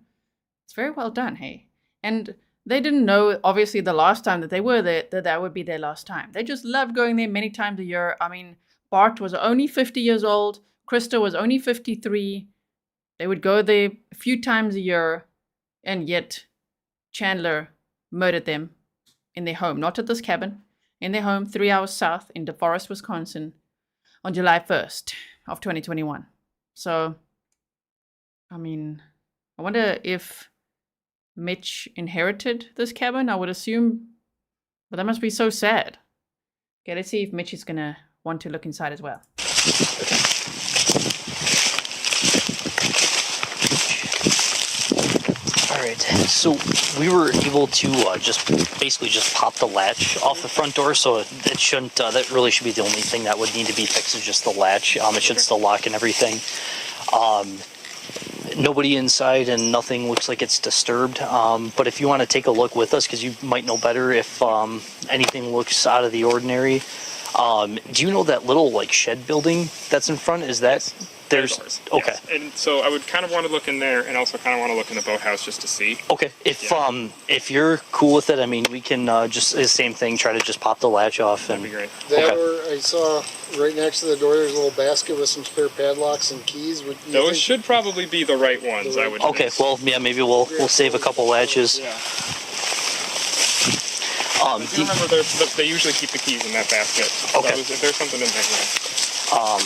It's very well done, hey? And they didn't know, obviously, the last time that they were there, that would be their last time. They just loved going there many times a year. I mean, Bart was only 50 years old. Krista was only 53. They would go there a few times a year. And yet, Chandler murdered them in their home. Not at this cabin. In their home 3 hours south in DeForest, Wisconsin on July 1st of 2021. So, I mean, I wonder if Mitch inherited this cabin. I would assume, but that must be so sad. Okay, let's see if Mitch is going to want to look inside as well. Alright, so we were able to just basically just pop the latch off the front door, so it shouldn't, that really should be the only thing that would need to be fixed is just the latch. It should still lock and everything. Nobody inside and nothing looks like it's disturbed, but if you want to take a look with us, because you might know better if anything looks out of the ordinary. Do you know that little like shed building that's in front? Is that there's okay? and so I would kind of want to look in there, and also kind of want to look in the boathouse just to see. Okay, if you're cool with it, I mean, we can just the same thing. Try to just pop the latch off. And, that'd be great. That or I saw right next to the door, there's a little basket with some spare padlocks and keys. Those should probably be the right ones, I would Okay, think. well, yeah, maybe we'll save a couple latches. Yeah. I do remember they usually keep the keys in that basket. Okay. So if there's something in there, yeah.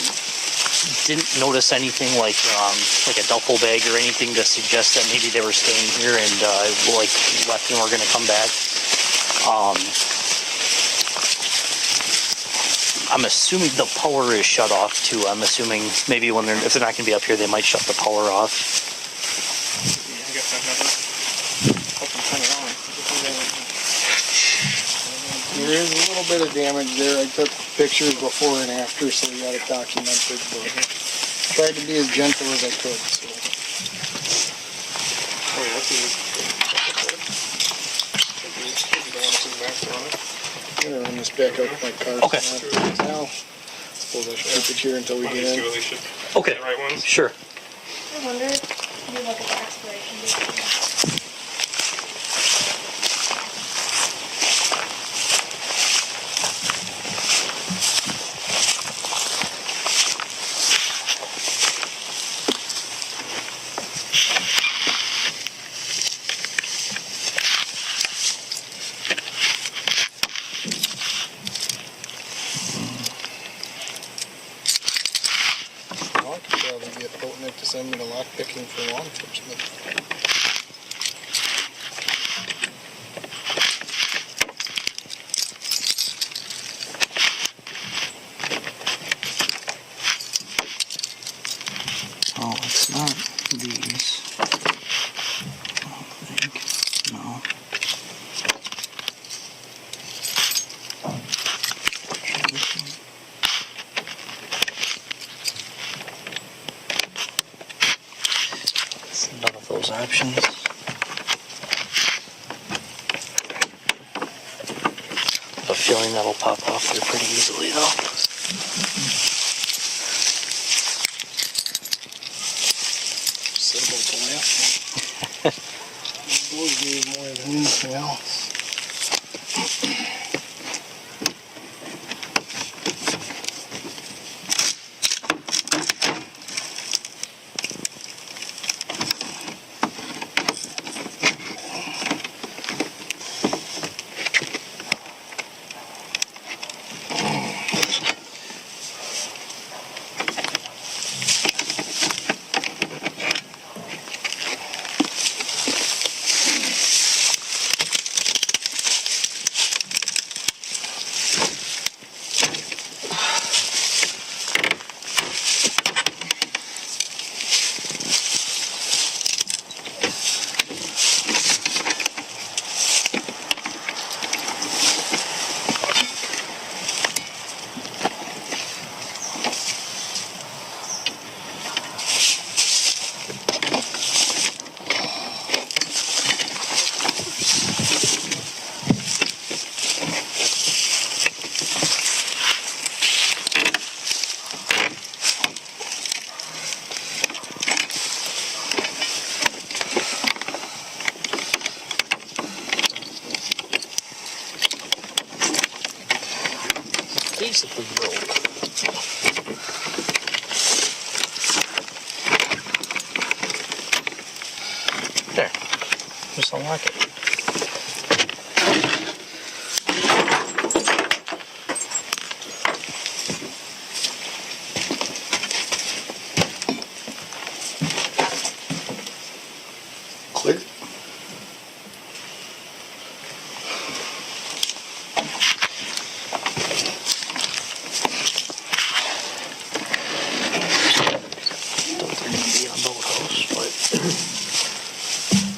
Didn't notice anything like a duffel bag or anything to suggest that maybe they were staying here and left and were going to come back. I'm assuming the power is shut off too. I'm assuming maybe if they're not going to be up here, they might shut the power off. I guess I've never helped them turn it on. There is a little bit of damage there. I took pictures before and after, so we got it documented. But tried to be as gentle as I could. So. Oh yeah, that's easy. I'm gonna run this back out with my car. Okay. Now, suppose I should keep it here until we get in. Okay. The right ones? Sure. I wonder if you look at the expiration date. I could probably get Poehnelt to send me the lock picking for law enforcement. Oh, it's not these. I don't think. No. It's none of those options. I have a feeling that'll pop off there pretty easily though. Those gave more than anything else. Basically broke. There. Just unlock it. Click.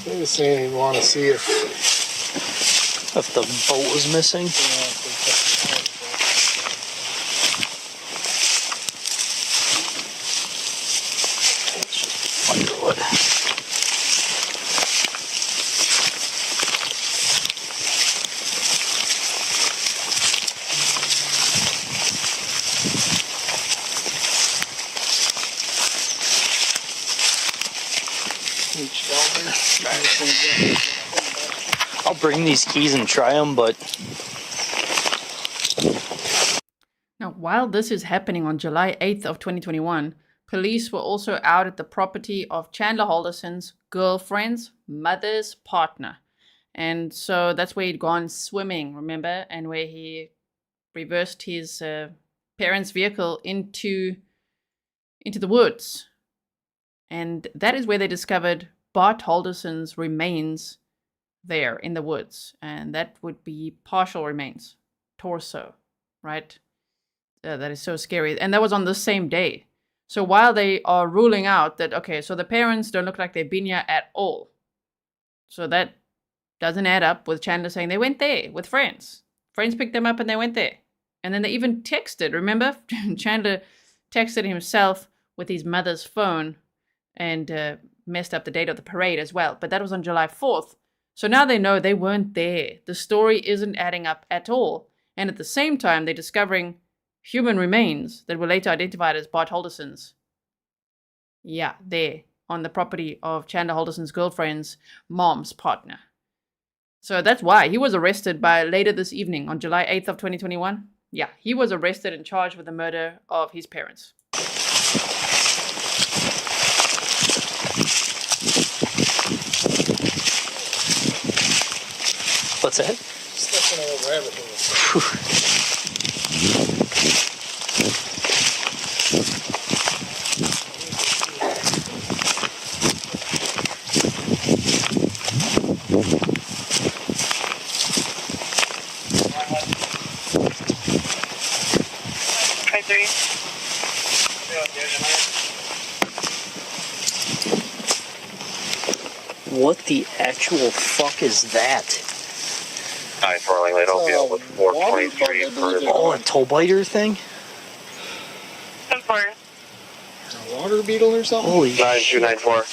He was saying he'd want to see if the boat was missing. Firewood. I'll bring these keys and try them, but Now, while this is happening on July 8th of 2021, police were also out at the property of Chandler Halderson's girlfriend's mother's partner. And so that's where he'd gone swimming, remember? And where he reversed his parents' vehicle into the woods. And that is where they discovered Bart Halderson's remains there in the woods. And that would be partial remains, torso, right? That is so scary. And that was on the same day. So while they are ruling out that, okay, so the parents don't look like they've been here at all. So that doesn't add up with Chandler saying they went there with friends. Friends picked them up and they went there. And then they even texted, remember? Chandler texted himself with his mother's phone and messed up the date of the parade as well. But that was on July 4th. So now they know they weren't there. The story isn't adding up at all. And at the same time, they're discovering human remains that were later identified as Bart Halderson's. Yeah, there on the property of Chandler Halderson's girlfriend's mom's partner. So that's why he was arrested by later this evening on July 8th of 2021. Yeah, he was arrested and charged with the murder of his parents. what's that? Stuck in a old rabbit hole. What the actual fuck is that? 9-4 lane, Oakville with 423 for... Oh, a toe biter thing? 10-4. A water beetle or something? Holy 9294.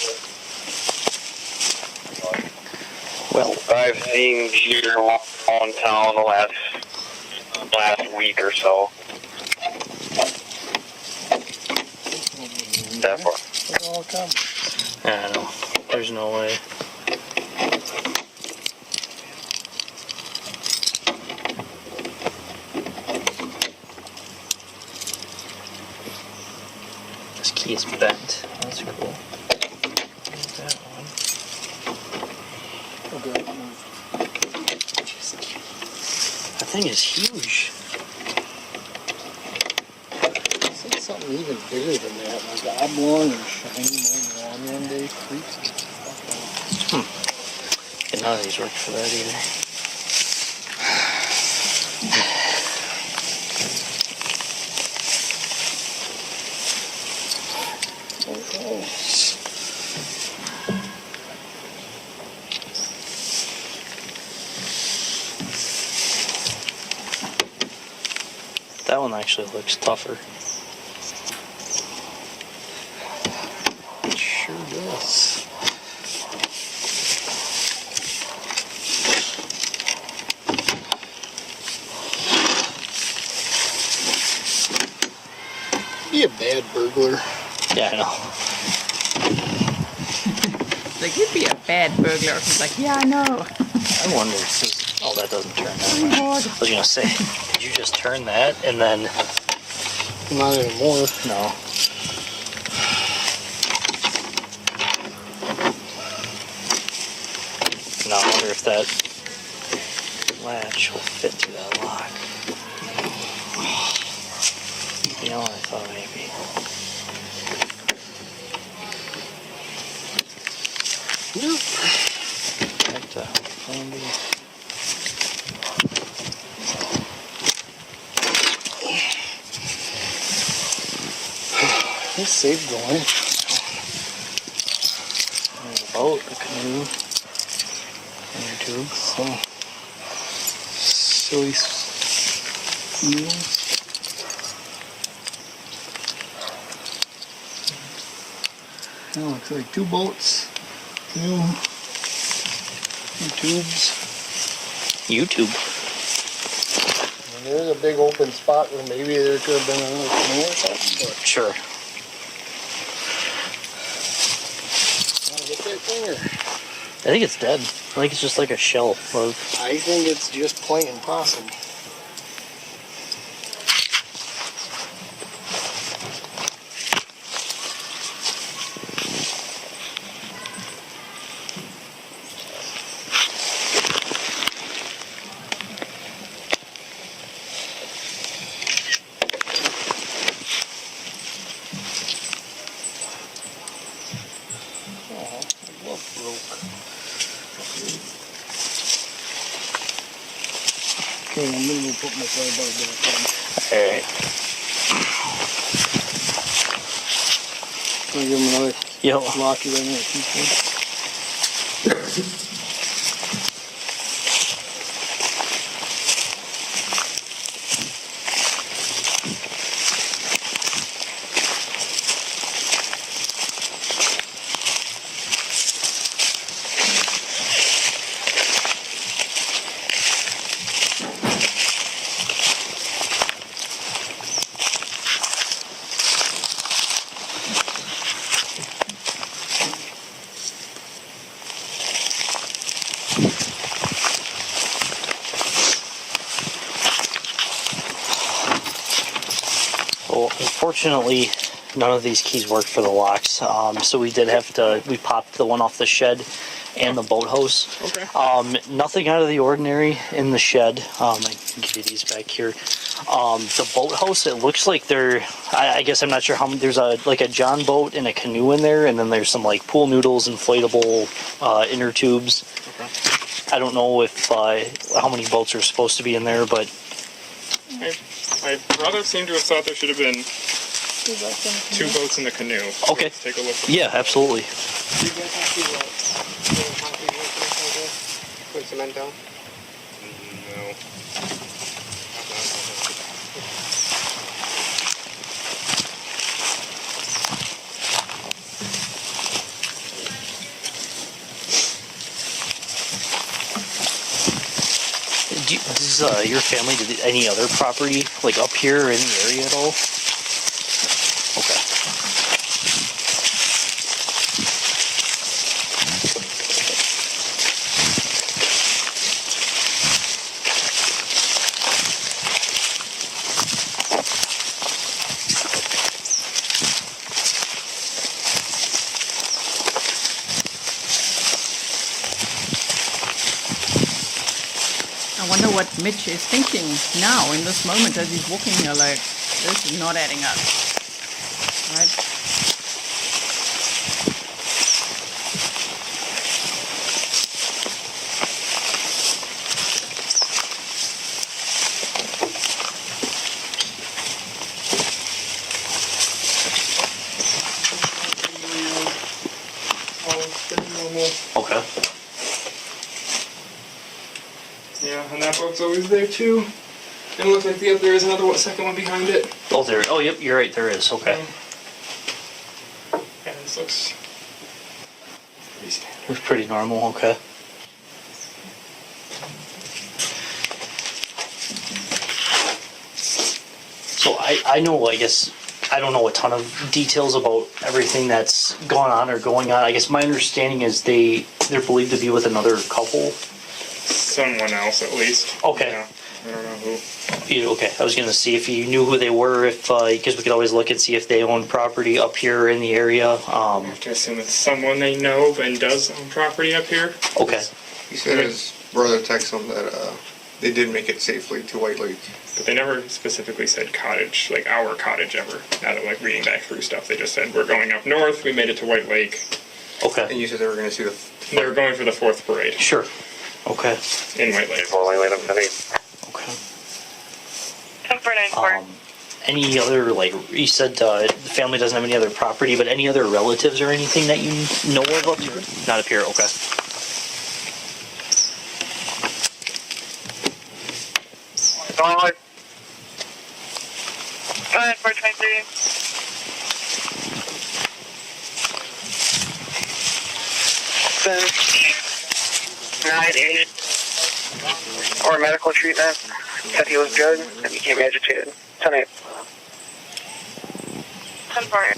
Well, I've seen deer on town the last week or so. 10-4. It all comes. I know. There's no way. This key is bent. That's cool. That one. Okay. That thing is huge. It's like something even bigger than that, like oblong and shiny one day creeps the fuck out. Yeah, none of these worked for that either. That one actually looks tougher. It sure does. Be a bad burglar. Yeah, I know. Like, you'd be a bad burglar. He's like, yeah, I know. I wonder if this... Oh, that doesn't turn that way. I was gonna say, did you just turn that and then... Not anymore. No. Now I wonder if that latch will fit through that lock. You know, I thought maybe. Nope. Back to Andy. He saved the lunch. There's a boat, a canoe, and your tube. Some silly seals. That looks like 2 boats, canoe, 2 tubes. YouTube. And there's a big open spot where maybe there could have been a little canoe or something, but Sure. I'll get that finger. I think it's dead. I think it's just like a shell of. I think it's just plain possum. Okay, I'm gonna go put my sidebar back on. Alright. I'll give him another lock you right now. Unfortunately, none of these keys work for the locks, so we did have to, we popped the one off the shed and the boathouse. Okay. Nothing out of the ordinary in the shed. I can give you these back here. The boathouse, it looks like I guess I'm not sure how many, there's like a John boat and a canoe in there, and then there's some like pool noodles, inflatable inner tubes. Okay. I don't know if how many boats are supposed to be in there, but My brother seemed to have thought there should have been 2 boats in the canoe. So okay. Let's take a look. Yeah, absolutely. Do you guys have to concrete put cement down? No. Does your family, did any other property like up here or in the area at all? Okay. I wonder what Mitch is thinking now in this moment as he's walking here, like, this is not adding up. Right? Okay. Yeah, and that boat's always there too. And it looks like there is another second one behind it. Oh, there. Oh, yep. You're right. There is. Okay. And this looks pretty standard. It's pretty normal. Okay. So I know. I guess I don't know a ton of details about everything that's gone on or going on. I guess my understanding is they're believed to be with another couple. Someone else, at least. Okay. Yeah, I don't know who. Okay, I was gonna see if you knew who they were, if because we could always look and see if they own property up here in the area. I have to assume it's someone they know and does own property up here. Okay. He said his brother texted him that they did make it safely to White Lake. But they never specifically said cottage, like our cottage ever. Now that like reading back through stuff, they just said we're going up north. We made it to White Lake. Okay. And you said they were going to see the. They were going for the 4th parade. Sure. Okay. In White Lake. Okay. Any other, like, you said the family doesn't have any other property, but any other relatives or anything that you know of up here? Not up here, okay. Go ahead, 423. Night 8 or medical treatment. Said he was good and became agitated. 10-8. 10-4.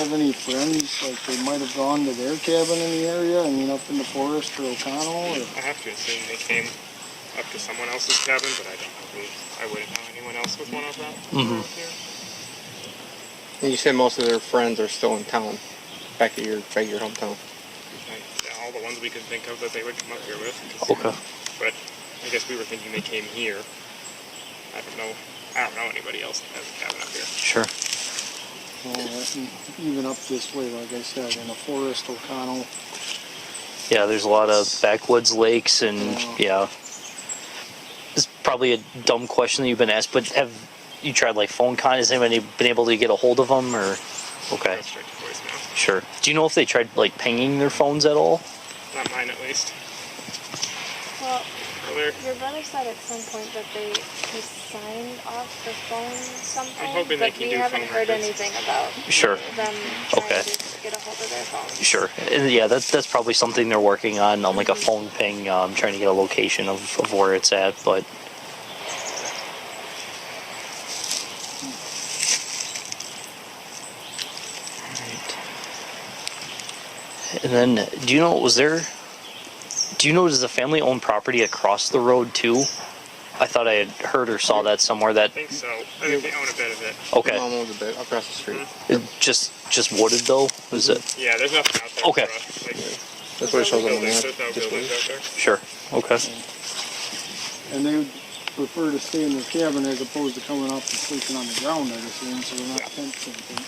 have any friends, like they might have gone to their cabin in the area? I mean, up in the forest or O'Connell? Or? I have to assume they came up to someone else's cabin, but I don't know who. I wouldn't know anyone else with one of them around here. And you said most of their friends are still in town, back at your hometown. All the ones we could think of that they would come up here with. Okay. But I guess we were thinking they came here. I don't know anybody else that has a cabin up here. Sure. Well, even up this way, like I said, in the forest, O'Connell. Yeah, there's a lot of backwoods lakes and yeah. This is probably a dumb question that you've been asked, but have you tried like phone contact? Has anybody been able to get a hold of them or? Okay. Sure. Do you know if they tried like pinging their phones at all? Not mine, at least. Well, your brother said at some point that he signed off the phone somehow, I'm hoping but they can we do haven't phone heard records. anything about Sure. them trying to get a hold of their phones. Sure. And yeah, that's probably something they're working on like a phone ping, trying to get a location of where it's at, but. And then, do you know, does the family own property across the road too? I thought I had heard or saw that somewhere that. I think so. I think they own a bit of it. Okay. Mom owns a bit across the street. It just wooded though? Is it? Yeah, there's nothing out there. Okay. For us. Like, That's what it shows on the buildings, map. there's no buildings out there. Sure. Okay. And they would prefer to stay in their cabin as opposed to coming up and sleeping on the ground, I assume, so they're not tent camping.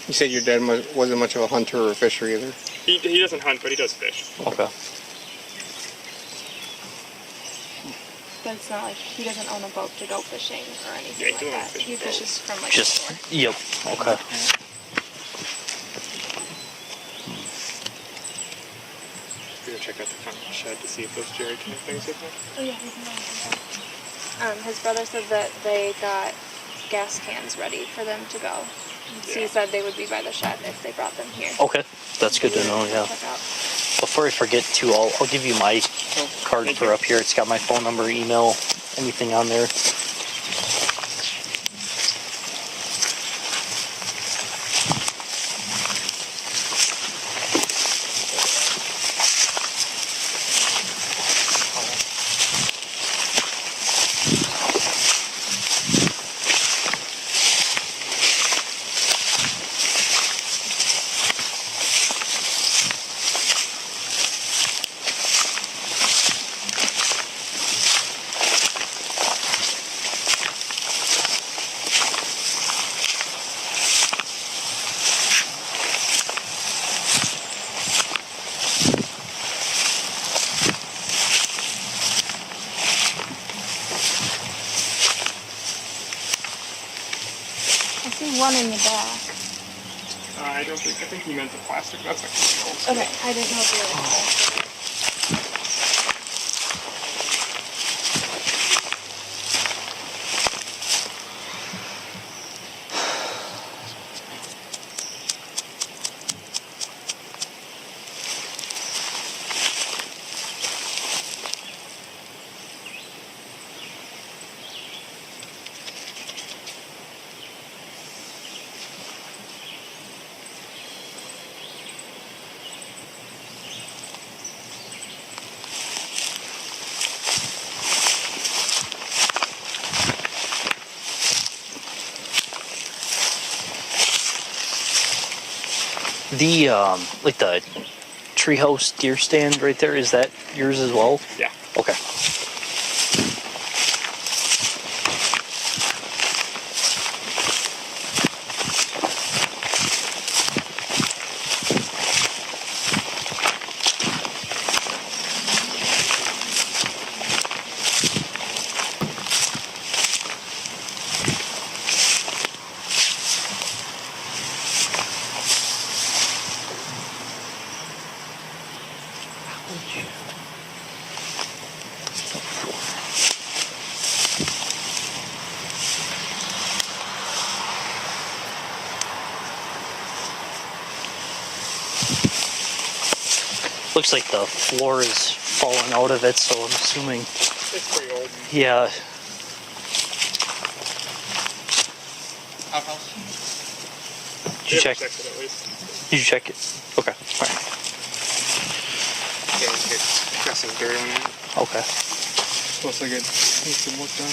You said your dad wasn't much of a hunter or a fisher either. He doesn't hunt, but he does fish. Okay. But it's not like he doesn't own a boat to go fishing or anything Yeah, he like owns that. a He fishing fishes from like Just, the shore. yep. Okay. We're gonna check out the front shed to see if those jerry can things with them. Oh yeah, we can go inside. His brother said that they got gas cans ready for them to go. So he said they would be by the shed if they brought them here. Okay. That's good to know, yeah. Check out. Before I forget too, I'll give you my card for up here. It's got my phone number, email, anything on there. I see one in the back. I think he meant the plastic. That's like Okay, I didn't know if you were plastic. The like the treehouse deer stand right there, is that yours as well? Yeah. Okay. Looks like the floor is falling out of it, so I'm assuming. It's pretty old. Yeah. Outhouse. Did you check? Checked it at least. Did you check it? Okay. All right. Yeah, we get dressing dirt on it. Okay. Plus I get some work done.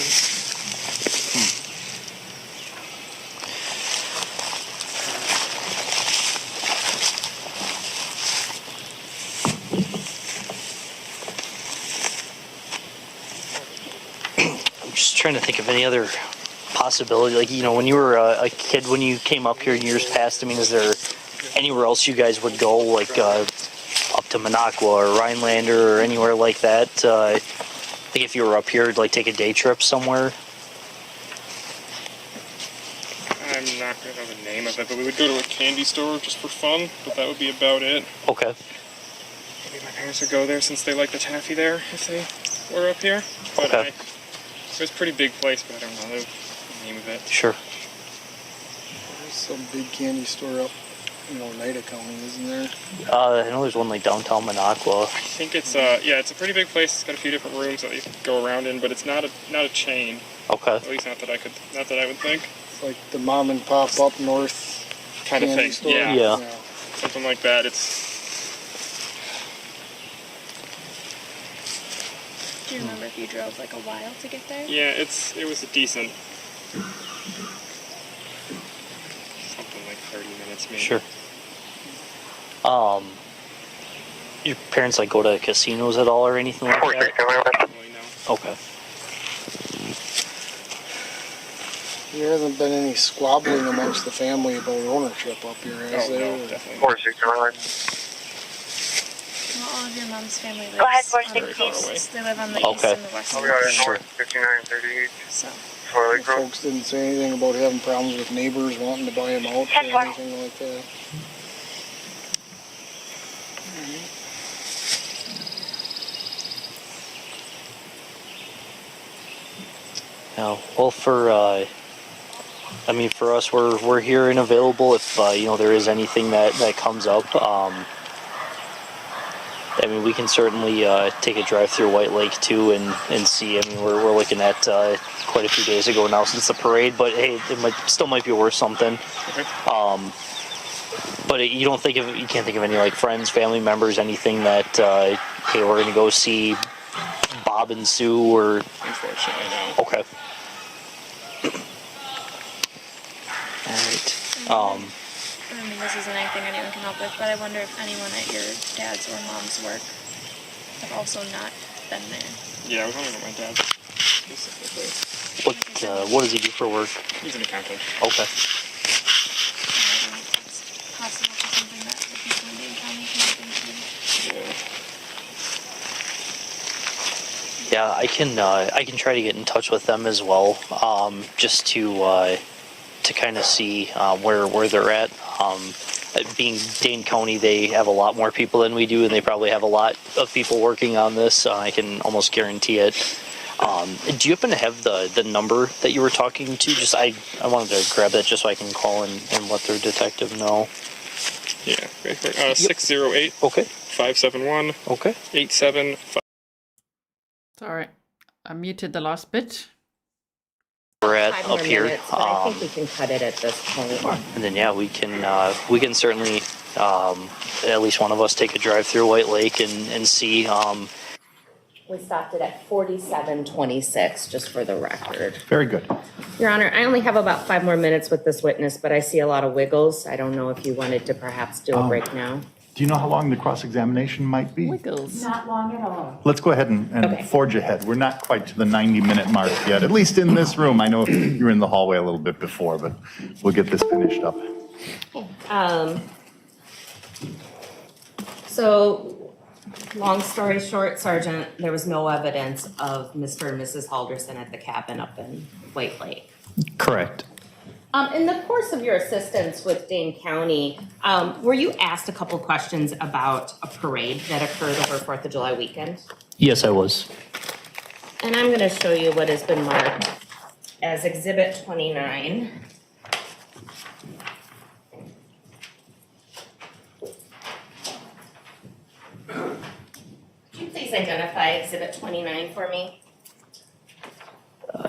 I'm just trying to think of any other possibility. Like, you know, when you were a kid, when you came up here in years past, I mean, is there anywhere else you guys would go, like up to Minocqua or Rhinelander or anywhere like that? I think if you were up here, like take a day trip somewhere. I'm not going to know the name of it, but we would go to a candy store just for fun, but that would be about it. Okay. Maybe my parents would go there since they like the taffy there if they were up here. But Okay. it was a pretty big place, but I don't know the name of it. Sure. There's some big candy store up in Oneida County, isn't there? I know there's one like downtown Minocqua. I think it's yeah, it's a pretty big place. It's got a few different rooms that you can go around in, but it's not a chain. Okay. At least not that I would think. It's like the mom and pop up north Kind of candy thing. store. Yeah. Something like that. It's Do you remember if you drove like a while to get there? yeah, it was a decent. Something like 30 minutes maybe. Sure. Your parents like go to casinos at all or anything like that? Okay. There hasn't been any squabbling amongst the family about ownership up here, has there? No, definitely. 469. Well, all of your mom's family lives Go ahead, on the 460. east. They live on the east Okay. and the west. Oh, we are at Sure. north 5938. So, For The folks didn't say anything about having problems with neighbors wanting to buy them out or anything like that. Yeah. Well, for I mean, for us, we're here and available if you know there is anything that comes up. I mean, we can certainly take a drive through White Lake too and see. I mean, we're looking at quite a few days ago now since the parade, but hey, it still might be worth something. Okay. But you can't think of any like friends, family members, anything that hey, we're gonna go see Bob and Sue or. Unfortunately, no. Okay. All right. I mean, this isn't anything anyone can help with, but I wonder if anyone at your dad's or mom's work have also not been there. Yeah, I was wondering about my dad specifically. What does he do for work? He's an accountant. Okay. It's possible for something that the people in Dane County can look into. Yeah, I can try to get in touch with them as well, just to kind of see where they're at. Being Dane County, they have a lot more people than we do, and they probably have a lot of people working on this. I can almost guarantee it. Do you happen to have the number that you were talking to? Just I wanted to grab that just so I can call and let their detective know. Yeah, 608. Okay. 571. Okay. 875. Sorry, I muted the last bit. We're at 5 more up here, minutes, but I think we can cut it at this point. and then yeah, we can certainly at least one of us take a drive through White Lake and see. We stopped it at 47:26, just for the record. Very good. Your Honor, I only have about 5 more minutes with this witness, but I see a lot of wiggles. I don't know if you wanted to perhaps do a break now. Do you know how long the cross-examination might be? Wiggles. Not long at all. Let's go ahead and Okay. forge ahead. We're not quite to the 90-minute mark yet, at least in this room. I know you were in the hallway a little bit before, but we'll get this finished up. So, long story short, Sergeant, there was no evidence of Mr. and Mrs. Halderson at the cabin up in White Lake. Correct. In the course of your assistance with Dane County, were you asked a couple questions about a parade that occurred over 4th of July weekend? Yes, I was. And I'm going to show you what has been marked as Exhibit 29. Could you please identify Exhibit 29 for me?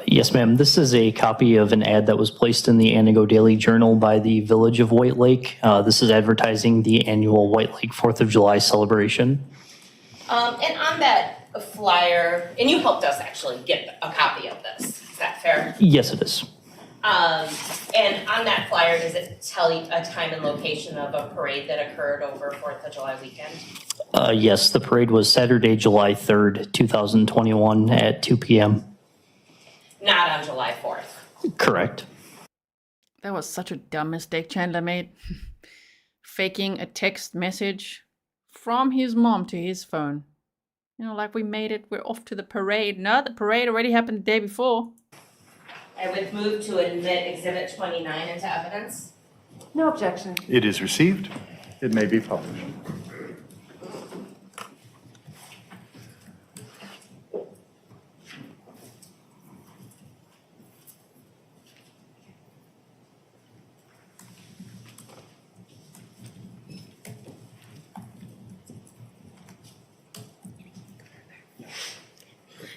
Yes, ma'am. This is a copy of an ad that was placed in the Antigo Daily Journal by the Village of White Lake. This is advertising the annual White Lake 4th of July celebration. And on that flyer, and you helped us actually get a copy of this, is that fair? Yes, it is. And on that flyer, does it tell you a time and location of a parade that occurred over 4th of July weekend? Yes, the parade was Saturday, July 3rd, 2021 at 2 p.m. Not on July 4th. Correct. That was such a dumb mistake Chandler made. Faking a text message from his mom to his phone. You know, like we made it, we're off to the parade. No, the parade already happened the day before. I would move to admit Exhibit 29 into evidence. No objection. It is received. It may be published.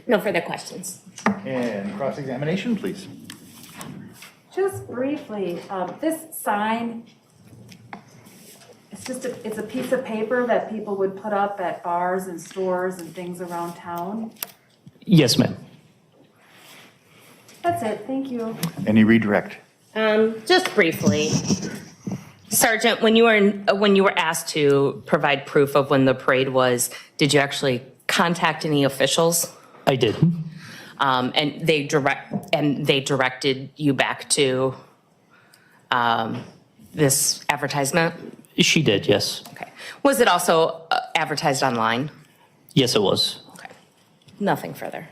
No further questions. And cross-examination, please. Just briefly, this sign, it's a piece of paper that people would put up at bars and stores and things around town. Yes, ma'am. That's it, thank you. Any redirect? Just briefly, Sergeant, when you were asked to provide proof of when the parade was, did you actually contact any officials? I did. And they directed you back to this advertisement? She did, yes. Okay. Was it also advertised online? Yes, it was. Okay. Nothing further.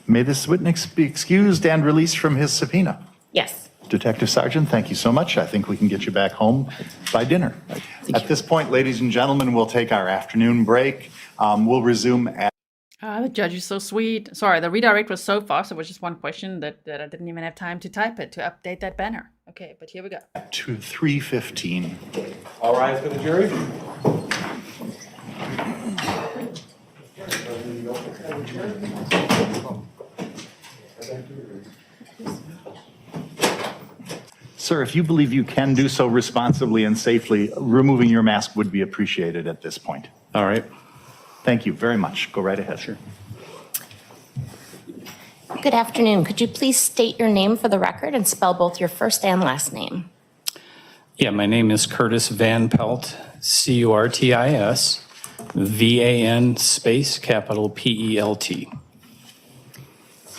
May this witness be excused and released from his subpoena. Yes. Detective Sergeant, thank you so much. I think we can get you back home by dinner. At this point, ladies and gentlemen, we'll take our afternoon break. We'll resume at The judge is so sweet. Sorry, the redirect was so fast. It was just one question that I didn't even have time to type it to update that banner. Okay, but here we go. to 3:15. All rise for the jury. Sir, if you believe you can do so responsibly and safely, removing your mask would be appreciated at this point. All right. Thank you very much. Go right ahead. Sure. Good afternoon. Could you please state your name for the record and spell both your first and last name? Yeah, my name is Curtis Van Pelt, Curtis, VAN space capital PELT.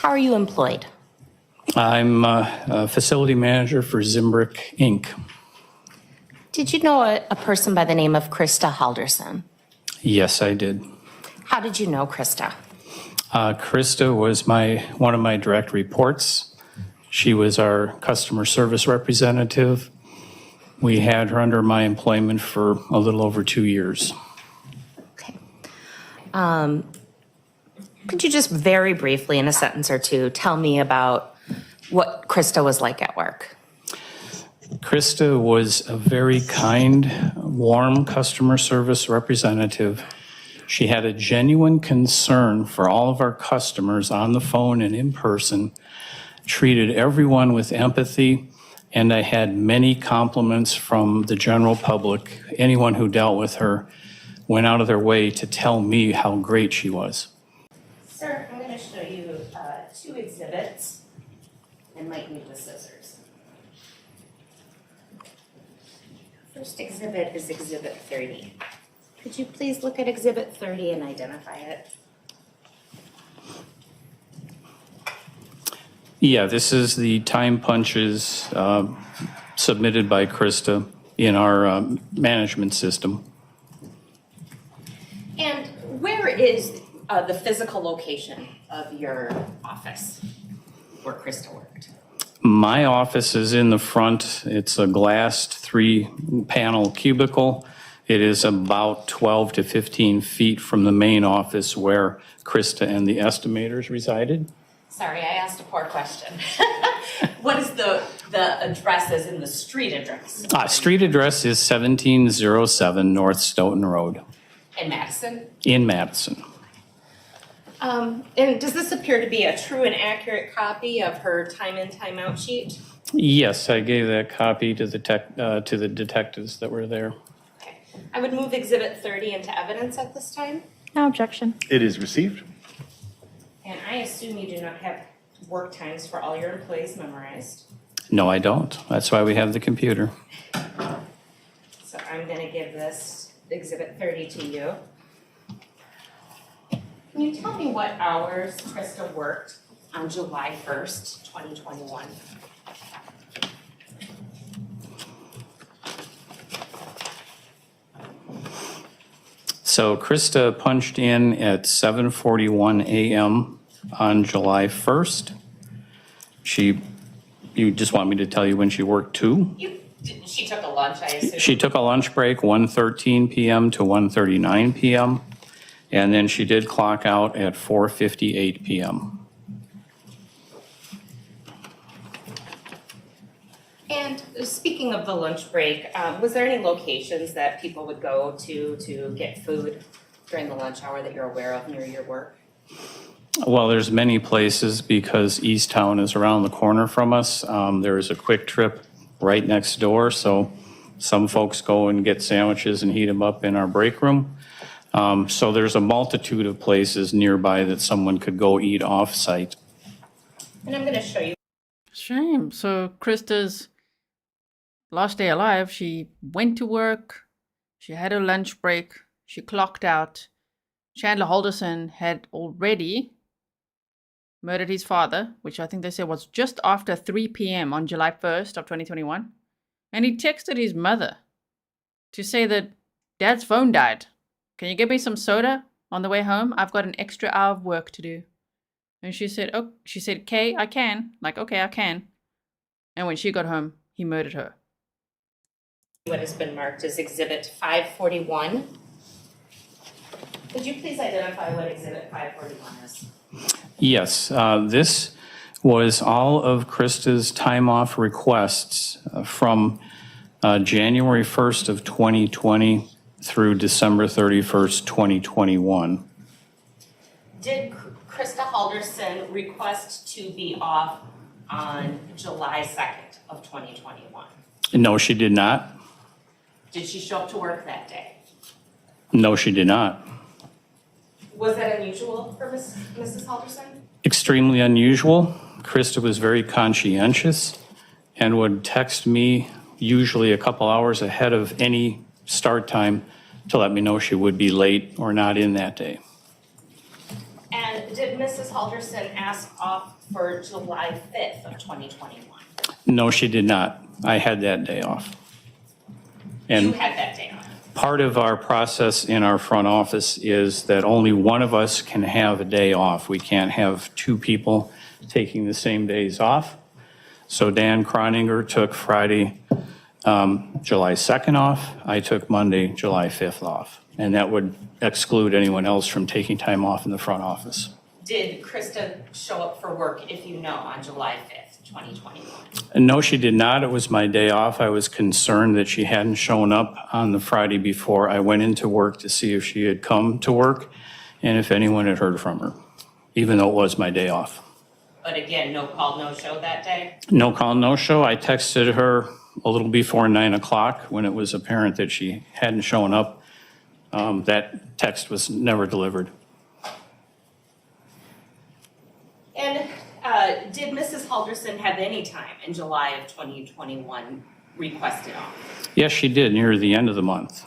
How are you employed? I'm a facility manager for Zimbrick, Inc. Did you know a person by the name of Krista Halderson? Yes, I did. How did you know Krista? Krista was one of my direct reports. She was our customer service representative. We had her under my employment for a little over 2 years. Could you just very briefly, in a sentence or two, tell me about what Krista was like at work? Krista was a very kind, warm customer service representative. She had a genuine concern for all of our customers on the phone and in person, treated everyone with empathy, and I had many compliments from the general public. Anyone who dealt with her went out of their way to tell me how great she was. Sir, I'm going to show you 2 exhibits and might need the scissors. First exhibit is Exhibit 30. Could you please look at Exhibit 30 and identify it? Yeah, this is the time punches submitted by Krista in our management system. And where is the physical location of your office where Krista worked? My office is in the front. It's a glassed 3-panel cubicle. It is about 12 to 15 feet from the main office where Krista and the estimators resided. Sorry, I asked a poor question. What is the address as in the street address? Street address is 1707 North Stoughton Road In Madison? in Madison. And does this appear to be a true and accurate copy of her time in, time out sheet? Yes, I gave that copy to the detectives that were there. I would move Exhibit 30 into evidence at this time. No objection. It is received. And I assume you do not have work times for all your employees memorized. No, I don't. That's why we have the computer. So I'm going to give this Exhibit 30 to you. Can you tell me what hours Krista worked on July 1st, 2021? So Krista punched in at 7:41 a.m. on July 1st. You just want me to tell you when she worked too? She took a lunch, I assume. She took a lunch break, 1:13 p.m. to 1:39 p.m. And then she did clock out at 4:58 p.m. And speaking of the lunch break, was there any locations that people would go to get food during the lunch hour that you're aware of near your work? Well, there's many places because East Town is around the corner from us. There is a Kwik Trip right next door, so some folks go and get sandwiches and heat them up in our break room. So there's a multitude of places nearby that someone could go eat off-site. And I'm going to show you. Shame. So Krista's last day alive, she went to work, she had her lunch break, she clocked out. Chandler Halderson had already murdered his father, which I think they said was just after 3 p.m. on July 1st of 2021. And he texted his mother to say that Dad's phone died. Can you get me some soda on the way home? I've got an extra hour of work to do. And she said, oh, Kay, I can. Like, okay, I can. And when she got home, he murdered her. What has been marked as Exhibit 541. Could you please identify what Exhibit 541 is? Yes, this was all of Krista's time off requests from January 1st of 2020 through December 31st, 2021. Did Krista Halderson request to be off on July 2nd of 2021? No, she did not. Did she show up to work that day? No, she did not. Was that unusual for Mrs. Halderson? Extremely unusual. Krista was very conscientious and would text me usually a couple hours ahead of any start time to let me know she would be late or not in that day. And did Mrs. Halderson ask off for July 5th of 2021? No, she did not. I had that day off. And You had that day off. part of our process in our front office is that only one of us can have a day off. We can't have two people taking the same days off. So Dan Kroninger took Friday, July 2nd off. I took Monday, July 5th off. And that would exclude anyone else from taking time off in the front office. Did Krista show up for work, if you know, on July 5th, 2021? No, she did not. It was my day off. I was concerned that she hadn't shown up on the Friday before. I went into work to see if she had come to work and if anyone had heard from her, even though it was my day off. But again, no call, no show that day? No call, no show. I texted her a little before 9 o'clock when it was apparent that she hadn't shown up. That text was never delivered. And did Mrs. Halderson have any time in July of 2021 requested off? Yes, she did near the end of the month.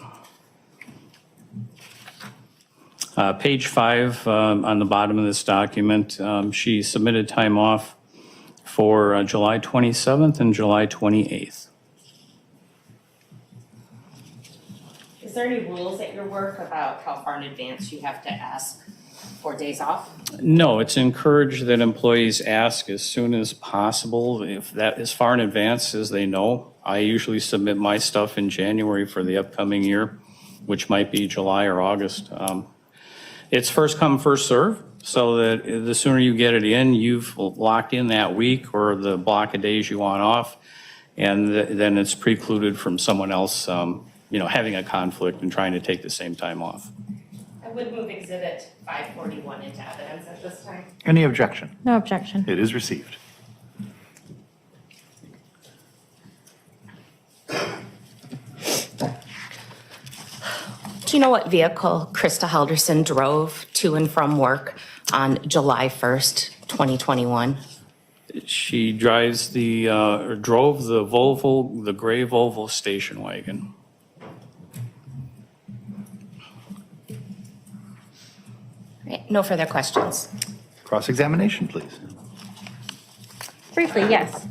Page 5 on the bottom of this document, she submitted time off for July 27th and July 28th. Is there any rules at your work about how far in advance you have to ask for days off? No, it's encouraged that employees ask as soon as possible, if that as far in advance as they know. I usually submit my stuff in January for the upcoming year, which might be July or August. It's first come, first serve, so that the sooner you get it in, you've locked in that week or the block of days you want off, and then it's precluded from someone else having a conflict and trying to take the same time off. I I would move Exhibit 541 into evidence at this time. Any objection? No objection. It is received. Do you know what vehicle Krista Halderson drove to and from work on July 1st, 2021? She drives or drove the Volvo, the gray Volvo station wagon. Right, no further questions. Cross-examination, please. Briefly, yes.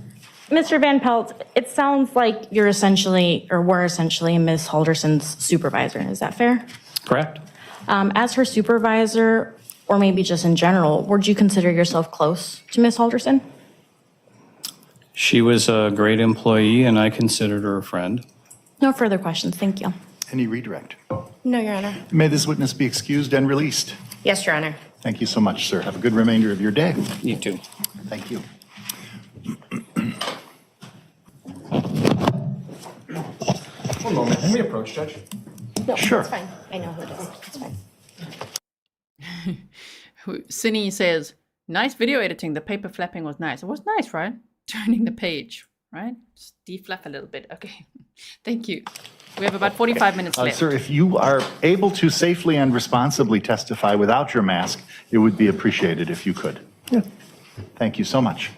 Mr. Van Pelt, it sounds like you're essentially, or were essentially Ms. Halderson's supervisor. Is that fair? Correct. As her supervisor, or maybe just in general, would you consider yourself close to Ms. Halderson? She was a great employee, and I considered her a friend. No further questions. Thank you. Any redirect? No, Your Honor. May this witness be excused and released. Yes, Your Honor. Thank you so much, sir. Have a good remainder of your day. You too. Thank you. One moment, let me approach, Judge. No, Sure. It's fine. I know who it is. It's fine. Cindy says, nice video editing. The paper flapping was nice. It was nice, right? Turning the page, right? Just deflap a little bit. Okay. Thank you. We have about 45 minutes left. Sir, if you are able to safely and responsibly testify without your mask, it would be appreciated if you could. Yeah. Thank you so much.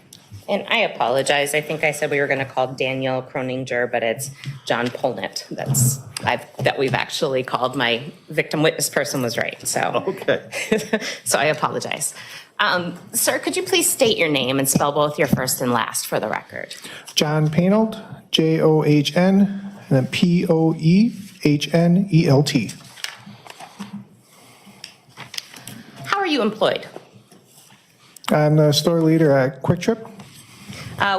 And I apologize. I think I said we were going to call Daniel Kroninger, but it's John Poehnelt. That we've actually called. My victim witness person was right. So okay. So I apologize. Sir, could you please state your name and spell both your first and last for the record? John Poehnelt, John, and then Poehnelt. How are you employed? I'm the store leader at Kwik Trip.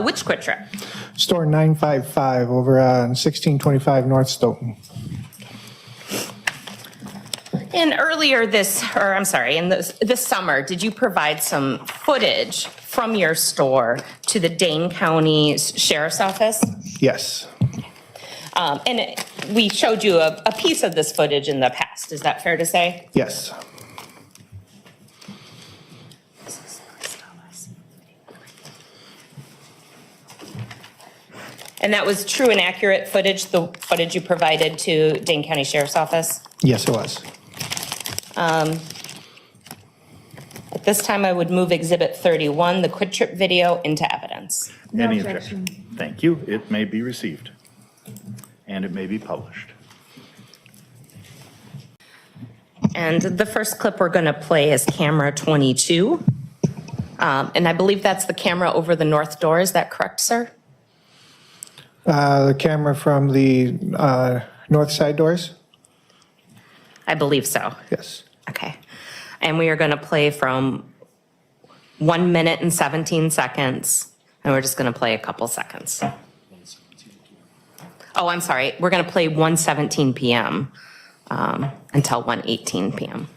Which Kwik Trip? Store 955 over on 1625 North Stoughton. And earlier in this summer, did you provide some footage from your store to the Dane County Sheriff's Office? Yes. And we showed you a piece of this footage in the past. Is that fair to say? Yes. And that was true and accurate footage, the footage you provided to Dane County Sheriff's Office? Yes, it was. At this time, I would move Exhibit 31, the Kwik Trip video, into evidence. Any objection? Thank you. It may be received. And it may be published. And the first clip we're going to play is camera 22. And I believe that's the camera over the north door. Is that correct, sir? The camera from the north side doors? I believe so. Yes. Okay. And we are going to play from 1 minute and 17 seconds. And we're just going to play a couple seconds. Oh, I'm sorry. We're going to play 1:17 p.m. Until 1:18 p.m.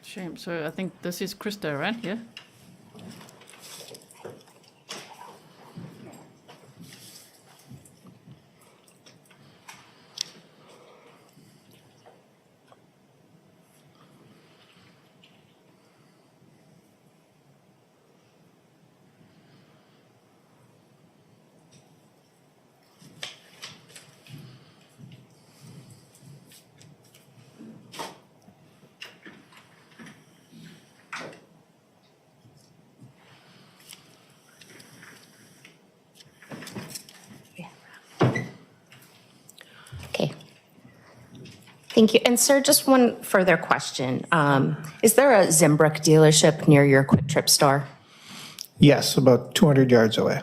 Shame. So I think this is Krista, right? Yeah. Thank you. And sir, just one further question. Is there a Zimbrook dealership near your Kwik Trip store? Yes, about 200 yards away.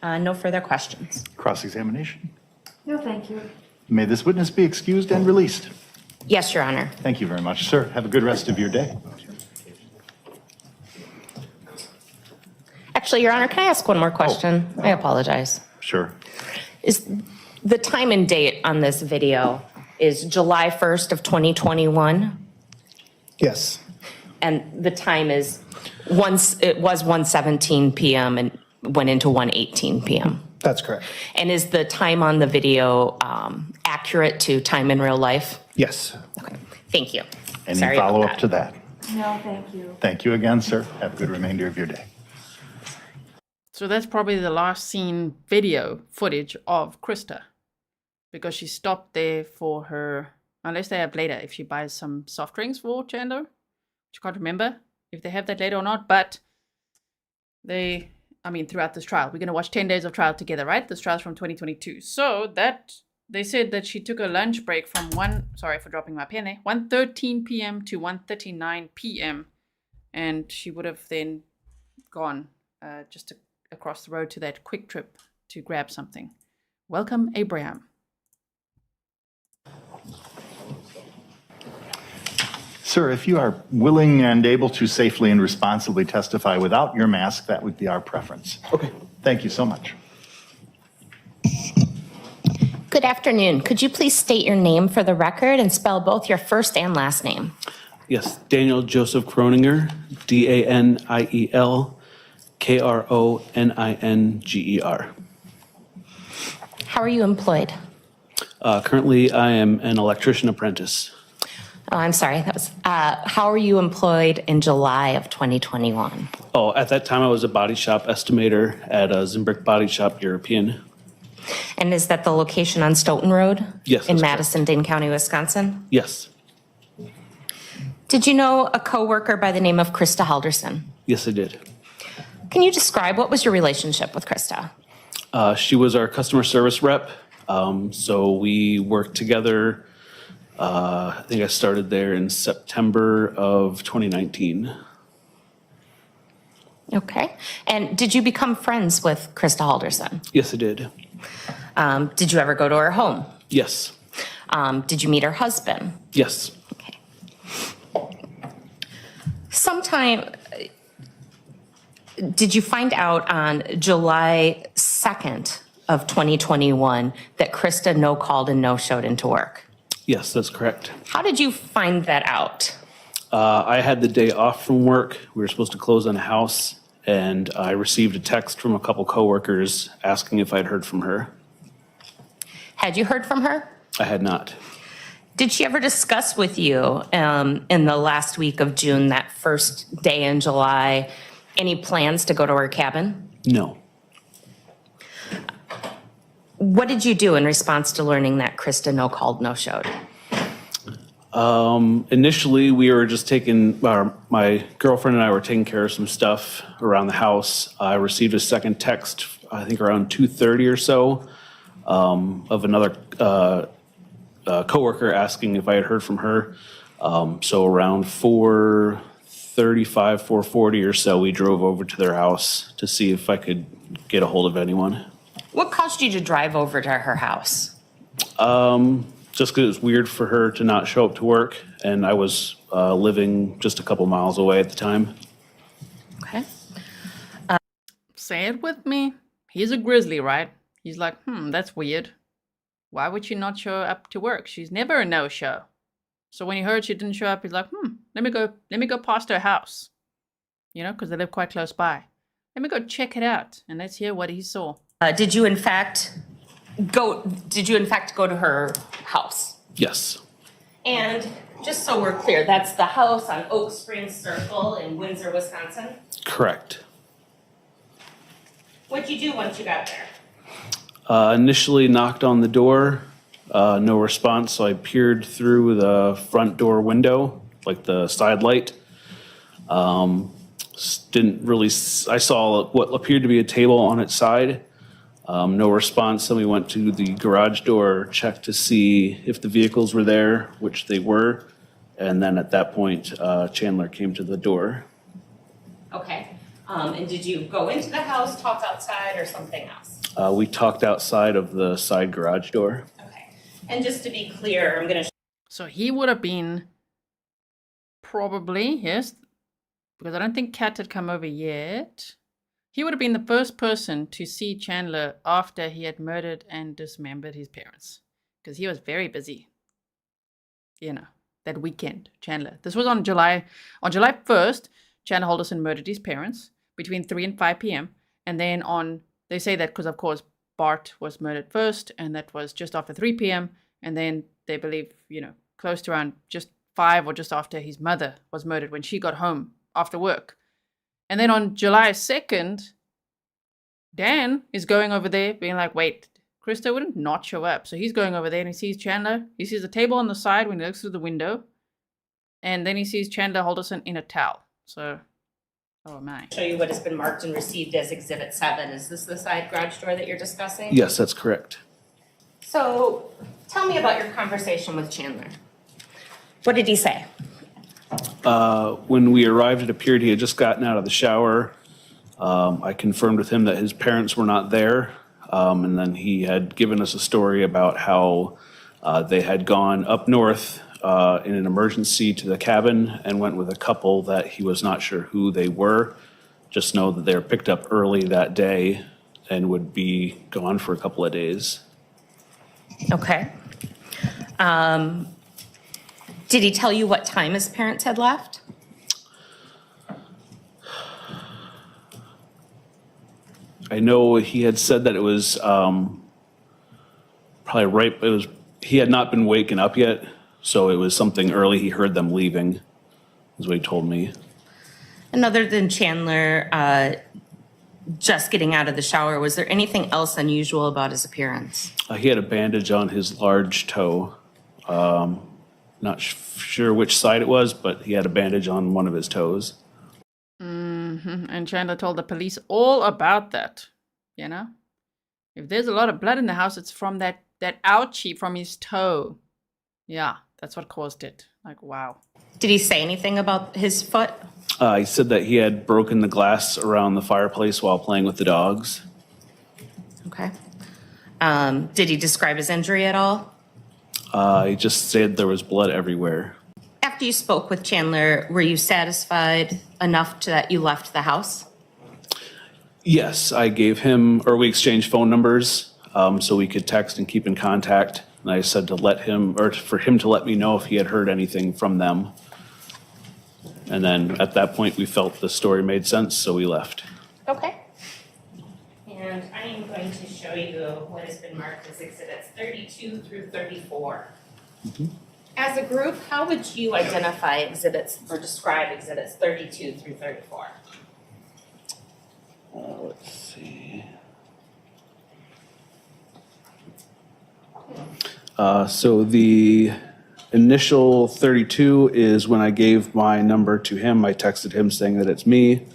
No further questions. Cross-examination. No, thank you. May this witness be excused and released. Yes, Your Honor. Thank you very much, sir. Have a good rest of your day. Actually, Your Honor, can I ask one more question? I apologize. Sure. The time and date on this video is July 1st of 2021, Yes, and the time is it was 1:17 p.m. and went into 1:18 p.m. that's correct. And is the time on the video accurate to time in real life? Yes. Okay, thank you. Any Sorry about follow-up to that? No, thank you. Thank you again, sir. Have a good remainder of your day. So that's probably the last seen video footage of Krista, because she stopped there for her, unless they have later, if she buys some soft drinks for Chandler, which I can't remember if they have that later or not, but throughout this trial, we're going to watch 10 days of trial together, right? This trial's from 2022. So that, they said that she took a lunch break from 1:13 p.m. to 1:39 p.m. And she would have then gone across the road to that Kwik Trip to grab something. Welcome, Abraham. Sir, if you are willing and able to safely and responsibly testify without your mask, that would be our preference. Okay. Thank you so much. Good afternoon. Could you please state your name for the record and spell both your first and last name? Yes, Daniel Joseph Kroninger, Daniel Kroninger. How are you employed? Currently, I am an electrician apprentice. Oh, I'm sorry. How are you employed in July of 2021? Oh, at that time, I was a body shop estimator at a Zimbrick Body Shop European. And is that the location on Stoughton Road? Yes. In Madison, Dane County, Wisconsin? Yes. Did you know a coworker by the name of Krista Halderson? Yes, I did. Can you describe what was your relationship with Krista? She was our customer service rep. So we worked together. I think I started there in September of 2019. Okay. And did you become friends with Krista Halderson? Yes, I did. Did you ever go to her home? Yes. Did you meet her husband? Yes. Okay. Did you find out on July 2nd of 2021 that Krista no-called and no-showed into work? Yes, that's correct. How did you find that out? I had the day off from work. We were supposed to close on a house, and I received a text from a couple coworkers asking if I'd heard from her. Had you heard from her? I had not. Did she ever discuss with you in the last week of June, that first day in July, any plans to go to her cabin? No. What did you do in response to learning that Krista no-called, no-showed? Initially, we were just my girlfriend and I were taking care of some stuff around the house. I received a second text, I think around 2:30 or so, of another coworker asking if I had heard from her. So around 4:35, 4:40 or so, we drove over to their house to see if I could get a hold of anyone. What caused you to drive over to her house? Just because it was weird for her to not show up to work, and I was living just a couple miles away at the time. Okay. Say it with me. He's a Grizzly, right? He's like, that's weird. Why would she not show up to work? She's never a no-show. So when he heard she didn't show up, he's like, let me go past her house. Because they live quite close by. Let me go check it out, and let's hear what he saw. Did you in fact go to her house? Yes. And just so we're clear, that's the house on Oak Springs Circle in Windsor, Wisconsin? Correct. What'd you do once you got there? Initially knocked on the door, no response, so I peered through the front door window, like the side light. I saw what appeared to be a table on its side. No response, then we went to the garage door, checked to see if the vehicles were there, which they were. And then at that point, Chandler came to the door. Okay. And did you go into the house, talk outside, or something else? We talked outside of the side garage door. Okay. And just to be clear, I'm going to... So he would have been probably, yes, because I don't think Kat had come over yet. he would have been the first person to see Chandler after he had murdered and dismembered his parents, because he was very busy. You know, that weekend, Chandler. This was on July 1st, Chandler Halderson murdered his parents between 3 and 5 p.m. And then they say that because, of course, Bart was murdered first, and that was just after 3 p.m. And then they believe, close to around just 5 or just after his mother was murdered when she got home after work. And then on July 2nd, Dan is going over there being like, wait, Krista wouldn't not show up. So he's going over there and he sees Chandler. He sees a table on the side when he looks through the window. And then he sees Chandler Halderson in a towel. So, oh my. Show you what has been marked and received as Exhibit 7. Is this the side garage door that you're discussing? Yes, that's correct. So tell me about your conversation with Chandler. What did he say? When we arrived, it appeared he had just gotten out of the shower. I confirmed with him that his parents were not there. And then he had given us a story about how they had gone up north in an emergency to the cabin and went with a couple that he was not sure who they were. Just know that they were picked up early that day and would be gone for a couple of days. Okay. Did he tell you what time his parents had left? I know he had said that it was probably right. He had not been waken up yet, so it was something early. He heard them leaving, is what he told me. And other than Chandler just getting out of the shower, was there anything else unusual about his appearance? He had a bandage on his large toe. Not sure which side it was, but he had a bandage on one of his toes. Mm-hmm. And Chandler told the police all about that. If there's a lot of blood in the house, it's from that ouchie from his toe. Yeah, that's what caused it. Like, wow. Did he say anything about his foot? He said that he had broken the glass around the fireplace while playing with the dogs. Okay. Did he describe his injury at all? He just said there was blood everywhere. After you spoke with Chandler, were you satisfied enough that you left the house? Yes, I gave him, or we exchanged phone numbers so we could text and keep in contact. And I said for him to let me know if he had heard anything from them. And then at that point, we felt the story made sense, so we left. Okay. And I am going to show you what has been marked as Exhibits 32 through 34. Mm-hmm. As a group, how would you identify exhibits or describe Exhibits 32 through 34? Let's see. So the initial 32 is when I gave my number to him. I texted him saying that it's me.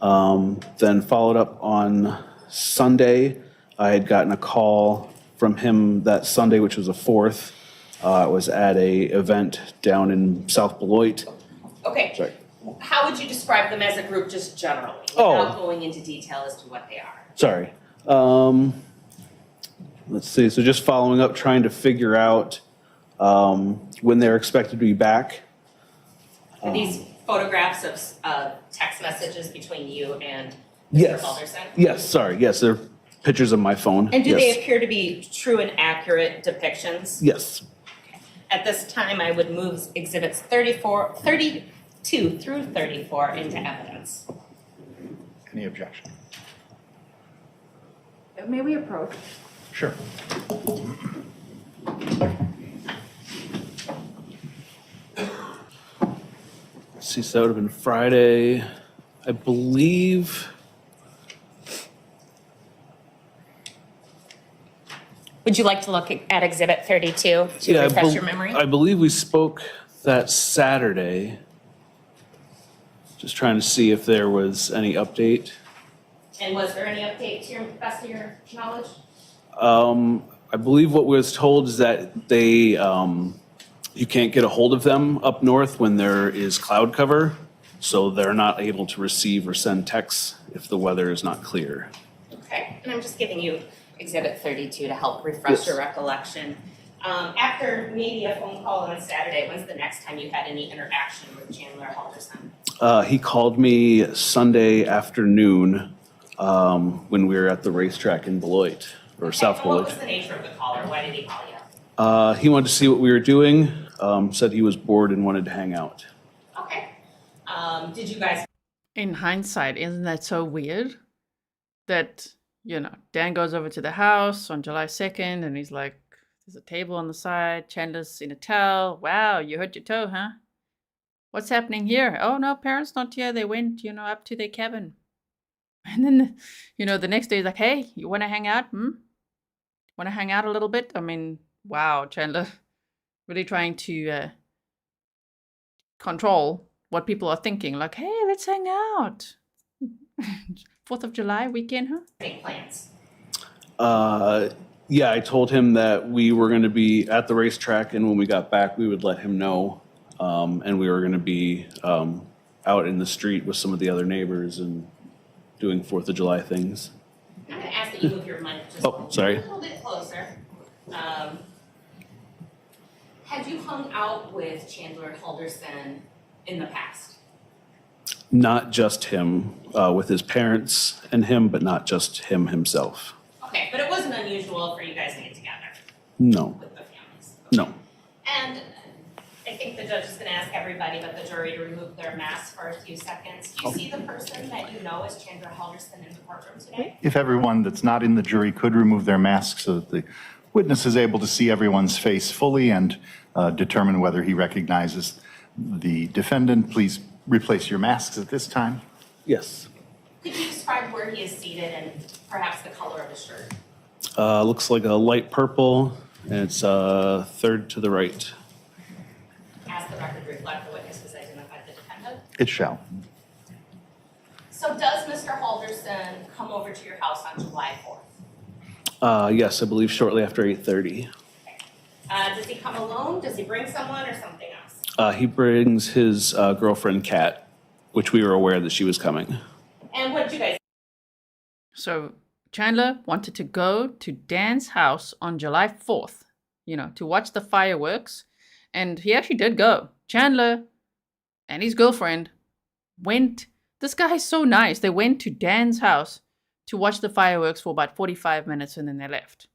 Then followed up on Sunday. I had gotten a call from him that Sunday, which was the 4th. I was at a event down in South Beloit. Okay. Sorry. How would you describe them as a group just generally, without going into detail as to what they are? Sorry. Let's see. So just following up, trying to figure out when they're expected to be back. Are these photographs of text messages between you and Mr. Yes. Halderson? Yes, sorry. Yes, they're pictures of my phone. And do Yes. they appear to be true and accurate depictions? Yes. At this time, I would move Exhibits 32 through 34 into evidence. Any objection? May we approach? Sure. Let's see, so that would have been Friday, I believe. Would you like to look at Exhibit 32 to refresh your memory? I believe we spoke that Saturday. Just trying to see if there was any update. And was there any update to your best of your knowledge? I believe what was told is that they, you can't get a hold of them up north when there is cloud cover, so they're not able to receive or send texts if the weather is not clear. Okay, and I'm just giving you Exhibit 32 to help refresh your recollection. After maybe a phone call on Saturday, when's the next time you had any interaction with Chandler Halderson? He called me Sunday afternoon when we were at the racetrack in Beloit, or South What Beloit. was the nature of the call, or why did he call you? He wanted to see what we were doing, said he was bored and wanted to hang out. Okay. Did you guys? In hindsight, isn't that so weird? That, you know, Dan goes over to the house on July 2nd and he's like, there's a table on the side, Chandler's in a towel. Wow, you hurt your toe, huh? What's happening here? Oh, no, parents not here. They went, you know, up to their cabin. And then, you know, the next day he's like, hey, you want to hang out? Want to hang out a little bit? I mean, wow, Chandler. Really trying to control what people are thinking. Like, hey, let's hang out. 4th of July weekend, huh? Big plans. Yeah, I told him that we were going to be at the racetrack, and when we got back, we would let him know. And we were going to be out in the street with some of the other neighbors and doing 4th of July things. I'm going to ask that you move your mic just sorry. a little bit closer. Have you hung out with Chandler Halderson in the past? Not just him, with his parents and him, but not just him himself. Okay, but it wasn't unusual for you guys to get together No, with the families. no. And I think the judge is going to ask everybody but the jury to remove their masks for a few seconds. Do you see the person that you know as Chandler Halderson in the courtroom today? If everyone that's not in the jury could remove their masks so that the witness is able to see everyone's face fully and determine whether he recognizes the defendant, please replace your masks at this time. Yes. Could you describe where he is seated and perhaps the color of his shirt? Looks like a light purple, and it's third to the right. As the record reflect, the witness has identified the defendant. It shall. So does Mr. Halderson come over to your house on July 4th? Yes, I believe shortly after 8:30. Does he come alone? Does he bring someone or something else? He brings his girlfriend, Kat, which we were aware that she was coming. And what did you guys? So Chandler wanted to go to Dan's house on July 4th, you know, to watch the fireworks. And he actually did go. Chandler and his girlfriend went. This guy is so nice. They went to Dan's house to watch the fireworks for about 45 minutes and then they left.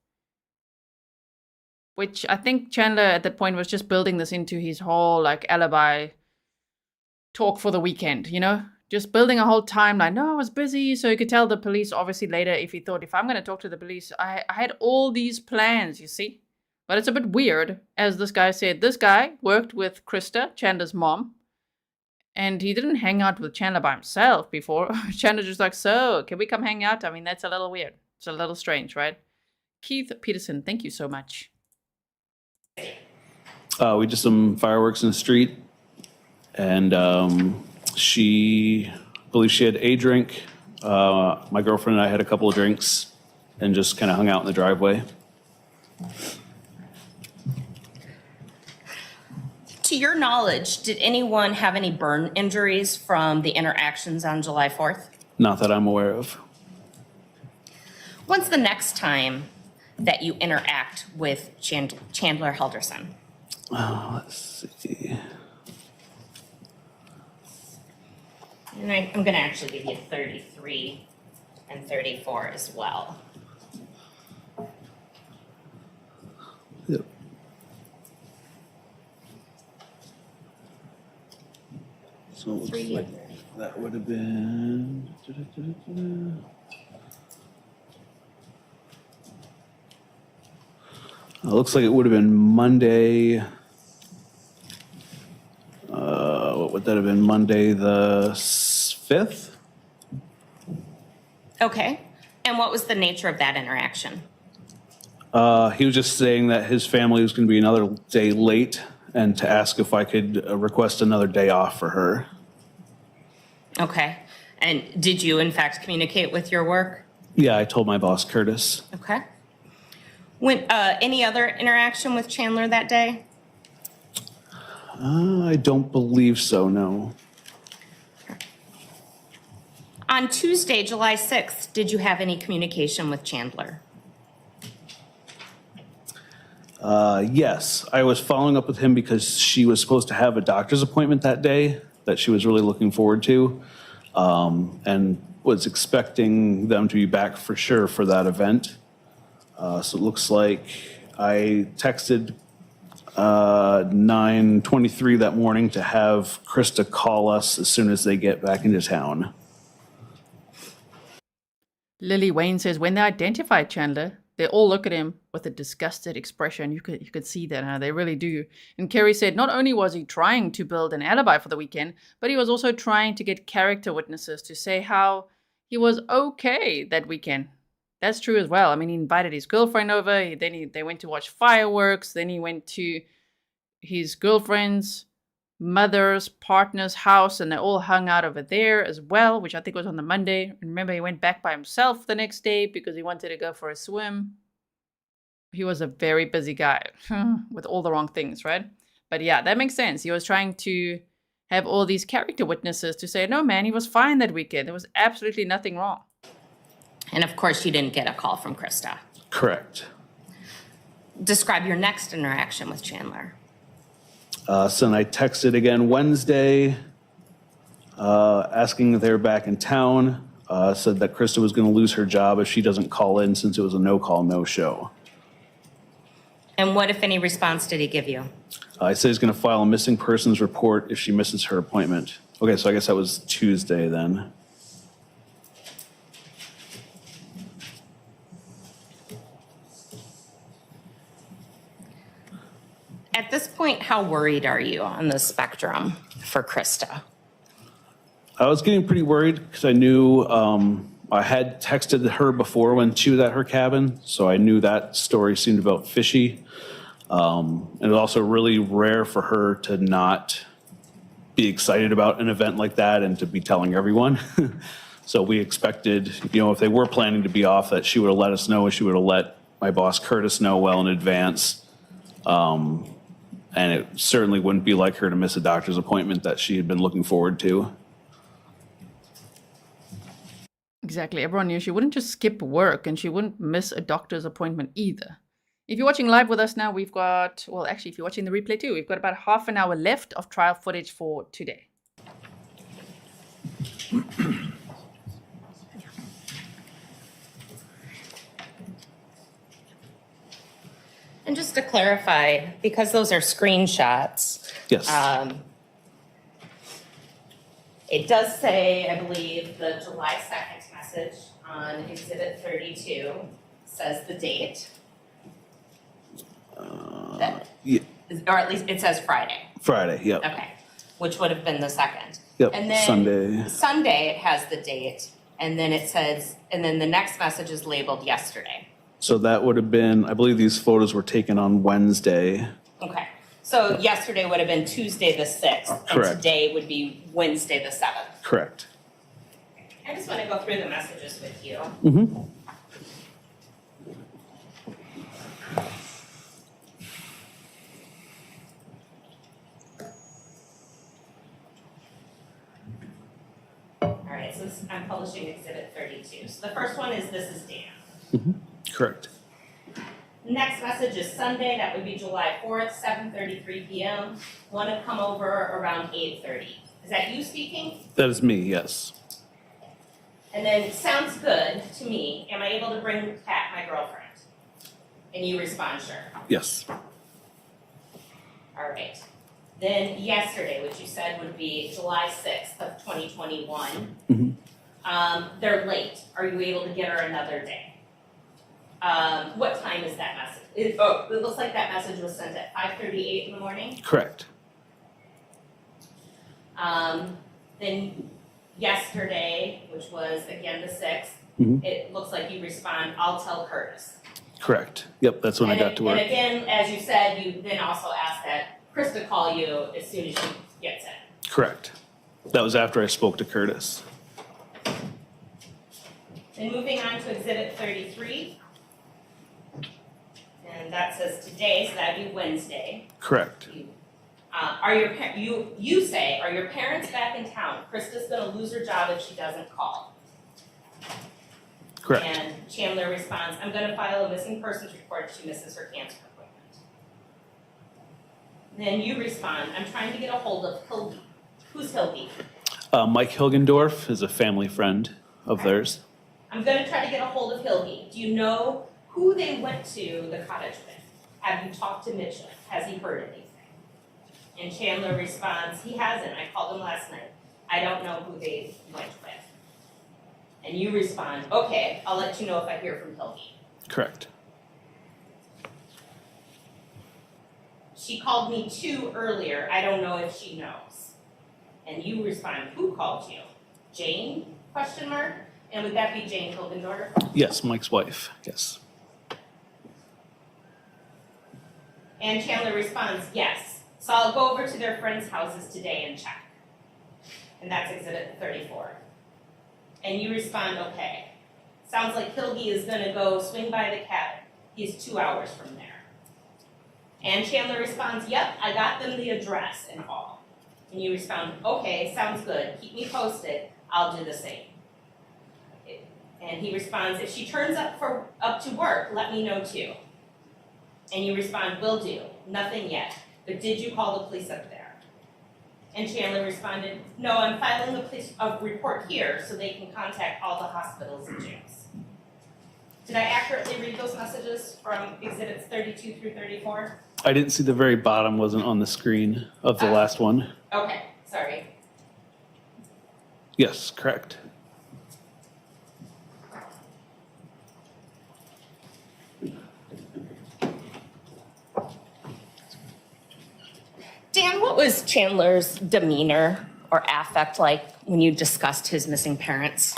Which I think Chandler at that point was just building this into his whole like alibi talk for the weekend, you know? Just building a whole timeline. No, I was busy, so he could tell the police obviously later if he thought, if I'm going to talk to the police, I had all these plans, you see? But it's a bit weird, as this guy said. This guy worked with Krista, Chandler's mom, and he didn't hang out with Chandler by himself before. Chandler just like, so, can we come hang out? I mean, that's a little weird. It's a little strange, right? Keith Peterson, thank you so much. We did some fireworks in the street, and she believes she had a drink. My girlfriend and I had a couple of drinks and just kind of hung out in the driveway. To your knowledge, did anyone have any burn injuries from the interactions on July 4th? Not that I'm aware of. When's the next time that you interact with Chandler Halderson? Let's see. And I'm going to actually give you 33 and 34 as well. Yep. So it looks like that would have been. It looks like it would have been Monday. What would that have been? Monday the 5th? Okay. And what was the nature of that interaction? He was just saying that his family was going to be another day late and to ask if I could request another day off for her. Okay. And did you, in fact, communicate with your work? Yeah, I told my boss, Curtis. Okay. When, any other interaction with Chandler that day? I don't believe so, no. On Tuesday, July 6th, did you have any communication with Chandler? Yes, I was following up with him because she was supposed to have a doctor's appointment that day that she was really looking forward to. and was expecting them to be back for sure for that event. So it looks like I texted 9:23 that morning to have Krista call us as soon as they get back into town. Lily Wayne says, when they identified Chandler, they all look at him with a disgusted expression. You could see that, huh? They really do. And Kerry said not only was he trying to build an alibi for the weekend, but he was also trying to get character witnesses to say how he was okay that weekend. That's true as well. I mean, he invited his girlfriend over. They went to watch fireworks. Then he went to his girlfriend's mother's partner's house, and they all hung out over there as well, which I think was on the Monday. Remember, he went back by himself the next day because he wanted to go for a swim. He was a very busy guy with all the wrong things, right? But yeah, that makes sense. He was trying to have all these character witnesses to say, no, man, he was fine that weekend. There was absolutely nothing wrong. And of course, you didn't get a call from Krista. Correct. Describe your next interaction with Chandler. So then I texted again Wednesday, asking if they were back in town. Said that Krista was going to lose her job if she doesn't call in since it was a no-call, no-show. And what, if any, response did he give you? I said he's going to file a missing persons report if she misses her appointment. Okay, so I guess that was Tuesday then. At this point, how worried are you on the spectrum for Krista? I was getting pretty worried because I knew I had texted her before when she was at her cabin, so I knew that story seemed about fishy. And it was also really rare for her to not be excited about an event like that and to be telling everyone. So we expected, if they were planning to be off, that she would have let us know, and she would have let my boss Curtis know well in advance. And it certainly wouldn't be like her to miss a doctor's appointment that she had been looking forward to. Exactly. Everyone knew she wouldn't just skip work, and she wouldn't miss a doctor's appointment either. If you're watching live with us now, we've got, well, actually, if you're watching the replay too, we've got about half an hour left of trial footage for today. And just to clarify, because those are screenshots. Yes. It does say, I believe, the July 2nd message on Exhibit 32 says the date. Yeah. Or at least it says Friday. Friday, yep. Okay, which would have been the 2nd. Yep, And then Sunday. Sunday, it has the date, and then it says, and then the next message is labeled yesterday. So that would have been, I believe these photos were taken on Wednesday. Okay, so yesterday would have been Tuesday the 6th, Correct. and today would be Wednesday the 7th. Correct. I just want to go through the messages with you. Mm-hmm. All right, so I'm publishing Exhibit 32. So the first one is, this is Dan. Mm-hmm. Correct. Next message is Sunday, that would be July 4th, 7:33 p.m. Want to come over around 8:30. Is that you speaking? That is me, yes. And then, sounds good to me. Am I able to bring Pat, my girlfriend? And you respond, sure. Yes. All right. Then yesterday, which you said would be July 6th of 2021. Mm-hmm. They're late. Are you able to get her another day? What time is that message? It looks like that message was sent at 5:38 in the morning. Correct. Then yesterday, which was again the 6th, Mm-hmm. it looks like you respond, I'll tell Curtis. Correct. Yep, that's when I got to work. And again, as you said, you then also asked that Krista call you as soon as she gets in. Correct. That was after I spoke to Curtis. Then moving on to Exhibit 33. And that says today, so that'd be Wednesday. Correct. You say, are your parents back in town? Krista's gonna lose her job if she doesn't call. Correct. And Chandler responds, I'm gonna file a missing persons report if she misses her cancer appointment. Then you respond, I'm trying to get a hold of Hildy. Who's Hildy? Mike Hilgendorf is a family friend of theirs. I'm gonna try to get a hold of Hildy. Do you know who they went to the cottage with? Have you talked to Mitch? Has he heard anything? And Chandler responds, he hasn't. I called him last night. I don't know who they went with. And you respond, okay, I'll let you know if I hear from Hildy. Correct. She called me too earlier. I don't know if she knows. And you respond, who called you? Jane? Question mark. And would that be Jane Hilgendorf? Yes, Mike's wife, yes. And Chandler responds, yes. So I'll go over to their friends' houses today and check. And that's exhibit 34. And you respond, okay. Sounds like Hildy is gonna go swing by the cabin. He's 2 hours from there. And Chandler responds, yep, I got them the address and all. And you respond, okay, sounds good. Keep me posted. I'll do the same. And he responds, if she turns up to work, let me know too. And you respond, will do. Nothing yet. But did you call the police up there? And Chandler responded, no, I'm filing the police report here so they can contact all the hospitals and jails. Did I accurately read those messages from exhibits 32 through 34? I didn't see the very bottom, wasn't on the screen of the last one. Okay, sorry. Yes, correct. Dan, what was Chandler's demeanor or affect like when you discussed his missing parents?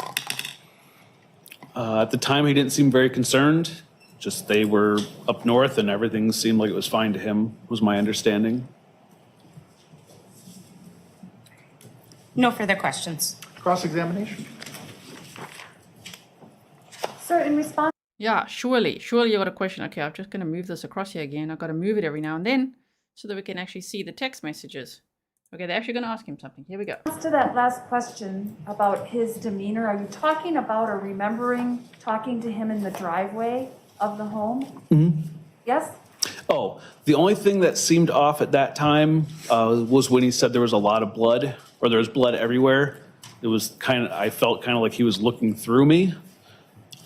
At the time, he didn't seem very concerned. Just they were up north and everything seemed like it was fine to him, was my understanding. No further questions. Cross-examination. Sir, in response. Yeah, surely you got a question. Okay, I'm just going to move this across here again. I've got to move it every now and then so that we can actually see the text messages. Okay, they're actually going to ask him something. Here we go. To that last question about his demeanor, are you talking about or remembering talking to him in the driveway of the home? Mm-hmm. Yes? Oh, the only thing that seemed off at that time was when he said there was a lot of blood, or there was blood everywhere. It was I felt kind of like he was looking through me,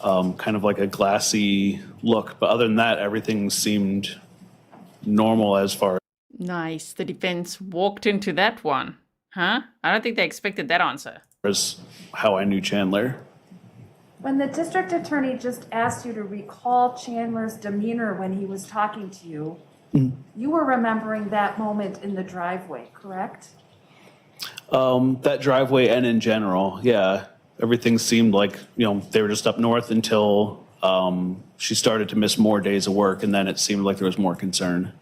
kind of like a glassy look. But other than that, everything seemed normal as far as. Nice. The defense walked into that one. Huh? I don't think they expected that answer. As how I knew Chandler. When the district attorney just asked you to recall Chandler's demeanor when he was talking to you, you were remembering that moment in the driveway, correct? That driveway and in general, yeah. Everything seemed like, they were just up north until she started to miss more days of work, and then it seemed like there was more concern.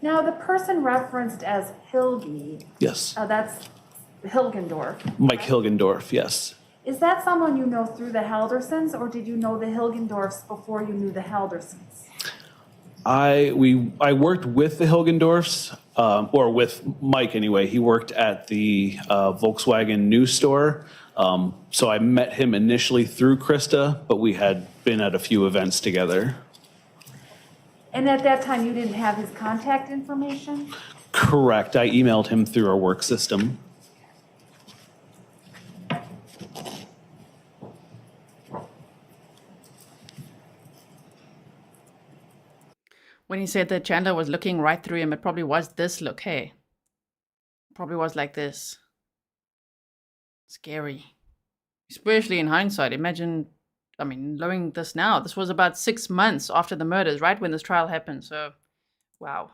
Now, the person referenced as Hildy, Yes. that's Hilgendorf. Mike Hilgendorf, yes. Is that someone you know through the Haldersons, or did you know the Hilgendorfs before you knew the Haldersons? I worked with the Hilgendorfs, or with Mike anyway. He worked at the Volkswagen news store. So I met him initially through Krista, but we had been at a few events together. And at that time, you didn't have his contact information? Correct. I emailed him through our work system. When he said that Chandler was looking right through him, it probably was this look, hey? Probably was like this. Scary. Especially in hindsight. Imagine, knowing this now. This was about 6 months after the murders, right? When this trial happened, so, wow.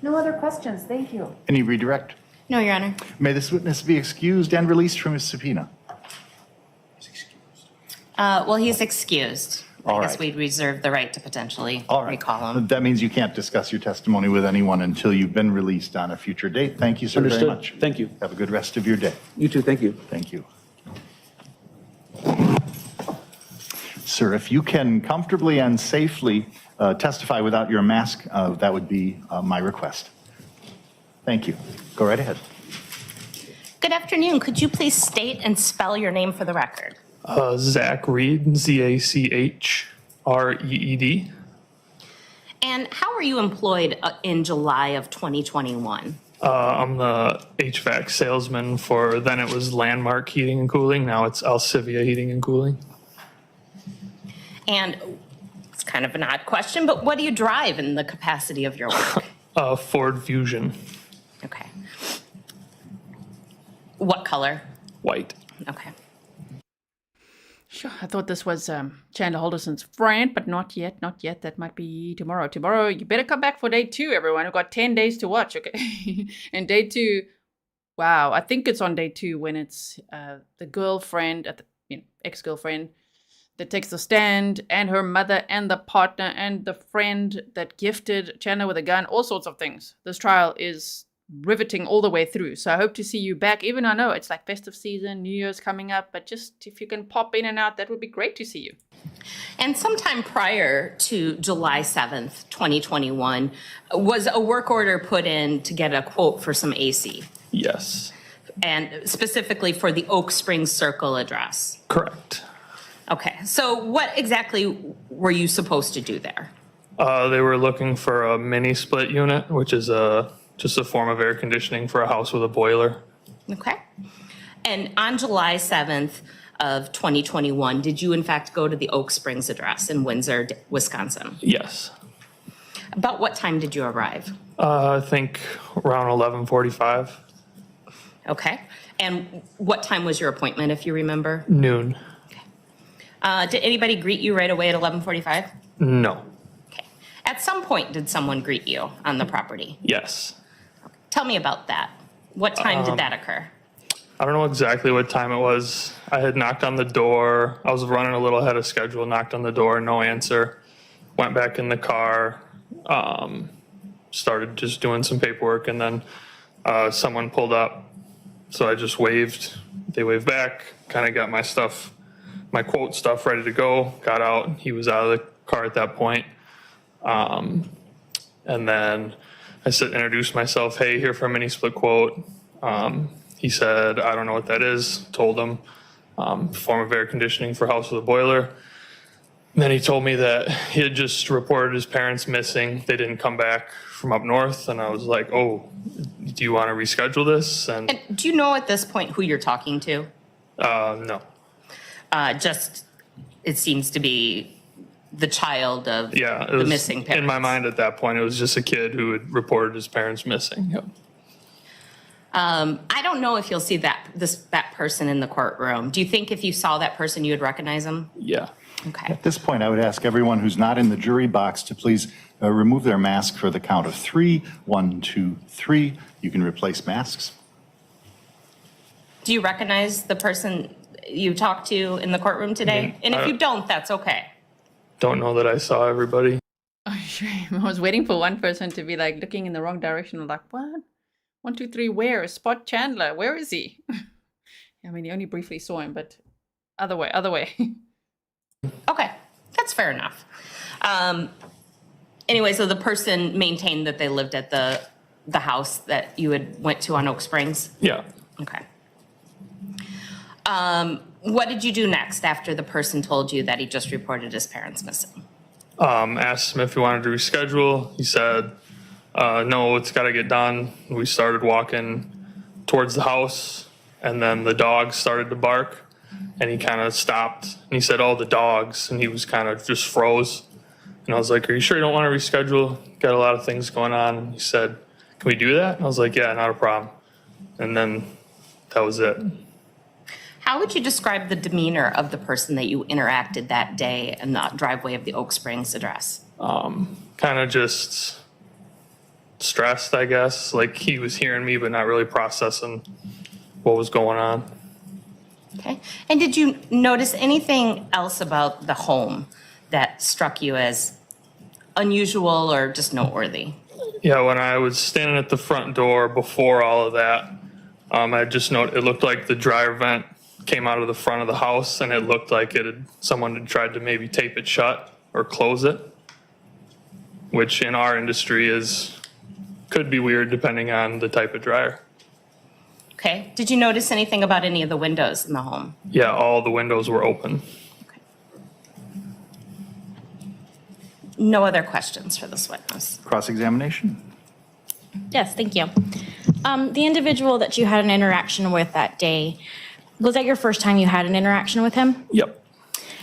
No other questions, thank you. Any redirect? No, Your Honor. May this witness be excused and released from his subpoena. Well, he's excused. All I guess right. we'd reserve the right to potentially recall him. That means you can't discuss your testimony with anyone until you've been released on a future date. Thank you, sir, Understood. very much. Thank you. Have a good rest of your day. You too, thank you. Thank you. Sir, if you can comfortably and safely testify without your mask, that would be my request. Thank you. Go right ahead. Good afternoon. Could you please state and spell your name for the record? Zach Reed, Z-A-C-H-R-E-E-D. And how were you employed in July of 2021? I'm the HVAC salesman for, then it was Landmark Heating and Cooling. Now it's Alcivia Heating and Cooling. And it's kind of an odd question, but what do you drive in the capacity of your work? Ford Fusion. Okay. What color? White. Okay. Sure, I thought this was Chandler Halderson's friend, but not yet, not yet. That might be tomorrow. Tomorrow, you better come back for day 2, everyone. We've got 10 days to watch, okay? And day 2, wow, I think it's on day 2 when it's the girlfriend, ex-girlfriend, that takes the stand, and her mother, and the partner, and the friend that gifted Chandler with a gun, all sorts of things. This trial is riveting all the way through. So I hope to see you back, even I know it's like festive season, New Year's coming up, but just if you can pop in and out, that would be great to see you. And sometime prior to July 7th, 2021, was a work order put in to get a quote for some AC? Yes. And specifically for the Oak Springs Circle address? Correct. Okay, so what exactly were you supposed to do there? They were looking for a mini split unit, which is just a form of air conditioning for a house with a boiler. Okay. And on July 7th of 2021, did you in fact go to the Oak Springs address in Windsor, Wisconsin? Yes. About what time did you arrive? I think around 11:45. Okay. And what time was your appointment, if you remember? Noon. Did anybody greet you right away at 11:45? No. Okay. At some point, did someone greet you on the property? Yes. Tell me about that. What time did that occur? I don't know exactly what time it was. I had knocked on the door. I was running a little ahead of schedule, knocked on the door, no answer. Went back in the car, started just doing some paperwork, and then someone pulled up. So I just waved. They waved back, kind of got my stuff, my quote stuff ready to go, got out. He was out of the car at that point. And then I introduced myself, hey, here for a mini split quote. He said, I don't know what that is. Told him, form of air conditioning for house with a boiler. And then he told me that he had just reported his parents missing. They didn't come back from up north. And I was like, oh, do you want to reschedule this? And do you know at this point who you're talking to? No. Just, it seems to be the child of Yeah, it the was, missing parents. in my mind at that point, it was just a kid who had reported his parents missing. Yep. I don't know if you'll see that person in the courtroom. Do you think if you saw that person, you would recognize him? Yeah. Okay. At this point, I would ask everyone who's not in the jury box to please remove their mask for the count of 3. 1, 2, 3. You can replace masks. Do you recognize the person you talked to in the courtroom today? And if you don't, that's okay. Don't know that I saw everybody. Oh, shame. I was waiting for one person to be like looking in the wrong direction. I'm like, what? 1, 2, 3, where? Spot Chandler. Where is he? I mean, he only briefly saw him, but other way. Okay, that's fair enough. Anyway, so the person maintained that they lived at the house that you had went to on Oak Springs? Yeah. Okay. What did you do next after the person told you that he just reported his parents missing? Asked him if he wanted to reschedule. He said, no, it's got to get done. We started walking towards the house, and then the dogs started to bark, and he kind of stopped. And he said, oh, the dogs, and he was kind of just froze. And I was like, are you sure you don't want to reschedule? Got a lot of things going on. And he said, can we do that? And I was like, yeah, not a problem. And then that was it. How would you describe the demeanor of the person that you interacted that day in the driveway of the Oak Springs address? Kind of just stressed, I guess. Like he was hearing me, but not really processing what was going on. Okay. And did you notice anything else about the home that struck you as unusual or just noteworthy? Yeah, when I was standing at the front door before all of that, I just noticed it looked like the dryer vent came out of the front of the house, and it looked like someone had tried to maybe tape it shut or close it, which in our industry could be weird depending on the type of dryer. Okay. Did you notice anything about any of the windows in the home? Yeah, all the windows were open. No other questions for this witness. Cross-examination. Yes, thank you. The individual that you had an interaction with that day, was that your first time you had an interaction with him? Yep.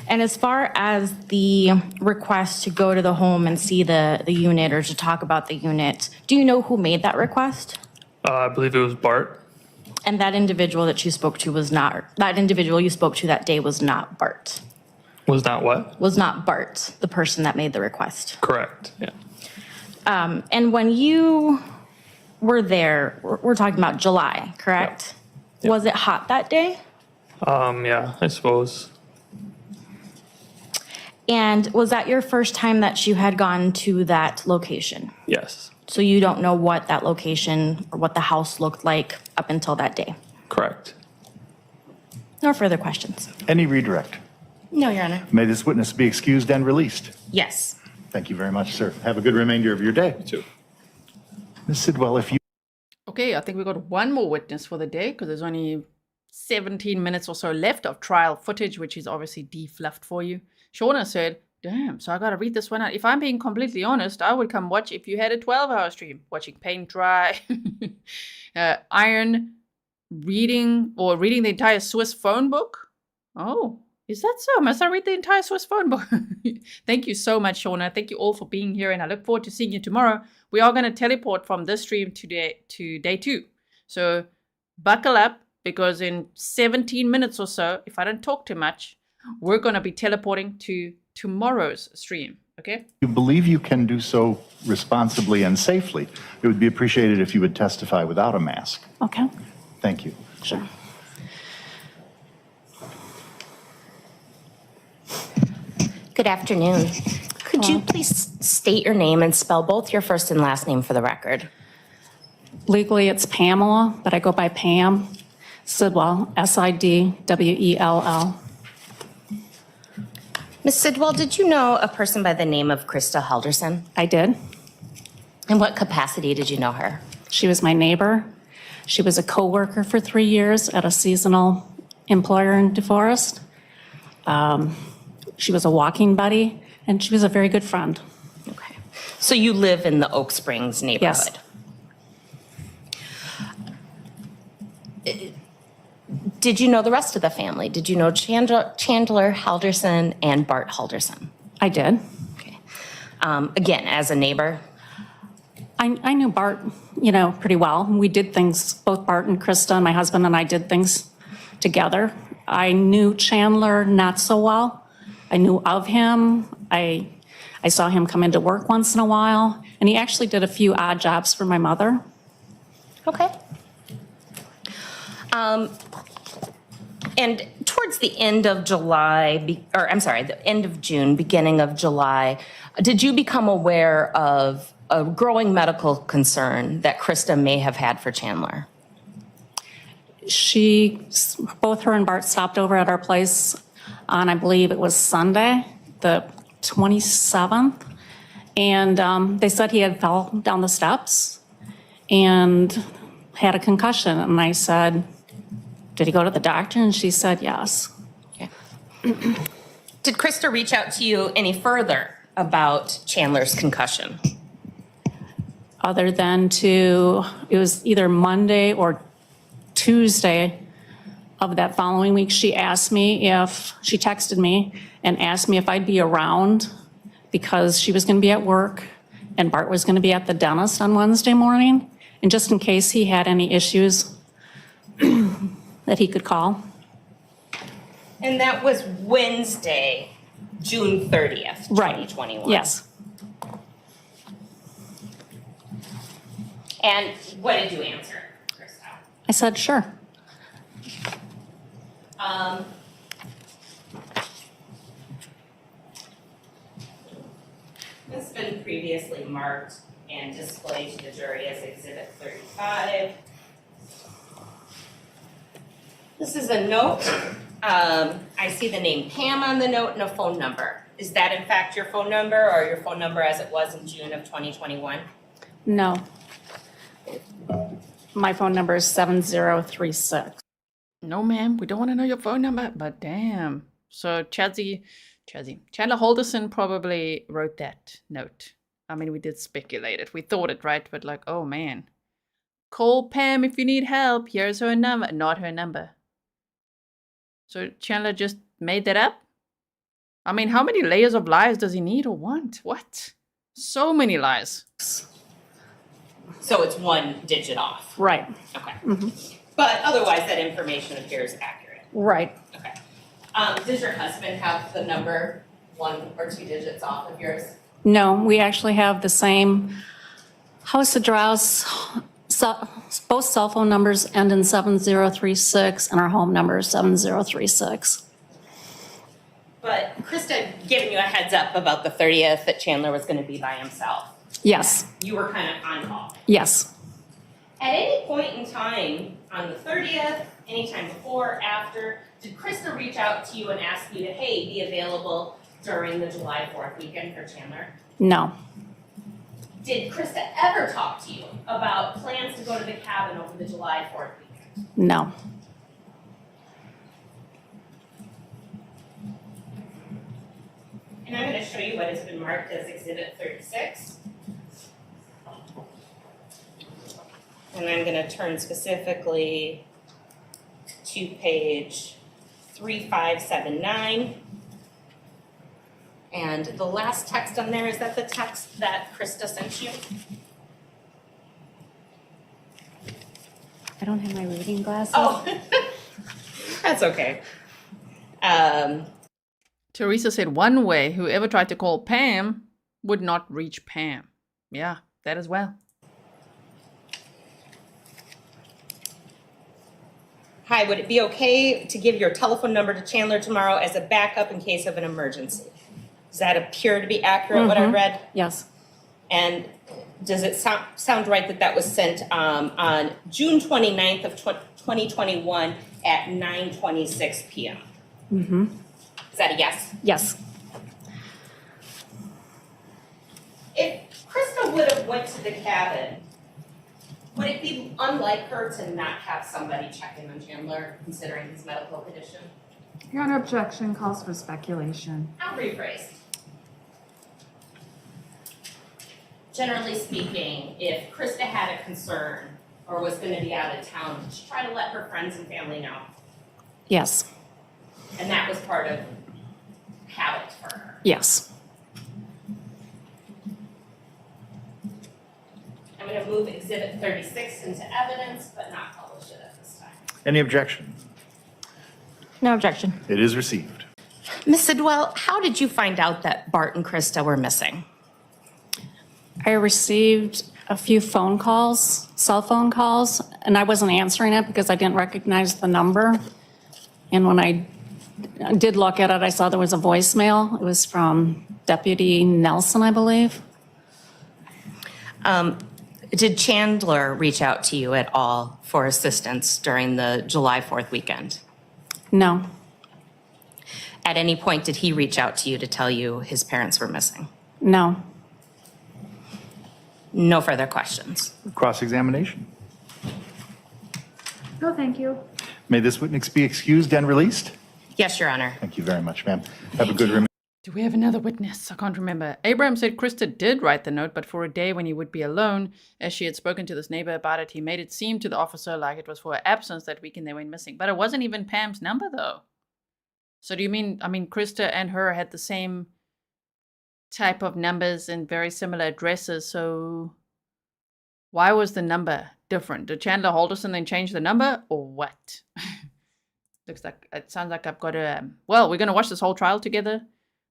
And as far as the request to go to the home and see the unit or to talk about the unit, do you know who made that request? I believe it was Bart. And that individual that you spoke to was not, that individual you spoke to that day was not Bart. Was not what? Was not Bart, the person that made the request. Correct, yeah. And when you were there, we're talking about July, correct? Yep. Was it hot that day? Yeah, I suppose. And was that your first time that you had gone to that location? Yes. So you don't know what that location or what the house looked like up until that day? Correct. No further questions. Any redirect? No, Your Honor. May this witness be excused and released. Yes. Thank you very much, sir. Have a good remainder of your day. You too. Ms. Sidwell, if you... Okay, I think we got one more witness for the day because there's only 17 minutes or so left of trial footage, which is obviously defluffed for you. Shauna said, damn, so I got to read this one out. If I'm being completely honest, I would come watch if you had a 12-hour stream, watching paint dry, iron, reading the entire Swiss phone book. Oh, is that so? Must I read the entire Swiss phone book? Thank you so much, Shauna. Thank you all for being here, and I look forward to seeing you tomorrow. We are going to teleport from this stream to day 2. So buckle up, because in 17 minutes or so, if I don't talk too much, we're going to be teleporting to tomorrow's stream, okay? You believe you can do so responsibly and safely, it would be appreciated if you would testify without a mask. Okay. Thank you. Sure. Good afternoon. Could you please state your name and spell both your first and last name for the record? Legally, it's Pamela, but I go by Pam Sidwell, Sidwell. Ms. Sidwell, did you know a person by the name of Krista Halderson? I did. In what capacity did you know her? She was my neighbor. She was a coworker for 3 years at a seasonal employer in DeForest. She was a walking buddy, and she was a very good friend. Okay. So you live in the Oak Springs neighborhood? Yes. Did you know the rest of the family? Did you know Chandler Halderson and Bart Halderson? I did. Okay. Again, as a neighbor? I knew Bart, pretty well. We did things, both Bart and Krista and my husband and I did things together. I knew Chandler not so well. I knew of him. I saw him come into work once in a while, and he actually did a few odd jobs for my mother. Okay. And towards the end of July, the end of June, beginning of July, did you become aware of a growing medical concern that Krista may have had for Chandler? Both her and Bart stopped over at our place on, I believe it was Sunday, the 27th. And they said he had fell down the steps and had a concussion. And I said, did he go to the doctor? And she said, yes. Okay. Did Krista reach out to you any further about Chandler's concussion? Other than it was either Monday or Tuesday of that following week, she texted me and asked me if I'd be around because she was going to be at work and Bart was going to be at the dentist on Wednesday morning. And just in case he had any issues that he could call. And that was Wednesday, June 30th, 2021. Right. Yes. And what did you answer, Krista? I said, sure. This has been previously marked and displayed to the jury as Exhibit 35. This is a note. I see the name Pam on the note and a phone number. Is that in fact your phone number or your phone number as it was in June of 2021? No. My phone number is 7036. No, ma'am, we don't want to know your phone number, but damn. So Chandler Halderson probably wrote that note. I mean, we did speculate it. We thought it, right? But like, oh man. Call Pam if you need help. Here's her number. Not her number. So Chandler just made that up? I mean, how many layers of lies does he need or want? What? So many lies. So it's 1 digit off. Right. Okay. Mhm. But otherwise, that information appears accurate. Right. Okay. Does your husband have the number 1 or 2 digits off of yours? No, we actually have the same house address. Both cell phone numbers end in 7036 and our home number is 7036. But Krista giving you a heads up about the 30th that Chandler was going to be by himself. Yes. You were kind of on call. Yes. At any point in time on the 30th, anytime before, after, did Krista reach out to you and ask you to, hey, be available during the July 4th weekend for Chandler? No. Did Krista ever talk to you about plans to go to the cabin over the July 4th weekend? No. And I'm going to show you what has been marked as Exhibit 36. And I'm going to turn specifically to page 3579. And the last text on there, is that the text that Krista sent you? I don't have my reading glasses. Oh, that's okay. Teresa said one way whoever tried to call Pam would not reach Pam. Yeah, that as well. Hi, would it be okay to give your telephone number to Chandler tomorrow as a backup in case of an emergency? Does that appear to be accurate, what I read? Yes. And does it sound right that that was sent on June 29th of 2021 at 9:26 p.m.? Mm-hmm. Is that a yes? Yes. If Krista would have went to the cabin, would it be unlike her to not have somebody check in on Chandler considering his medical condition? Your Honor, objection calls for speculation. I'll rephrase. Generally speaking, if Krista had a concern or was going to be out of town, did she try to let her friends and family know? Yes. And that was part of habit for her. Yes. I'm going to move Exhibit 36 into evidence, but not publish it at this time. Any objection? No objection. It is received. Ms. Sidwell, how did you find out that Bart and Krista were missing? I received a few phone calls, cell phone calls, and I wasn't answering it because I didn't recognize the number. And when I did look at it, I saw there was a voicemail. It was from Deputy Nelson, I believe. Did Chandler reach out to you at all for assistance during the July 4th weekend? No. At any point, did he reach out to you to tell you his parents were missing? No. No further questions. Cross-examination. No, thank you. May this witness be excused and released? Yes, Your Honor. Thank you very much, ma'am. Have a good remainder. Do we have another witness? I can't remember. Abraham said Krista did write the note, but for a day when he would be alone, as she had spoken to this neighbor about it, he made it seem to the officer like it was for her absence that weekend they went missing. But it wasn't even Pam's number, though. So do you mean, Krista and her had the same type of numbers and very similar addresses, so why was the number different? Did Chandler Halderson then change the number, or what? It sounds like I've got to, well, we're going to watch this whole trial together.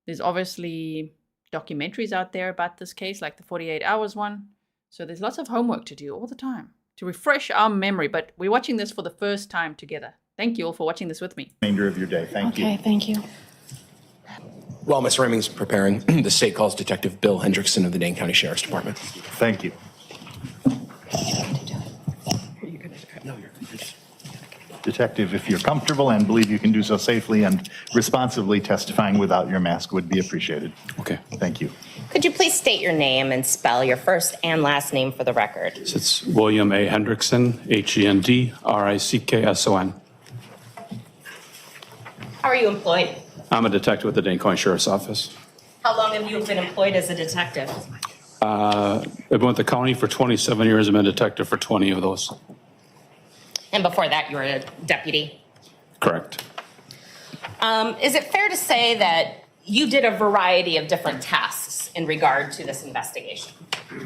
There's obviously documentaries out there about this case, like the 48 Hours one. So there's lots of homework to do all the time to refresh our memory, but we're watching this for the first time together. Thank you all for watching this with me. Remainder of your day. Thank you. Okay, thank you. While Ms. Reming's preparing, the state calls Detective Bill Hendrickson of the Dane County Sheriff's Department. Thank you. Detective, if you're comfortable and believe you can do so safely and responsibly, testifying without your mask would be appreciated. Okay. Thank you. Could you please state your name and spell your first and last name for the record? It's William A. Hendrickson, Hendrickson. How are you employed? I'm a detective with the Dane County Sheriff's Office. How long have you been employed as a detective? I've been with the county for 27 years. I've been a detective for 20 of those. And before that, you were a deputy? Correct. Is it fair to say that you did a variety of different tasks in regard to this investigation?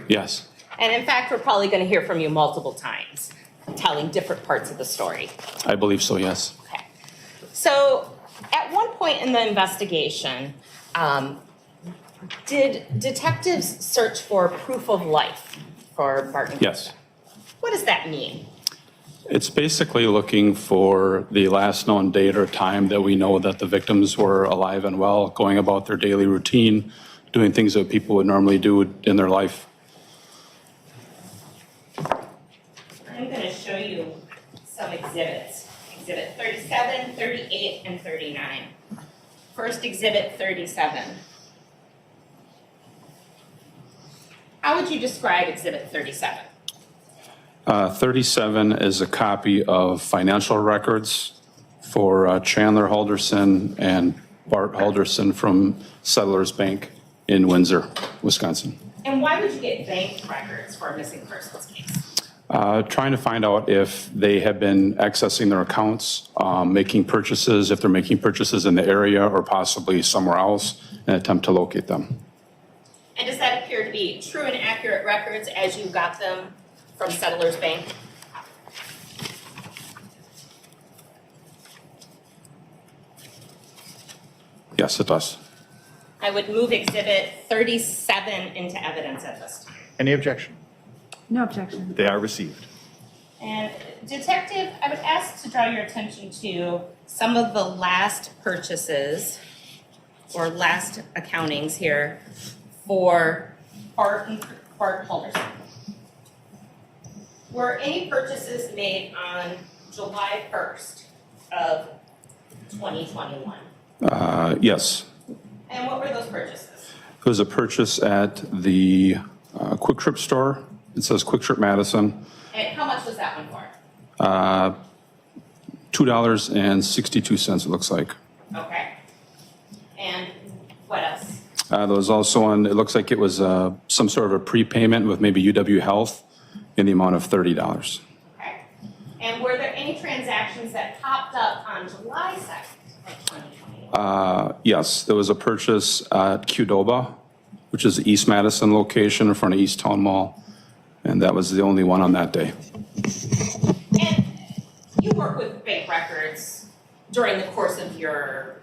Yes. And in fact, we're probably going to hear from you multiple times, telling different parts of the story. I believe so, yes. Okay. So at one point in the investigation, did detectives search for proof of life for Barton? Yes. What does that mean? It's basically looking for the last known date or time that we know that the victims were alive and well, going about their daily routine, doing things that people would normally do in their life. I'm going to show you some exhibits. Exhibit 37, 38, and 39. First, Exhibit 37. How would you describe Exhibit 37? 37 is a copy of financial records for Chandler Halderson and Bart Halderson from Settlers Bank in Windsor, Wisconsin. And why would you get bank records for a missing persons case? Trying to find out if they have been accessing their accounts, making purchases, if they're making purchases in the area or possibly somewhere else, and attempt to locate them. And does that appear to be true and accurate records as you got them from Settlers Bank? Yes, it does. I would move Exhibit 37 into evidence at this time. Any objection? No objection. They are received. And Detective, I would ask to draw your attention to some of the last purchases or last accountings here for Bart Halderson. Were any purchases made on July 1st of 2021? Yes. And what were those purchases? It was a purchase at the Kwik Trip store. It says Kwik Trip Madison. And how much was that one for? $2.62, it looks like. Okay. And what else? There was also one, it looks like it was some sort of a prepayment with maybe UW Health in the amount of $30. Okay. And were there any transactions that popped up on July 2nd of 2021? Yes, there was a purchase at Qdoba, which is the East Madison location in front of East Town Mall. And that was the only one on that day. And you work with bank records during the course of your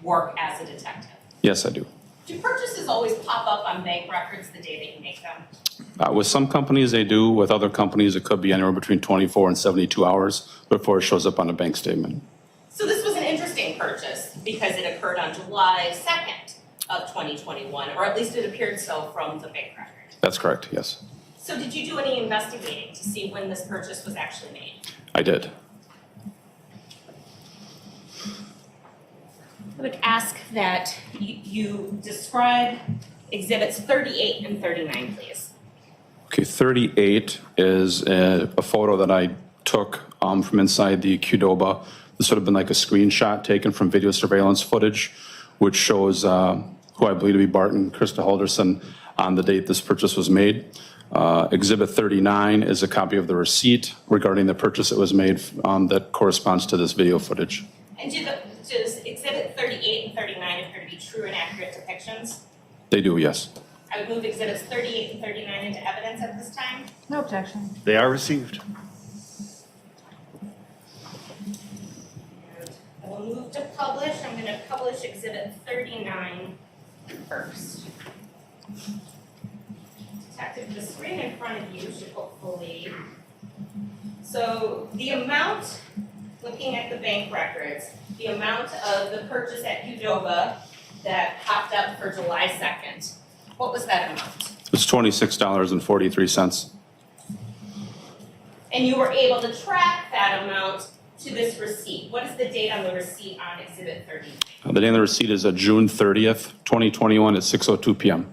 work as a detective. Yes, I do. Do purchases always pop up on bank records the day that you make them? With some companies, they do. With other companies, it could be anywhere between 24 and 72 hours before it shows up on a bank statement. So this was an interesting purchase because it occurred on July 2nd of 2021, or at least it appeared so from the bank record. That's correct, yes. So did you do any investigating to see when this purchase was actually made? I did. I would ask that you describe exhibits 38 and 39, please. Okay, 38 is a photo that I took from inside the Qdoba. This would have been like a screenshot taken from video surveillance footage, which shows who I believe to be Bart and Krista Halderson on the date this purchase was made. Exhibit 39 is a copy of the receipt regarding the purchase that was made that corresponds to this video footage. And does exhibit 38 and 39 appear to be true and accurate depictions? They do, yes. I would move exhibits 38 and 39 into evidence at this time. No objection. They are received. I will move to publish. I'm going to publish exhibit 39 first. Detective, the screen in front of you should hopefully. So the amount, looking at the bank records, the amount of the purchase at Qdoba that popped up for July 2nd, what was that amount? It's $26.43. And you were able to track that amount to this receipt. What is the date on the receipt on exhibit 30? The date of the receipt is June 30th, 2021 at 6:02 p.m.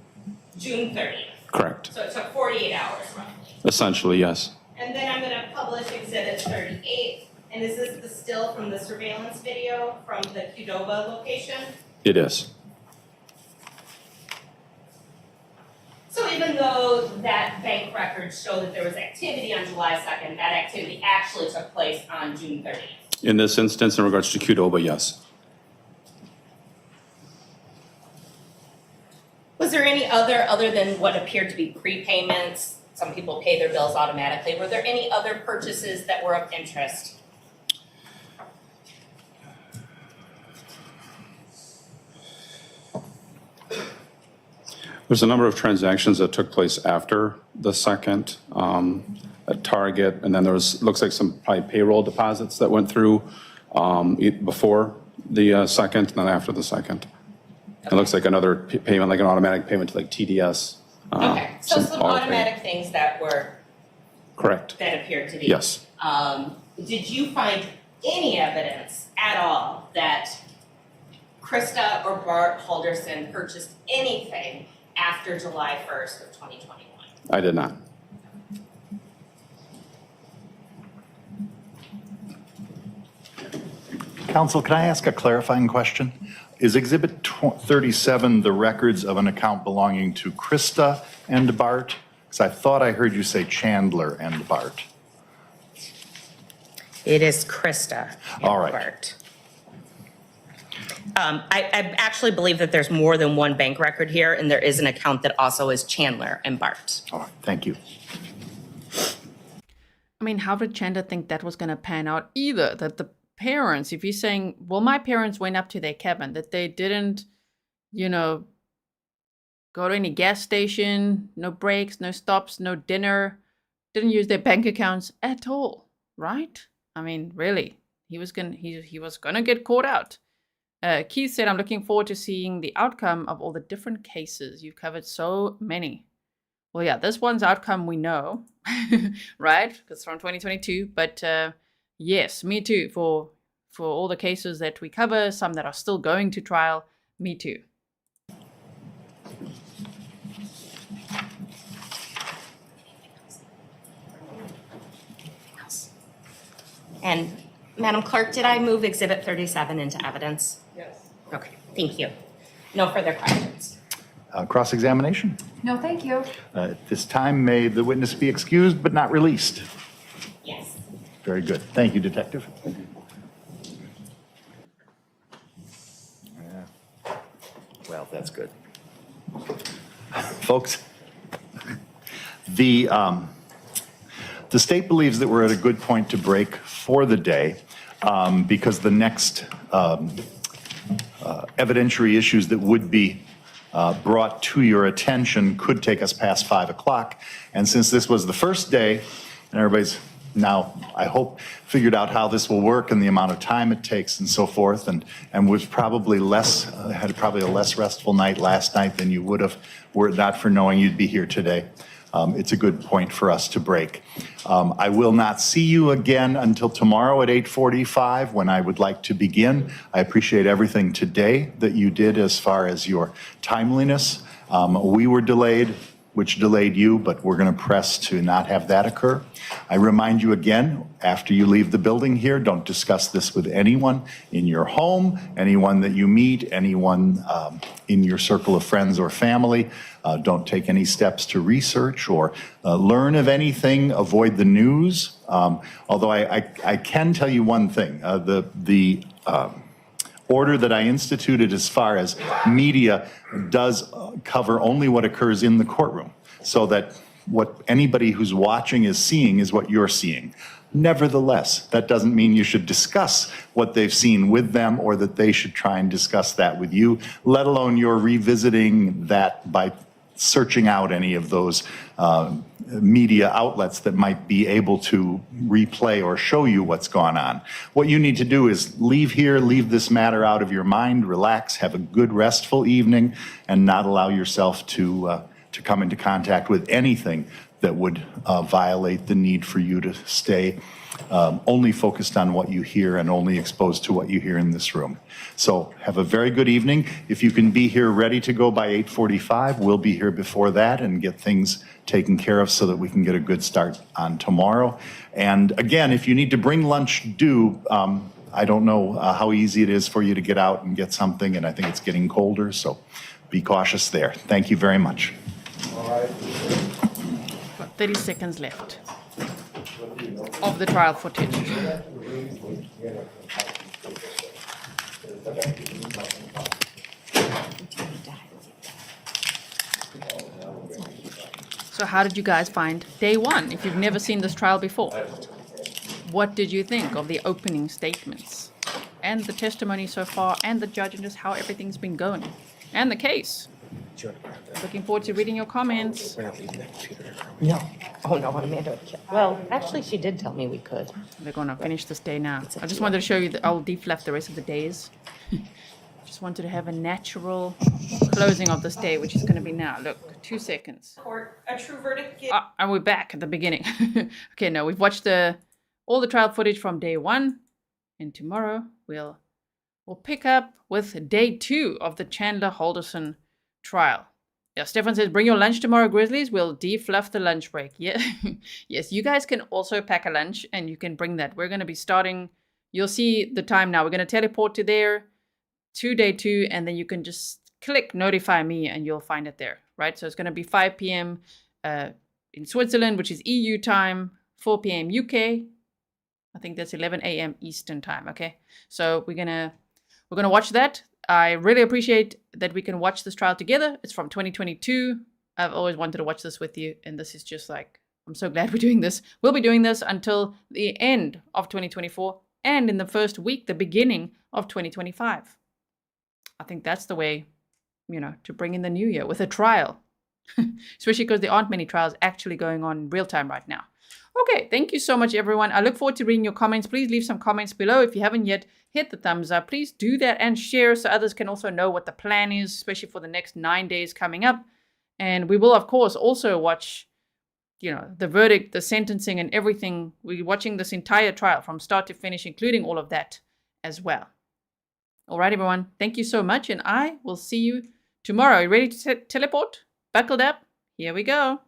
June 30th. Correct. So it took 48 hours roughly. Essentially, yes. And then I'm going to publish exhibit 38. And is this the still from the surveillance video from the Qdoba location? It is. So even though that bank records show that there was activity on July 2nd, that activity actually took place on June 30th? In this instance, in regards to Qdoba, yes. Was there any other than what appeared to be prepayments? Some people pay their bills automatically. Were there any other purchases that were of interest? There's a number of transactions that took place after the second at Target, and then there was, looks like some probably payroll deposits that went through before the second and then after the second. It looks like another payment, like an automatic payment to like TDS. Okay, so some automatic things that were. Correct. That appeared to be. Yes. Did you find any evidence at all that Krista or Bart Halderson purchased anything after July 1st of 2021? I did not. Counsel, can I ask a clarifying question? Is Exhibit 37 the records of an account belonging to Krista and Bart? Because I thought I heard you say Chandler and Bart. It is Krista and All right. Bart. I actually believe that there's more than one bank record here, and there is an account that also is Chandler and Bart. All right, thank you. I mean, how did Chandler think that was going to pan out either? That the parents, if he's saying, well, my parents went up to their cabin, that they didn't, you know, go to any gas station, no breaks, no stops, no dinner, didn't use their bank accounts at all, right? I mean, really, he was gonna get caught out. Keith said, I'm looking forward to seeing the outcome of all the different cases. You've covered so many. Well, yeah, this one's outcome we know, right? Because it's from 2022. But yes, me too. For all the cases that we cover, some that are still going to trial, me too. And Madam Clerk, did I move Exhibit 37 into evidence? Yes. Okay, thank you. No further questions. Cross-examination. No, thank you. At this time, may the witness be excused but not released? Yes. Very good. Thank you, Detective. Yeah. Well, that's good. Folks, the state believes that we're at a good point to break for the day because the next evidentiary issues that would be brought to your attention could take us past 5 o'clock. And since this was the first day, and everybody's now, I hope, figured out how this will work and the amount of time it takes and so forth, and was probably had probably a less restful night last night than you would have were it not for knowing you'd be here today. It's a good point for us to break. I will not see you again until tomorrow at 8:45 when I would like to begin. I appreciate everything today that you did as far as your timeliness. We were delayed, which delayed you, but we're going to press to not have that occur. I remind you again, after you leave the building here, don't discuss this with anyone in your home, anyone that you meet, anyone in your circle of friends or family. Don't take any steps to research or learn of anything. Avoid the news. Although I can tell you one thing. The order that I instituted as far as media does cover only what occurs in the courtroom, so that what anybody who's watching is seeing is what you're seeing. Nevertheless, that doesn't mean you should discuss what they've seen with them or that they should try and discuss that with you, let alone you're revisiting that by searching out any of those media outlets that might be able to replay or show you what's gone on. What you need to do is leave here, leave this matter out of your mind, relax, have a good restful evening, and not allow yourself to come into contact with anything that would violate the need for you to stay only focused on what you hear and only exposed to what you hear in this room. So have a very good evening. If you can be here ready to go by 8:45, we'll be here before that and get things taken care of so that we can get a good start on tomorrow. And again, if you need to bring lunch, do. I don't know how easy it is for you to get out and get something, and I think it's getting colder, so be cautious there. Thank you very much. Got 30 seconds left of the trial footage. So how did you guys find day one, if you've never seen this trial before? What did you think of the opening statements and the testimony so far and the judge and just how everything's been going and the case? Looking forward to reading your comments. No. Oh, no, Amanda. Well, actually, she did tell me we could. We're going to finish this day now. I just wanted to show you that I'll deflap the rest of the days. Just wanted to have a natural closing of this day, which is going to be now. Look, 2 seconds. Court, a true verdict. And we're back at the beginning. Okay, no, we've watched all the trial footage from day one. And tomorrow we'll pick up with day 2 of the Chandler Halderson trial. Yeah, Stefan says, bring your lunch tomorrow, Grizzlies. We'll defluff the lunch break. Yeah. Yes, you guys can also pack a lunch and you can bring that. We're going to be starting, you'll see the time now. We're going to teleport to there, to day 2, and then you can just click notify me and you'll find it there, right? So it's going to be 5 p.m. In Switzerland, which is EU time, 4 p.m. UK. I think that's 11 a.m. Eastern time, okay? So we're gonna watch that. I really appreciate that we can watch this trial together. It's from 2022. I've always wanted to watch this with you, and this is just like, I'm so glad we're doing this. We'll be doing this until the end of 2024 and in the first week, the beginning of 2025. I think that's the way, to bring in the new year with a trial, especially because there aren't many trials actually going on in real time right now. Okay, thank you so much, everyone. I look forward to reading your comments. Please leave some comments below. If you haven't yet, hit the thumbs up. Please do that and share so others can also know what the plan is, especially for the next 9 days coming up. And we will, of course, also watch, the verdict, the sentencing, and everything. We're watching this entire trial from start to finish, including all of that as well. All right, everyone. Thank you so much, and I will see you tomorrow. Are you ready to teleport? Buckled up? Here we go.